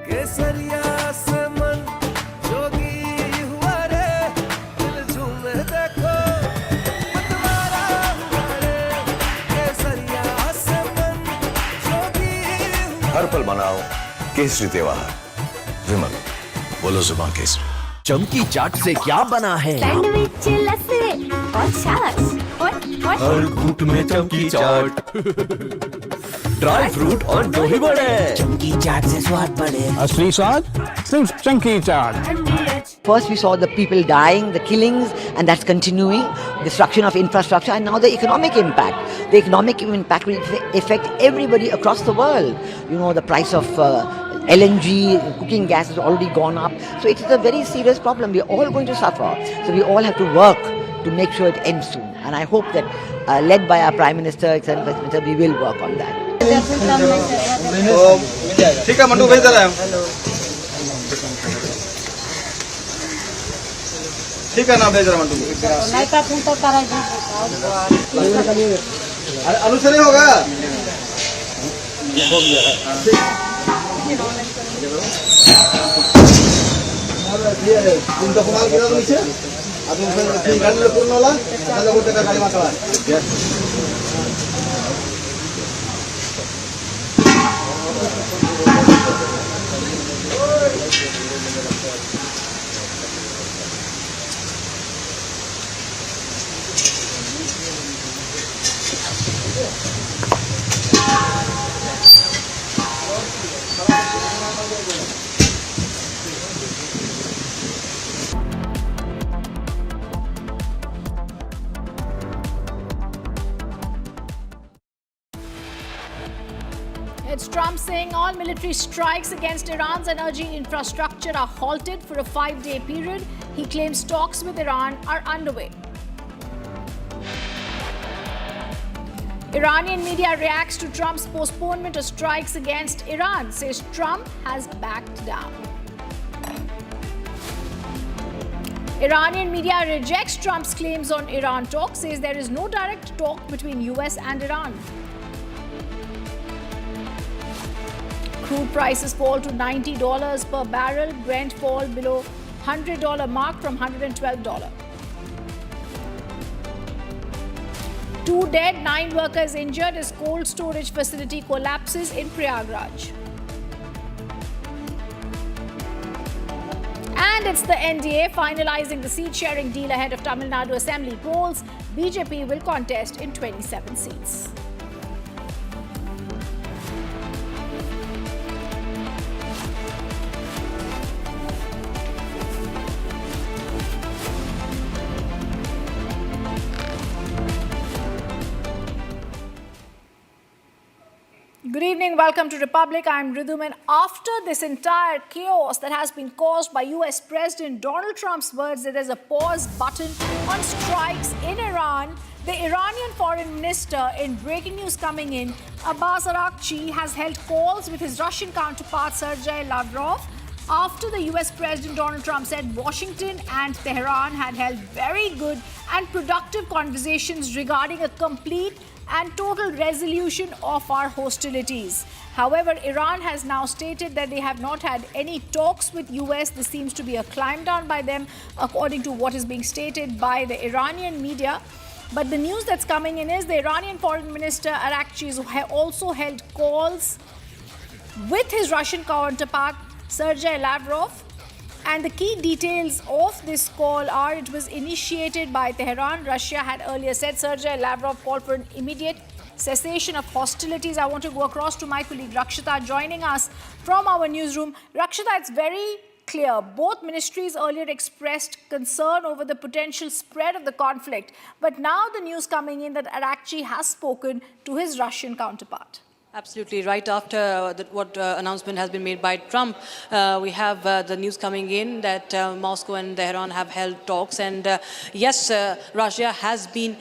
केसरिया से मन जोगी हुआ रे दिल झूमे देखो मतवारा हुआ रे. केसरिया से मन जोगी हर पल बनाओ केसरी त्योहार. विमल बोलो जुबान केसरी. चमकी चाट से क्या बना है? सैंडविच लस्सी और छाछ और हर घूंट में चमकी चाट. ड्राई फ्रूट और दही बड़े. चमकी चाट से स्वाद बढ़े. असली स्वाद सिर्फ चंकी चाट. first we saw the people dying, the killings, and that's continuing, destruction of infrastructure, and now the economic impact. The economic impact will affect everybody across the world. You know, the price of LNG, cooking gas has already gone up. So it is a very serious problem. We are all going to suffer. So we all have to work to make sure it ends soon. And I hope that, led by our Prime Minister, we will work on that. ठीक है mandu भेज रहा है. ठीक है ना भेज रहा मंडू. नहीं तो फोन तो कराएगा. अरे अनुसरण होगा. हो गया. तुमचा कुणाला गेला तुमचे अजून गाडीला पूर्ण होला त्याला कुठे गाडी मागवा. It's Trump saying all military strikes against Iran's energy infrastructure are halted for a 5-day period. He claims talks with Iran are underway. Iranian media reacts to Trump's postponement of strikes against Iran, says Trump has backed down. Iranian media rejects Trump's claims on Iran talks, says there is no direct talk between US and Iran. Crude prices fall to $90 per barrel. Brent fall below $100 mark from $112. 2 dead, 9 workers injured as cold storage facility collapses in Priyagraj. And it's the NDA finalizing the seat-sharing deal ahead of Tamil Nadu Assembly polls. BJP will contest in 27 seats. Good evening, welcome to Republic. I'm Ridhum, and after this entire chaos that has been caused by US President Donald Trump's words that there's a pause button on strikes in Iran, the Iranian foreign minister, in breaking news coming in, Abbas Araghchi, has held calls with his Russian counterpart Sergei Lavrov after the US President Donald Trump said Washington and Tehran had held very good and productive conversations regarding a complete and total resolution of our hostilities. However, Iran has now stated that they have not had any talks with US. This seems to be a climb down by them, according to what is being stated by the Iranian media. But the news that's coming in is the Iranian Foreign Minister Araghchi also held calls with his Russian counterpart Sergei Lavrov And the key details of this call are it was initiated by Tehran. Russia had earlier said Sergei Lavrov called for an immediate cessation of hostilities. I want to go across to my colleague Rakshita joining us from our newsroom. Rakshita, it's very clear. Both ministries earlier expressed concern over the potential spread of the conflict. But now the news coming in that Arakchi has spoken to his Russian counterpart. Absolutely. Right after what announcement has been made by Trump, we have the news coming in that Moscow and Tehran have held talks. And yes, Russia has been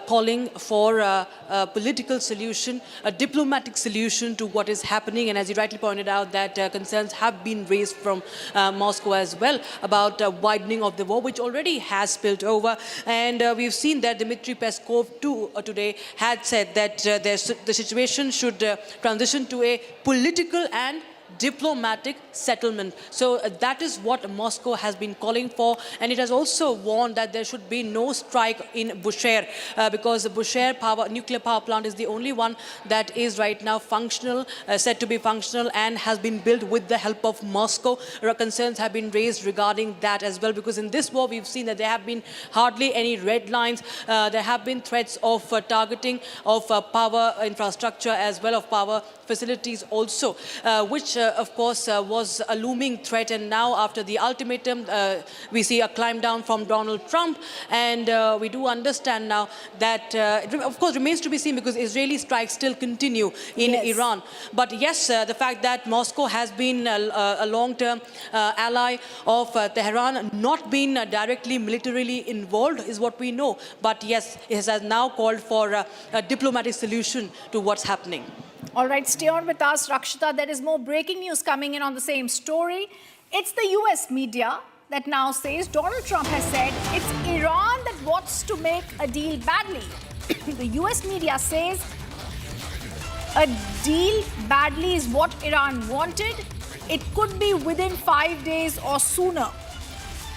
calling for a political solution, a diplomatic solution to what is happening. And as you rightly pointed out, that concerns have been raised from Moscow as well about widening of the war, which already has spilled over. And we've seen that Dmitry Peskov too today had said that the situation should transition to a political and diplomatic settlement. So that is what Moscow has been calling for, and it has also warned that there should be no strike in Bushehr because the Bushehr nuclear power plant is the only one that is right now functional, said to be functional, and has been built with the help of Moscow. Concerns have been raised regarding that as well, because in this war we've seen that there have been hardly any red lines. There have been threats of targeting of power infrastructure as well, of power facilities also, which of course was a looming threat. And now after the ultimatum, we see a climb down from Donald Trump, and we do understand now that it of course remains to be seen, because Israeli strikes still continue in Iran. But yes, the fact that Moscow has been a long-term ally of Tehran, not been directly militarily involved, is what we know. But yes, it has now called for a diplomatic solution to what's happening. All right, stay on with us, Rakshita. There is more breaking news coming in on the same story. It's the US media that now says Donald Trump has said it's Iran that wants to make a deal badly. The US media says a deal badly is what Iran wanted. It could be within 5 days or sooner.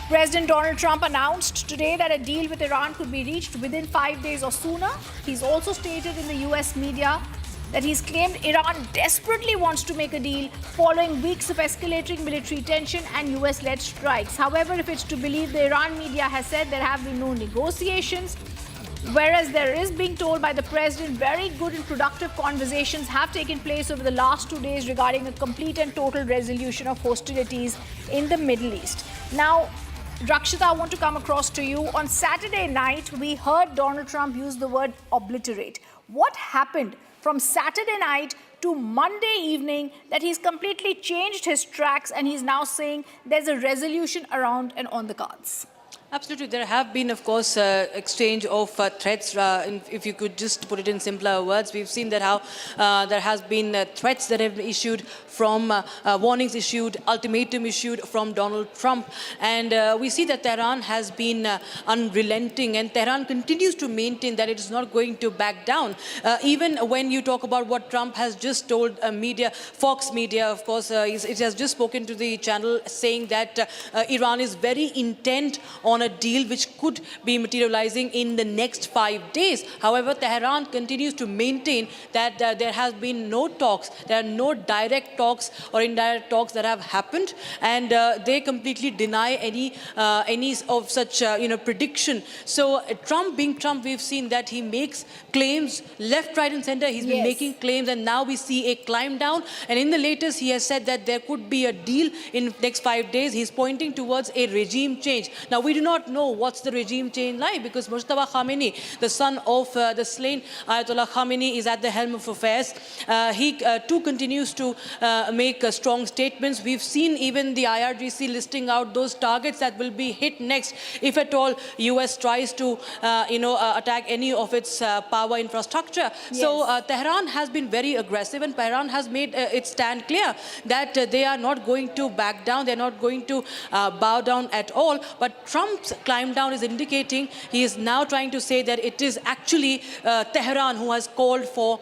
President Donald Trump announced today that a deal with Iran could be reached within 5 days or sooner. He's also stated in the US media that he's claimed Iran desperately wants to make a deal following weeks of escalating military tension and US-led strikes. However, if it's to believe the Iran media has said there have been no negotiations, whereas there is being told by the president very good and productive conversations have taken place over the last 2 days regarding a complete and total resolution of hostilities in the Middle East. Now, Rakshita, I want to come across to you. On Saturday night, we heard Donald Trump use the word obliterate. What happened from Saturday night to Monday evening that he's completely changed his tracks and he's now saying there's a resolution around and on the cards? Absolutely. There have been, of course, exchange of threats. If you could just put it in simpler words, we've seen that how there has been threats that have been issued from warnings issued, ultimatum issued from Donald Trump. And we see that Tehran has been unrelenting, and Tehran continues to maintain that it is not going to back down. Even when you talk about what Trump has just told media, Fox Media, of course, it has just spoken to the channel saying that Iran is very intent on a deal which could be materializing in the next 5 days. However, Tehran continues to maintain that there has been no talks, there are no direct talks or indirect talks that have happened, and they completely deny any of such prediction. So Trump being Trump, we've seen that he makes claims left, right and center. He's been making claims, and now we see a climb down. And in the latest, he has said that there could be a deal in next 5 days. He's pointing towards a regime change. Now, we do not know what's the regime change like, because Mujtaba Khamenei, the son of the slain Ayatollah Khamenei, is at the helm of affairs. He too continues to make strong statements. We've seen even the IRGC listing out those targets that will be hit next if at all US tries to attack any of its power infrastructure. So Tehran has been very aggressive, and Tehran has made its stand clear that they are not going to back down, they're not going to bow down at all. But Trump's climb down is indicating he is now trying to say that it is actually Tehran who has called for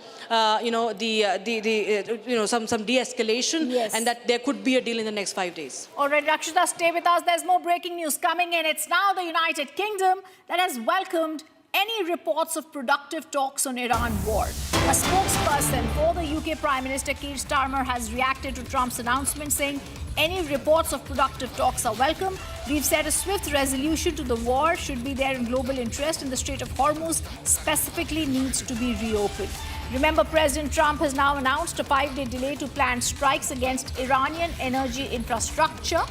some de-escalation, and that there could be a deal in the next 5 days. All right, Rakshita, stay with us. There's more breaking news coming in. It's now the United Kingdom that has welcomed any reports of productive talks on Iran war. A spokesperson for the UK Prime Minister Keir Starmer has reacted to Trump's announcement, saying any reports of productive talks are welcome. We've said a swift resolution to the war should be there in global interest, and the Strait of Hormuz specifically needs to be reopened. Remember, President Trump has now announced a 5-day delay to planned strikes against Iranian energy infrastructure.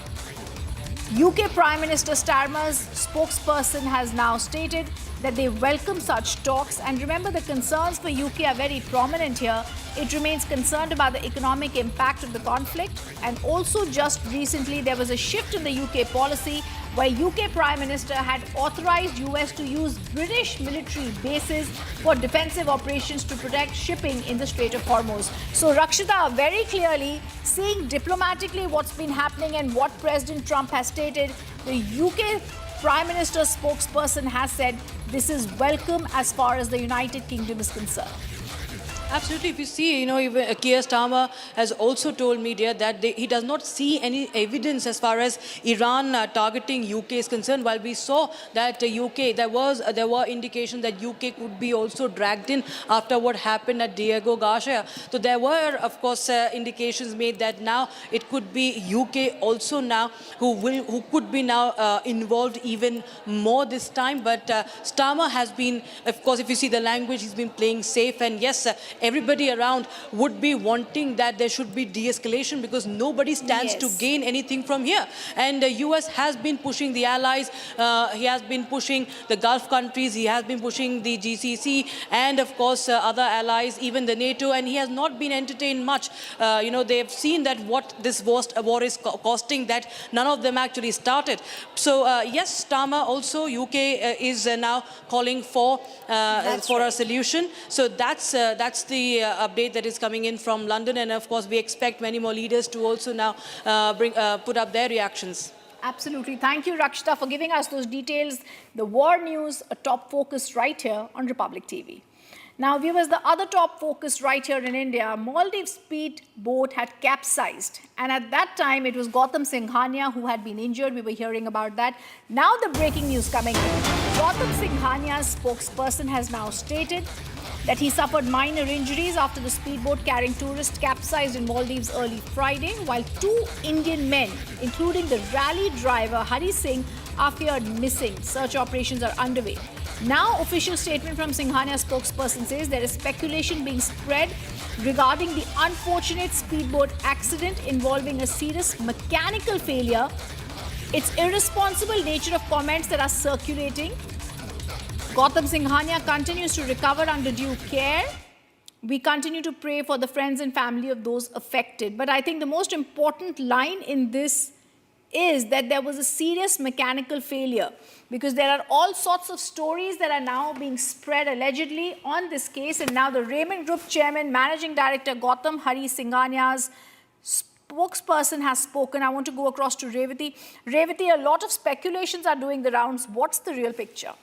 UK Prime Minister Starmer's spokesperson has now stated that they welcome such talks. And remember, the concerns for UK are very prominent here. It remains concerned about the economic impact of the conflict. And also just recently, there was a shift in the UK policy where UK Prime Minister had authorized US to use British military bases for defensive operations to protect shipping in the Strait of Hormuz. So Rakshita, very clearly seeing diplomatically what's been happening and what President Trump has stated, the UK Prime Minister's spokesperson has said this is welcome as far as the United Kingdom is concerned. Absolutely. If you see, even Keir Starmer has also told media that he does not see any evidence as far as Iran targeting UK is concerned. While we saw that UK, there were indications that UK could be also dragged in after what happened at Diego Garcia. So there were, of course, indications made that now it could be UK also now who could be now involved even more this time. But Starmer has been, of course, if you see the language, he's been playing safe. And yes, everybody around would be wanting that there should be de-escalation because nobody stands to gain anything from here. And the US has been pushing the allies, he has been pushing the Gulf countries, he has been pushing the GCC and of course other allies, even the NATO, and he has not been entertained much. They have seen that what this war is costing, that none of them actually started. So yes, Starmer also, UK is now calling for a solution. So that's the update that is coming in from London, and of course we expect many more leaders to also now put up their reactions. Absolutely. Thank you, Rakshita, for giving us those details. The war news, a top focus right here on Republic TV. Now, viewers, the other top focus right here in India, Maldives speedboat had capsized. And at that time, it was Gautam Singhania who had been injured. We were hearing about that. Now the breaking news coming in. Gautam Singhania's spokesperson has now stated that he suffered minor injuries after the speedboat carrying tourists capsized in Maldives early Friday, while 2 Indian men, including the rally driver Hari Singh, are feared missing. Search operations are underway. Now, official statement from Singhania's spokesperson says there is speculation being spread regarding the unfortunate speedboat accident involving a serious mechanical failure. It's irresponsible nature of comments that are circulating. Gautam Singhania continues to recover under due care. We continue to pray for the friends and family of those affected. But I think the most important line in this is that there was a serious mechanical failure, because there are all sorts of stories that are now being spread allegedly on this case. And now the Raymond Group Chairman, Managing Director Gautam Hari Singhania's spokesperson has spoken. I want to go across to Revati. Revati, a lot of speculations are doing the rounds. What's the real picture?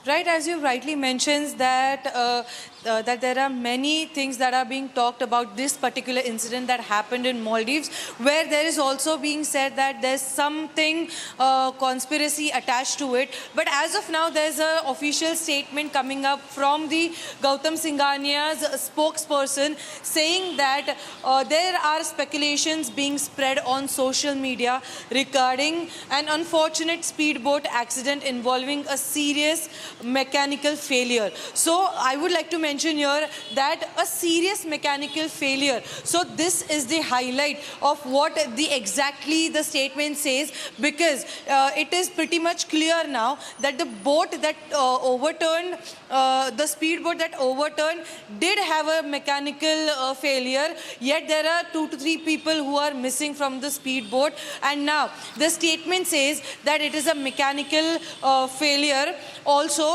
Right, as you rightly mentioned, that there are many things that are being talked about this particular incident that happened in Maldives, where there is also being said that there's something conspiracy attached to it. But as of now, there's an official statement coming up from the Gautam Singhania's spokesperson saying that there are speculations being spread on social media regarding an unfortunate speedboat accident involving a serious mechanical failure. So I would like to mention here that a serious mechanical failure. So this is the highlight of what exactly the statement says, because it is pretty much clear now that the boat that overturned, the speedboat that overturned did have a mechanical failure, yet there are 2 to 3 people who are missing from the speedboat. And now the statement says that it is a mechanical failure. Also,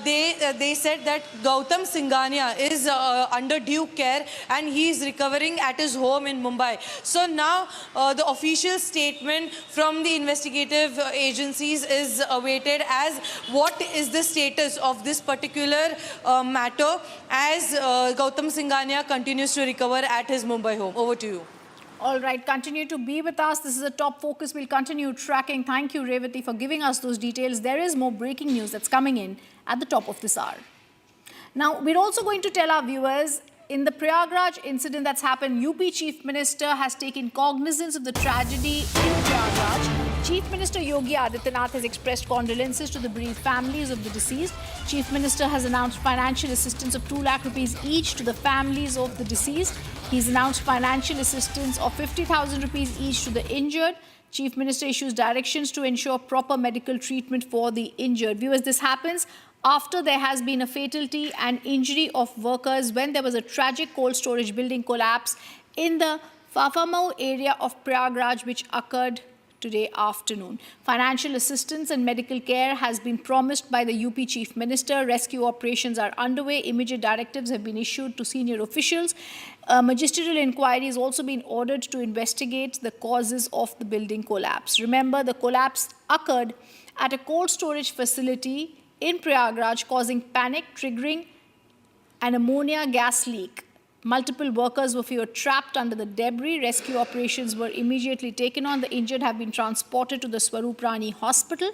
they said that Gautam Singhania is under due care and he is recovering at his home in Mumbai. So now the official statement from the investigative agencies is awaited as what is the status of this particular matter as Gautam Singhania continues to recover at his Mumbai home. Over to you. All right, continue to be with us. This is a top focus. We'll continue tracking. Thank you, Revati, for giving us those details. There is more breaking news that's coming in at the top of this hour. Now, we're also going to tell our viewers in the Priyagraj incident that's happened, UP Chief Minister has taken cognizance of the tragedy in Priyagraj. Chief Minister Yogi Adityanath has expressed condolences to the bereaved families of the deceased. Chief Minister has announced financial assistance of 2 lakh rupees each to the families of the deceased. He's announced financial assistance of 50,000 rupees each to the injured. Chief Minister issues directions to ensure proper medical treatment for the injured. Viewers, this happens after there has been a fatality and injury of workers when there was a tragic cold storage building collapse in the Fafamau area of Priyagraj, which occurred today afternoon. Financial assistance and medical care has been promised by the UP Chief Minister. Rescue operations are underway. Immediate directives have been issued to senior officials. A magisterial inquiry has also been ordered to investigate the causes of the building collapse. Remember, the collapse occurred at a cold storage facility in Priyagraj, causing panic, triggering an ammonia gas leak. Multiple workers were trapped under the debris. Rescue operations were immediately taken on. The injured have been transported to the Swarup Rani Hospital.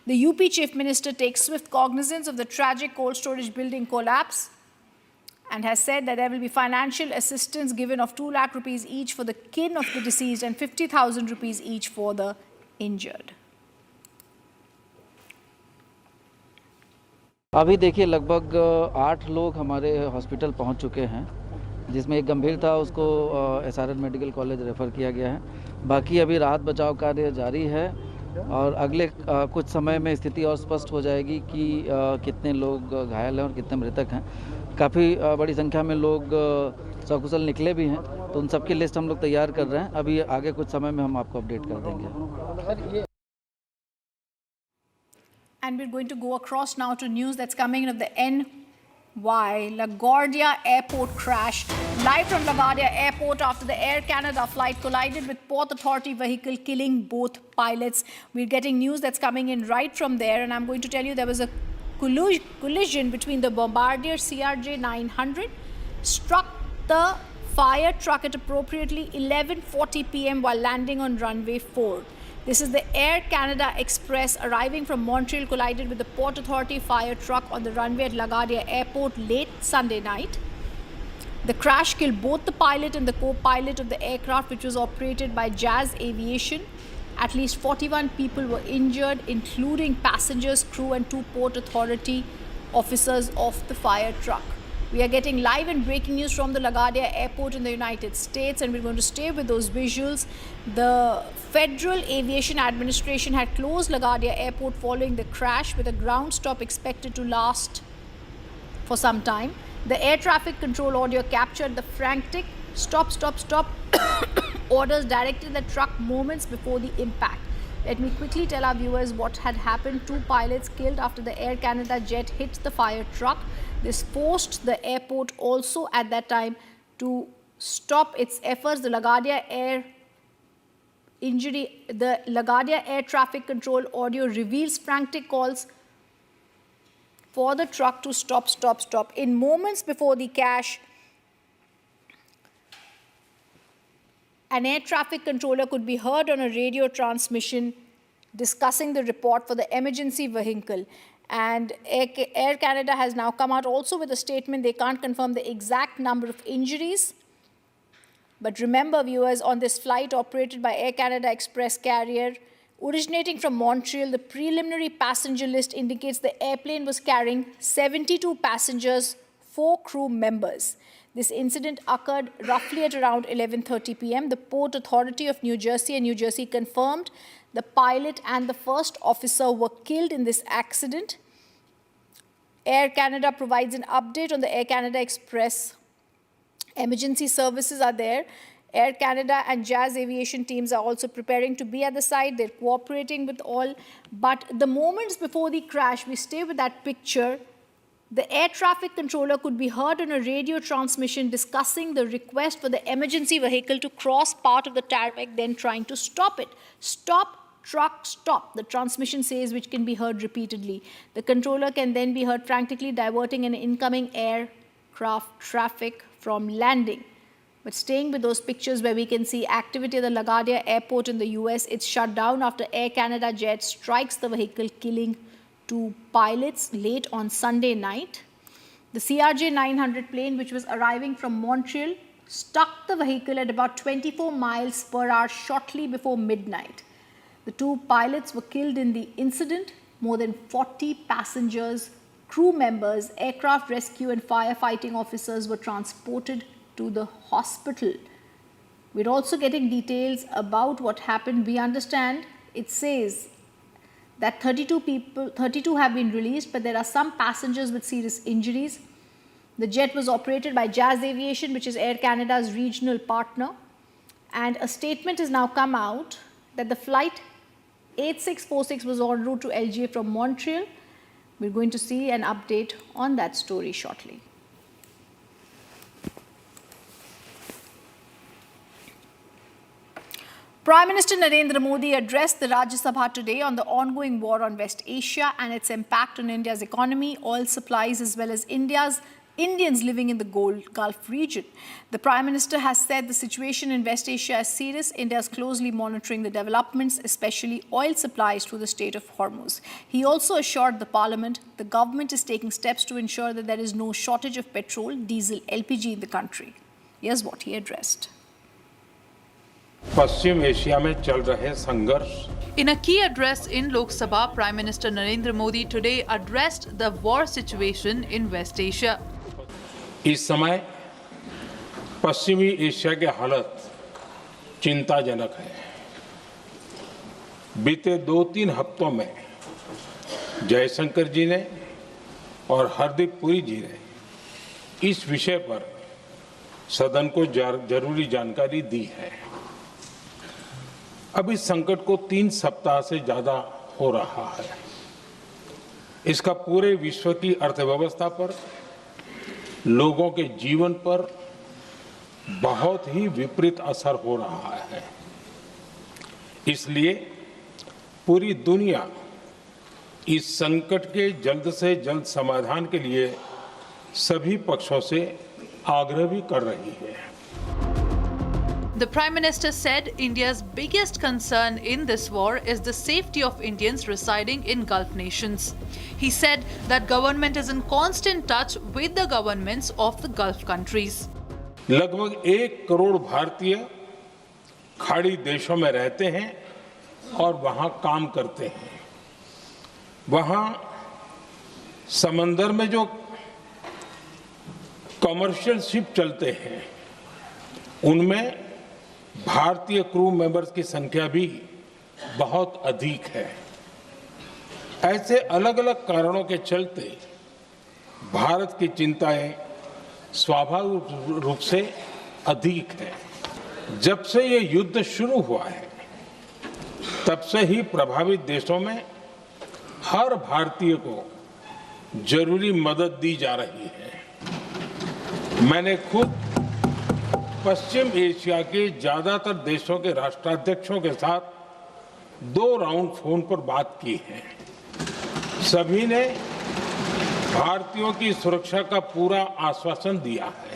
The UP Chief Minister takes swift cognizance of the tragic cold storage building collapse and has said that there will be financial assistance given of 2 lakh rupees each for the kin of the deceased and 50,000 rupees each for the injured. अभी देखिए लगभग 8 लोग हमारे hospital पहुंच चुके हैं, जिसमें एक गंभीर था, उसको SRN मेडिकल कॉलेज रेफ़र किया गया है। बाकी अभी राहत बचाव कार्य जारी है और अगले कुछ समय में स्थिति और स्पष्ट हो जाएगी कि कितने लोग घायल हैं और कितने मृतक हैं। काफ़ी बड़ी संख्या में लोग सकुशल निकले भी हैं, तो उन सबकी लिस्ट हम लोग तैयार कर रहे हैं। अभी आगे कुछ समय में हम आपको अपडेट कर देंगे। And we're going to go across now to news that's coming in of the NY LaGuardia Airport crash. Live from LaGuardia Airport after the Air Canada flight collided with Port Authority vehicle, killing both pilots. We're getting news that's coming in right from there, and I'm going to tell you there was a collision between the Bombardier CRJ 900 struck the fire truck at approximately 11:40 p.m. while landing on runway 4. This is the Air Canada Express arriving from Montreal collided with the Port Authority fire truck on the runway at LaGuardia Airport late Sunday night. The crash killed both the pilot and the co-pilot of the aircraft, which was operated by Jazz Aviation. At least 41 people were injured, including passengers, crew, and 2 Port Authority officers of the fire truck. We are getting live and breaking news from the LaGuardia Airport in the United States, and we're going to stay with those visuals. The Federal Aviation Administration had closed LaGuardia Airport following the crash, with a ground stop expected to last for some time. The air traffic control audio captured the frantic stop, stop, stop orders directed at the truck moments before the impact. Let me quickly tell our viewers what had happened. 2 pilots killed after the Air Canada jet hit the fire truck. This forced the airport also at that time to stop its efforts. The LaGuardia Air Traffic Control audio reveals frantic calls for the truck to stop, stop, stop. In moments before the crash, an air traffic controller could be heard on a radio transmission discussing the report for the emergency vehicle. And Air Canada has now come out also with a statement. They can't confirm the exact number of injuries. But remember, viewers, on this flight operated by Air Canada Express carrier, originating from Montreal, the preliminary passenger list indicates the airplane was carrying 72 passengers, 4 crew members. This incident occurred roughly at around 11:30 p.m. The Port Authority of New Jersey and New Jersey confirmed the pilot and the first officer were killed in this accident. Air Canada provides an update on the Air Canada Express. Emergency services are there. Air Canada and Jazz Aviation teams are also preparing to be at the site. They're cooperating with all. But the moments before the crash, we stay with that picture. The air traffic controller could be heard on a radio transmission discussing the request for the emergency vehicle to cross part of the tarmac, then trying to stop it. Stop, truck, stop, the transmission says, which can be heard repeatedly. The controller can then be heard frantically diverting an incoming aircraft traffic from landing. But staying with those pictures where we can see activity at the LaGuardia Airport in the US, it's shut down after Air Canada jet strikes the vehicle, killing 2 pilots late on Sunday night. The CRJ 900 plane, which was arriving from Montreal, struck the vehicle at about 24 miles per hour shortly before midnight. The two pilots were killed in the incident. More than 40 passengers, crew members, aircraft rescue and firefighting officers were transported to the hospital. We're also getting details about what happened. We understand it says that 32 have been released, but there are some passengers with serious injuries. The jet was operated by Jazz Aviation, which is Air Canada's regional partner. And a statement has now come out that the flight 8646 was en route to LGA from Montreal. We're going to see an update on that story shortly. Prime Minister Narendra Modi addressed the Rajya Sabha today on the ongoing war on West Asia and its impact on India's economy, oil supplies, as well as Indians living in the Gulf region. The Prime Minister has said the situation in West Asia is serious. India is closely monitoring the developments, especially oil supplies through the Strait of Hormuz. He also assured the Parliament the government is taking steps to ensure that there is no shortage of petrol, diesel, LPG in the country. Here's what he addressed. Paschim Asia में चल रहे संघर्ष. In a key address in Lok Sabha, Prime Minister Narendra Modi today addressed the war situation in West Asia. इस समय पश्चिमी Asia के हालत चिंताजनक है. बीते 2-3 हफ्तों में जयशंकर जी ने और हरदीप पुरी जी ने इस विषय पर सदन को जरूरी जानकारी दी है. अब इस संकट को 3 सप्ताह से ज्यादा हो रहा है. इसका पूरे विश्व की अर्थव्यवस्था पर, लोगों के जीवन पर बहुत ही विपरीत असर हो रहा है. इसलिए पूरी दुनिया इस संकट के जल्द से जल्द समाधान के लिए सभी पक्षों से आग्रह भी कर रही है. The Prime Minister said India's biggest concern in this war is the safety of Indians residing in Gulf nations. He said that government is in constant touch with the governments of the Gulf countries. लगभग 1 करोड़ भारतीय खाड़ी देशों में रहते हैं और वहां काम करते हैं. वहां समंदर में जो कमर्शियल शिप चलते हैं उनमें भारतीय क्रू मेंबर्स की संख्या भी बहुत अधिक है. ऐसे अलग अलग कारणों के चलते भारत की चिंताएं स्वाभाविक रूप से अधिक है. जब से ये युद्ध शुरू हुआ है तब से ही प्रभावित देशों में हर भारतीय को जरूरी मदद दी जा रही है. मैंने खुद पश्चिम एशिया के ज्यादातर देशों के राष्ट्राध्यक्षों के साथ 2 राउंड फोन पर बात की है. सभी ने भारतीयों की सुरक्षा का पूरा आश्वासन दिया है.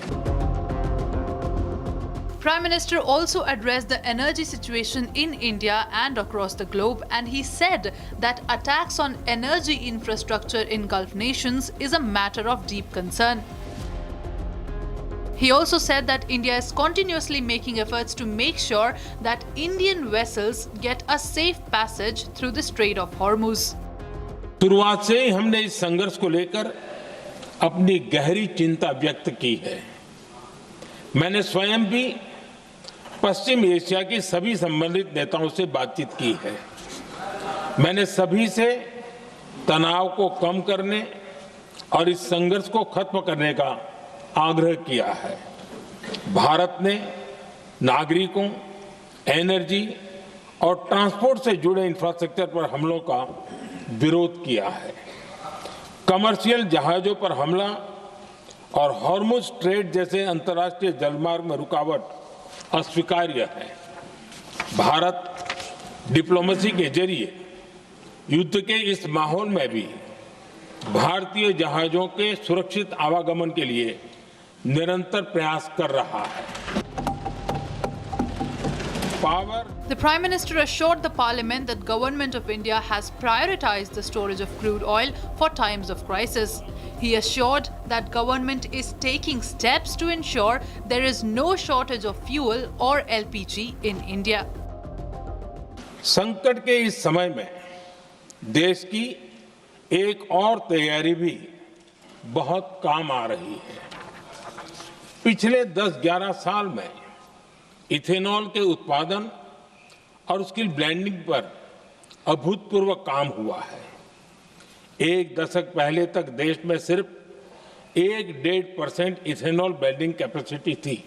Prime Minister also addressed the energy situation in India and across the globe, and he said that attacks on energy infrastructure in Gulf nations is a matter of deep concern. He also said that India is continuously making efforts to make sure that Indian vessels get a safe passage through the Strait of Hormuz. शुरुआत से ही हमने इस संघर्ष को लेकर अपनी गहरी चिंता व्यक्त की है. मैंने स्वयं भी पश्चिम एशिया की सभी संबंधित नेताओं से बातचीत की है. मैंने सभी से तनाव को कम करने और इस संघर्ष को खत्म करने का आग्रह किया है. भारत ने नागरिकों, एनर्जी और ट्रांसपोर्ट से जुड़े इंफ्रास्ट्रक्चर पर हमलों का विरोध किया है. कमर्शियल जहाजों पर हमला और हॉर्मुज स्ट्रेट जैसे अंतर्राष्ट्रीय जलमार्ग में रुकावट अस्वीकार्य है. भारत डिप्लोमेसी के जरिए युद्ध के इस माहौल में भी भारतीय जहाजों के सुरक्षित आवागमन के लिए निरंतर प्रयास कर रहा है. Power The Prime Minister assured the Parliament that Government of India has prioritized the storage of crude oil for times of crisis. He assured that government is taking steps to ensure there is no shortage of fuel or LPG in India. संकट के इस समय में देश की एक और तैयारी भी बहुत काम आ रही है। पिछले 10-11 साल में इथेनॉल के उत्पादन और उसकी ब्लेंडिंग पर अभूतपूर्व काम हुआ है। एक दशक पहले तक देश में सिर्फ 1-1.5% इथेनॉल ब्लेंडिंग कैपेसिटी थी।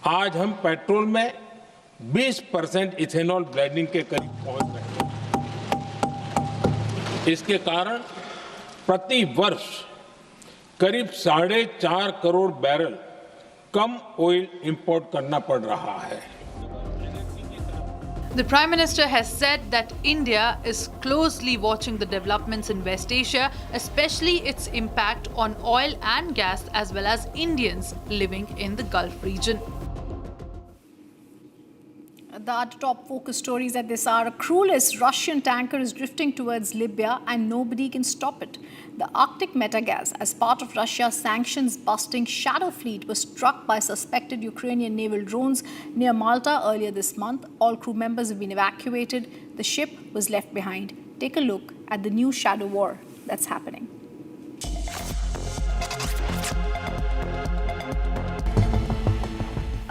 आज हम पेट्रोल में 20% इथेनॉल ब्लेंडिंग के करीब पहुंच रहे हैं। इसके कारण प्रति वर्ष करीब 4.5 करोड़ बैरल कम ऑयल इंपोर्ट करना पड़ रहा है। The Prime Minister has said that India is closely watching the developments in West Asia, especially its impact on oil and gas as well as Indians living in the Gulf region. The other top focus stories at this hour. A crewless Russian tanker is drifting towards Libya and nobody can stop it. The Arctic Metagas, as part of Russia's sanctions-busting shadow fleet, was struck by suspected Ukrainian naval drones near Malta earlier this month. All crew members have been evacuated. The ship was left behind. Take a look at the new shadow war that's happening.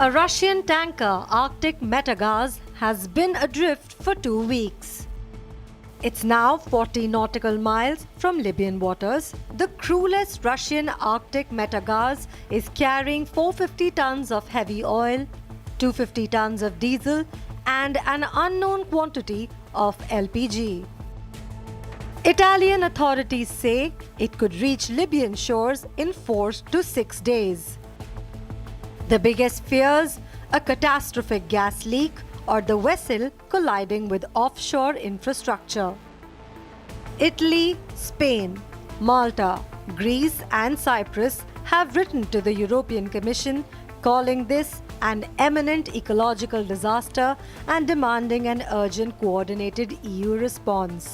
A Russian tanker, Arctic Metagas, has been adrift for 2 weeks. It's now 40 nautical miles from Libyan waters. The crewless Russian Arctic Metagas is carrying 450 tons of heavy oil, 250 tons of diesel, and an unknown quantity of LPG. Italian authorities say it could reach Libyan shores in 4 to 6 days. The biggest fears: a catastrophic gas leak or the vessel colliding with offshore infrastructure. Italy, Spain, Malta, Greece and Cyprus have written to the European Commission calling this an imminent ecological disaster and demanding an urgent coordinated EU response.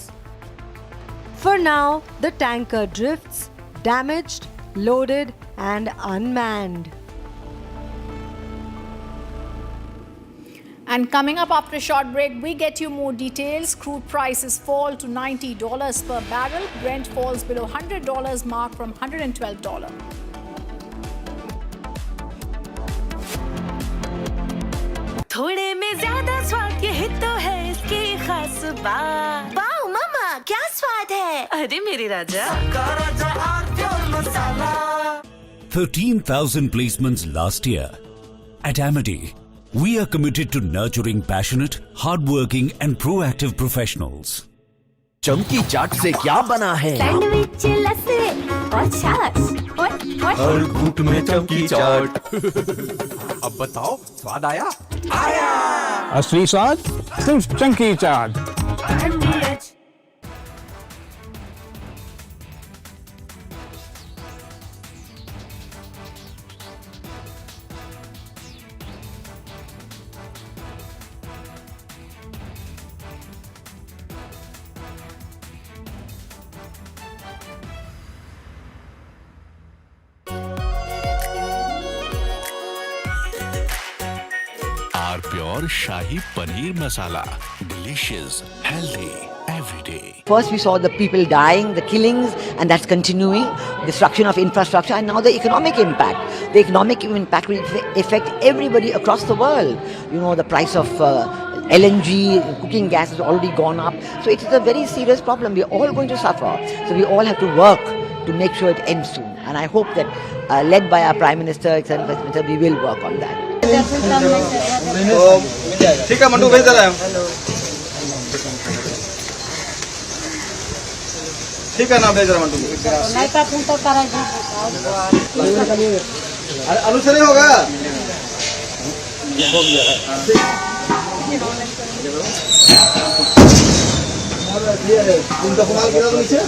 For now, the tanker drifts, damaged, loaded and unmanned. And coming up after a short break, we get you more details. Crude prices fall to $90 per barrel. Brent falls below $100 mark from $112. थोड़े में ज्यादा स्वाद ये तो है इसकी खास बात। वाओ मामा क्या स्वाद है? अरे मेरे राजा। 13,000 placements last year. At Amity, we are committed to nurturing passionate, hardworking and proactive professionals. चमकी चाट से क्या बना है? सैंडविच, लस्सी और छाछ हर घूंट में चमकी चाट। अब बताओ स्वाद आया? आया। असली स्वाद सिर्फ चमकी चाट। Pure shahi paneer masala, delicious, healthy, everyday. First we saw the people dying, the killings, and that's continuing, destruction of infrastructure, and now the economic impact. The economic impact will affect everybody across the world. You know, the price of LNG, cooking gas has already gone up. So it is a very serious problem. We're all going to suffer. So we all have to work to make sure it ends soon. And I hope that, led by our Prime Minister, we will work on that. ठीक है mandu भेज दे रहा है। ठीक है ना भेज रहा मंडू। अरे आलू से नहीं होगा। तुम तो कमाल किया तो नीचे।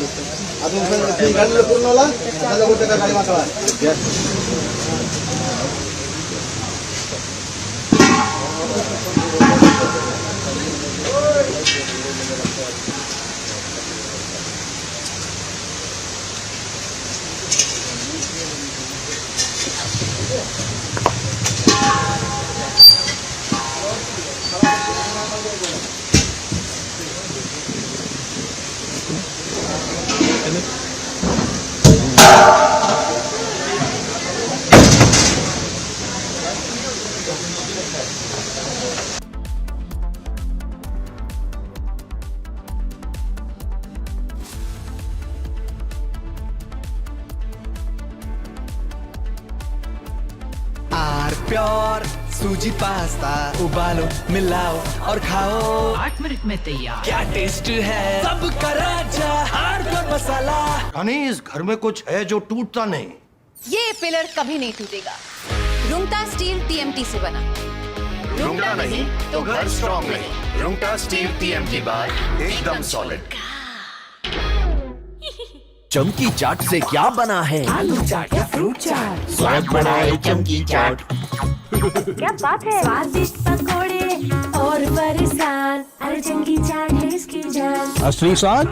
अब तुम गाड़ी में पूर्ण वाला, ना तो कुछ का गाड़ी मार रहा है। प्योर सूजी पास्ता उबालो मिलाओ और खाओ 8 मिनट में तैयार। क्या टेस्ट है सबका राजा हार्डकोर मसाला। यानी इस घर में कुछ है जो टूटता नहीं। ये पिलर कभी नहीं टूटेगा। रुंगटा स्टील टीएमटी से बना। रुंगटा नहीं तो घर स्ट्रॉन्ग नहीं। रुंगटा स्टील टीएमटी बार एकदम सॉलिड। चमकी चाट से क्या बना है? आलू चाट या फ्रूट चाट, स्वाद बनाए चमकी चाट। क्या बात है? स्वादिष्ट पकोड़े और फरसान, अरे चमकी चाट है इसकी जान। असली स्वाद